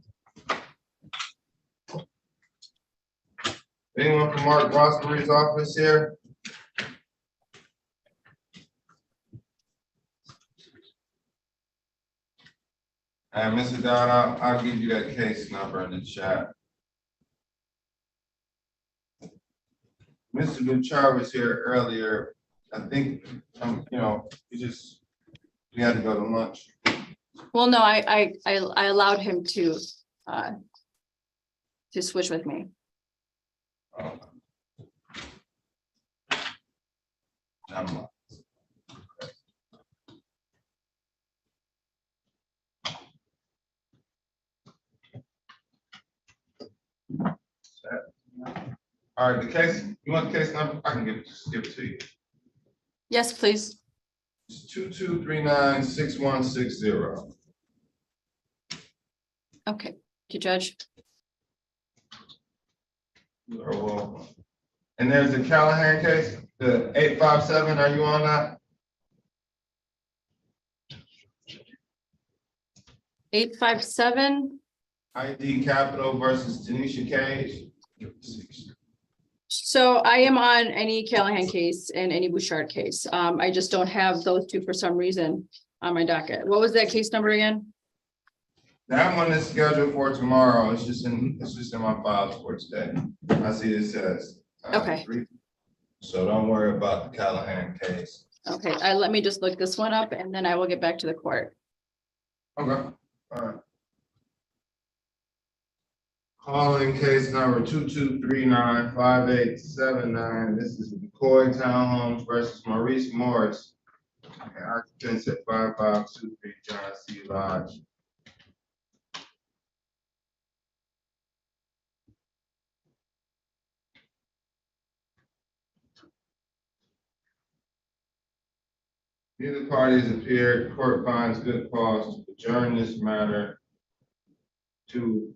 Anyone from Mark Rosberry's office here? And Mr. Don, I'll give you that case number in the chat. Mr. Luchar was here earlier. I think, we had to go to lunch. Well, no, I allowed him to switch with me. All right, the case, you want the case number? I can give it to you. Yes, please. It's 2239-6160. Okay, thank you, Judge. You are welcome. And there's the Callahan case, the 857, are you on that? 857. ID Capital versus Tanisha Cage. So I am on any Callahan case and any Bouchard case. I just don't have those two for some reason on my docket. What was that case number again? That one is scheduled for tomorrow. It's just in my files for today. I see it says. Okay. So don't worry about the Callahan case. Okay, let me just look this one up and then I will get back to the court. Okay, all right. Calling case number 2239-5879. This is McCoy Townhomes versus Maurice Morris. Occupants at 5523 John C. Lodge. Neither parties appeared. Court finds good cause to adjourn this matter to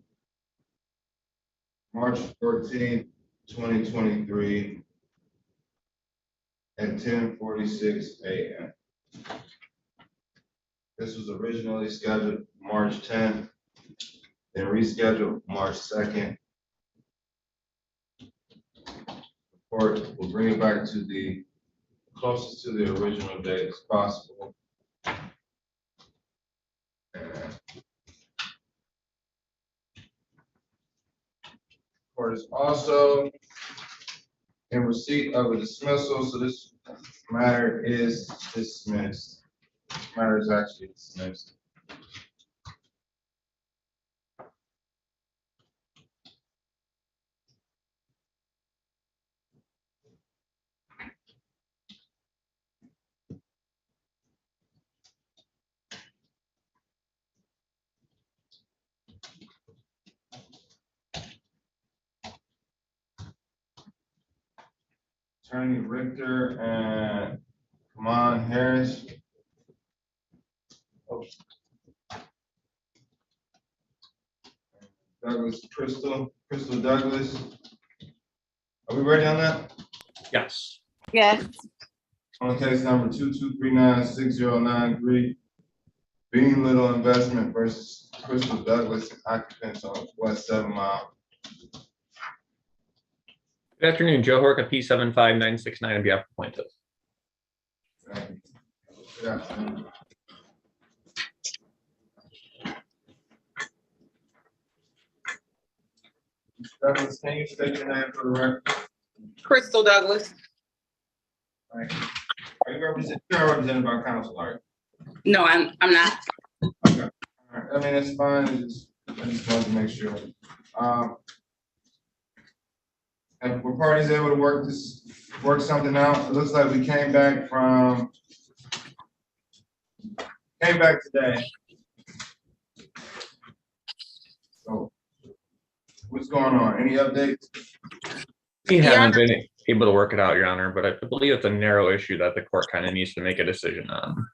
March 14th, 2023 at 10:46 a.m. This was originally scheduled March 10th, then rescheduled March 2nd. The court will bring it back to the closest to the original date as possible. And court is also in receipt of a dismissal, so this matter is dismissed. This matter is actually dismissed. Attorney Richter and Kamon Harris. Douglas Crystal Douglas. Are we ready on that? Yes. Yes. On case number 2239609 Bean Little Investment versus Crystal Douglas, occupants on West 7 Mile. Good afternoon, Joe Horka, P75969 on behalf of plaintiff. Good afternoon. Douglas, can you state your name for the record? Crystal Douglas. Thank you. Are you represented by counsel, are you? No, I'm not. Okay. All right. I mean, it's fine. I just wanted to make sure. And were parties able to work something out? It looks like we came back today. So what's going on? Any updates? We haven't been able to work it out, Your Honor, but I believe it's a narrow issue that the court kind of needs to make a decision on.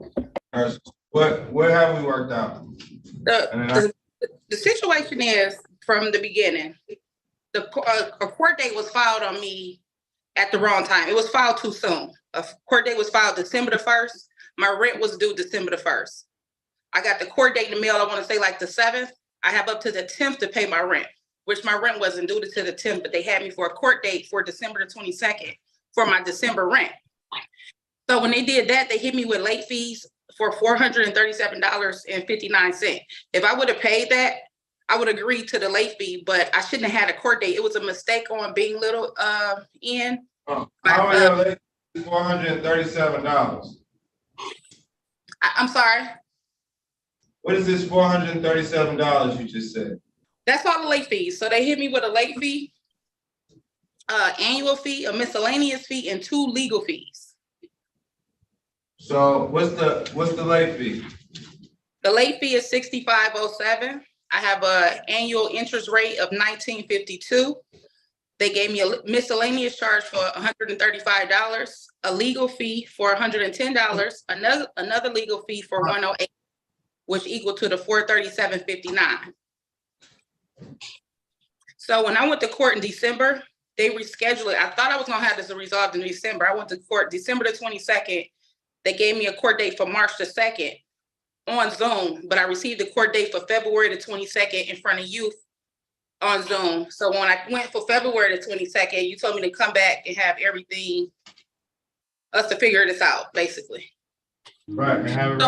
All right. What have we worked out? The situation is from the beginning. A court date was filed on me at the wrong time. It was filed too soon. A court date was filed December the 1st. My rent was due December the 1st. I got the court date in the mail, I want to say like the 7th. I have up to the 10th to pay my rent, which my rent wasn't due to the 10th, but they had me for a court date for December the 22nd for my December rent. So when they did that, they hit me with late fees for $437.59. If I would have paid that, I would agree to the late fee, but I shouldn't have had a court date. It was a mistake on Being Little in. How are your late fees $437? I'm sorry. What is this $437 you just said? That's all the late fees. So they hit me with a late fee, annual fee, a miscellaneous fee, and 2 legal fees. So what's the late fee? The late fee is $65.07. I have an annual interest rate of $19.52. They gave me a miscellaneous charge for $135, a legal fee for $110, another legal fee for $108, which equal to the $437.59. So when I went to court in December, they rescheduled it. I thought I was gonna have this resolved in December. I went to court December the 22nd. They gave me a court date for March the 2nd on Zoom, but I received a court date for February the 22nd in front of you on Zoom. So when I went for February the 22nd, you told me to come back and have everything, us to figure this out, basically. Right, and have it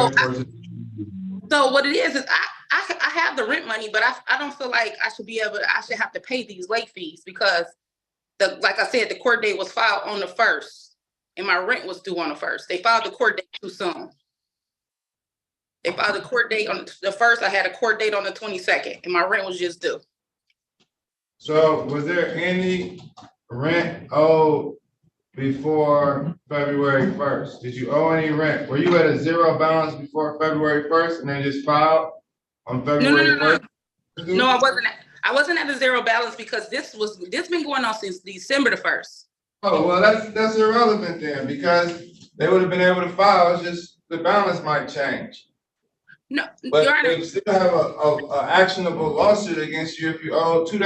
So what it is I have the rent money, but I don't feel like I should have to pay these late fees because like I said, the court date was filed on the 1st and my rent was due on the 1st. They filed the court date too soon. They filed the court date on the 1st. I had a court date on the 22nd and my rent was just due. So was there any rent owed before February 1st? Did you owe any rent? Were you at a zero balance before February 1st and then just filed on February 1st? No, I wasn't at a zero balance because this been going on since December the 1st. Oh, well, that's irrelevant then, because they would have been able to file. It's just the balance might change. No, But Your Honor, they still have a actionable lawsuit against you if you owe $2.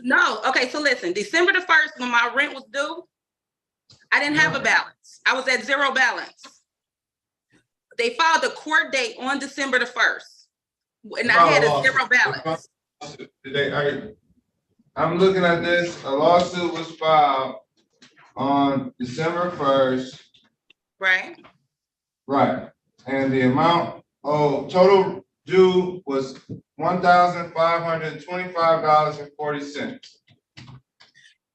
no. Okay, so listen, December the 1st, when my rent was due, I didn't have a balance. I was at zero balance. They filed a court date on December the 1st, and I had a zero balance. I'm looking at this. A lawsuit was filed on December 1st. Right. Right. And the amount total due was $1,525.40.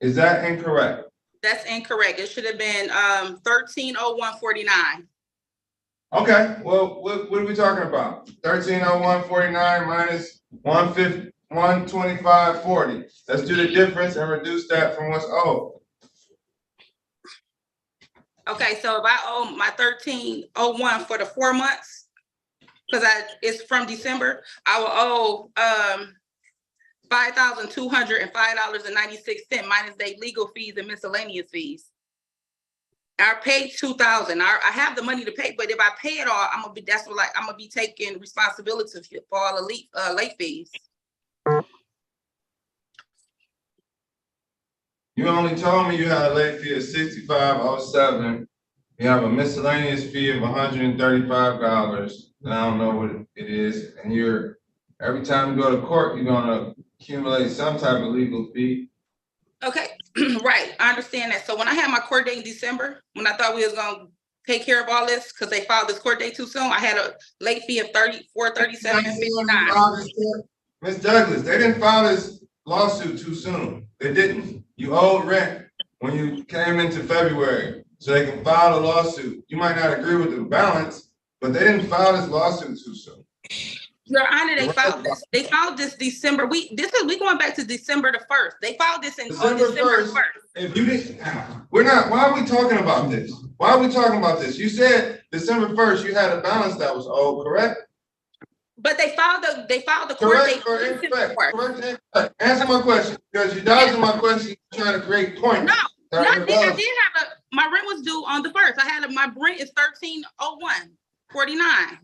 Is that incorrect? That's incorrect. It should have been 1301.49. Okay, well, what are we talking about? 1301.49 minus 125.40. Let's do the difference and reduce that from what's owed. Okay, so if I owe my 1301 for the 4 months, because it's from December, I will owe $5,205.96 minus their legal fees and miscellaneous fees. I paid $2,000. I have the money to pay, but if I pay it all, I'm gonna be taking responsibility for all the late fees. You only told me you had a late fee of $65.07. You have a miscellaneous fee of $135. And I don't know what it is. And every time you go to court, you're gonna accumulate some type of legal fee. Okay, right. I understand that. So when I had my court date in December, when I thought we was gonna take care of all this, because they filed this court date too soon, I had a late fee of $34.37.59. Ms. Douglas, they didn't file this lawsuit too soon. They didn't. You owed rent when you came into February, so they can file a lawsuit. You might not agree with the balance, but they didn't file this lawsuit too soon. Your Honor, they filed this. They filed this December. We going back to December the 1st. They filed this on December 1st. If you didn't, why are we talking about this? Why are we talking about this? You said December 1st, you had a balance that was owed, correct? But they filed the court date. Correct. Answer my question, because you're dodging my question, trying to create points. No, I did have my rent was due on the 1st. my rent is 1301.49.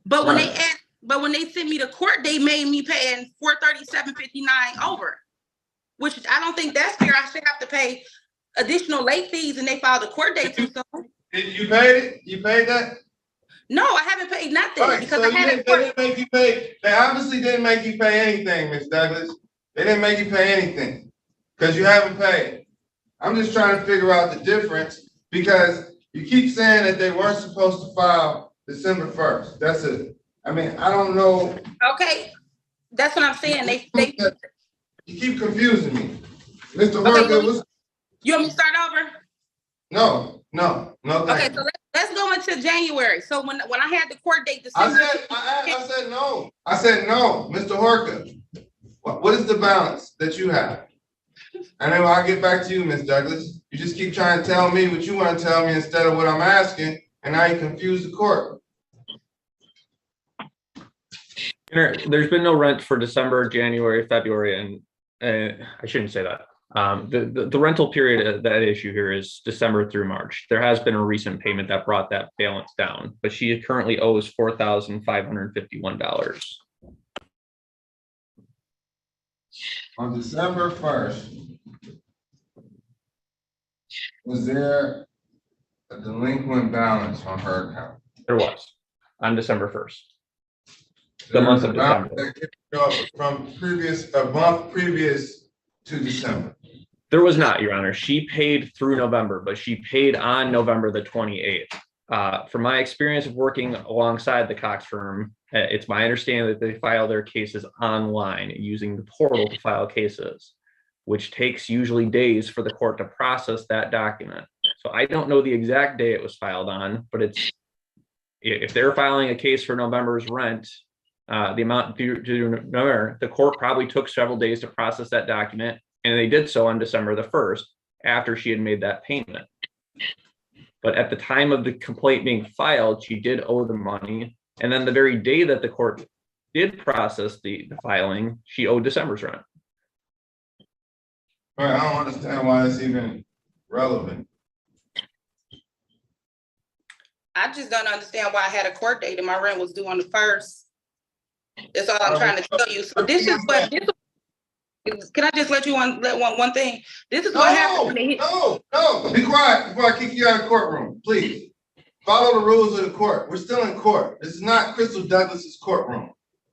But when they sent me the court, they made me pay $437.59 over, which I don't think that's fair. I should have to pay additional late fees, and they filed a court date too soon. Did you pay it? You paid that? No, I haven't paid nothing because so I had they didn't make you pay. They obviously didn't make you pay anything, Ms. Douglas. They didn't make you pay anything because you haven't paid. I'm just trying to figure out the difference because you keep saying that they weren't supposed to file December 1st. That's it. I mean, I don't know. Okay, that's what I'm saying. They You keep confusing me. Mr. Horka, you want me to start over? No. Okay, so let's go into January. So when I had the court date, December. I said no. I said no, Mr. Horka. What is the balance that you have? And then I'll get back to you, Ms. Douglas. You just keep trying to tell me what you want to tell me instead of what I'm asking, and now you confuse the court. There's been no rent for December, January, February, and I shouldn't say that. The rental period that issue here is December through March. There has been a recent payment that brought that balance down, but she currently owes $4,551. On December 1st, was there a delinquent balance on her account? There was on December 1st. The month of December. From a month previous to December. There was not, Your Honor. She paid through November, but she paid on November the 28th. From my experience of working alongside the Cox firm, it's my understanding that they file their cases online using the portal to file cases, which takes usually days for the court to process that document. So I don't know the exact day it was filed on, but if they're filing a case for November's rent, the amount due to November, the court probably took several days to process that document, and they did so on December the 1st after she had made that payment. But at the time of the complaint being filed, she did owe the money, and then the very day that the court did process the filing, she owed December's rent. All right, I don't understand why it's even relevant. I just don't understand why I had a court date and my rent was due on the 1st. That's all I'm trying to tell you. So this is what, can I just let you one thing? This is what happened. No, be quiet before I kick you out of the courtroom, please. Follow the rules of the court. We're still in court. This is not Crystal Douglas's courtroom.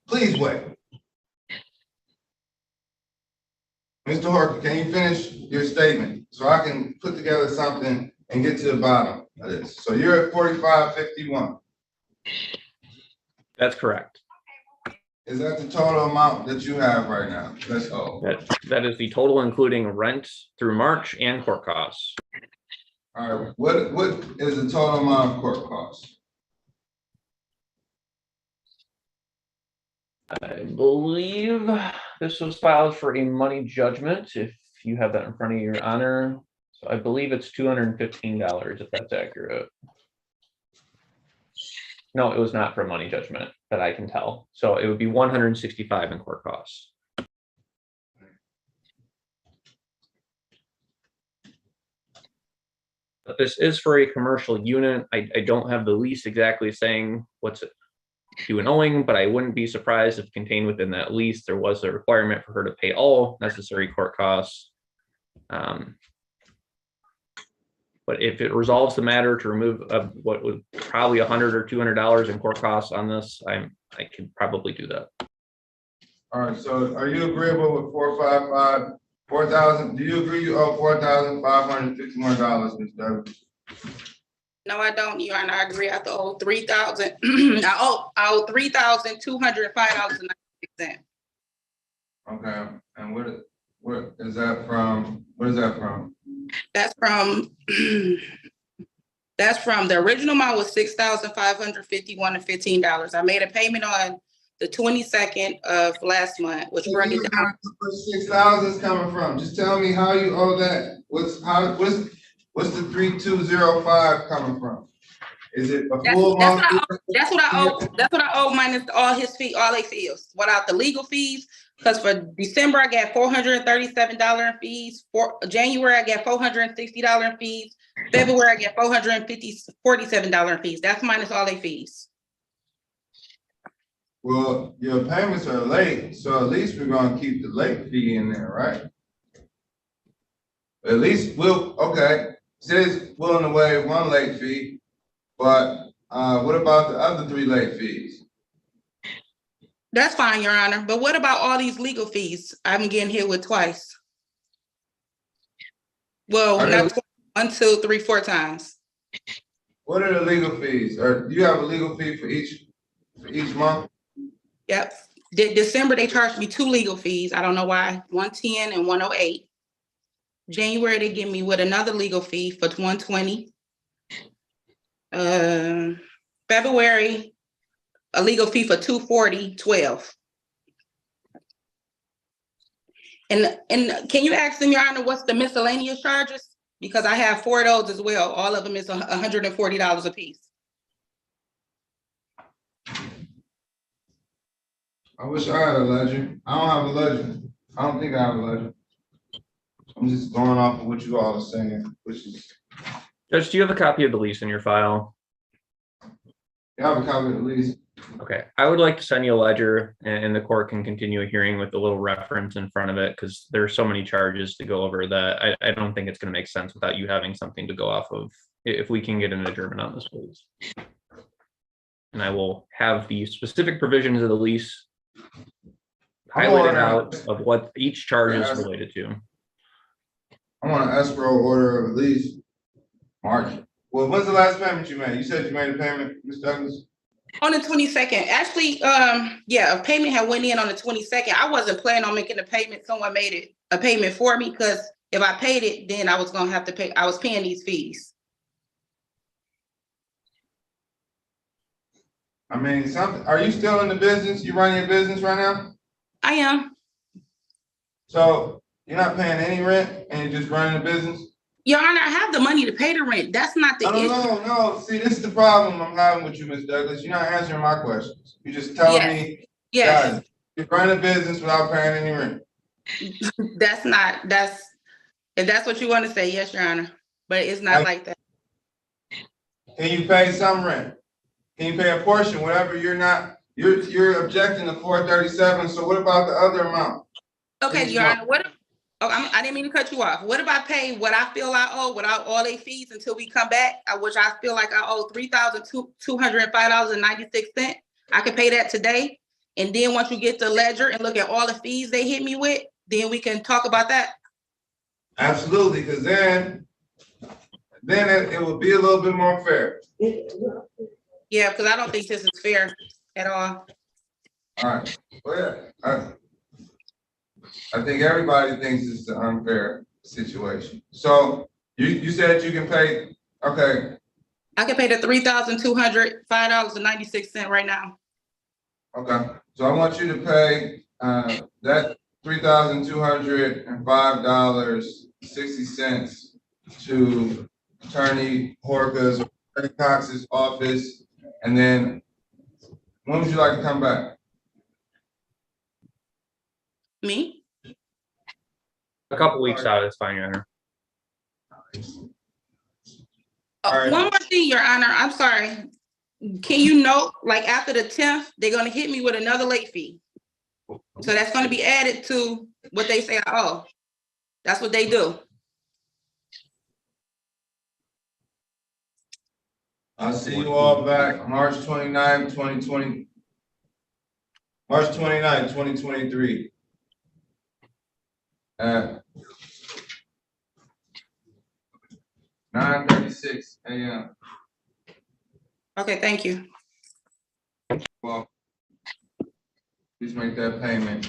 Please wait. Mr. Horker, can you finish your statement so I can put together something and get to the bottom of this? So you're at 4551. That's correct. Is that the total amount that you have right now? That's all. That is the total, including rent through March and court costs. All right. What is the total amount of court costs? I believe this was filed for a money judgment, if you have that in front of your honor. So I believe it's $215, if that's accurate. No, it was not for a money judgment that I can tell. So it would be $165 in court costs. But this is for a commercial unit. I don't have the lease exactly saying what's it due and owing, but I wouldn't be surprised if contained within that lease there was a requirement for her to pay all necessary court costs. But if it resolves the matter to remove what was probably $100 or $200 in court costs on this, I can probably do that. All right. So are you agreeable with 4,000? Do you agree you owe $4,551, Ms. Douglas? No, I don't, Your Honor. I agree. I have to owe $3,000. I owe $3,205.96. Okay. And what is that from? What is that from? That's from the original amount was $6,551.15. I made a payment on the 22nd of last month, which brought it down. 6,000 is coming from. Just tell me how you owe that. What's the 3,205 coming from? Is it a full month? That's what I owe. That's what I owe minus all his fees, all their fees, without the legal fees. Because for December I got $437 in fees. For January I got $460 in fees. February I got $447 in fees. That's minus all their fees. Well, your payments are late, so at least we're gonna keep the late fee in there, right? At least okay. Says willing to waive one late fee, but what about the other 3 late fees? That's fine, Your Honor. But what about all these legal fees I'm getting hit with twice? Well, not 1, 2, 3, 4 times. What are the legal fees? Or do you have a legal fee for each month? Yep. December they charged me 2 legal fees. I don't know why. 110 and 108. January they give me with another legal fee for 120. February a legal fee for 240.12. And can you ask them, Your Honor, what's the miscellaneous charges? Because I have 4 of those as well. All of them is $140 a piece. I wish I had a ledger. I don't have a ledger. I don't think I have a ledger. I'm just going off of what you all are saying, which is. Judge, do you have a copy of the lease in your file? Yeah, I have a copy of the lease. Okay, I would like to send you a ledger and the court can continue a hearing with a little reference in front of it because there are so many charges to go over that I don't think it's going to make sense without you having something to go off of. If we can get an adjournment on this, please. And I will have the specific provisions of the lease highlighted out of what each charge is related to. I want an escrow order of lease. March. Well, when's the last payment you made? You said you made a payment, Ms. Douglas? On the 22nd. Actually, yeah, a payment had went in on the 22nd. I wasn't planning on making a payment. Someone made a payment for me because if I paid it, then I was gonna have to pay. I was paying these fees. I mean, are you still in the business? You running your business right now? I am. So you're not paying any rent and you're just running the business? Your Honor, I have the money to pay the rent. That's not the issue. No. See, this is the problem I'm having with you, Ms. Douglas. You're not answering my questions. You're just telling me, guys, you're running a business without paying any rent. If that's what you want to say, yes, Your Honor. But it's not like that. Can you pay some rent? Can you pay a portion, whatever you're objecting to 437, so what about the other amount? Okay, Each Your month. Honor, I didn't mean to cut you off. What if I pay what I feel I owe without all their fees until we come back, which I feel like I owe $3,205.96. I could pay that today. And then once you get the ledger and look at all the fees they hit me with, then we can talk about that. Absolutely, because then it will be a little bit more fair. Yeah, because I don't think this is fair at all. All right, well, yeah, I think everybody thinks it's an unfair situation. So you said you can pay, okay, I can pay the $3,205.96 right now. okay. So I want you to pay that $3,205.60 to Attorney Horka's, Attorney Cox's office, and then when would you like to come back? Me? A couple weeks out is fine, Your Honor. Right. One more thing, Your Honor, I'm sorry. Can you note, like after the 10th, they're gonna hit me with another late fee. So that's gonna be added to what they say I owe. That's what they do. I'll see you all back March 29th, 2020. March 29th, 2023. At 9:36 a.m. Okay, thank you. Well, please make that payment.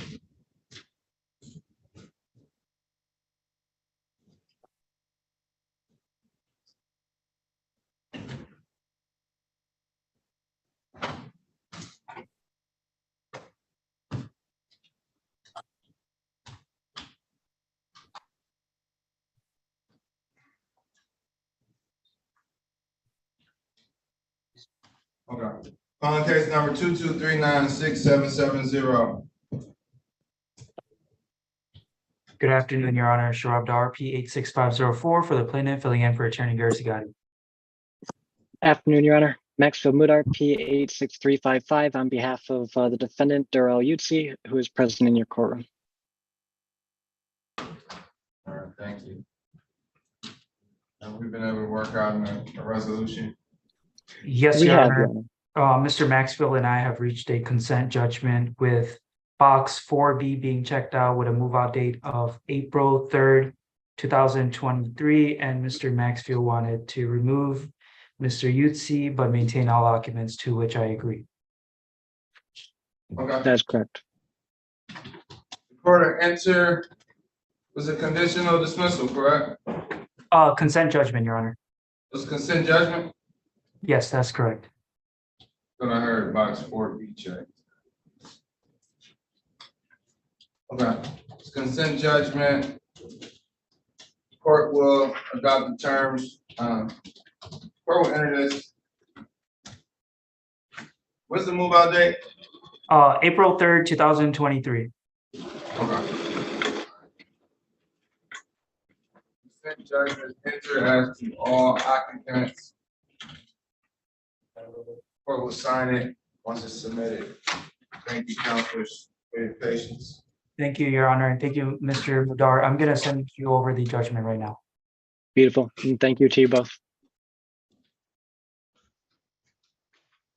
Okay. Calling case number 223967770. Good afternoon, Your Honor. Sharab Dar, P 86504 for the plaintiff, filling in for Attorney Garcia. Afternoon, Your Honor. Maxfield Mudar, P 86355 on behalf of the defendant, Darrell Yutzi, who is present in your courtroom. All right, thank you. Have we been able to work out a resolution? Yes, We Your have, Honor. Your Honor. Mr. Maxfield and I have reached a consent judgment with box 4B being checked out with a move out date of April 3rd, 2023. And Mr. Maxfield wanted to remove Mr. Yutzi, but maintain all documents, to which I agree. Okay. That's correct. Recorder enter was a conditional dismissal, correct? Consent judgment, Your Honor. Was consent judgment? Yes, that's correct. Then I heard box 4B checked. Okay, it's consent judgment. Court will adopt the terms. Court will enter this. What's the move out date? April 3rd, 2023. Okay. Consent judgment enter as to all occupants. Court will sign it once it's submitted. Thank you, counselors, for your patience. Thank you, Your Honor, and thank you, Mr. Mudar. I'm gonna send you over the judgment right now. Beautiful. And thank you to you both.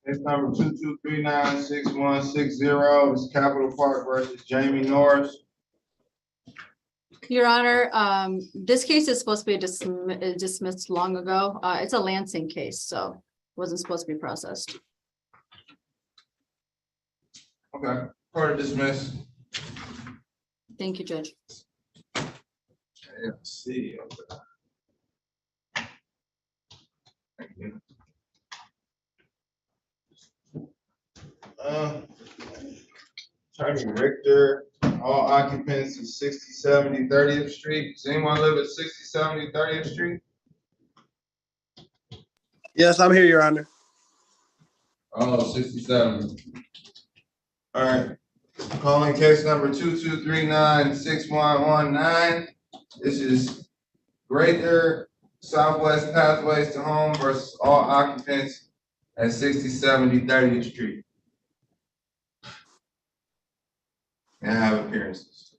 Case number 2239660 is Capital Park versus Jamie Norris. Your Honor, this case is supposed to be dismissed long ago. It's a Lansing case, so it wasn't supposed to be processed. Okay, court dismissed. Thank you, Judge. Let's see. Thank you. Attorney Richter, all occupants of 6070 30th Street. Does anyone live at 6070 30th Street? Yes, I'm here, Your Honor. Oh, 67. All right. Calling case number 22396119. This is Greater Southwest Pathways to Home versus all occupants at 6070 30th Street. And have appearances.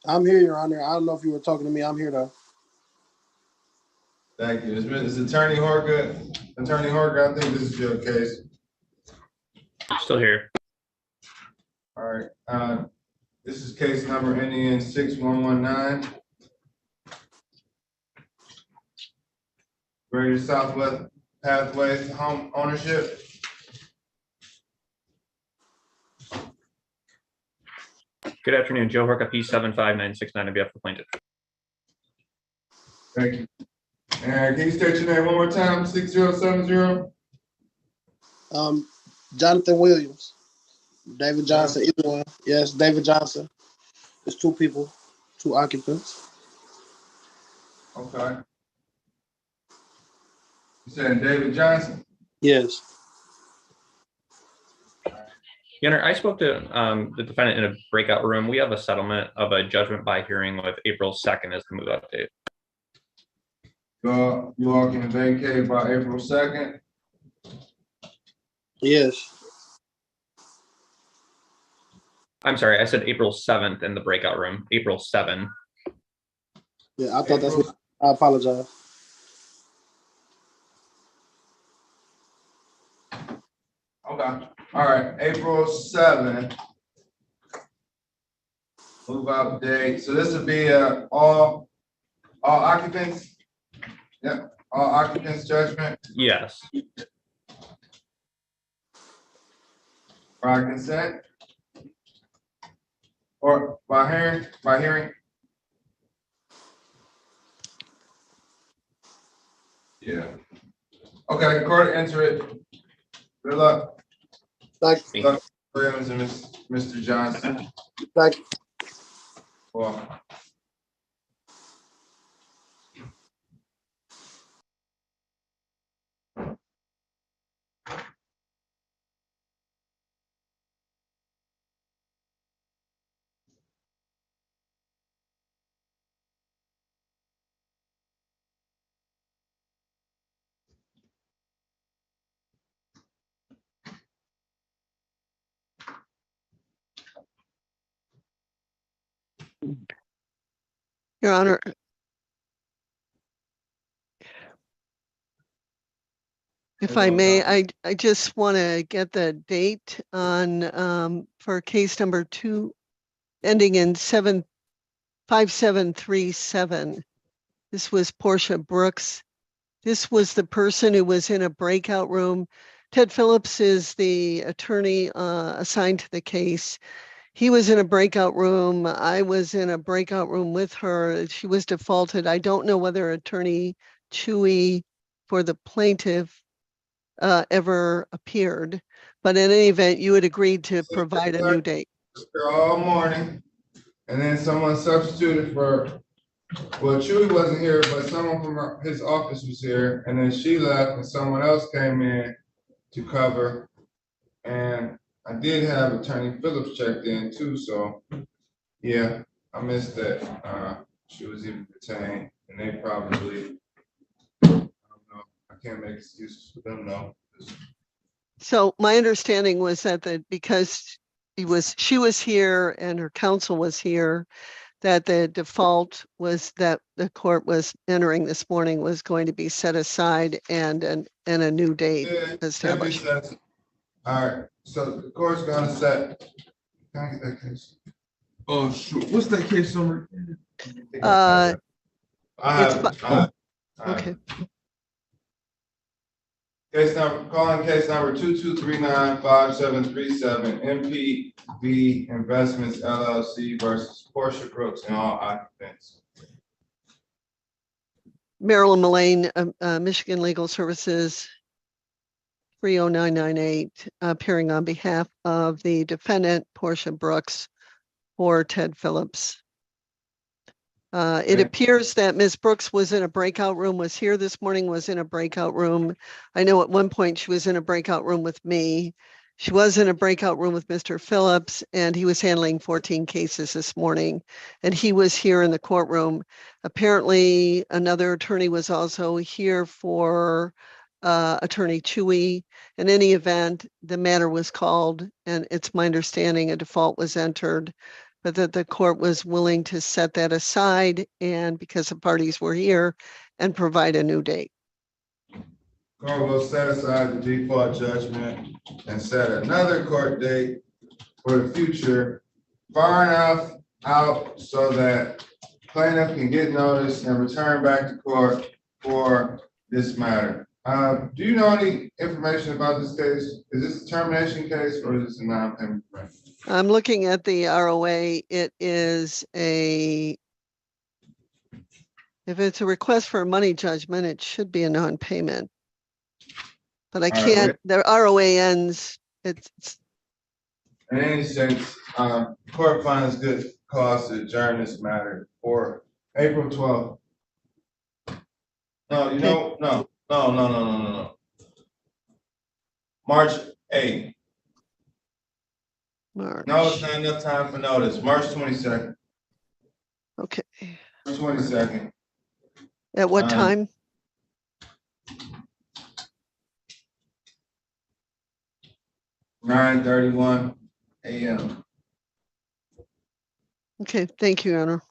I'm here, Your Honor. I don't know if you were talking to me. I'm here though. Thank you. Is Attorney Horka, Attorney Horka, I think this is your case. Still here. All right, this is case number ending in 6119. Greater Southwest Pathways to Home Ownership. Good afternoon, Joe Horka, P75969 on behalf of the plaintiff. Thank you. And can you state your name one more time? 6070? Jonathan Williams, David Johnson, either one. Yes, David Johnson. There's two people, two occupants. Okay. You said David Johnson? Yes. Your Honor, I spoke to the defendant in a breakout room. We have a settlement of a judgment by hearing with April 2nd as the move out date. You all can vacate by April 2nd? Yes. I'm sorry, I said April 7th in the breakout room, April 7. Yeah, I thought that's what, I apologize. Okay, all right, April 7th. Move out date. So this would be all occupants? Yep, all occupants judgment Yes. by consent? Or by hearing? By hearing? Yeah. Okay, court enter it. Good luck. Thank you. Good luck, Williams and Mr. Johnson. Thank you. Well. Your Honor, if I may, I just want to get the date on for case number 2 ending in 5737. This was Portia Brooks. This was the person who was in a breakout room. Ted Phillips is the attorney assigned to the case. He was in a breakout room. I was in a breakout room with her. She was defaulted. I don't know whether Attorney Chewy for the plaintiff ever appeared, but in any event, you had agreed to provide a new date. All morning, and then someone substituted for, well, Chewy wasn't here, but someone from his office was here, and then she left and someone else came in to cover. And I did have Attorney Phillips checked in too, so yeah, I missed that. She was even detained, and they probably, I don't know, I can't make excuses for them though. So my understanding was that because she was here and her counsel was here, that the default was that the court was entering this morning was going to be set aside and a new date established. All right, so the court's gonna set. Can I get that case? Oh, sure. What's that case number? Okay. Case number, calling case number 22395737, MPV Investments LLC versus Portia Brooks and all occupants. Marilyn Mullane, Michigan Legal Services, 30998, appearing on behalf of the defendant, Portia Brooks, for Ted Phillips. It appears that Ms. Brooks was in a breakout room, was here this morning, was in a breakout room. I know at one point she was in a breakout room with me. She was in a breakout room with Mr. Phillips, and he was handling 14 cases this morning, and he was here in the courtroom. Apparently, another attorney was also here for Attorney Chewy. In any event, the matter was called, and it's my understanding a default was entered, but that the court was willing to set that aside, and because the parties were here, and provide a new date. Court will set aside the default judgment and set another court date for the future far enough out so that plaintiff can get notice and return back to court for this matter. Do you know any information about this case? Is this a termination case or is this a non-payment claim? I'm looking at the ROA. It is if it's a request for a money judgment, it should be a non-payment. But I can't, the ROA ends, it's. In any sense, court finds good cause to adjourn this matter for April 12th. No, no. March 8th. March. No, it's not enough time for notice. March 22nd. Okay. March 22nd. At what time? (9:31 a.m.) Okay, thank you, Your Honor.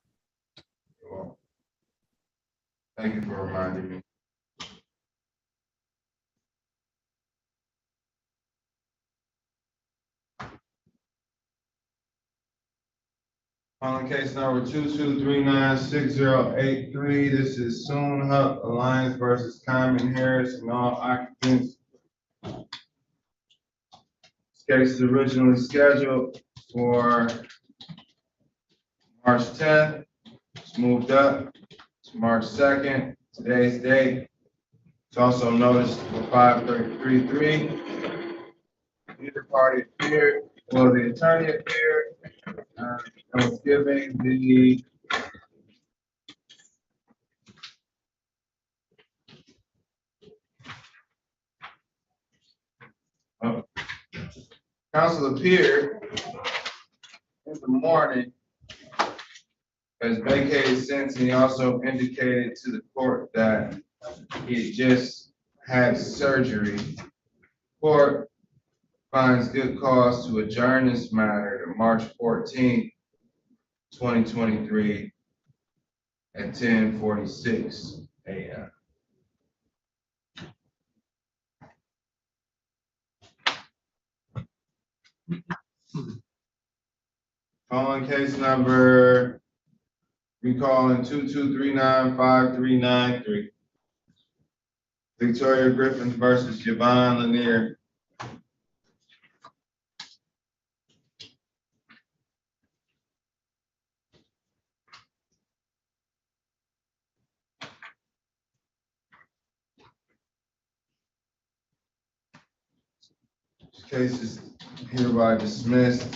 Thank you for reminding me. On case number 22396083, this is Soon Huck Alliance versus Common Harris and all occupants. This case is originally scheduled for March 10th. It's moved up to March 2nd, today's date. It's also noticed for 533. Neither party appeared, well, the attorney appeared. I was giving the counsel appeared in the morning as vacated sentence, and he also indicated to the court that he just had surgery. Court finds good cause to adjourn this matter to March 14th, 2023 at 10:46 a.m. Calling case number, recalling 22395393. Victoria Griffin versus Javon Lanier. This case is hereby dismissed.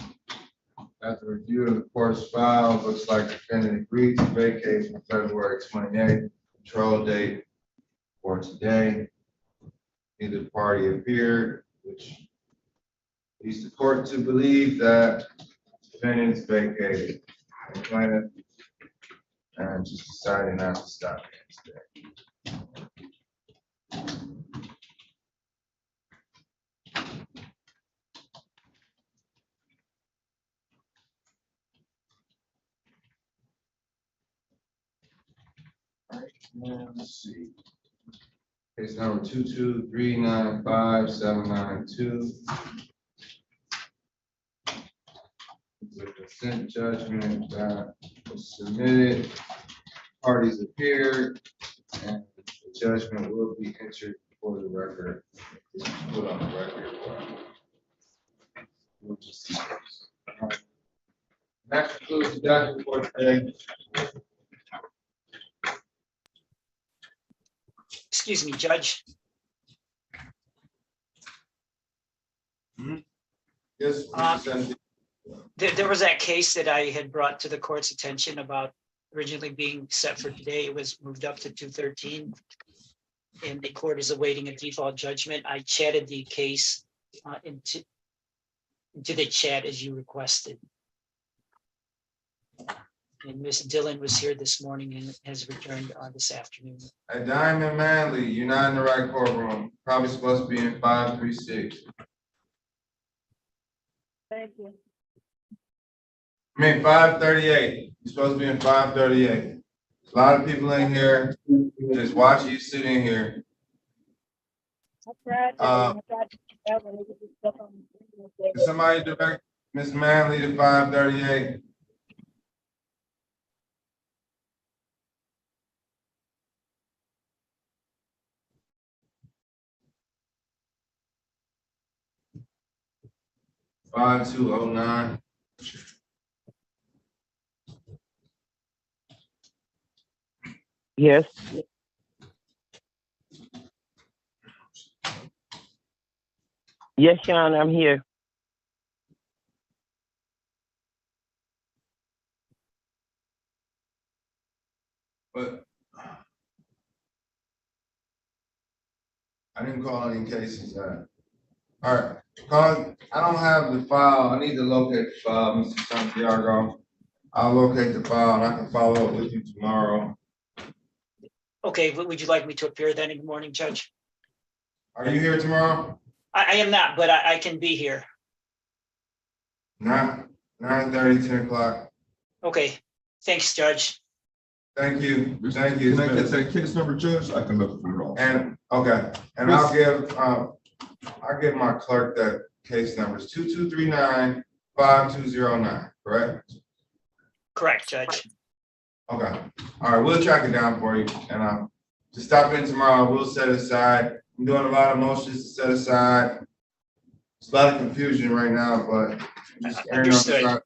After review of the court's file, looks like the defendant agreed to vacate on February 28th, control date for today. Neither party appeared, which leads the court to believe that the defendant is vacated. The plaintiff and just decided not to stop it today. Let's see. Case number 22395-792. The consent judgment that was submitted. Parties appeared, and the judgment will be entered for the record. Put on the record. We'll just see. That concludes the document for today. Excuse me, Judge. Yes. There was that case that I had brought to the court's attention about originally being set for today. It was moved up to 2:13. And the court is awaiting a default judgment. I chatted the case into the chat as you requested. And Ms. Dillon was here this morning and has returned this afternoon. At Diamond Manley, you're not in the right courtroom. Probably supposed to be in 536. Thank you. I mean, 538. You're supposed to be in 538. A lot of people in here just watching you sit in here. Can somebody direct Ms. Manley to 538? Five two oh nine. Yes. Yes, Your Honor, I'm here. But I didn't call any cases. All right, I don't have the file. I need to locate the file, Mr. Santiago. I'll locate the file and I can follow up with you tomorrow. Okay, would you like me to appear then in the morning, Judge? Are you here tomorrow? I am not, but I can be here. 9:30, 10 o'clock. Okay, thanks, Judge. Thank you. Thank you. Can I get that case number, Judge? I can look for it all. And, okay, and I'll give my clerk that case number is 2239-5209, correct? Correct, Judge. Okay, all right, we'll track it down for you, and just stop in tomorrow, we'll set it aside. I'm doing a lot of motions to set aside. There's a lot of confusion right now, but just erring on the Understood. side-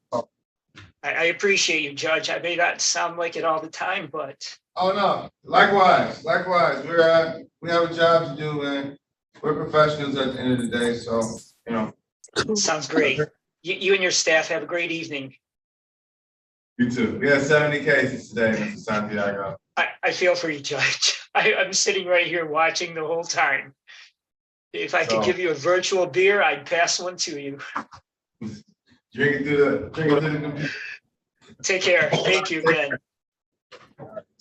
I appreciate you, Judge. I may not sound like it all the time, but Oh, no, likewise, we have a job to do, and we're professionals at the end of the day, so, you know. sounds great. You and your staff have a great evening. You too. We had 70 cases today, Mr. Santiago. I feel for you, Judge. I'm sitting right here watching the whole time. If I could give you a virtual beer, I'd pass one to you. Drink it through the computer. Take care. Thank you again.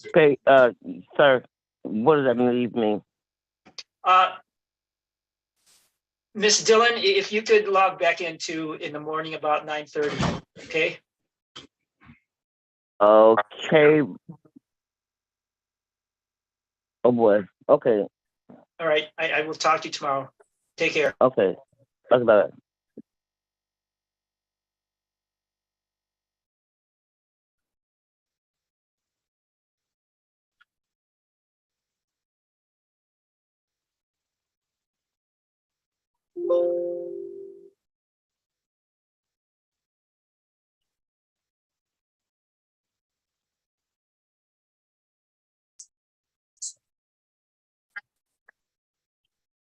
Okay, sir, what does that leave me? Miss Dillon, if you could log back in the morning about 9:30, okay? Okay. Oh, boy. Okay. All right, I will talk to you tomorrow. Take care. Okay. Talk about it.